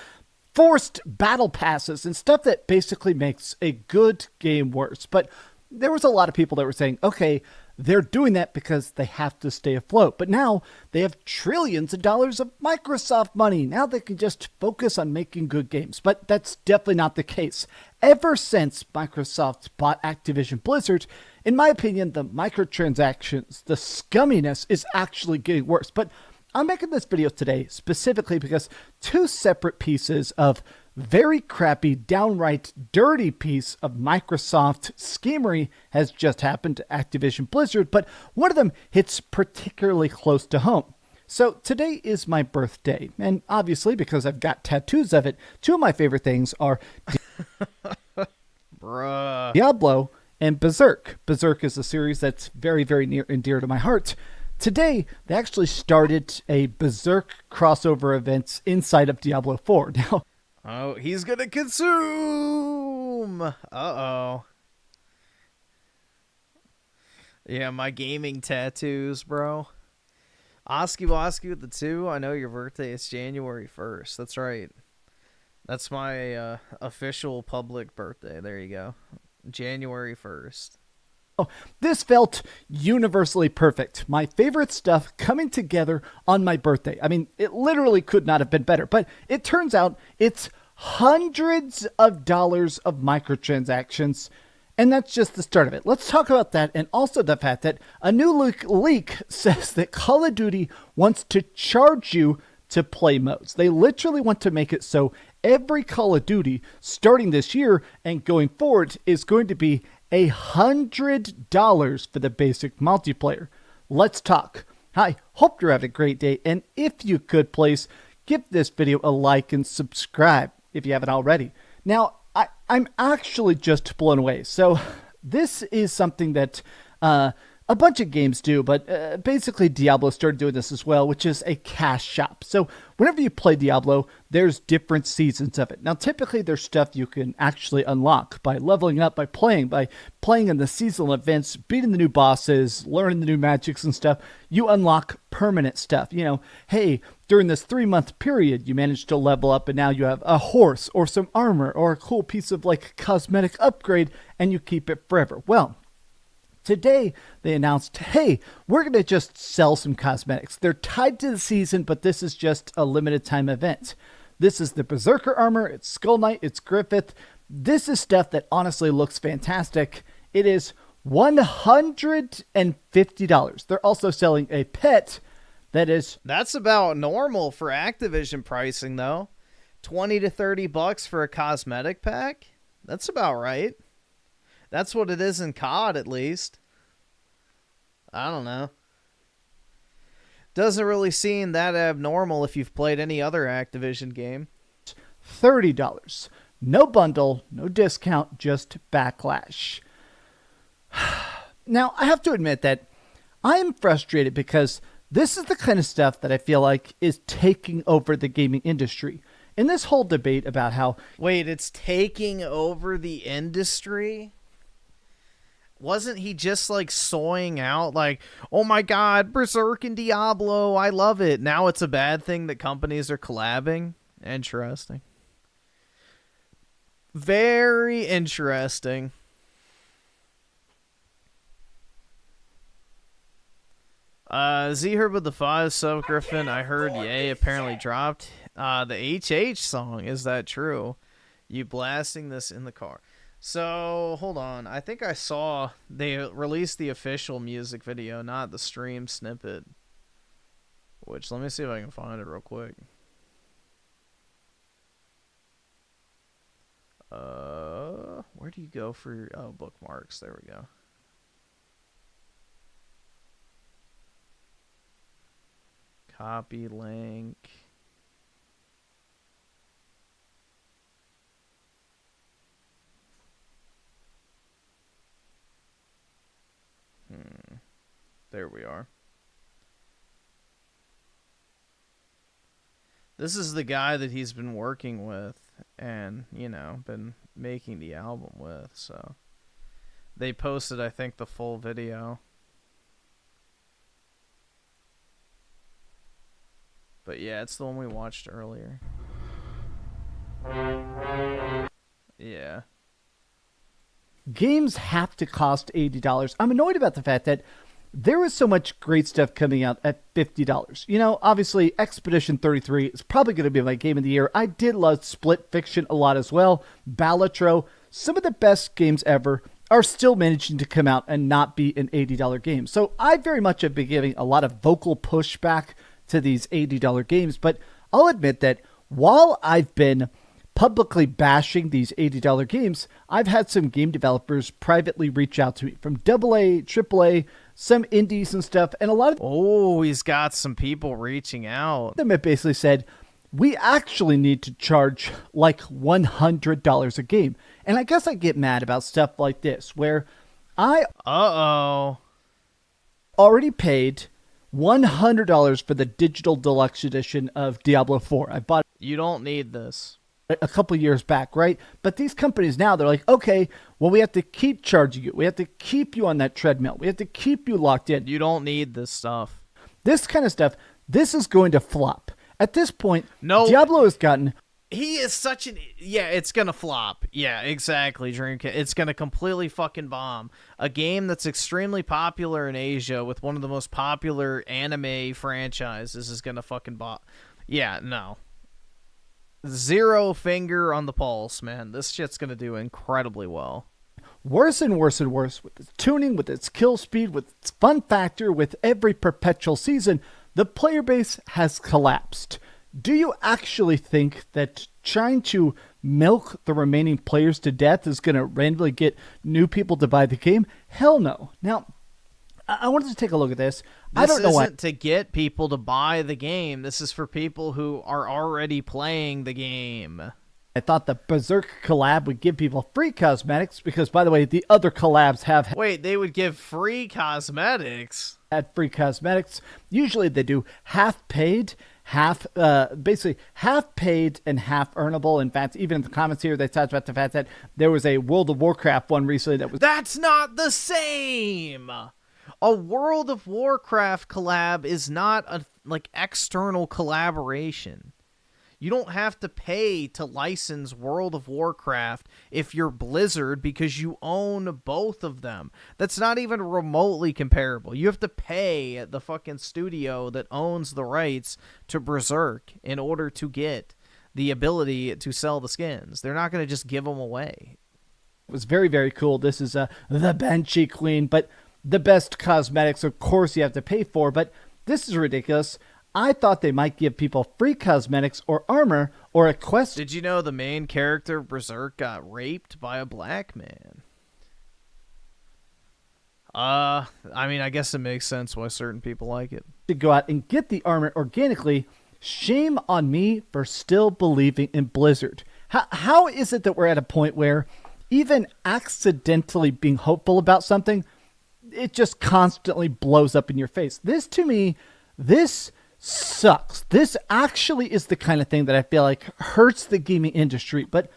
forced battle passes and stuff that basically makes a good game worse. But there was a lot of people that were saying, okay, they're doing that because they have to stay afloat. But now they have trillions of dollars of Microsoft money. Now they can just focus on making good games. But that's definitely not the case. Ever since Microsoft bought Activision Blizzard, in my opinion, the microtransactions, the scumminess is actually getting worse. But I'm making this video today specifically because two separate pieces of very crappy, downright dirty piece of Microsoft schemery has just happened to Activision Blizzard, but one of them hits particularly close to home. So today is my birthday, and obviously because I've got tattoos of it, two of my favorite things are Diablo and Berserk. Berserk is a series that's very, very near and dear to my heart. Today, they actually started a Berserk crossover event inside of Diablo 4. Now, oh, he's gonna consume! Uh-oh. Yeah, my gaming tattoos, bro. Oski Woski with the 2. I know your birthday is January 1st. That's right. That's my official public birthday. There you go. January 1st. This felt universally perfect. My favorite stuff coming together on my birthday. I mean, it literally could not have been better, but it turns out it's hundreds of dollars of microtransactions, and that's just the start of it. Let's talk about that, and also the fact that a new leak says that Call of Duty wants to charge you to play modes. They literally want to make it so every Call of Duty starting this year and going forward is going to be $100 for the basic multiplayer. Let's talk. I hope you're having a great day, and if you could, please give this video a like and subscribe if you haven't already. Now, I'm actually just blown away. So this is something that a bunch of games do, but basically Diablo started doing this as well, which is a cash shop. So whenever you play Diablo, there's different seasons of it. Now, typically there's stuff you can actually unlock by leveling up, by playing in the seasonal events, beating the new bosses, learning the new magics and stuff. You unlock permanent stuff. You know, hey, during this 3-month period, you managed to level up and now you have a horse or some armor or a cool piece of like cosmetic upgrade and you keep it forever. Well, today, they announced, hey, we're going to just sell some cosmetics. They're tied to the season, but this is just a limited time event. This is the Berserker armor, it's Skull Knight, it's Griffin. This is stuff that honestly looks fantastic. It is $150. They're also selling a pet that is... That's about normal for Activision pricing, though. $20 to $30 for a cosmetic pack? That's about right. That's what it is in COD, at least. I don't know. Doesn't really seem that abnormal if you've played any other Activision game. $30. No bundle, no discount, just backlash. Now, I have to admit that I am frustrated because this is the kind of stuff that I feel like is taking over the gaming industry. In this whole debate about how... Wait, it's taking over the industry? Wasn't he just like soying out like, oh my god, Berserk and Diablo, I love it. Now it's a bad thing that companies are collabing? Interesting. Very interesting. Z-Herb with the 5 sub Griffin. I heard Yay apparently dropped the HH song. Is that true? You blasting this in the car. So, hold on. I think I saw they released the official music video, not the stream snippet. Which, let me see if I can find it real quick. Where do you go for your... Oh, bookmarks. There we go. Copy link. There we are. This is the guy that he's been working with and, you know, been making the album with, so. They posted, I think, the full video. But yeah, it's the one we watched earlier. Yeah. Games have to cost $80. I'm annoyed about the fact that there is so much great stuff coming out at $50. You know, obviously, Expedition 33 is probably going to be my game of the year. I did love Split Fiction a lot as well. Balatro, some of the best games ever are still managing to come out and not be an $80 game. So I very much have been giving a lot of vocal pushback to these $80 games, but I'll admit that while I've been publicly bashing these $80 games, I've had some game developers privately reach out to me from AA, AAA, some indies and stuff, and a lot of... Oh, he's got some people reaching out. Them have basically said, we actually need to charge like $100 a game. And I guess I get mad about stuff like this, where I... already paid $100 for the digital deluxe edition of Diablo 4. I bought... You don't need this. A couple years back, right? But these companies now, they're like, okay, well, we have to keep charging you. We have to keep you on that treadmill. We have to keep you locked in. You don't need this stuff. This kind of stuff, this is going to flop. At this point, no, Diablo has gotten... He is such an... Yeah, it's going to flop. Yeah, exactly, Dreamcast. It's going to completely fucking bomb. A game that's extremely popular in Asia with one of the most popular anime franchises is going to fucking bomb. Yeah, no. Zero finger on the pulse, man. This shit's going to do incredibly well. Worse and worse and worse with its tuning, with its kill speed, with its fun factor, with every perpetual season, the player base has collapsed. Do you actually think that trying to milk the remaining players to death is going to randomly get new people to buy the game? Hell no. Now, I wanted to take a look at this. I don't know why. This isn't to get people to buy the game. This is for people who are already playing the game. I thought the Berserk collab would give people free cosmetics because, by the way, the other collabs have... Wait, they would give free cosmetics? Had free cosmetics. Usually they do half paid, basically half paid and half earnable. In fact, even in the comments here, they talked about the fact that there was a World of Warcraft one recently that was... That's not the same! A World of Warcraft collab is not a external collaboration. You don't have to pay to license World of Warcraft if you're Blizzard because you own both of them. That's not even remotely comparable. You have to pay the fucking studio that owns the rights to Berserk in order to get the ability to sell the skins. They're not going to just give them away. It was very, very cool. This is the Banshee Queen, but the best cosmetics, of course, you have to pay for, but this is ridiculous. I thought they might give people free cosmetics or armor or a quest. Did you know the main character of Berserk got raped by a black man? I mean, I guess it makes sense why certain people like it. To go out and get the armor organically, shame on me for still believing in Blizzard. How is it that we're at a point where even accidentally being hopeful about something, it just constantly blows up in your face? This, to me, this sucks. This actually is the kind of thing that I feel like hurts the gaming industry. But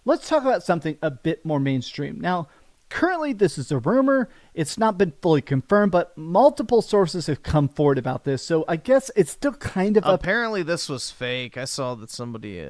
let's talk about something a bit more mainstream. Now, currently this is a rumor. It's not been fully confirmed, but multiple sources have come forward about this. So I guess it's still kind of... Apparently this was fake. I saw that somebody,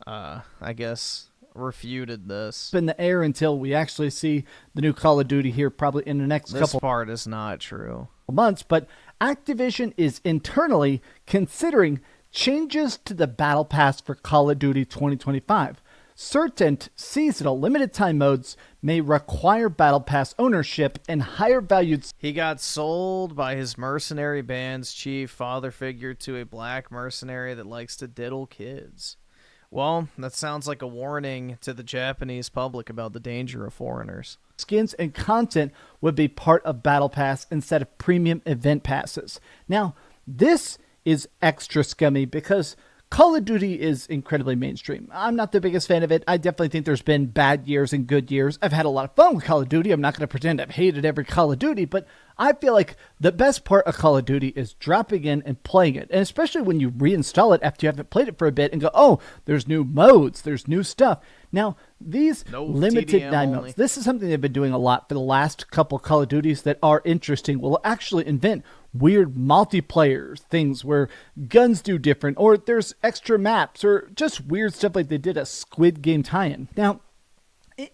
I guess, refuted this. In the air until we actually see the new Call of Duty here probably in the next couple... This part is not true. ...months, but Activision is internally considering changes to the Battle Pass for Call of Duty 2025. Certain seasonal limited time modes may require Battle Pass ownership and higher valued... He got sold by his mercenary band's chief father figure to a black mercenary that likes to diddle kids. Well, that sounds like a warning to the Japanese public about the danger of foreigners. Skins and content would be part of Battle Pass instead of premium event passes. Now, this is extra scummy because Call of Duty is incredibly mainstream. I'm not the biggest fan of it. I definitely think there's been bad years and good years. I've had a lot of fun with Call of Duty. I'm not going to pretend I've hated every Call of Duty, but I feel like the best part of Call of Duty is dropping in and playing it. And especially when you reinstall it after you haven't played it for a bit and go, oh, there's new modes, there's new stuff. Now, these limited 9 modes, this is something they've been doing a lot for the last couple Call of Duties that are interesting. Will actually invent weird multiplayer things where guns do different, or there's extra maps, or just weird stuff like they did a Squid Game tie-in. Now,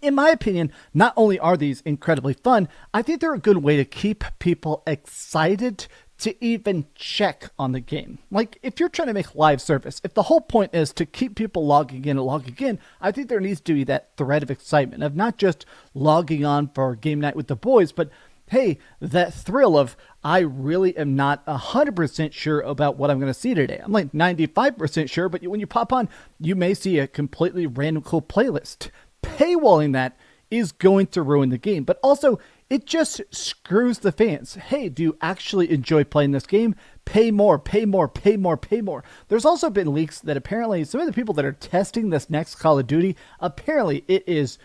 in my opinion, not only are these incredibly fun, I think they're a good way to keep people excited to even check on the game. Like, if you're trying to make live service, if the whole point is to keep people logging in, I think there needs to be that thread of excitement of not just logging on for game night with the boys, but hey, that thrill of, I really am not 100% sure about what I'm going to see today. I'm like 95% sure, but when you pop on, you may see a completely random cool playlist. Paywalling that is going to ruin the game, but also it just screws the fans. Hey, do you actually enjoy playing this game? Pay more, pay more, pay more, pay more. There's also been leaks that apparently some of the people that are testing this next Call of Duty, apparently it is,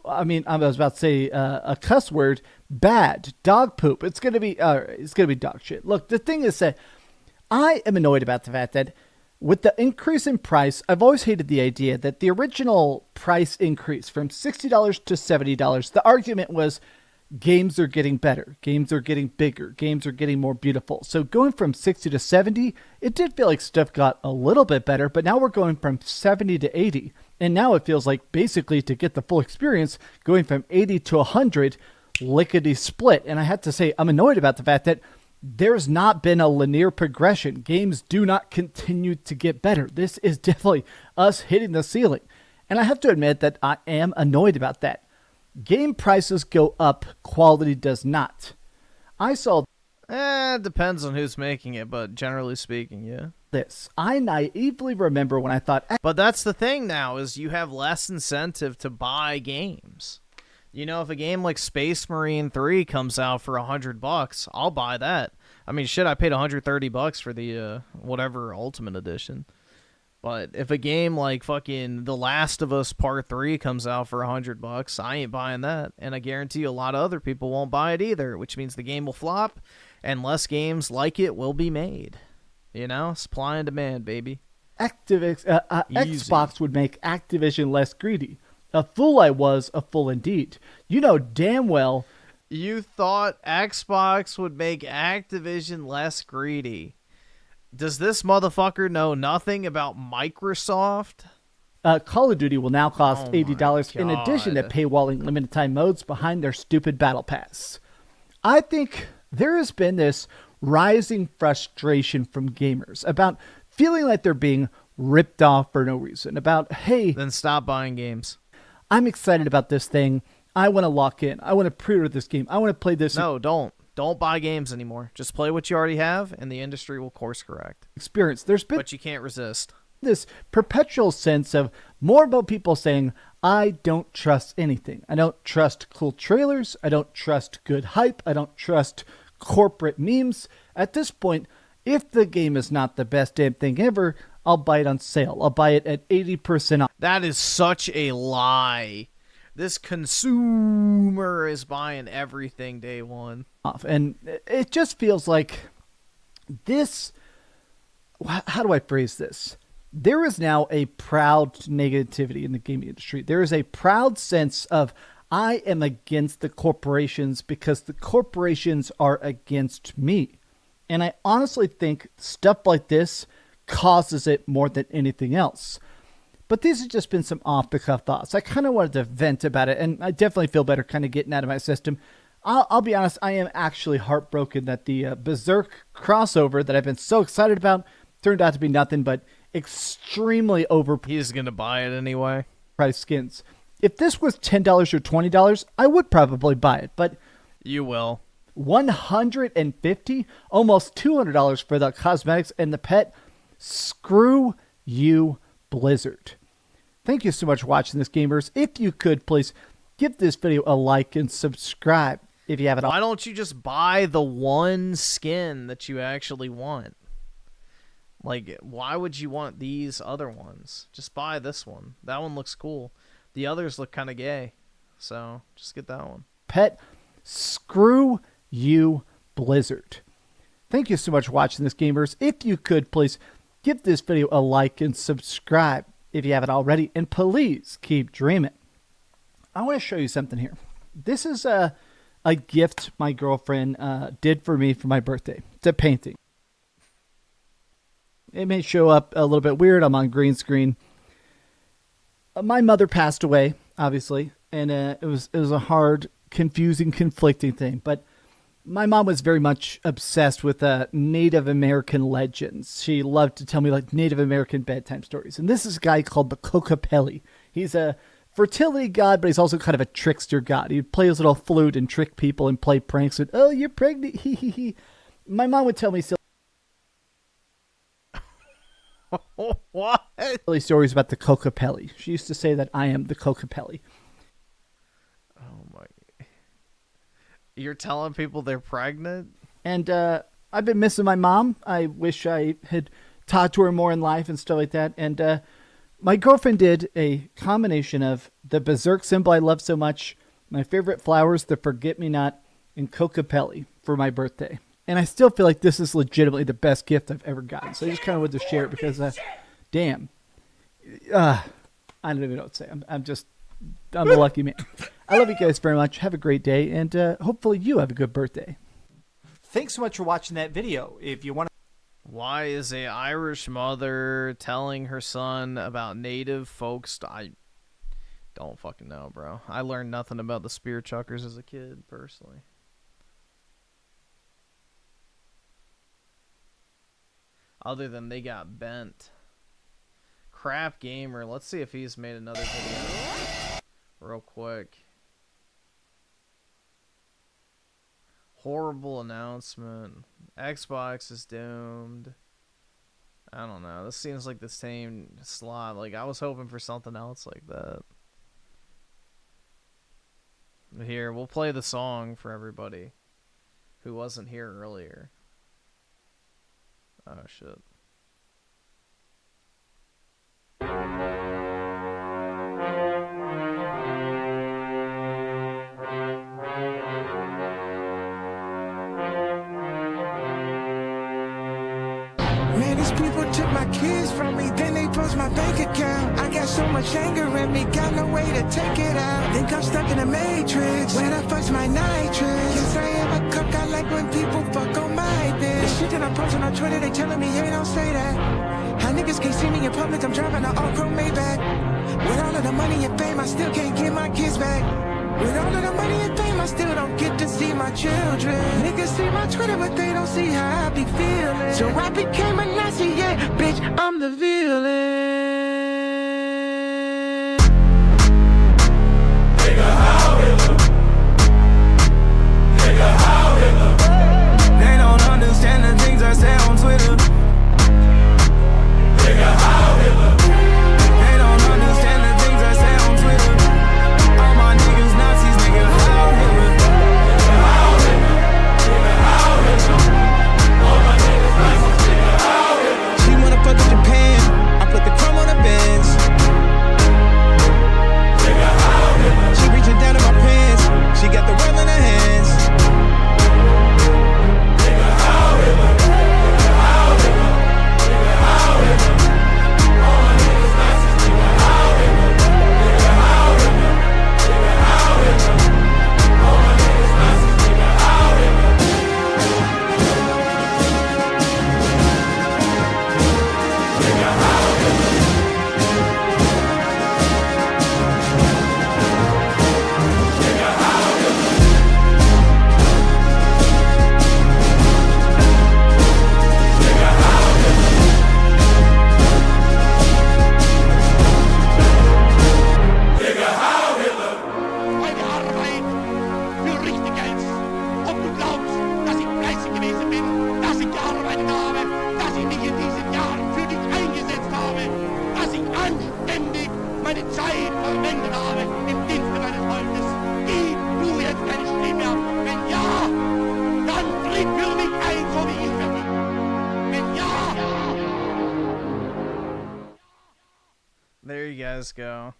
I mean, I was about to say a cuss word, bad, dog poop. It's gonna be dog shit. Look, the thing is that I am annoyed about the fact that with the increase in price, I've always hated the idea that the original price increase from $60 to $70, the argument was games are getting better. Games are getting bigger. Games are getting more beautiful. So going from 60 to 70, it did feel like stuff got a little bit better, but now we're going from 70 to 80. And now it feels like basically to get the full experience, going from 80 to 100, lickety split. And I have to say, I'm annoyed about the fact that there's not been a linear progression. Games do not continue to get better. This is definitely us hitting the ceiling. And I have to admit that I am annoyed about that. Game prices go up, quality does not. I saw... It depends on who's making it, but generally speaking, yeah. This. I naively remember when I thought... But that's the thing now, is you have less incentive to buy games. You know, if a game like Space Marine 3 comes out for $100, I'll buy that. I mean, shit, I paid $130 for the whatever Ultimate Edition. But if a game like fucking The Last of Us Part 3 comes out for $100, I ain't buying that. And I guarantee you a lot of other people won't buy it either, which means the game will flop and less games like it will be made. You know, supply and demand, baby. Xbox would make Activision less greedy. A fool I was, a fool indeed. You know damn well. You thought Xbox would make Activision less greedy. Does this motherfucker know nothing about Microsoft? Call of Duty will now cost $80 in addition to paywalling limited time modes behind their stupid battle pass. I think there has been this rising frustration from gamers about feeling like they're being ripped off for no reason. About, hey... Then stop buying games. I'm excited about this thing. I want to lock in. I want to pre-order this game. I want to play this. No, don't. Don't buy games anymore. Just play what you already have, and the industry will course correct. Experience. There's been... But you can't resist. This perpetual sense of more about people saying, I don't trust anything. I don't trust cool trailers. I don't trust good hype. I don't trust corporate memes. At this point, if the game is not the best damn thing ever, I'll buy it on sale. I'll buy it at 80% off. That is such a lie. This consumer is buying everything day one. And it just feels like this... How do I phrase this? There is now a proud negativity in the gaming industry. There is a proud sense of, I am against the corporations because the corporations are against me. And I honestly think stuff like this causes it more than anything else. But these have just been some off-the-cuff thoughts. I kind of wanted to vent about it, and I definitely feel better kind of getting out of my system. I'll be honest, I am actually heartbroken that the Berserk crossover that I've been so excited about turned out to be nothing but extremely overpriced. He's going to buy it anyway. Price skins. If this was $10 or $20, I would probably buy it, but... You will. $150, almost $200 for the cosmetics and the pet. Screw you, Blizzard. Thank you so much for watching this, gamers. If you could, please give this video a like and subscribe if you haven't. Why don't you just buy the one skin that you actually want? Like, why would you want these other ones? Just buy this one. That one looks cool. The others look kind of gay. So, just get that one. Pet, screw you, Blizzard. Thank you so much for watching this, gamers. If you could, please give this video a like and subscribe if you haven't already. And please keep dreaming. I want to show you something here. This is a gift my girlfriend did for me for my birthday. It's a painting. It may show up a little bit weird. I'm on green screen. My mother passed away, obviously, and it was a hard, confusing, conflicting thing. But my mom was very much obsessed with Native American legends. She loved to tell me like Native American bedtime stories. And this is a guy called the Kokopelli. He's a fertility god, but he's also kind of a trickster god. He'd play his little flute and trick people and play pranks with, oh, you're pregnant. He, he, he. My mom would tell me what? Silly stories about the Kokopelli. She used to say that I am the Kokopelli. Oh my! You're telling people they're pregnant? And I've been missing my mom. I wish I had talked to her more in life and stuff like that. And my girlfriend did a combination of the Berserk symbol I love so much, my favorite flowers, the Forget-Me-Not, and Kokopelli for my birthday. And I still feel like this is legitimately the best gift I've ever gotten. So I just kind of wanted to share it because, damn. I don't even know what to say. I'm just I'm a lucky man. I love you guys very much. Have a great day, and hopefully you have a good birthday. Thanks so much for watching that video. If you want to... Why is a Irish mother telling her son about native folks? I don't fucking know, bro. I learned nothing about the spear chuckers as a kid, personally. Other than they got bent. Crap Gamer. Let's see if he's made another video real quick. Horrible announcement. Xbox is doomed. I don't know. This seems like the same slot. Like, I was hoping for something else like that. Here, we'll play the song for everybody who wasn't here earlier. Oh, shit. Man, these people took my kids from me, then they froze my bank account. I got so much anger in me, got no way to take it out. Think I'm stuck in a matrix when I flush my nitrous. Yes, I am a cook, I like when people fuck on my bitch. The shit that I'm posting on Twitter, they telling me, hey, don't say that. How niggas can't see me in public, I'm driving an all-chrome Maybach. With all of the money and fame, I still can't get my kids back. With all of the money and fame, I still don't get to see my children. Niggas see my Twitter, but they don't see how I be feeling. So I became a Nazi, yeah, bitch, I'm the villain. Nigga, how Hitler? Nigga, how Hitler? They don't understand the things I say on Twitter. Nigga, how Hitler? They don't understand the things I say on Twitter. All my niggas Nazis, nigga, how Hitler? Nigga, how Hitler? Nigga, how Hitler? All my niggas Nazis, nigga, how Hitler? She wanna fuck with Japan, I put the chrome on the Benz. Nigga, how Hitler? She reaching down in my pants, she got the world in her hands. Nigga, how Hitler? Nigga, how Hitler? Nigga, how Hitler? All my niggas Nazis, nigga, how Hitler? Nigga, how Hitler? Nigga, how Hitler? All my niggas Nazis, nigga, how Hitler? Nigga, how Hitler? Nigga, how Hitler? Nigga, how Hitler? Nigga, how Hitler? Meine Arbeit für richtig hältst. Ob du glaubst, dass ich fleißig gewesen bin, dass ich gearbeitet habe, dass ich mich in diesen Jahren für dich eingesetzt habe, dass ich anständig meine Zeit verwendet habe im Dienste meines Volkes. Gib du jetzt deine Stimme ab. Wenn ja, dann tritt für mich ein, so wie ich für dich. Wenn ja. There you guys go.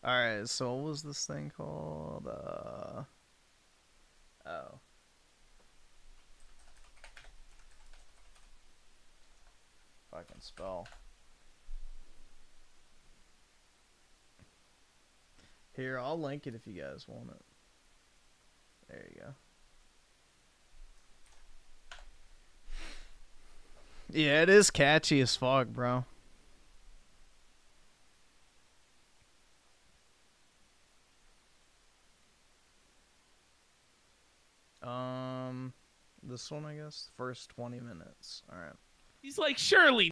Alright, so what was this thing called? Oh. Fucking spell. Here, I'll link it if you guys want it. There you go. Yeah, it is catchy as fuck, bro. This one, I guess. First 20 minutes. All right. He's like, surely.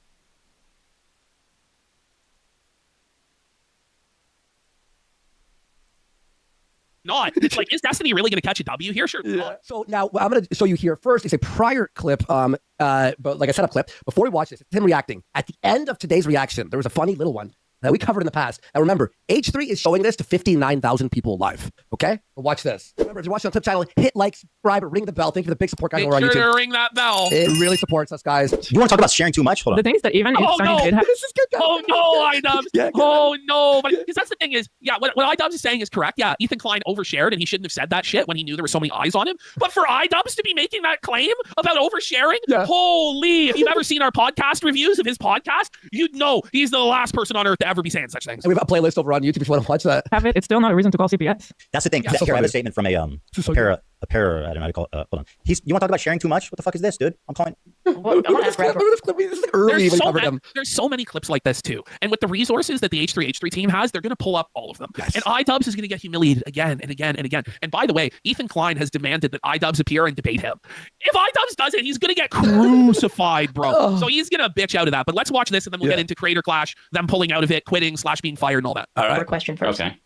Not. It's like, is Destiny really going to catch a W here? Sure. Yeah. So now what I'm going to show you here first is a prior clip. But like I said, a clip before we watch this. It's him reacting. At the end of today's reaction, there was a funny little one that we covered in the past. And remember, H3 is showing this to 59,000 people live. Okay? But watch this. Remember, if you're watching on Clip channel, hit like, subscribe, ring the bell. Thank you for the big support, guys. Make over on sure YouTube. to ring that bell. It really supports us, guys. You want to talk about sharing too much? Hold on. The thing is that even if Sonny did have... This is good, guys. Oh no, iDUBBZ. Oh no, because that's the thing is, yeah, what iDUBBZ is saying is correct. Yeah, Ethan Klein overshared, and he shouldn't have said that shit when he knew there were so many eyes on him. But for iDUBBZ to be making that claim about oversharing, holy! If you've ever seen our podcast reviews of his podcast, you'd know he's the last person on earth to ever be saying such things. And we have a playlist over on YouTube if you want to watch that. Have it. It's still not a reason to call CPS. That's the thing. Yeah. Here, I have a statement from a pair. I don't know how to call it. Hold on. You want to talk about sharing too much? What the fuck is this, dude? I'm calling. There's so many clips like this too, and with the resources that the H3 team has, they're going to pull up all of them. And iDUBBZ is going to get humiliated again and again and again. And by the way, Ethan Klein has demanded that iDUBBZ appear and debate him. If iDUBBZ does it, he's going to get crucified, bro. So he's going to bitch out of that. But let's watch this, and then we'll get into Creator Clash, them pulling out of it, quitting / being fired, and all that. All right. Question first. Okay.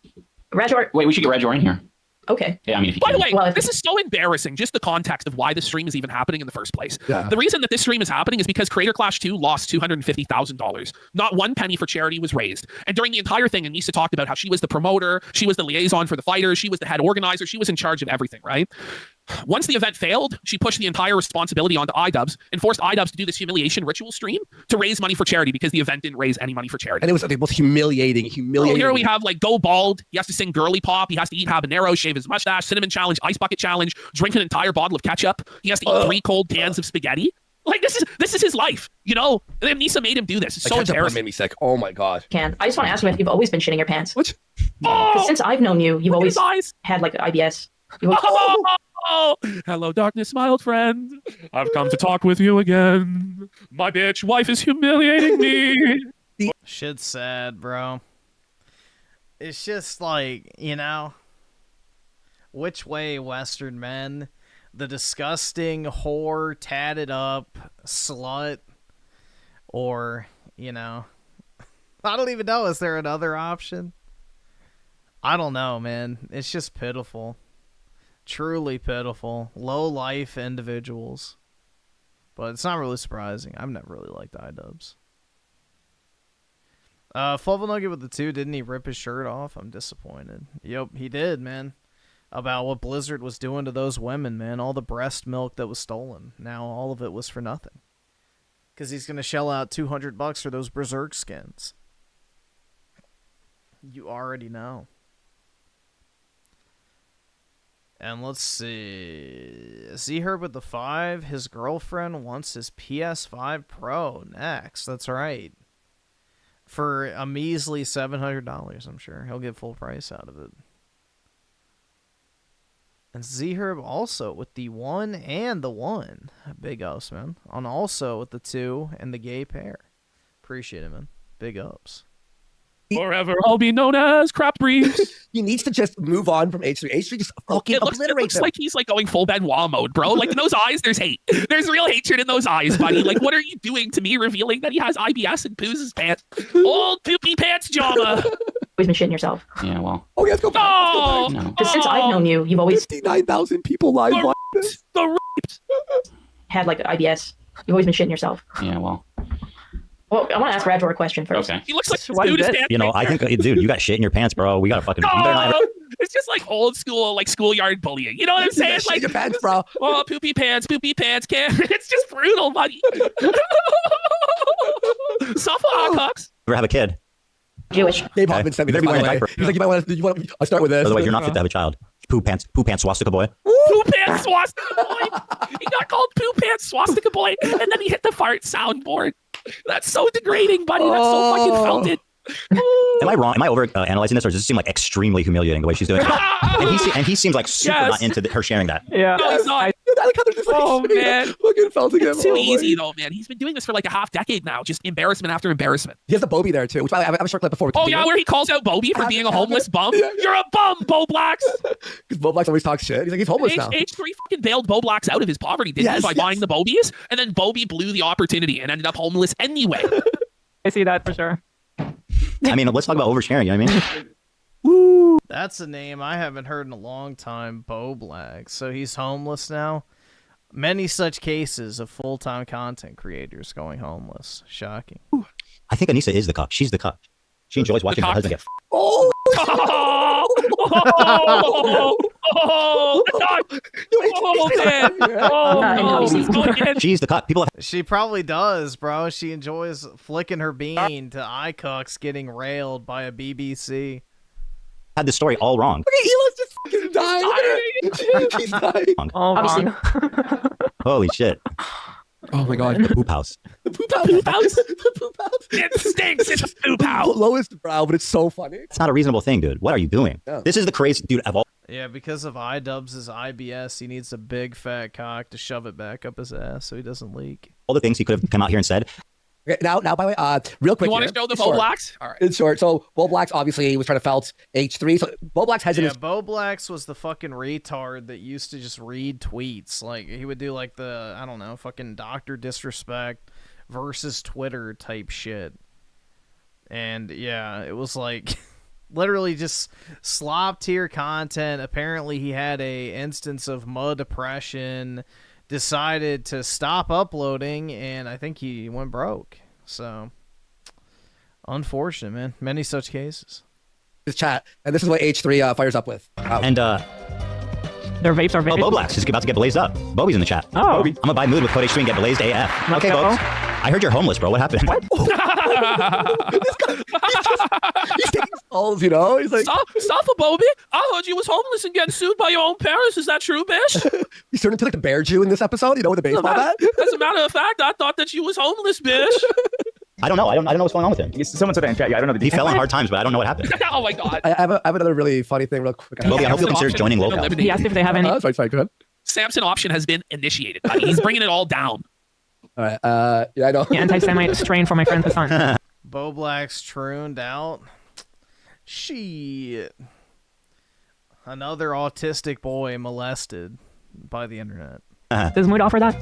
Rajor. Wait, we should get Rajor in here. Okay. Yeah, I mean, if you By the can. way, this is so embarrassing, just the context of why this stream is even happening in the first place. Yeah. The reason that this stream is happening is because Creator Clash 2 lost $250,000. Not one penny for charity was raised. And during the entire thing, Anissa talked about how she was the promoter, she was the liaison for the fighters, she was the head organizer, she was in charge of everything, right? Once the event failed, she pushed the entire responsibility onto iDUBBZ and forced iDUBBZ to do this humiliation ritual stream to raise money for charity because the event didn't raise any money for charity. And it was the most humiliating. Oh, here we have like go bald. He has to sing girly pop. He has to eat habanero, shave his mustache, cinnamon challenge, ice bucket challenge, drink an entire bottle of ketchup. He has to eat 3 cold cans of spaghetti. Like this is his life, you know. And then Nisa made him do this. It's so embarrassing. Made me sick. Oh my god. I just want to ask you if you've always been shitting your pants. What? Because since I've known you, you've always had like IBS. Oh, hello, darkness, my old friend. I've come to talk with you again. My bitch wife is humiliating me. Shit's sad, bro. It's just like, you know, which way Western men, the disgusting whore, tatted up slut, or, you know, I don't even know. Is there another option? I don't know, man. It's just pitiful. Truly pitiful. Low life individuals. But it's not really surprising. I've never really liked iDUBBZ. Flubble Nugget with the 2, didn't he rip his shirt off? I'm disappointed. Yep, he did, man. About what Blizzard was doing to those women, man. All the breast milk that was stolen. Now all of it was for nothing. Because he's going to shell out $200 for those Berserk skins. You already know. And let's see. Z-Herb with the 5. His girlfriend wants his PS5 Pro next. That's right. For a measly $700, I'm sure. He'll get full price out of it. And Z-Herb also with the 1 and the 1. Big ups, man. On also with the 2 and the gay pair. Appreciate it, man. Big ups. Forever I'll be known as Crap Briefs. He needs to just move on from H3. H3 just fucking It obliterates looks him. like he's like going full Benoit mode, bro. Like in those eyes, there's hate. There's real hatred in those eyes, buddy. Like, what are you doing to me, revealing that he has IBS and poos his pants? Old poopy pants, Jama. Always been shitting yourself. Yeah, well. Oh, yeah, let's go back. Oh, Let's go back. Because since I've known you, you've always 59,000 people live. had like IBS. You've always been shitting yourself. Yeah, well. Well, I want to ask Rajor a question first. Okay. He looks like You know, I think, dude, you got shit in your pants, bro. We gotta fucking. You better not ever- It's just like old school, like schoolyard bullying. You know what I'm saying? Shit Like your pants, bro. Oh, poopy pants, can't. It's just brutal, buddy. Suffer, Hawks. Ever have a kid? Jewish. Dave Hoffman sent me this, by the way. He's like, you might want to. I'll start with this. By the way, you're not fit to have a child. Poo pants, swastika boy. Poo pants, swastika boy. He got called poo pants, swastika boy, and then he hit the fart soundboard. That's so degrading, buddy. That's so fucking felted. Am I wrong? Am I over analyzing this, or does this seem like extremely humiliating the way she's doing it? and he seems like super not into her sharing that. Yeah. No, he's not. I like how they're just like, oh man, fucking felt again. It's too easy though, man. He's been doing this for like a half decade now, just embarrassment after embarrassment. He has the Bobby there too, which I have a short clip before. Oh yeah, where he calls out Bobby for being a homeless bum. You're a bum, Bo Blacks. Because Bo Blacks always talks shit. He's like, he's homeless now. H3 fucking bailed Bo Blacks out of his poverty, didn't he, by buying the Bobies? And then Bobby blew the opportunity and ended up homeless anyway. I see that for sure. I mean, let's talk about oversharing. You know what I mean? Woo! That's a name I haven't heard in a long time. Bo Black. So he's homeless now. Many such cases of full-time content creators going homeless. Shocking. I think Anissa is the cuck. She's the cuck. She enjoys watching her husband get. Oh! She's the cock. People have She probably does, bro. She enjoys flicking her bean to iCucks getting railed by a BBC. had this story all wrong. Okay, Elo's just fucking dying. He's dying. Oh, Obviously. Holy shit. Oh my god. The poop house. The poop house. The poop house. It stinks. It's a poop house. Lowest brow, but it's so funny. It's not a reasonable thing, dude. What are you doing? Yeah. This is the crazy dude of all. Yeah, because of iDUBBZ's IBS, he needs a big fat cock to shove it back up his ass so he doesn't leak. All the things he could have come out here and said. Okay, now, by the way, real quick. You want to show the Bo Blacks? All right. In short, so Bo Blacks obviously was trying to felt H3. So Bo Blacks has in his. Bo Blacks was the fucking retard that used to just read tweets. Like, he would do like the, I don't know, fucking Dr. Disrespect versus Twitter type shit. And yeah, it was like literally just slop tier content. Apparently he had a instance of mud depression, decided to stop uploading, and I think he went broke. So unfortunate, man. Many such cases. His chat, and this is what H3 fires up with. And their vapes are vapes. Bo Blacks is about to get blazed up. Bobby's in the chat. Oh. Bobby. I'm gonna buy mood with code H3 and get blazed AF. Let's Okay, go. Bobs. I heard you're homeless, bro. What happened? What? He's taking stalls, you know? He's like, Stop a Bobby. I heard you was homeless and getting sued by your own parents. Is that true, bitch? He's turning into like the bear Jew in this episode, you know, with the baseball bat. As a matter of fact, I thought that you was homeless, bitch. I don't know. I don't know what's going on with him. Someone said that in chat. Yeah, I don't know. He fell in hard times, but I don't know what happened. Oh my god. I have another really funny thing real quick. Bobby, I hope you'll consider joining local. He asked if they have any. Sorry, go ahead. Samson option has been initiated. He's bringing it all down. All right. Yeah, I know. The anti-Semite strain for my friend Hassan. Bo Black's trooned out. Shit. Another autistic boy molested by the internet. Does Mood offer that?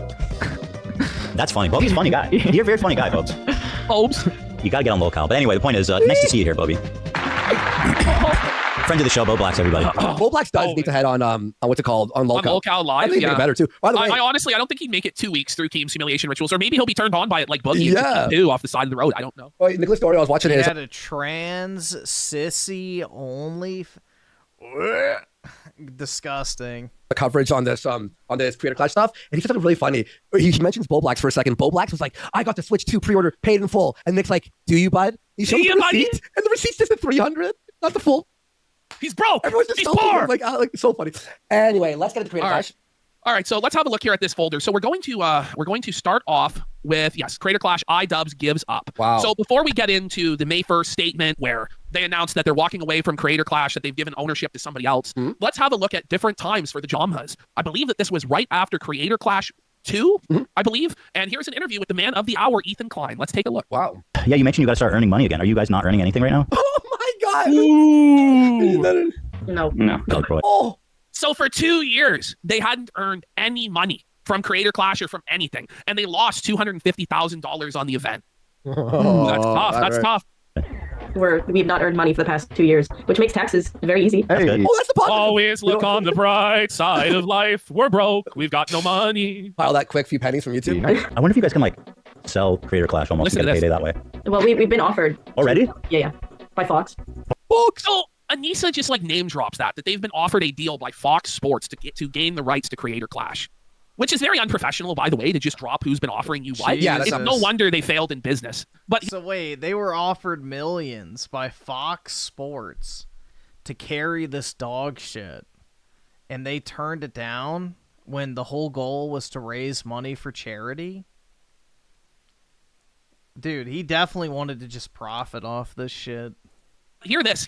That's funny. Bobby's a funny guy. You're a very funny guy, Bobs. Bobs. You gotta get on locale. But anyway, the point is, nice to see you here, Bobby. Friend of the show, Bo Blacks, everybody. Bo Blacks does need to head on what's it called? On locale. On locale live, I think yeah. better too. By the way, I honestly, I don't think he'd make it 2 weeks through team simulation rituals, or maybe he'll be turned on by it like Boogie too off the side of the road. I don't know. Oh, Nicholas Dory, I was watching He his. had a trans sissy only. Disgusting. The coverage on this Creator Clash stuff, and he said something really funny. He mentions Bo Blacks for a second. Bo Blacks was like, "I got the Switch 2 pre-order, paid in full," and Nick's like, "Do you, bud?" He shows the receipt, and the receipt's just at 300, not the full. He's broke. Everyone's just He's poor. poor. Like so funny. Anyway, let's get into Creator Clash. All right, so let's have a look here at this folder. So we're going to start off with Creator Clash iDUBBZ gives up. Wow. So before we get into the May 1st statement where they announced that they're walking away from Creator Clash, that they've given ownership to somebody else, let's have a look at different times for the Jamhas. I believe that this was right after Creator Clash 2, I believe. And here's an interview with the man of the hour, Ethan Klein. Let's take a look. Wow. Yeah, you mentioned you gotta start earning money again. Are you guys not earning anything right now? Oh my god. Ooh. No. Oh. So for 2 years, they hadn't earned any money from Creator Clash or from anything, and they lost $250,000 on the event. That's tough. That's tough. We've not earned money for the past 2 years, which makes taxes very easy. Oh, that's the positive. Always look on the bright side of life. We're broke. We've got no money. Pile that quick few pennies from YouTube. I wonder if you guys can like sell Creator Clash almost Listen to get a to payday that way. Well, we've been offered. Already? Yeah. By Fox. So Anissa just like name drops that they've been offered a deal by Fox Sports to gain the rights to Creator Clash, which is very unprofessional, by the way, to just drop who's been offering you what. Yeah, it's no wonder they failed in business. But so wait, they were offered millions by Fox Sports to carry this dog shit, and they turned it down when the whole goal was to raise money for charity? Dude, he definitely wanted to just profit off this shit. Hear this.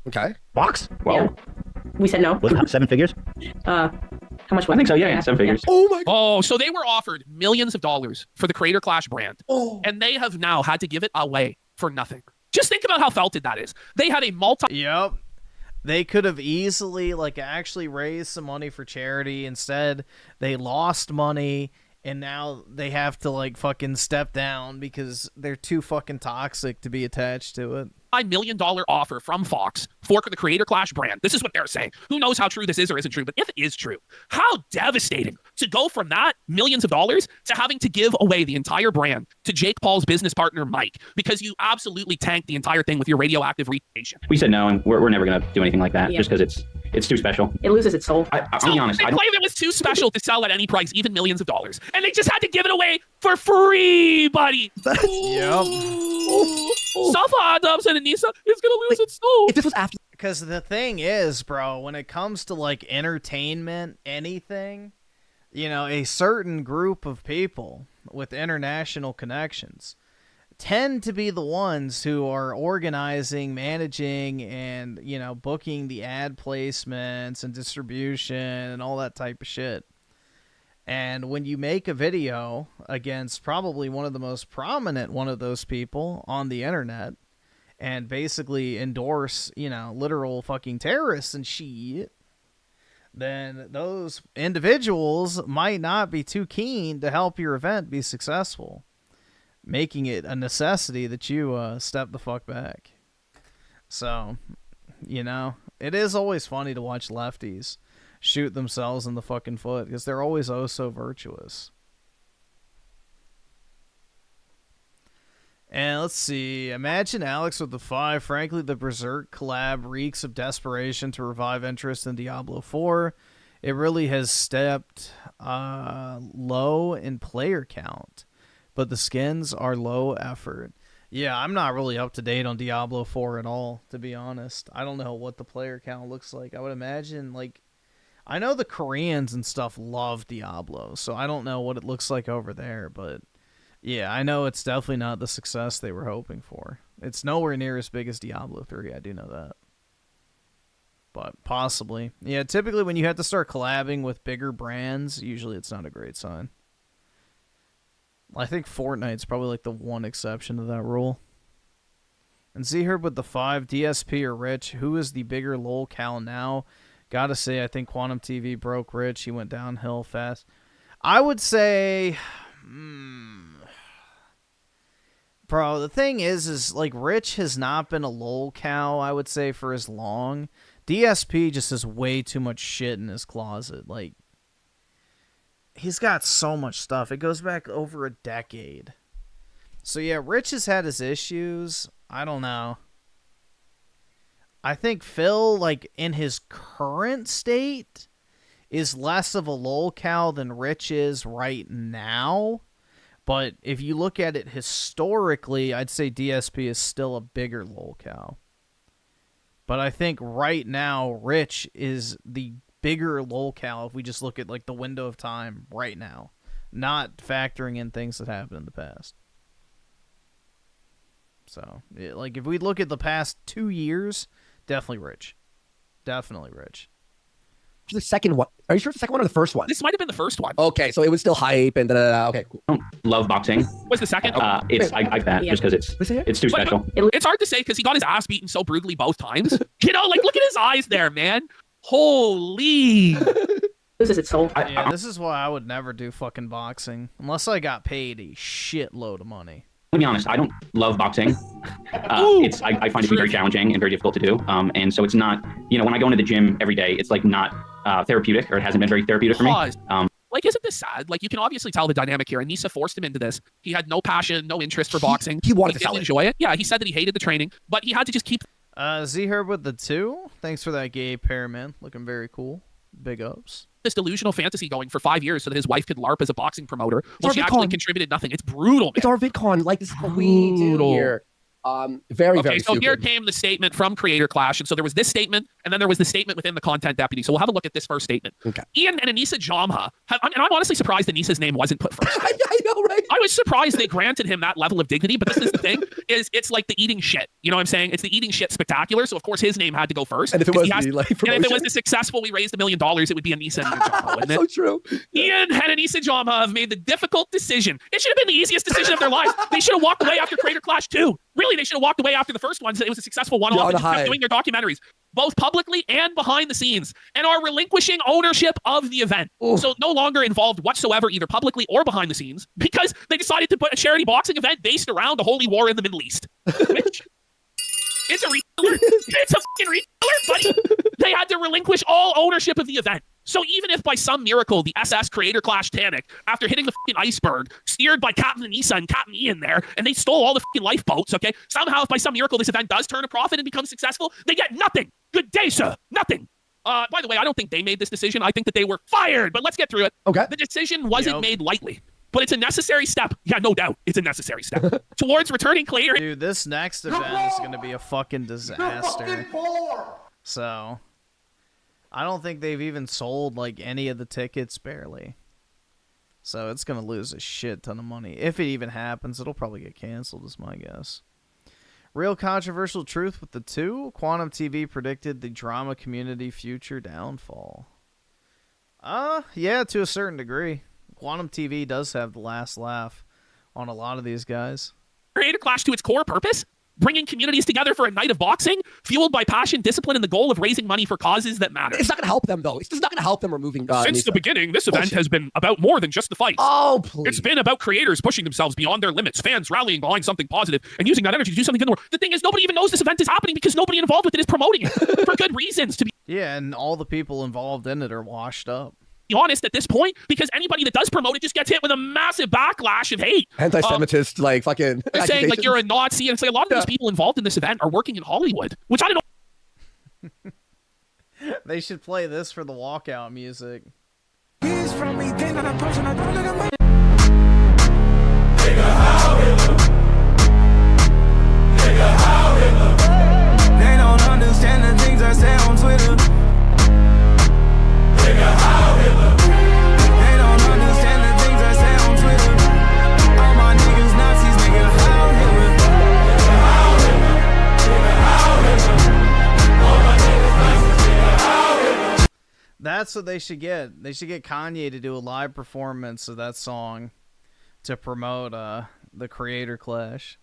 Okay. Fox? Well, Yeah. We said no. Was it 7 figures? How much was I think so. Yeah, 7 figures. Oh my god. Oh, so they were offered millions of dollars for the Creator Clash brand, Oh. and they have now had to give it away for nothing. Just think about how felted that is. They had a Yep. They could have easily actually raised some money for charity. Instead, they lost money and now they have to like fucking step down because they're too fucking toxic to be attached to it. $5 million offer from Fox for the Creator Clash brand. This is what they're saying. Who knows how true this is or isn't true, but if it is true, how devastating to go from that millions of dollars to having to give away the entire brand to Jake Paul's business partner, Mike, because you absolutely tanked the entire thing with your radioactive reputation. We said no, and we're never going to do anything like that just because it's too special. It loses its soul. I'll be honest. They claimed it was too special to sell at any price, even millions of dollars. And they just had to give it away for free, buddy. Safa Adams and Anissa is going to lose its soul. If this was after... Because the thing is, bro, when it comes to, like, entertainment, anything, you know, a certain group of people with international connections tend to be the ones who are organizing, managing, and, you know, booking the ad placements and distribution and all that type of shit. And when you make a video against probably one of the most prominent one of those people on the internet and basically endorse, you know, literal fucking terrorists and shit, then those individuals might not be too keen to help your event be successful, making it a necessity that you step the fuck back. So, you know, it is always funny to watch lefties shoot themselves in the fucking foot because they're always oh so virtuous. And let's see. Imagine Alex with the 5. Frankly, the Berserk collab reeks of desperation to revive interest in Diablo 4. It really has stepped low in player count, but the skins are low effort. Yeah, I'm not really up to date on Diablo 4 at all, to be honest. I don't know what the player count looks like. I would imagine, like, I know the Koreans and stuff love Diablo, so I don't know what it looks like over there, but yeah, I know it's definitely not the success they were hoping for. It's nowhere near as big as Diablo 3, I do know that. But possibly. Yeah, typically when you have to start collabing with bigger brands, usually it's not a great sign. I think Fortnite's probably like the one exception to that rule. And Z Herb with the 5, DSP or Rich, who is the bigger lolcow now? Gotta say, I think Quantum TV broke Rich. He went downhill fast. I would say... Bro, the thing is like Rich has not been a lolcow, I would say, for as long. DSP just has way too much shit in his closet. Like, he's got so much stuff. It goes back over a decade. So yeah, Rich has had his issues. I don't know. I think Phil, like, in his current state, is less of a lolcow than Rich is right now. But if you look at it historically, I'd say DSP is still a bigger lolcow. But I think right now, Rich is the bigger lolcow if we just look at, like, the window of time right now, not factoring in things that happened in the past. So, like, if we look at the past 2 years, definitely Rich. Definitely Rich. The second one. Are you sure it's the second one or the first one? This might have been the first one. Okay, so it was still hype and da-da-da. Okay, cool. I don't love boxing. What's the second? I like that just because it's too special. It's hard to say because he got his ass beaten so brutally both times. You know, like, look at his eyes there, man. Holy. This is its soul. Yeah, this is why I would never do fucking boxing unless I got paid a shitload of money. To be honest, I don't love boxing. I find it to be very challenging and very difficult to do. And so it's not, you know, when I go into the gym every day, it's like not therapeutic, or it hasn't been very therapeutic for me. Like, isn't this sad? Like, you can obviously tell the dynamic here. Anissa forced him into this. He had no passion, no interest for boxing. He wanted to didn't enjoy it. Yeah, he said that he hated the training, but he had to just keep. Z Herb with the 2. Thanks for that gay pair, man. Looking very cool. Big ups. This delusional fantasy going for 5 years so that his wife could LARP as a boxing promoter when she actually contributed nothing. It's brutal, man. It's our VidCon. Like, this is what we do here. Very so stupid. Here came the statement from Creator Clash. And so there was this statement, and then there was the statement within the Content Deputy. So we'll have a look at this first statement. Okay. Ian and Anissa Jamha, and I'm honestly surprised Anissa's name wasn't put first. I know, right? I was surprised they granted him that level of dignity, but this is the thing, is it's like the eating shit. You know what I'm saying? It's the eating shit spectacular, so of course his name had to go first. And if it was the successful, we raised $1 million, it would be Anissa and Jamha, wouldn't it? So true. Ian and Anissa Jamha have made the difficult decision. It should have been the easiest decision of their lives. They should have walked away after Creator Clash 2. Really, they should have walked away after the first one. It was a successful one-off. Yeah, They just kept doing their documentaries, both publicly and behind the scenes, and are relinquishing ownership of the event. So no longer involved whatsoever, either publicly or behind the scenes, because they decided to put a charity boxing event based around a holy war in the Middle East. Which, it's a retailer. It's a fucking retailer, buddy. They had to relinquish all ownership of the event. So even if by some miracle the SS Creator Clash Titanic, after hitting the fucking iceberg, steered by Captain Anissa and Captain Ian there, and they stole all the fucking lifeboats, okay? Somehow, if by some miracle this event does turn a profit and become successful, they get nothing. Good day, sir. Nothing. By the way, I don't think they made this decision. I think that they were fired, but let's get through it. Okay. The decision wasn't made lightly, but it's a necessary step. Yeah, no doubt. It's a necessary step towards returning Clay. Dude, this next event is going to be a fucking disaster. So, I don't think they've even sold, like, any of the tickets, barely. So, it's going to lose a shit ton of money. If it even happens, it'll probably get canceled, is my guess. Real controversial truth with the two. Quantum TV predicted the drama community future downfall. Yeah, to a certain degree. Quantum TV does have the last laugh on a lot of these guys. Creator Clash to its core purpose, bringing communities together for a night of boxing, fueled by passion, discipline, and the goal of raising money for causes that matter. It's not going to help them, though. It's just not going to help them removing Since the beginning, this event has been about more than just the fights. Oh, please. It's been about creators pushing themselves beyond their limits, fans rallying behind something positive, and using that energy to do something good in the world. The thing is, nobody even knows this event is happening because nobody involved with it is promoting it for good reasons. To be and all the people involved in it are washed up. Honest at this point, because anybody that does promote it just gets hit with a massive backlash of hate. Anti-Semitist, like fucking. They're saying like you're a Nazi, and it's like a lot of these people involved in this event are working in Hollywood, which I don't know. They should play this for the walkout music. They don't understand the things I say on Twitter. That's what they should get. They should get Kanye to do a live performance of that song to promote the Creator Clash.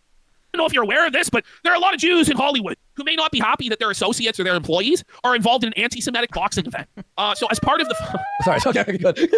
I don't know if you're aware of this, but there are a lot of Jews in Hollywood who may not be happy that their associates or their employees are involved in an anti-Semitic boxing event. So as part of the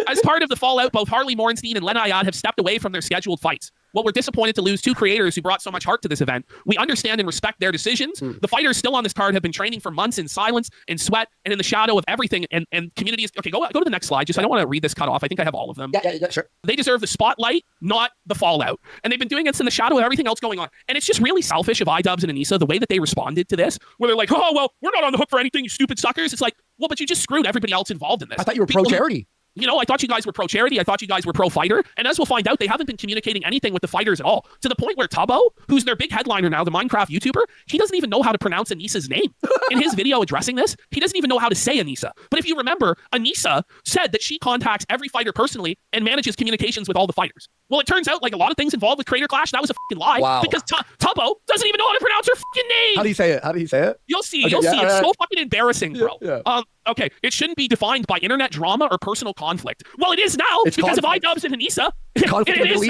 as part of the fallout, both Harley Morenstein and Len Ayad have stepped away from their scheduled fights. While we're disappointed to lose two creators who brought so much heart to this event, we understand and respect their decisions. The fighters still on this card have been training for months in silence, in sweat, and in the shadow of everything. And communities. Okay, go to the next slide. Just I don't want to read this cut off. I think I have all of them. Yeah, sure. They deserve the spotlight, not the fallout. And they've been doing this in the shadow of everything else going on. And it's just really selfish of iDUBBZ and Anissa, the way that they responded to this, where they're like, oh, well, we're not on the hook for anything, you stupid suckers. It's like, well, but you just screwed everybody else involved in this. I thought you were pro-charity. You know, I thought you guys were pro-charity. I thought you guys were pro-fighter. And as we'll find out, they haven't been communicating anything with the fighters at all. To the point where Tubbo, who's their big headliner now, the Minecraft YouTuber, he doesn't even know how to pronounce Anissa's name. In his video addressing this, he doesn't even know how to say Anissa. But if you remember, Anissa said that she contacts every fighter personally and manages communications with all the fighters. Well, it turns out, like a lot of things involved with Creator Clash, that was a fucking lie. Wow. Because Tubbo doesn't even know how to pronounce her fucking name. How do you say it? How do you say it? You'll see. Okay, You'll see. It's right. so fucking embarrassing, bro. Yeah. Okay, it shouldn't be defined by internet drama or personal conflict. Well, it is now It's because conflict. of iDUBBZ and Anissa. Conflict It is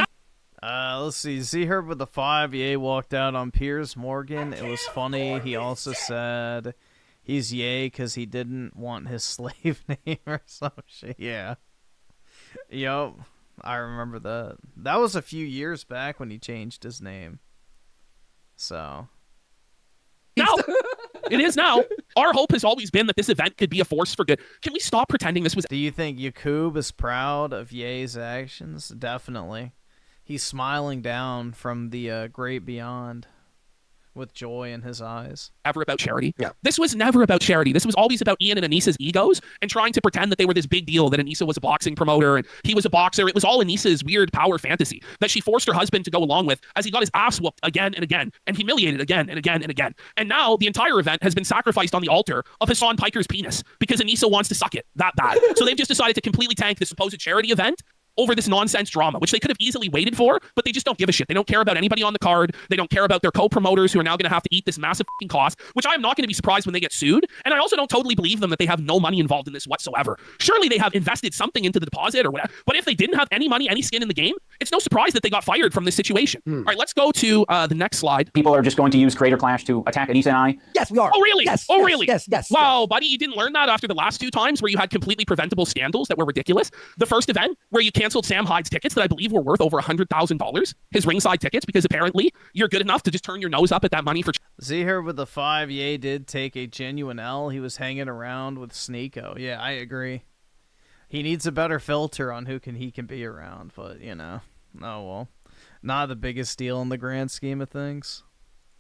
now. Let's see. Z-Herb with the 5. Ye walked out on Piers Morgan. It was funny. He also said he's Ye because he didn't want his slave name or some shit. Yeah. Yup. I remember that. That was a few years back when he changed his name. So. Now, it is now. Our hope has always been that this event could be a force for good. Can we stop pretending this was... Do you think Yakub is proud of Ye's actions? Definitely. He's smiling down from the great beyond with joy in his eyes. Ever about charity? Yeah. This was never about charity. This was always about Ian and Anissa's egos and trying to pretend that they were this big deal, that Anissa was a boxing promoter and he was a boxer. It was all Anissa's weird power fantasy that she forced her husband to go along with as he got his ass whooped again and again and humiliated again and again and again. And now the entire event has been sacrificed on the altar of Hassan Piker's penis because Anissa wants to suck it that bad. So they've just decided to completely tank the supposed charity event over this nonsense drama, which they could have easily waited for, but they just don't give a shit. They don't care about anybody on the card. They don't care about their co-promoters who are now going to have to eat this massive fucking cost, which I am not going to be surprised when they get sued. And I also don't totally believe them that they have no money involved in this whatsoever. Surely they have invested something into the deposit or whatever. But if they didn't have any money, any skin in the game, it's no surprise that they got fired from this situation. All right, let's go to the next slide. People are just going to use Creator Clash to attack Anissa and I. Yes, we are. Oh, really? Yes. Oh, yes, really? Yes. Wow, buddy, you didn't learn that after the last 2 times where you had completely preventable scandals that were ridiculous. The first event where you canceled Sam Hyde's tickets that I believe were worth over $100,000, his ringside tickets, because apparently you're good enough to just turn your nose up at that money for. Z here with the 5. Ye did take a genuine L. He was hanging around with Sneeko. Yeah, I agree. He needs a better filter on who he can be around, but you know, oh well, not the biggest deal in the grand scheme of things.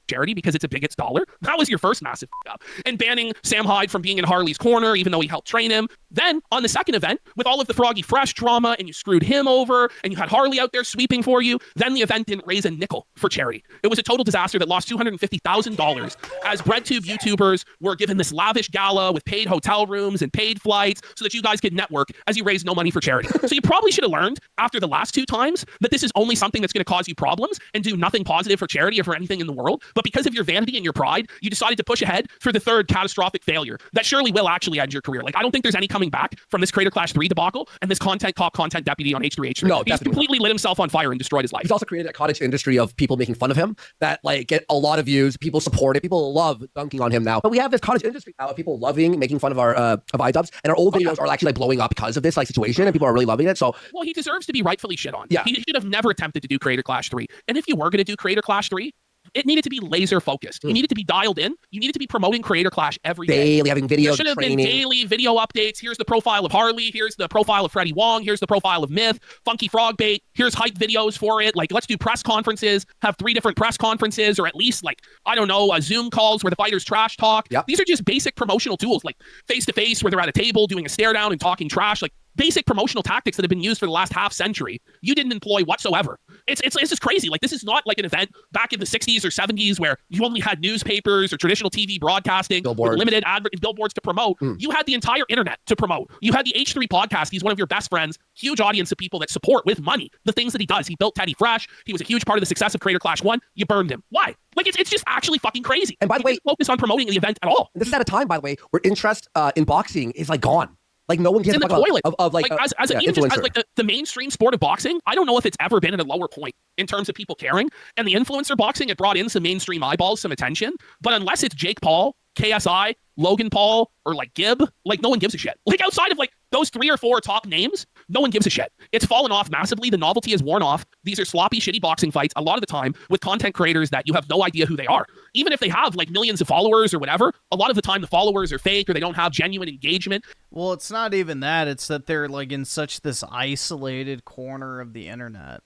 Charity because it's a biggest dollar. That was your first massive up. And banning Sam Hyde from being in Harley's corner, even though he helped train him. Then on the second event, with all of the Froggy Fresh drama, and you screwed him over, and you had Harley out there sweeping for you, then the event didn't raise a nickel for charity. It was a total disaster that lost $250,000 as BreadTube YouTubers were given this lavish gala with paid hotel rooms and paid flights so that you guys could network as you raise no money for charity. So you probably should have learned after the last 2 times that this is only something that's going to cause you problems and do nothing positive for charity or for anything in the world. But because of your vanity and your pride, you decided to push ahead for the 3rd catastrophic failure that surely will actually end your career. Like, I don't think there's any coming back from this Creator Clash 3 debacle and this content cop, content deputy on H3H3. No, he's completely lit himself on fire and destroyed his life. He's also created a cottage industry of people making fun of him that like get a lot of views. People support it. People love dunking on him now. But we have this cottage industry now of people loving making fun of our of iDUBBZ, and our old videos are actually like blowing up because of this like situation, and people are really loving it. So well, he deserves to be rightfully shit on. Yeah. He should have never attempted to do Creator Clash 3. And if you were going to do Creator Clash 3, it needed to be laser focused. You needed to be dialed in. You needed to be promoting Creator Clash every day. Daily, having videos, there should have been daily video updates. Here's the profile of Harley. Here's the profile of Freddie Wong. Here's the profile of Myth. Funky Frog Bait. Here's hype videos for it. Like, let's do press conferences. Have 3 different press conferences, or at least like, I don't know, Zoom calls where the fighters trash talk. Yep. These are just basic promotional tools, like face to face where they're at a table doing a stare down and talking trash. Like, basic promotional tactics that have been used for the last half century, you didn't employ whatsoever. It's just crazy. Like, this is not like an event back in the 60s or 70s where you only had newspapers or traditional TV broadcasting with limited billboards to promote. You had the entire internet to promote. You had the H3 podcast. He's one of your best friends, huge audience of people that support with money the things that he does. He built Teddy Fresh. He was a huge part of the success of Creator Clash 1. You burned him. Why? Like, it's just actually fucking crazy. And by the way, focus on promoting the event at all. This is at a time, by the way, where interest in boxing is like gone. Like, no one cares in the about toilet. Of like as even just as like the mainstream sport of boxing, I don't know if it's ever been at a lower point in terms of people caring. And the influencer boxing, it brought in some mainstream eyeballs, some attention. But unless it's Jake Paul, KSI, Logan Paul, or like Gibb, like, no one gives a shit. Like, outside of like those 3 or 4 top names, no one gives a shit. It's fallen off massively. The novelty has worn off. These are sloppy, shitty boxing fights a lot of the time with content creators that you have no idea who they are. Even if they have like millions of followers or whatever, a lot of the time the followers are fake or they don't have genuine engagement. Well, it's not even that. It's that they're like in such this isolated corner of the internet.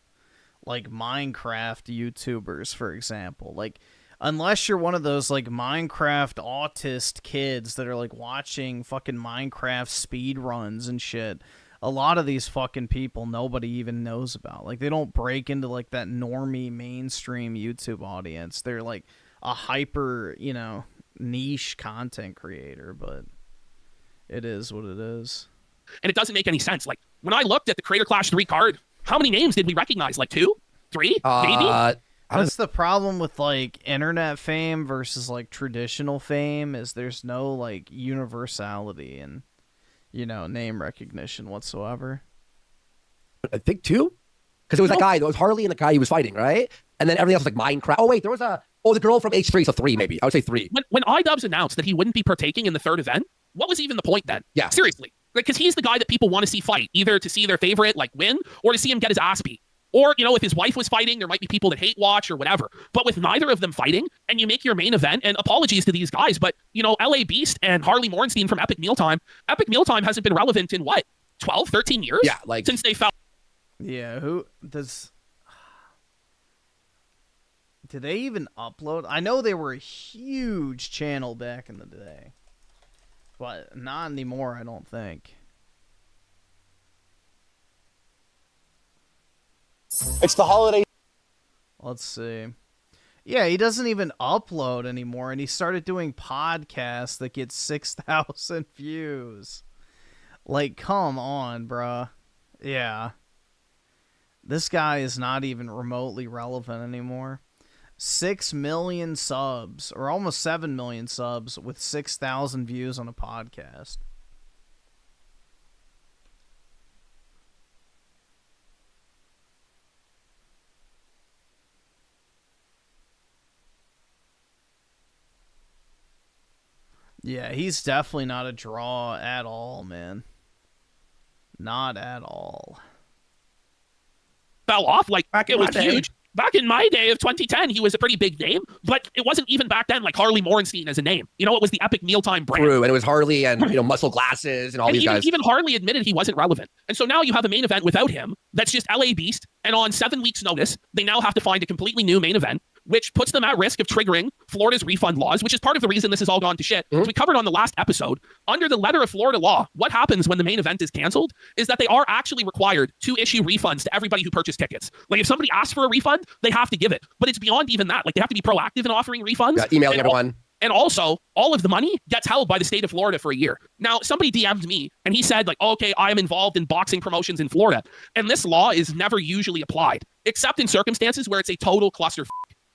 Like Minecraft YouTubers, for example. Like, unless you're one of those like Minecraft autist kids that are like watching fucking Minecraft speed runs and shit, a lot of these fucking people nobody even knows about. Like, they don't break into like that normie mainstream YouTube audience. They're like a hyper, you know, niche content creator, but it is what it is. And it doesn't make any sense. Like, when I looked at the Creator Clash 3 card, how many names did we recognize? Like 2? 3? Maybe? That's the problem with like internet fame versus like traditional fame, is there's no like universality and, you know, name recognition whatsoever. I think 2, because it was that guy. There was Harley and the guy he was fighting, right? And then everything else was like Minecraft. Oh wait, there was the girl from H3, so 3 maybe. I would say 3. When iDUBBZ announced that he wouldn't be partaking in the 3rd event, what was even the point then? Yeah, seriously, because he's the guy that people want to see fight, either to see their favorite like win or to see him get his ass beat. Or, you know, if his wife was fighting, there might be people that hate watch or whatever. But with neither of them fighting, and you make your main event, and apologies to these guys, but, you know, LA Beast and Harley Morenstein from Epic Mealtime hasn't been relevant in what, 12, 13 years? Yeah, like, since they fell. Yeah, who does... Did they even upload? I know they were a huge channel back in the day. But not anymore, I don't think. It's the holiday. Let's see. Yeah, he doesn't even upload anymore, and he started doing podcasts that get 6,000 views. Like, come on, bruh. Yeah. This guy is not even remotely relevant anymore. 6 million subs, or almost 7 million subs, with 6,000 views on a podcast. Yeah, he's definitely not a draw at all, man. Not at all. Fell off like it was huge. Back in my day of 2010, he was a pretty big name, but it wasn't even back then like Harley Morenstein as a name. You know, it was the epic mealtime brand. True, and it was Harley and muscle glasses and all these guys. Even Harley admitted he wasn't relevant. And so now you have a main event without him that's just LA Beast, and on 7 weeks' notice, they now have to find a completely new main event, which puts them at risk of triggering Florida's refund laws, which is part of the reason this has all gone to shit. As we covered on the last episode, under the letter of Florida law, what happens when the main event is canceled is that they are actually required to issue refunds to everybody who purchased tickets. Like if somebody asks for a refund, they have to give it. But it's beyond even that. Like they have to be proactive in offering refunds. Yeah, emailing everyone. And also, all of the money gets held by the state of Florida for a year. Now, somebody DM'd me, and he said, like, oh, okay, I'm involved in boxing promotions in Florida. And this law is never usually applied, except in circumstances where it's a total clusterfuck.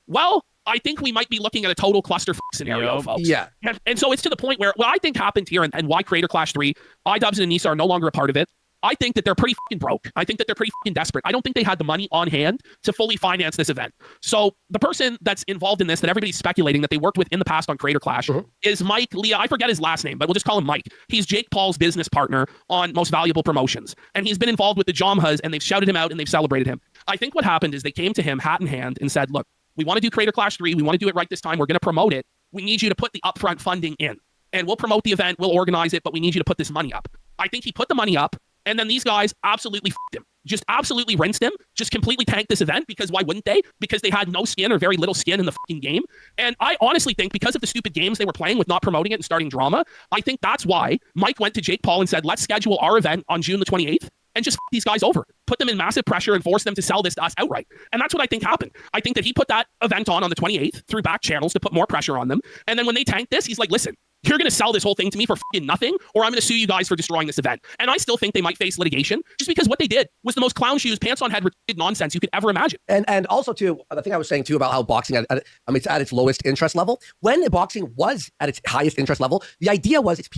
Well, I think we might be looking at a total clusterfuck scenario, folks. Yeah. And so it's to the point where what I think happened here and why Creator Clash 3, iDUBBZ and Nisa are no longer a part of it. I think that they're pretty fucking broke. I think that they're pretty fucking desperate. I don't think they had the money on hand to fully finance this event. So the person that's involved in this, that everybody's speculating that they worked with in the past on Creator Clash, is Mike Leah. I forget his last name, but we'll just call him Mike. He's Jake Paul's business partner on Most Valuable Promotions. And he's been involved with the Jomhas, and they've shouted him out and they've celebrated him. I think what happened is they came to him hat in hand and said, look, we want to do Creator Clash 3. We want to do it right this time. We're going to promote it. We need you to put the upfront funding in. And we'll promote the event. We'll organize it, but we need you to put this money up. I think he put the money up. And then these guys absolutely f***ed him. Just absolutely rinsed him. Just completely tanked this event because why wouldn't they? Because they had no skin or very little skin in the fucking game. And I honestly think because of the stupid games they were playing with not promoting it and starting drama, I think that's why Mike went to Jake Paul and said, let's schedule our event on June the 28th and just f*** these guys over. Put them in massive pressure and force them to sell this to us outright. And that's what I think happened. I think that he put that event on the 28th through back channels to put more pressure on them. And then when they tanked this, he's like, listen, you're going to sell this whole thing to me for fucking nothing, or I'm going to sue you guys for destroying this event. And I still think they might face litigation just because what they did was the most clown shoes, pants on head, retarded nonsense you could ever imagine. And also, too, the thing I was saying, too, about how boxing, it's at its lowest interest level. When boxing was at its highest interest level, the idea was it's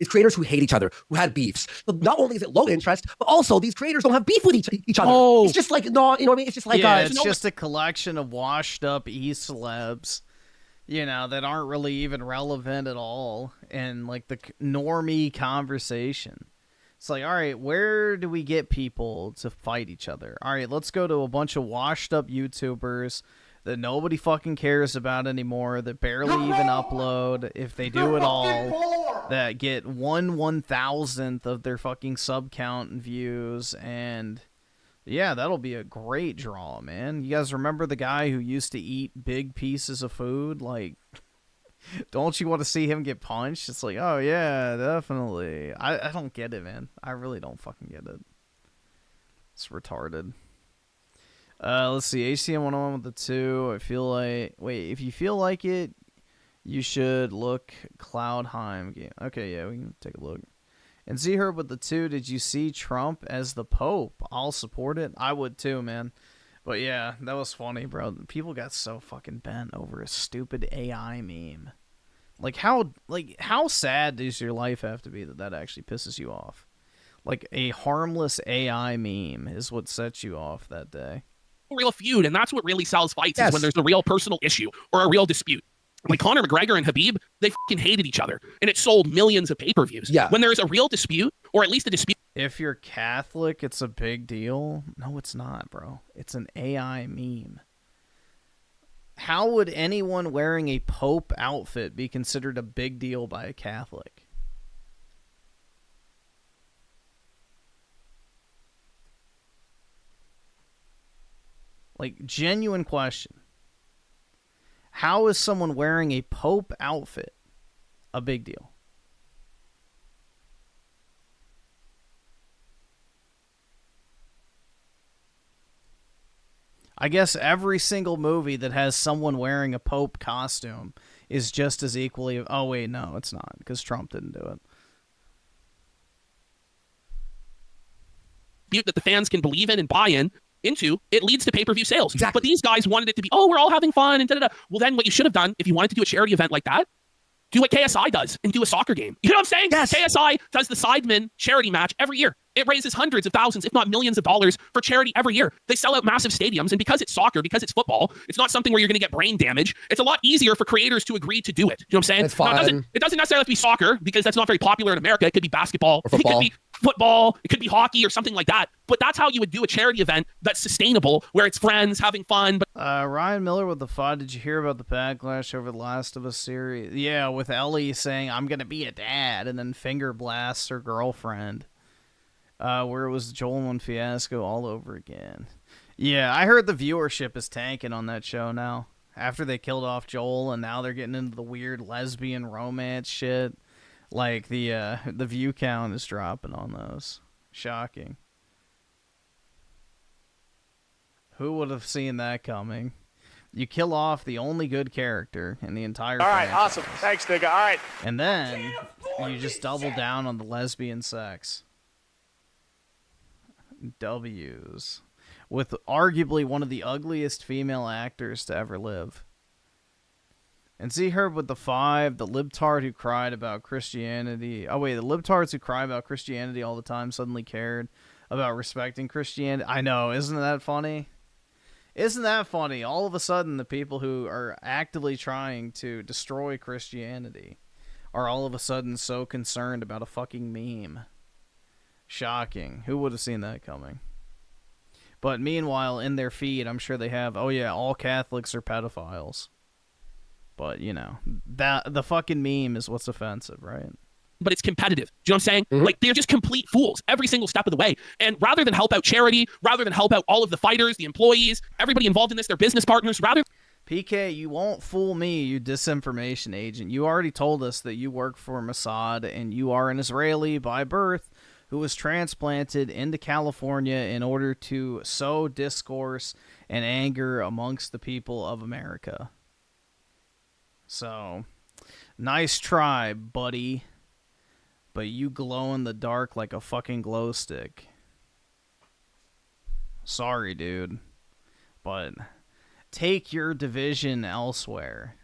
creators who hate each other, who had beefs. So not only is it low interest, but also these creators don't have beef with each other. Oh. It's just like, no, you know what I mean? It's just like... it's just a collection of washed up e-celebs, that aren't really even relevant at all, and like the normie conversation. It's like, all right, where do we get people to fight each other? All right, let's go to a bunch of washed up YouTubers that nobody fucking cares about anymore, that barely even upload, if they do at all, that get 1/1000th of their fucking sub count and views, and yeah, that'll be a great draw, man. You guys remember the guy who used to eat big pieces of food? Like, don't you want to see him get punched? It's like, oh yeah, definitely. I don't get it, man. I really don't fucking get it. It's retarded. Let's see. HCM 101 with the 2. I feel like... Wait, if you feel like it, you should look Cloudheim game. Okay, yeah, we can take a look. And Z-Herb with the 2, did you see Trump as the Pope? I'll support it. I would too, man. But yeah, that was funny, bro. People got so fucking bent over a stupid AI meme. Like how sad does your life have to be that actually pisses you off? Like a harmless AI meme is what sets you off that day. Real feud, and that's what really sells fights, is when there's a real personal issue or a real dispute. Like Conor McGregor and Khabib, they fucking hated each other, and it sold millions of pay-per-views. Yeah. When there's a real dispute, or at least a dispute. If you're Catholic, it's a big deal. No, it's not, bro. It's an AI meme. How would anyone wearing a Pope outfit be considered a big deal by a Catholic? Like, genuine question. How is someone wearing a Pope outfit a big deal? I guess every single movie that has someone wearing a Pope costume is just as equally... Oh, wait, no, it's not, because Trump didn't do it. That the fans can believe in and buy in into, it leads to pay-per-view sales. Exactly. But these guys wanted it to be, oh, we're all having fun and da-da-da. Well, then what you should have done, if you wanted to do a charity event like that, do what KSI does and do a soccer game. You know what I'm saying? Yes. KSI does the Sidemen charity match every year. It raises hundreds of thousands, if not millions of dollars for charity every year. They sell out massive stadiums, and because it's soccer, because it's football, it's not something where you're going to get brain damage. It's a lot easier for creators to agree to do it. You know what I'm saying? It's fun. Now, it doesn't necessarily have to be soccer, because that's not very popular in America. It could be basketball. It could be football. It could be hockey or something like that. But that's how you would do a charity event that's sustainable, where it's friends having fun. But Ryan Miller with the FUD. Did you hear about the backlash over the Last of Us series? Yeah, with Ellie saying, I'm going to be a dad, and then finger blasts her girlfriend. Where it was Joel and Fiasco all over again. Yeah, I heard the viewership is tanking on that show now. After they killed off Joel, and now they're getting into the weird lesbian romance shit. Like, the view count is dropping on those. Shocking. Who would have seen that coming? You kill off the only good character in the entire franchise. franchise. Awesome. Thanks, nigga. All right. And then you just double down on the lesbian sex. W's. With arguably one of the ugliest female actors to ever live. And see her with the 5, the libtard who cried about Christianity. Oh wait, the libtards who cry about Christianity all the time suddenly cared about respecting Christianity. I know, isn't that funny? Isn't that funny? All of a sudden, the people who are actively trying to destroy Christianity are all of a sudden so concerned about a fucking meme. Shocking. Who would have seen that coming? But meanwhile, in their feed, I'm sure they have, oh yeah, all Catholics are pedophiles. But, you know, the fucking meme is what's offensive, right? But it's competitive. Do you know what I'm saying? Mm-hmm. Like, they're just complete fools every single step of the way. And rather than help out charity, rather than help out all of the fighters, the employees, everybody involved in this, their business partners, PK, you won't fool me, you disinformation agent. You already told us that you work for Mossad, and you are an Israeli by birth who was transplanted into California in order to sow discourse and anger amongst the people of America. So, nice try, buddy. But you glow in the dark like a fucking glow stick. Sorry, dude. But take your division elsewhere.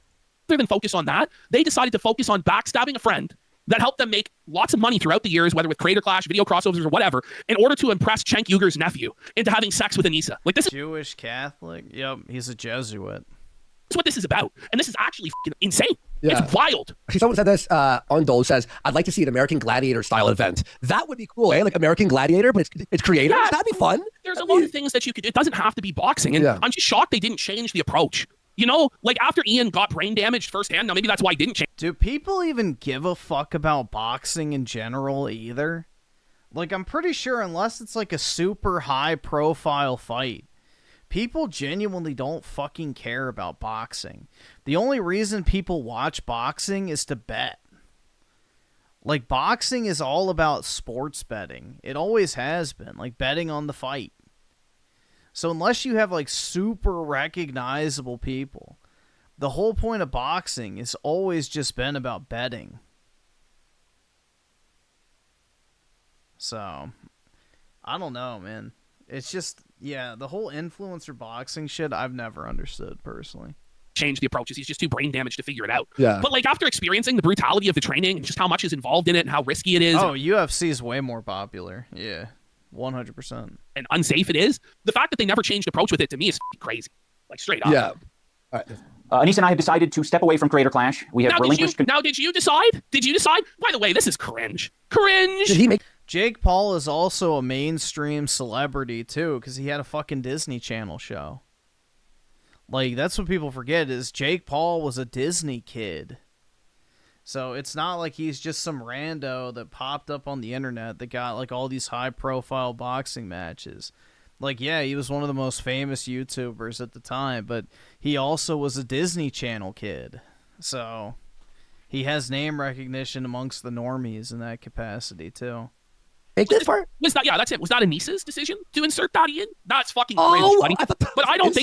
Rather than focus on that, they decided to focus on backstabbing a friend that helped them make lots of money throughout the years, whether with Creator Clash, video crossovers, or whatever, in order to impress Cenk Uyghur's nephew into having sex with Anissa. Like, this is Jewish Catholic? Yep, he's a Jesuit. That's what this is about. And this is actually insane. Yeah. It's wild. Actually, someone said this, on Dole says, I'd like to see an American Gladiator style event. That would be cool, eh? Like American Gladiator, but it's creative. Yes. That'd be fun. There's a lot of things that you could do. It doesn't have to be boxing. And I'm just shocked they didn't change the approach. You know, like after Ian got brain damaged firsthand, now maybe that's why he didn't change. Do people even give a fuck about boxing in general either? Like, I'm pretty sure unless it's like a super high profile fight, people genuinely don't fucking care about boxing. The only reason people watch boxing is to bet. Like, boxing is all about sports betting. It always has been, like betting on the fight. So unless you have like super recognizable people, the whole point of boxing has always just been about betting. So, I don't know, man. It's just, yeah, the whole influencer boxing shit, I've never understood personally. Change the approaches. He's just too brain damaged to figure it out. Yeah. But like after experiencing the brutality of the training and just how much is involved in it and how risky it is. Oh, UFC is way more popular. Yeah. 100%. And unsafe it is. The fact that they never changed approach with it to me is crazy. Like straight up. Yeah. All right. Anissa and I have decided to step away from Creator Clash. We have relinquished. Did you decide? Did you decide? By the way, this is cringe. Cringe. Did he make? Jake Paul is also a mainstream celebrity too, because he had a fucking Disney Channel show. Like, that's what people forget is Jake Paul was a Disney kid. So it's not like he's just some rando that popped up on the internet that got like all these high-profile boxing matches. Like, yeah, he was one of the most famous YouTubers at the time, but he also was a Disney Channel kid. So he has name recognition amongst the normies in that capacity, too. take this part? Was that, yeah, that's it. Was that Anissa's decision to insert that in? That's fucking cringe, buddy. But I don't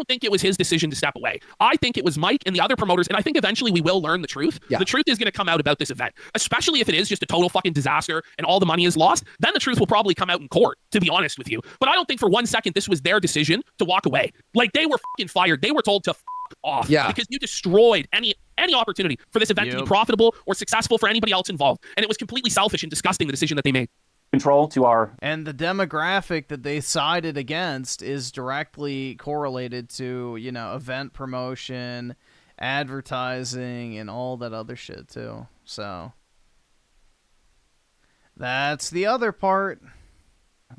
think it was his decision to step away. I think it was Mike and the other promoters, and I think eventually we will learn the truth. Yeah. The truth is going to come out about this event, especially if it is just a total fucking disaster and all the money is lost. Then the truth will probably come out in court, to be honest with you. But I don't think for 1 second this was their decision to walk away. Like, they were fucking fired. They were told to off because you destroyed any opportunity for this event to be profitable or successful for anybody else involved, and it was completely selfish and disgusting, the decision that they made. Control to our, and the demographic that they sided against is directly correlated to, you know, event promotion, advertising, and all that other shit too. So that's the other part.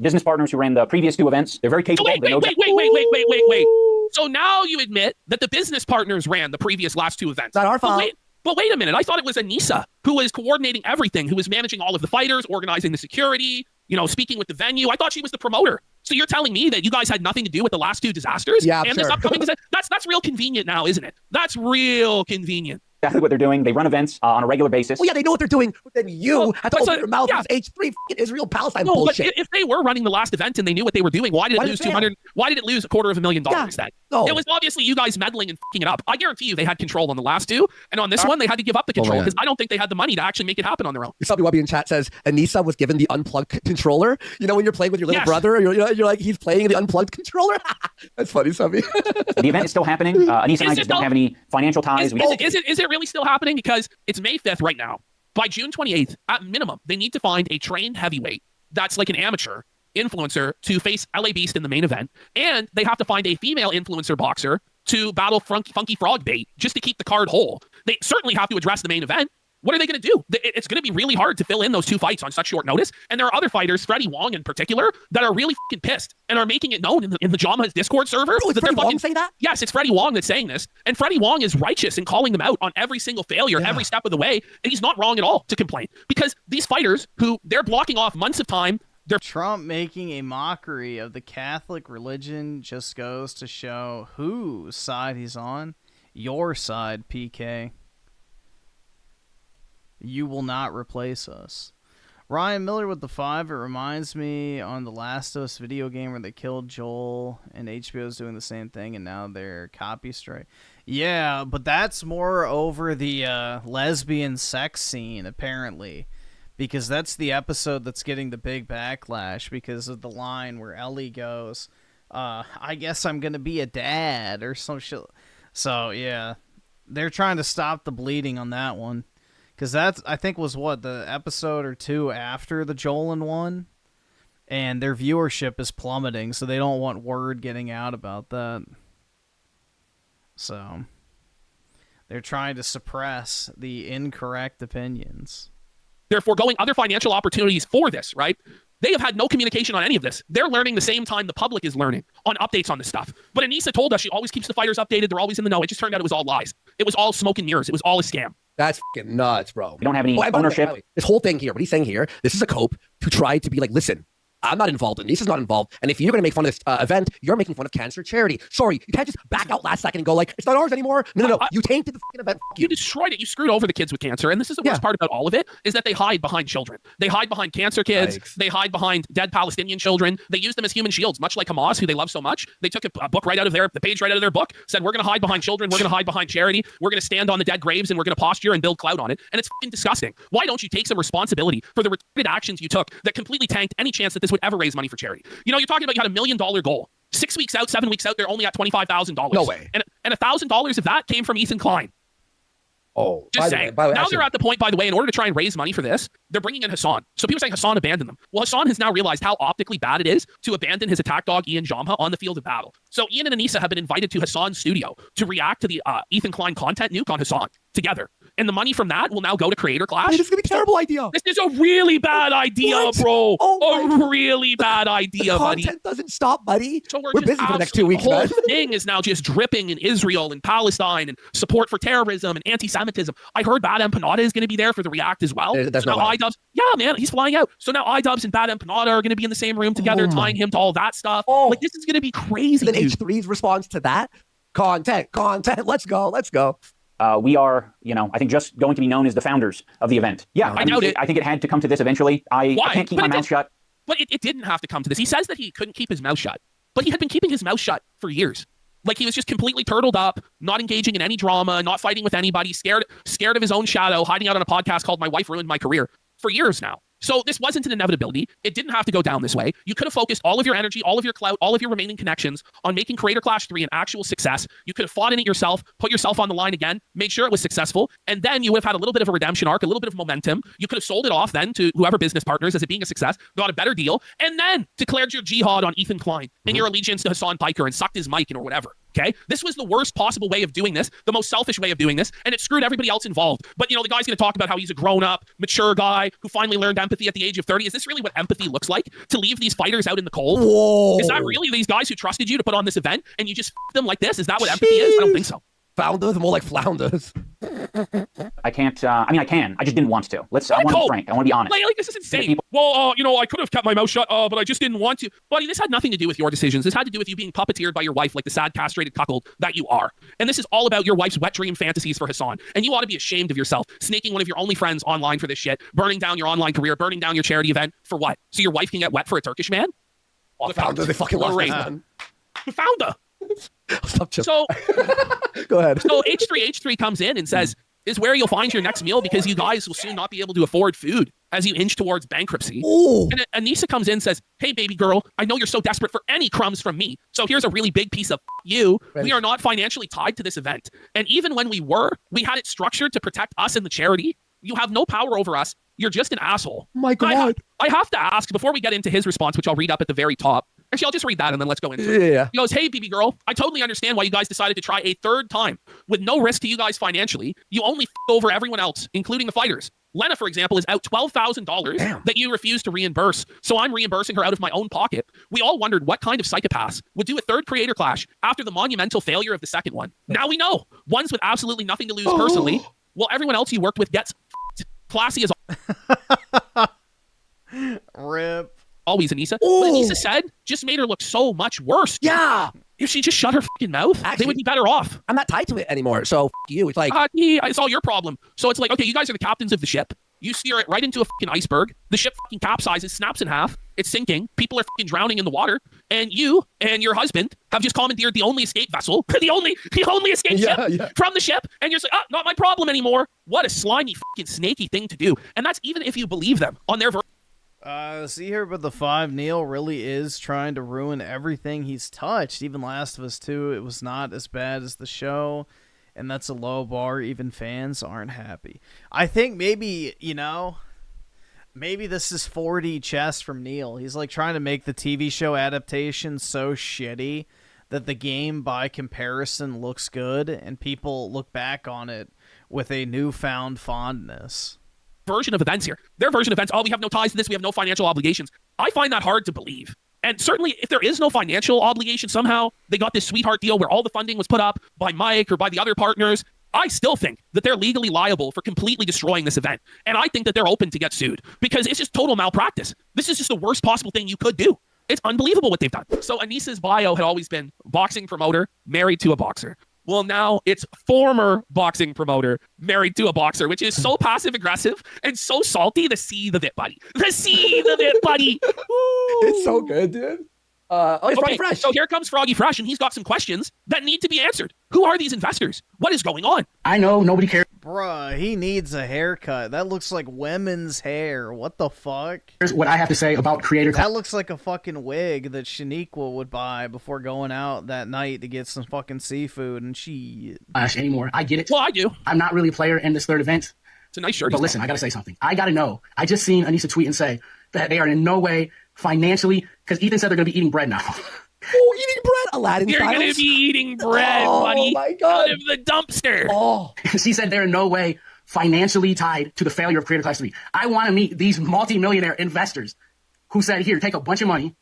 Business partners who ran the previous 2 events, they're very capable. Wait. So now you admit that the business partners ran the previous last 2 events. Not our fault. But wait a minute. I thought it was Anissa who was coordinating everything, who was managing all of the fighters, organizing the security, you know, speaking with the venue. I thought she was the promoter. So you're telling me that you guys had nothing to do with the last 2 disasters? Yeah, and this upcoming disaster? That's real convenient now, isn't it? That's real convenient. Exactly what they're doing. They run events on a regular basis. Well, yeah, they know what they're doing, but then you have to open your mouth with this H3 Israel-Palestine bullshit. But if they were running the last event and they knew what they were doing, why did it lose 200? Why did it lose $250,000 then? No. It was obviously you guys meddling and fucking it up. I guarantee you they had control on the last 2, and on this one they had to give up the control because I don't think they had the money to actually make it happen on their own. Somebody Wubby in chat says Anissa was given the unplugged controller. You know when you're playing with your little brother, you're like he's playing the unplugged controller. That's funny, Subby. The event is still happening. Anissa and I just don't have any financial ties. Is it really still happening? Because it's May 5th right now. By June 28th, at minimum, they need to find a trained heavyweight that's like an amateur influencer to face LA Beast in the main event. And they have to find a female influencer boxer to battle Funky Frog Bait just to keep the card whole. They certainly have to address the main event. What are they going to do? It's going to be really hard to fill in those 2 fights on such short notice. And there are other fighters, Freddie Wong in particular, that are really fucking pissed and are making it known in the Jama's Discord server. Is Freddie Wong saying that? Yes, it's Freddie Wong that's saying this. And Freddie Wong is righteous in calling them out on every single failure, every step of the way. And he's not wrong at all to complain. Because these fighters who they're blocking off months of time, Trump making a mockery of the Catholic religion just goes to show whose side he's on. Your side, PK. You will not replace us. Ryan Miller with the 5. It reminds me on the Last of Us video game where they killed Joel and HBO's doing the same thing and now they're copy strike. Yeah, but that's more over the lesbian sex scene apparently. Because that's the episode that's getting the big backlash because of the line where Ellie goes, I guess I'm going to be a dad or some shit. So, yeah, they're trying to stop the bleeding on that one. Because that's, I think, was what, the episode or 2 after the Jolan one? And their viewership is plummeting, so they don't want word getting out about that. So, they're trying to suppress the incorrect opinions. They're foregoing other financial opportunities for this, right? They have had no communication on any of this. They're learning the same time the public is learning on updates on this stuff. But Anissa told us she always keeps the fighters updated. They're always in the know. It just turned out it was all lies. It was all smoke and mirrors. It was all a scam. That's fucking nuts, bro. We don't have any ownership. This whole thing here, what he's saying here, this is a cope to try to be like, listen, I'm not involved, and Anissa's not involved. And if you're going to make fun of this event, you're making fun of cancer charity. Sorry, you can't just back out last second and go like, it's not ours anymore. No. You tainted the fucking event. You destroyed it. You screwed over the kids with cancer. And this is the worst part about all of it, is that they hide behind children. They hide behind cancer kids. Yikes. They hide behind dead Palestinian children. They use them as human shields, much like Hamas, who they love so much. They took a book right out of the page right out of their book, said, we're going to hide behind children. We're going to hide behind charity. We're going to stand on the dead graves and we're going to posture and build clout on it. And it's fucking disgusting. Why don't you take some responsibility for the retarded actions you took that completely tanked any chance that this would ever raise money for charity? You know, you're talking about you had $1 million goal. 6 weeks out, 7 weeks out, they're only at $25,000. No way. And $1,000 of that came from Ethan Klein. Oh, just saying. Now they're at the point, by the way, in order to try and raise money for this, they're bringing in Hassan. So people are saying Hassan abandoned them. Well, Hassan has now realized how optically bad it is to abandon his attack dog, Ian Jamha, on the field of battle. So Ian and Anissa have been invited to Hassan's studio to react to the Ethan Klein content nuke on Hassan together. And the money from that will now go to Creator Clash. This is going to be a terrible idea. This is a really bad idea, bro. A really bad idea, buddy. Content doesn't stop, buddy. So we're busy for the next 2 weeks, man. The whole thing is now just dripping in Israel and Palestine and support for terrorism and anti-Semitism. I heard Bad Empanada is going to be there for the React as well. That's so now iDUBBZ, yeah, man, he's flying out. So now iDUBBZ and Bad Empanada are going to be in the same room together, tying him to all that stuff. Like, this is going to be crazy. And then H3's response to that? Content. Let's go. We are, I think just going to be known as the founders of the event. Yeah, I doubt it. I think it had to come to this eventually. I can't keep my mouth shut. But it didn't have to come to this. He says that he couldn't keep his mouth shut, but he had been keeping his mouth shut for years. Like, he was just completely turtled up, not engaging in any drama, not fighting with anybody, scared of his own shadow, hiding out on a podcast called My Wife Ruined My Career for years now. So this wasn't an inevitability. It didn't have to go down this way. You could have focused all of your energy, all of your clout, all of your remaining connections on making Creator Clash 3 an actual success. You could have fought in it yourself, put yourself on the line again, made sure it was successful, and then you would have had a little bit of a redemption arc, a little bit of momentum. You could have sold it off then to whoever business partners as it being a success, got a better deal, and then declared your jihad on Ethan Klein and your allegiance to Hassan Piker and sucked his mic or whatever. Okay, this was the worst possible way of doing this, the most selfish way of doing this, and it screwed everybody else involved. But, the guy's going to talk about how he's a grown-up, mature guy who finally learned empathy at the age of 30. Is this really what empathy looks like? To leave these fighters out in the cold? Whoa. Is that really these guys who trusted you to put on this event and you just f them like this? Is that what empathy is? I don't think so. Founders, more like flounders. I can't. I can. I just didn't want to. I want to be frank. I want to be honest. Like this is insane. Well, I could have kept my mouth shut, but I just didn't want to. Buddy, this had nothing to do with your decisions. This had to do with you being puppeteered by your wife like the sad castrated cuckold that you are. And this is all about your wife's wet dream fantasies for Hassan. And you ought to be ashamed of yourself, snaking one of your only friends online for this shit, burning down your online career, burning down your charity event for what? So your wife can get wet for a Turkish man? The founder, they fucking lost this, man. The founder. So go ahead. So H3 comes in and says, is where you'll find your next meal because you guys will soon not be able to afford food as you inch towards bankruptcy. Ooh. And Anissa comes in and says, hey, baby girl, I know you're so desperate for any crumbs from me. So here's a really big piece of you. Ready. We are not financially tied to this event. And even when we were, we had it structured to protect us and the charity. You have no power over us. You're just an asshole. My God. I have to ask, before we get into his response, which I'll read up at the very top. Actually, I'll just read that and then let's go into it. Yeah. He goes, hey, baby girl, I totally understand why you guys decided to try a third time. With no risk to you guys financially, you only over everyone else, including the fighters. Lena, for example, is out $12,000 that you refuse to reimburse, so I'm reimbursing her out of my own pocket. We all wondered what kind of psychopaths would do a third Creator Clash after the monumental failure of the second one. Now we know. Ones with absolutely nothing to lose personally, while everyone else you worked with gets classy as Rip. Always, Anissa. What Anissa said just made her look so much worse. Yeah. If she just shut her fucking mouth, they would be better off. I'm not tied to it anymore, so you. It's like... it's all your problem. So it's like, okay, you guys are the captains of the ship. You steer it right into a fucking iceberg. The ship fucking capsizes, snaps in half. It's sinking. People are fucking drowning in the water. And you and your husband have just commandeered the only escape vessel, the only escape ship from the ship. And you're just like, not my problem anymore. What a slimy fucking snaky thing to do. And that's even if you believe them on their see here, but the 5 Neil really is trying to ruin everything he's touched. Even Last of Us 2, it was not as bad as the show, and that's a low bar. Even fans aren't happy. I think maybe, maybe this is 4D chess from Neil. He's like trying to make the TV show adaptation so shitty that the game by comparison looks good, and people look back on it with a newfound fondness. Version of events here. Their version of events, we have no ties to this, we have no financial obligations. I find that hard to believe. And certainly, if there is no financial obligation, somehow they got this sweetheart deal where all the funding was put up by Mike or by the other partners, I still think that they're legally liable for completely destroying this event. And I think that they're open to get sued because it's just total malpractice. This is just the worst possible thing you could do. It's unbelievable what they've done. So Anissa's bio had always been boxing promoter, married to a boxer. Well, now it's former boxing promoter married to a boxer, which is so passive-aggressive and so salty. The seethe of it, buddy. The seethe of it, buddy. It's so good, dude. It's Froggy Fresh. So here comes Froggy Fresh, and he's got some questions that need to be answered. Who are these investors? What is going on? I know nobody cares. Bruh, he needs a haircut. That looks like women's hair. What the fuck? Here's what I have to say about Creator Clash. That looks like a fucking wig that Shaniqua would buy before going out that night to get some fucking seafood and shit. Anymore. I get it. Well, I do. I'm not really a player in this third event. It's a nice shirt. But listen, I gotta say something. I gotta know. I just seen Anissa tweet and say that they are in no way financially, because Ethan said they're gonna be eating bread now. Oh, eating bread? Aladdin You're styles? going to be eating bread, buddy. Oh, my God. Out of the dumpster. Oh. She said they're in no way financially tied to the failure of Creator Clash 3. I want to meet these multi-millionaire investors who said, here, take a bunch of money,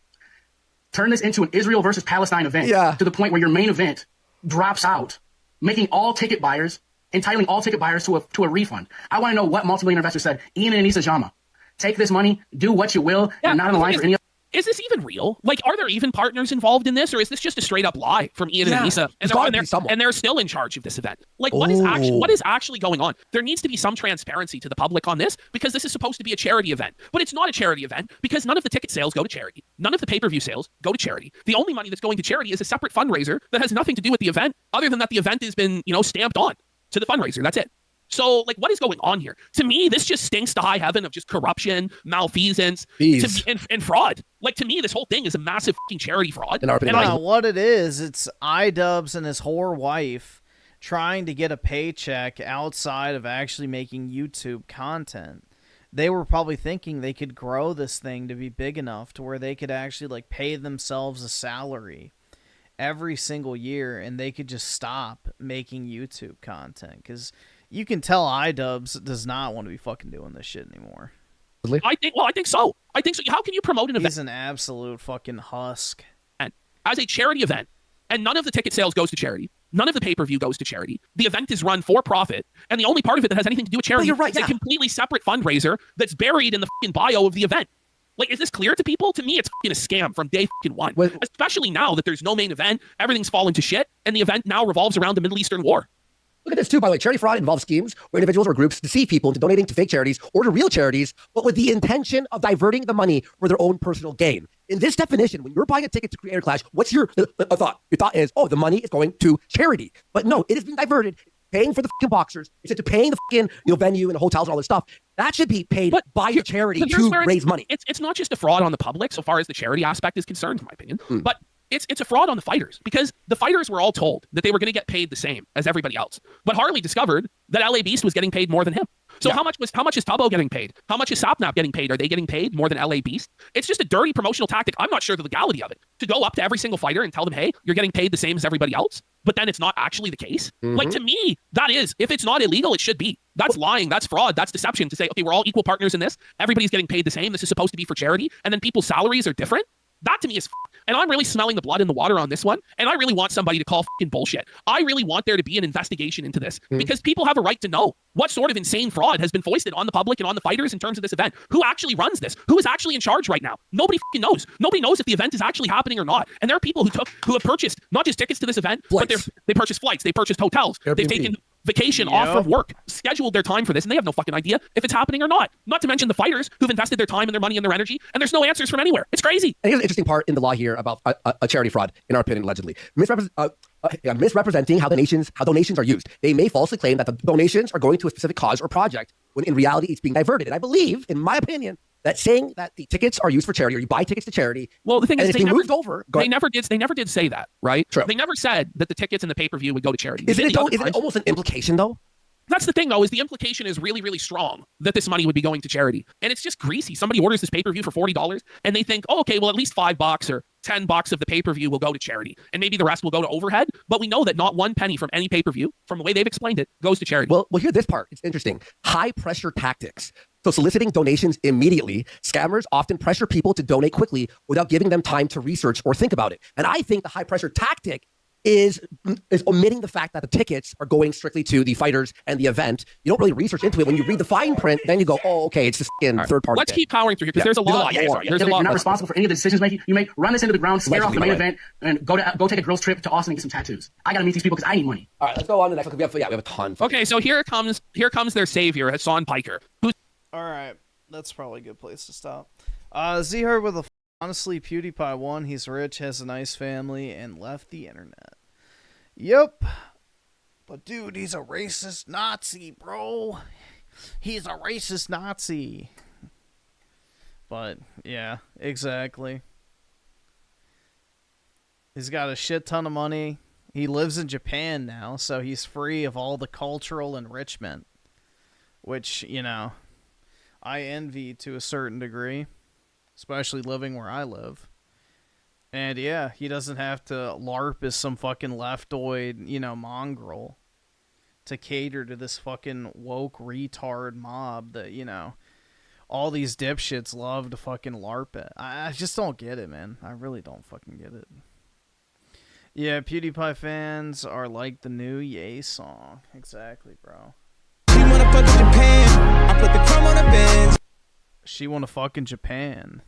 turn this into an Israel versus Palestine event to the point where your main event drops out, making all ticket buyers, entitling all ticket buyers to a refund. I want to know what multi-millionaire investor said, Ian and Anissa Jama, take this money, do what you will, you're not on the line for any is this even real? Like, are there even partners involved in this, or is this just a straight up lie from Ian and Lisa? And they're still in charge of this event. Like, what is actually going on? There needs to be some transparency to the public on this, because this is supposed to be a charity event, but it's not a charity event because none of the ticket sales go to charity. None of the pay-per-view sales go to charity. The only money that's going to charity is a separate fundraiser that has nothing to do with the event, other than that the event has been, stamped on to the fundraiser. That's it. So, like, what is going on here? To me, this just stinks to high heaven of just corruption, malfeasance, and fraud. Like, to me, this whole thing is a massive fucking charity fraud. What it is, it's iDUBBZ and his whore wife trying to get a paycheck outside of actually making YouTube content. They were probably thinking they could grow this thing to be big enough to where they could actually, like, pay themselves a salary every single year, and they could just stop making YouTube content, because you can tell iDUBBZ does not want to be fucking doing this shit anymore. I think so. How can you promote an event? He's an absolute fucking husk. As a charity event, and none of the ticket sales goes to charity. None of the pay-per-view goes to charity. The event is run for profit, and the only part of it that has anything to do with charity is a completely separate fundraiser that's buried in the fucking bio of the event. Like, is this clear to people? To me, it's fucking a scam from day fucking one. Especially now that there's no main event, everything's fallen to shit, and the event now revolves around the Middle Eastern war. Look at this too, by the way. Charity fraud involves schemes where individuals or groups deceive people into donating to fake charities or to real charities, but with the intention of diverting the money for their own personal gain. In this definition, when you're buying a ticket to Creator Clash, what's your thought? Your thought is, the money is going to charity. But no, it is being diverted, paying for the fucking boxers, instead to paying the fucking venue and the hotels and all this stuff. That should be paid by the charity to raise money. It's not just a fraud on the public so far as the charity aspect is concerned, in my opinion, but it's a fraud on the fighters, because the fighters were all told that they were going to get paid the same as everybody else. But Harley discovered that LA Beast was getting paid more than him. So how much is Tubbo getting paid? How much is Sapnap getting paid? Are they getting paid more than LA Beast? It's just a dirty promotional tactic. I'm not sure the legality of it. To go up to every single fighter and tell them, hey, you're getting paid the same as everybody else, but then it's not actually the case. Like, to me, that is, if it's not illegal, it should be. That's lying. That's fraud. That's deception to say, okay, we're all equal partners in this. Everybody's getting paid the same. This is supposed to be for charity. And then people's salaries are different. That to me is and I'm really smelling the blood in the water on this one, and I really want somebody to call fucking bullshit. I really want there to be an investigation into this, because people have a right to know what sort of insane fraud has been foisted on the public and on the fighters in terms of this event. Who actually runs this? Who is actually in charge right now? Nobody fucking knows. Nobody knows if the event is actually happening or not. And there are people who have purchased not just tickets to this event, but they purchased flights, they purchased hotels, they've taken vacation off of work, scheduled their time for this, and they have no fucking idea if it's happening or not. Not to mention the fighters who've invested their time and their money and their energy, and there's no answers from anywhere. It's crazy. And here's an interesting part in the law here about a charity fraud, in our opinion, allegedly. Misrepresenting how donations are used. They may falsely claim that the donations are going to a specific cause or project, when in reality it's being diverted. And I believe, in my opinion, that saying that the tickets are used for charity, or you buy tickets to charity, well, the thing is, they never did say that, right? True. They never said that the tickets and the pay-per-view would go to charity. Isn't it almost an implication, though? That's the thing, though, is the implication is really, really strong that this money would be going to charity. And it's just greasy. Somebody orders this pay-per-view for $40, and they think, oh, okay, well, at least $5 or $10 of the pay-per-view will go to charity, and maybe the rest will go to overhead. But we know that not one penny from any pay-per-view, from the way they've explained it, goes to charity. Well, hear this part. It's interesting. High-pressure tactics. So soliciting donations immediately, scammers often pressure people to donate quickly without giving them time to research or think about it. And I think the high-pressure tactic is omitting the fact that the tickets are going strictly to the fighters and the event. You don't really research into it. When you read the fine print, then you go, oh, okay, it's just in third party. Let's keep powering through here, because there's a lot. There's a lot. You're not responsible for any of the decisions you make. Run this into the ground, scare off the main event, and go take a girls trip to Austin and get some tattoos. I gotta meet these people because I need money. All right, let's go on to the next one. We have a ton. Okay, so here comes their savior, Hassan Piker. All right, that's probably a good place to stop. Z-Herd with honestly, PewDiePie won. He's rich, has a nice family, and left the internet. Yep. But dude, he's a racist Nazi, bro. He's a racist Nazi. But, yeah, exactly. He's got a shit ton of money. He lives in Japan now, so he's free of all the cultural enrichment. Which, I envy to a certain degree. Especially living where I live. And yeah, he doesn't have to LARP as some fucking leftoid, mongrel to cater to this fucking woke retard mob that, all these dipshits love to fucking LARP it. I just don't get it, man. I really don't fucking get it. Yeah, PewDiePie fans are like the new Ye song. Exactly, bro. She wanna fuck in Japan. I put the crumb on her Benz. She wanna fuck in Japan.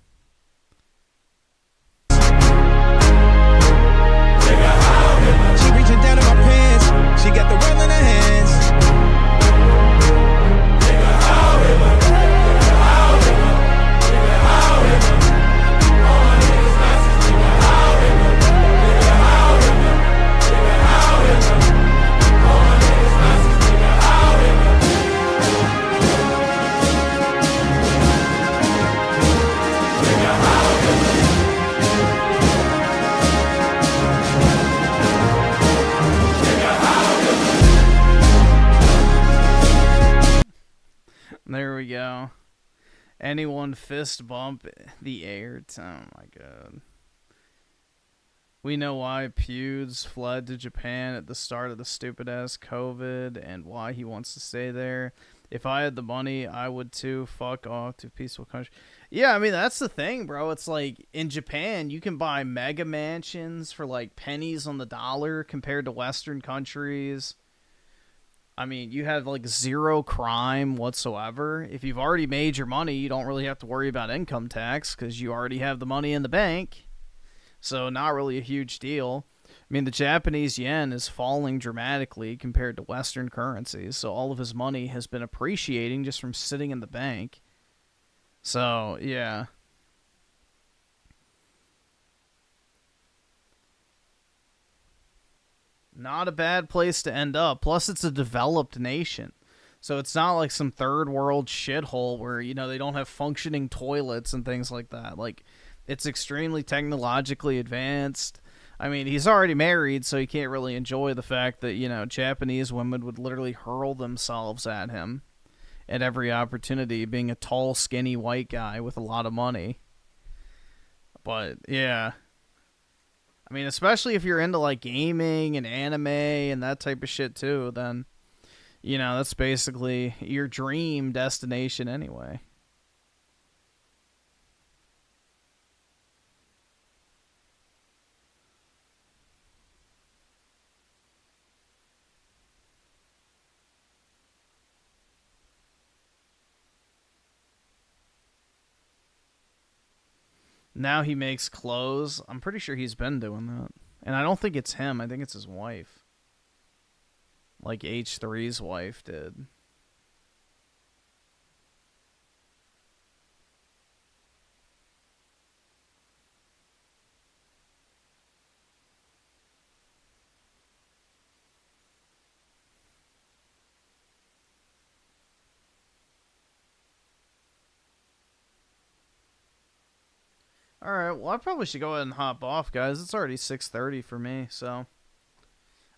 Anyone fist bump the air? Oh my god. We know why Pewds fled to Japan at the start of the stupid-ass COVID and why he wants to stay there. If I had the money, I would too. Fuck off to a peaceful country. Yeah, I mean, that's the thing, bro. It's like, in Japan, you can buy mega mansions for, like, pennies on the dollar compared to Western countries. I mean, you have, like, zero crime whatsoever. If you've already made your money, you don't really have to worry about income tax because you already have the money in the bank. So, not really a huge deal. I mean, the Japanese yen is falling dramatically compared to Western currencies, so all of his money has been appreciating just from sitting in the bank. So, yeah. Not a bad place to end up. Plus, it's a developed nation. So it's not like some third world shithole where, you know, they don't have functioning toilets and things like that. Like, it's extremely technologically advanced. I mean, he's already married, so he can't really enjoy the fact that, you know, Japanese women would literally hurl themselves at him at every opportunity, being a tall, skinny white guy with a lot of money. But, yeah. I mean, especially if you're into, like, gaming and anime and that type of shit, too, then, you know, that's basically your dream destination anyway. Now he makes clothes. I'm pretty sure he's been doing that. And I don't think it's him. I think it's his wife. Like H3's wife did. Alright, well, I probably should go ahead and hop off, guys. It's already 6:30 for me, so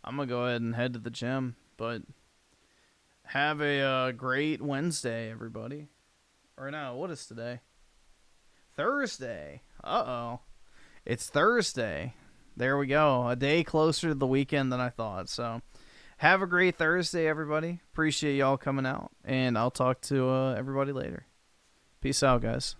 I'm going to go ahead and head to the gym. But have a great Wednesday, everybody. Or no, what is today? Thursday. Uh-oh. It's Thursday. There we go. A day closer to the weekend than I thought. So have a great Thursday, everybody. Appreciate y'all coming out. And I'll talk to everybody later. Peace out, guys.